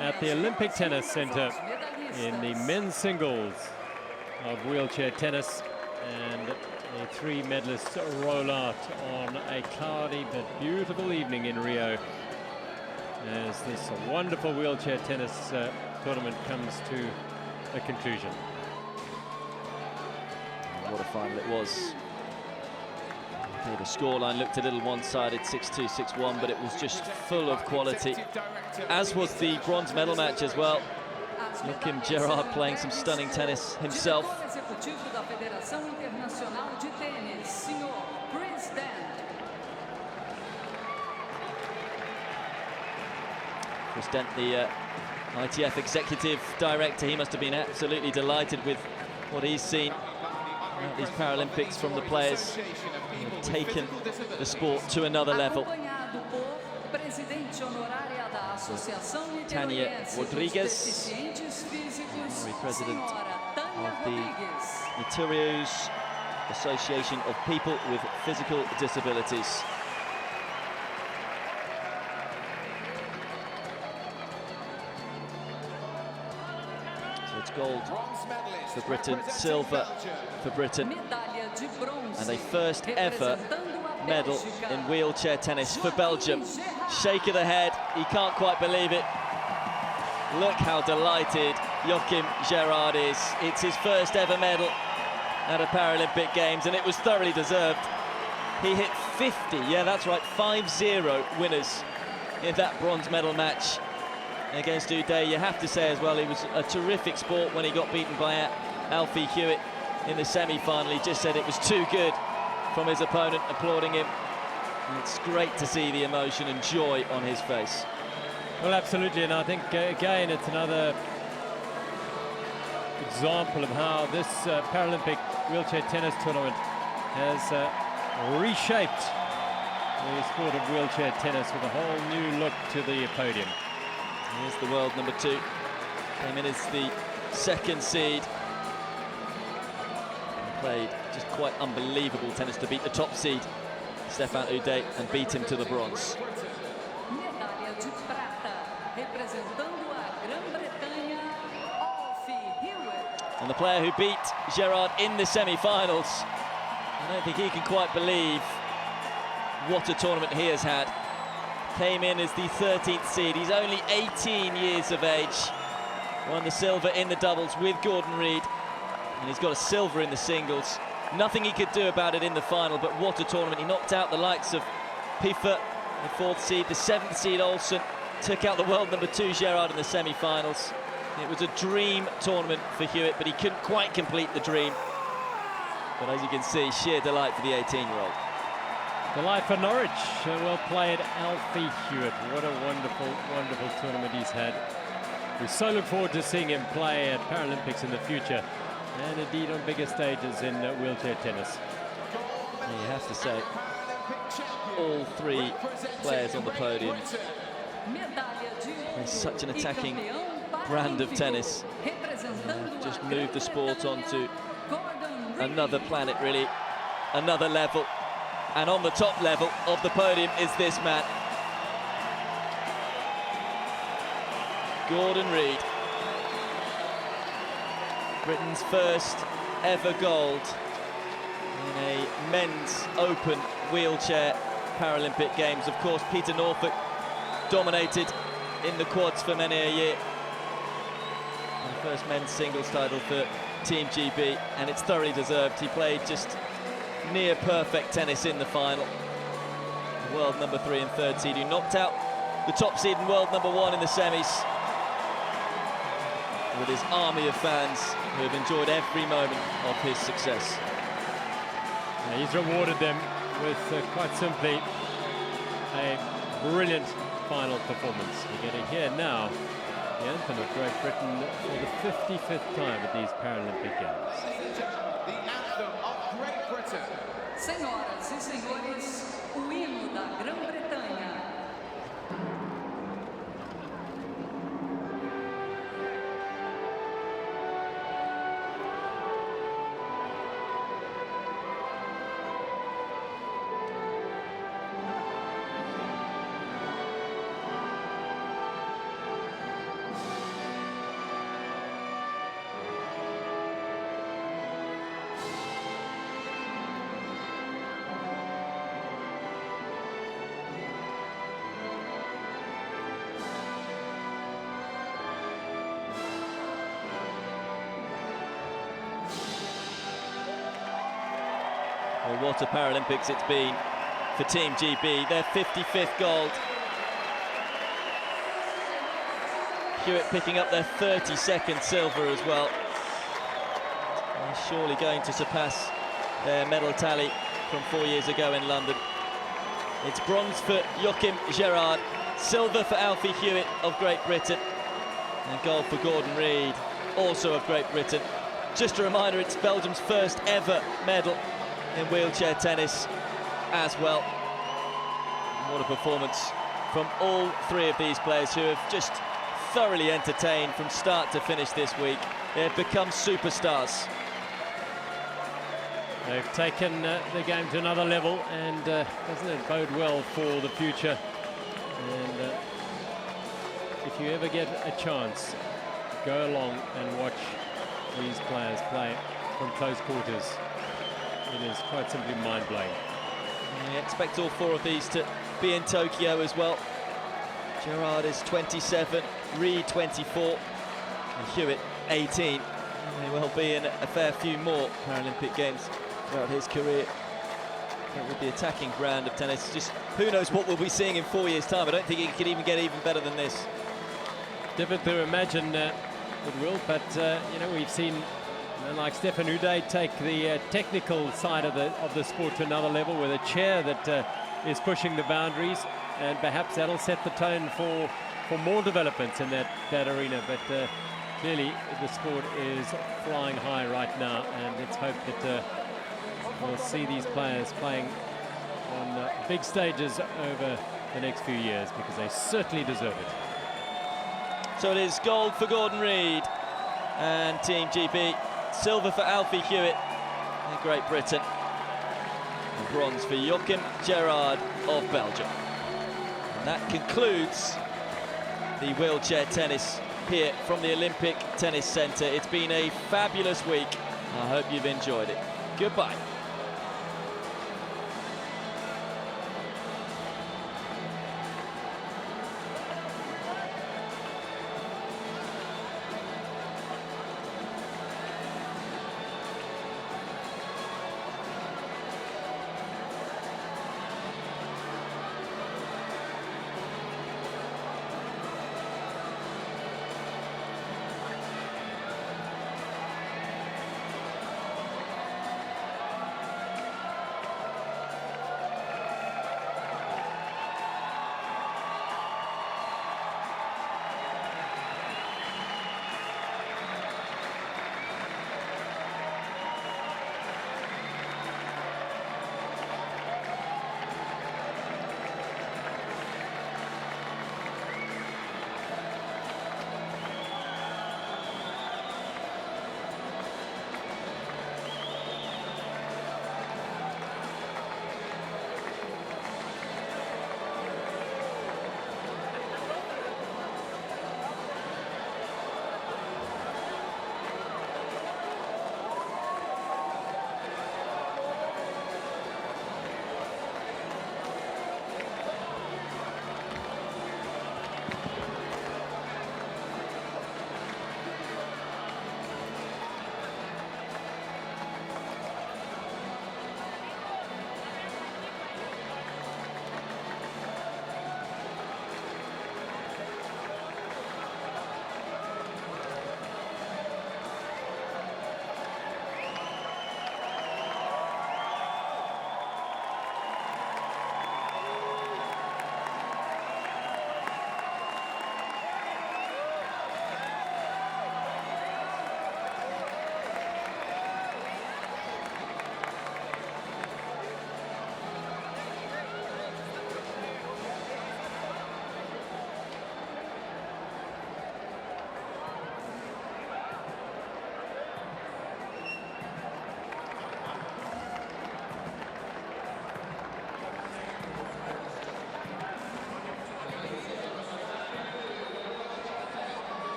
at the Olympic Tennis Center in the men's singles of wheelchair tennis, and the 3 medalists roll out on a cloudy but beautiful evening in Rio as this wonderful wheelchair tennis tournament comes to a conclusion. What a final it was. Okay, the scoreline looked a little one-sided, 6-2, 6-1, but it was just full of quality, as was the bronze medal match as well. Look him, Gerard, playing some stunning tennis himself. Chris Dent, the ITF executive director, he must have been absolutely delighted with what he's seen at these Paralympics from the players who have taken the sport to another level. Tanya Rodriguez, president of the Materials Association of People with Physical Disabilities. So it's gold for Britain, silver for Britain, and a first ever medal in wheelchair tennis for Belgium. Shake of the head, he can't quite believe it. Look how delighted Joachim Gerard is. It's his first ever medal at a Paralympic Games, and it was thoroughly deserved. He hit 50, yeah, that's right, 5-0 winners in that bronze medal match against Houdet. You have to say as well, he was a terrific sport when he got beaten by Alfie Hewett in the semi-final. He just said it was too good from his opponent, applauding him. And it's great to see the emotion and joy on his face. Well, absolutely, and I think, again, it's another example of how this Paralympic wheelchair tennis tournament has reshaped the sport of wheelchair tennis with a whole new look to the podium. Here's the world number 2. Came in as the second seed. And played just quite unbelievable tennis to beat the top seed, Stefan Houdet, and beat him to the bronze. And the player who beat Gerard in the semi-finals, I don't think he can quite believe what a tournament he has had. Came in as the 13th seed. He's only 18 years of age. Won the silver in the doubles with Gordon Reid, and he's got a silver in the singles. Nothing he could do about it in the final, but what a tournament. He knocked out the likes of Piffer, the 4th seed, the 7th seed Olsen, took out the world number 2 Gerard in the semi-finals. It was a dream tournament for Hewett, but he couldn't quite complete the dream. But as you can see, sheer delight for the 18-year-old. Delight for Norwich. Well played, Alfie Hewett. What a wonderful, wonderful tournament he's had. We so look forward to seeing him play at Paralympics in the future, and indeed on bigger stages in wheelchair tennis. Yeah, you have to say, all 3 players on the podium play such an attacking brand of tennis. Just moved the sport onto another planet, really, another level. And on the top level of the podium is this man, Gordon Reid. Britain's first ever gold in a men's open wheelchair Paralympic Games. Of course, Peter Norfolk dominated in the quads for many a year. And the first men's singles title for Team GB, and it's thoroughly deserved. He played just near perfect tennis in the final. The world number 3 and 3rd seed who knocked out the top seed and world number 1 in the semis, with his army of fans who have enjoyed every moment of his success. Yeah, he's rewarded them with quite simply a brilliant final performance. We're going to hear now the anthem of Great Britain for the 55th time at these Paralympic Games. The anthem of Great Britain. Senhoras e senhores, o hino da Grã-Bretanha. Well, what a Paralympics it's been for Team GB. Their 55th gold. Hewett picking up their 32nd silver as well. They're surely going to surpass their medal tally from 4 years ago in London. It's bronze for Joachim Gerard, silver for Alfie Hewett of Great Britain, and gold for Gordon Reid, also of Great Britain. Just a reminder, it's Belgium's first ever medal in wheelchair tennis as well. And what a performance from all three of these players, who have just thoroughly entertained from start to finish this week. They've become superstars. They've taken the game to another level, and doesn't it bode well for the future? And if you ever get a chance, go along and watch these players play from close quarters. It is quite simply mind-blowing. We expect all four of these to be in Tokyo as well. Gerard is 27, Reid 24, and Hewett 18. May well be in a fair few more Paralympic Games throughout his career. With the attacking brand of tennis, just who knows what we'll be seeing in 4 years' time. I don't think it could even get even better than this. Difficult to imagine it will, but you know, we've seen like Stefan Houdet take the technical side of the sport to another level with a chair that is pushing the boundaries, and perhaps that'll set the tone for more developments in that arena. But clearly the sport is flying high right now, and let's hope that we'll see these players playing on big stages over the next few years, because they certainly deserve it. So it is gold for Gordon Reid and Team GB, silver for Alfie Hewett in Great Britain, and bronze for Joachim Gerard of Belgium. And that concludes the wheelchair tennis here from the Olympic Tennis Centre. It's been a fabulous week. I hope you've enjoyed it. Goodbye.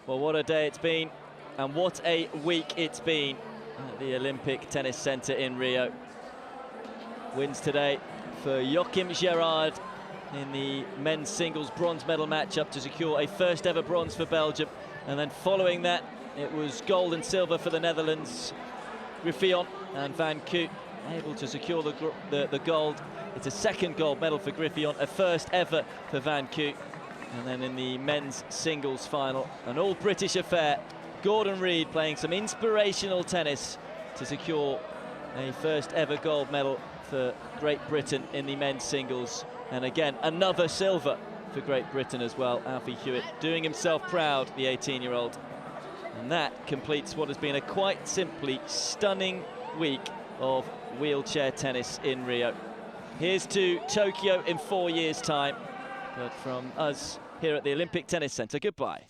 Well, what a day it's been, and what a week it's been at the Olympic Tennis Centre in Rio. Wins today for Joachim Gerard in the men's singles bronze medal matchup to secure a first ever bronze for Belgium. And then following that, it was gold and silver for the Netherlands. Griffioen and Van Koot able to secure the gold. It's a second gold medal for Griffioen, a first ever for Van Koot. And then in the men's singles final, an all-British affair. Gordon Reid playing some inspirational tennis to secure a first ever gold medal for Great Britain in the men's singles. And again, another silver for Great Britain as well. Alfie Hewett doing himself proud, the 18-year-old. And that completes what has been a quite simply stunning week of wheelchair tennis in Rio. Here's to Tokyo in 4 years' time. But from us here at the Olympic Tennis Centre, goodbye.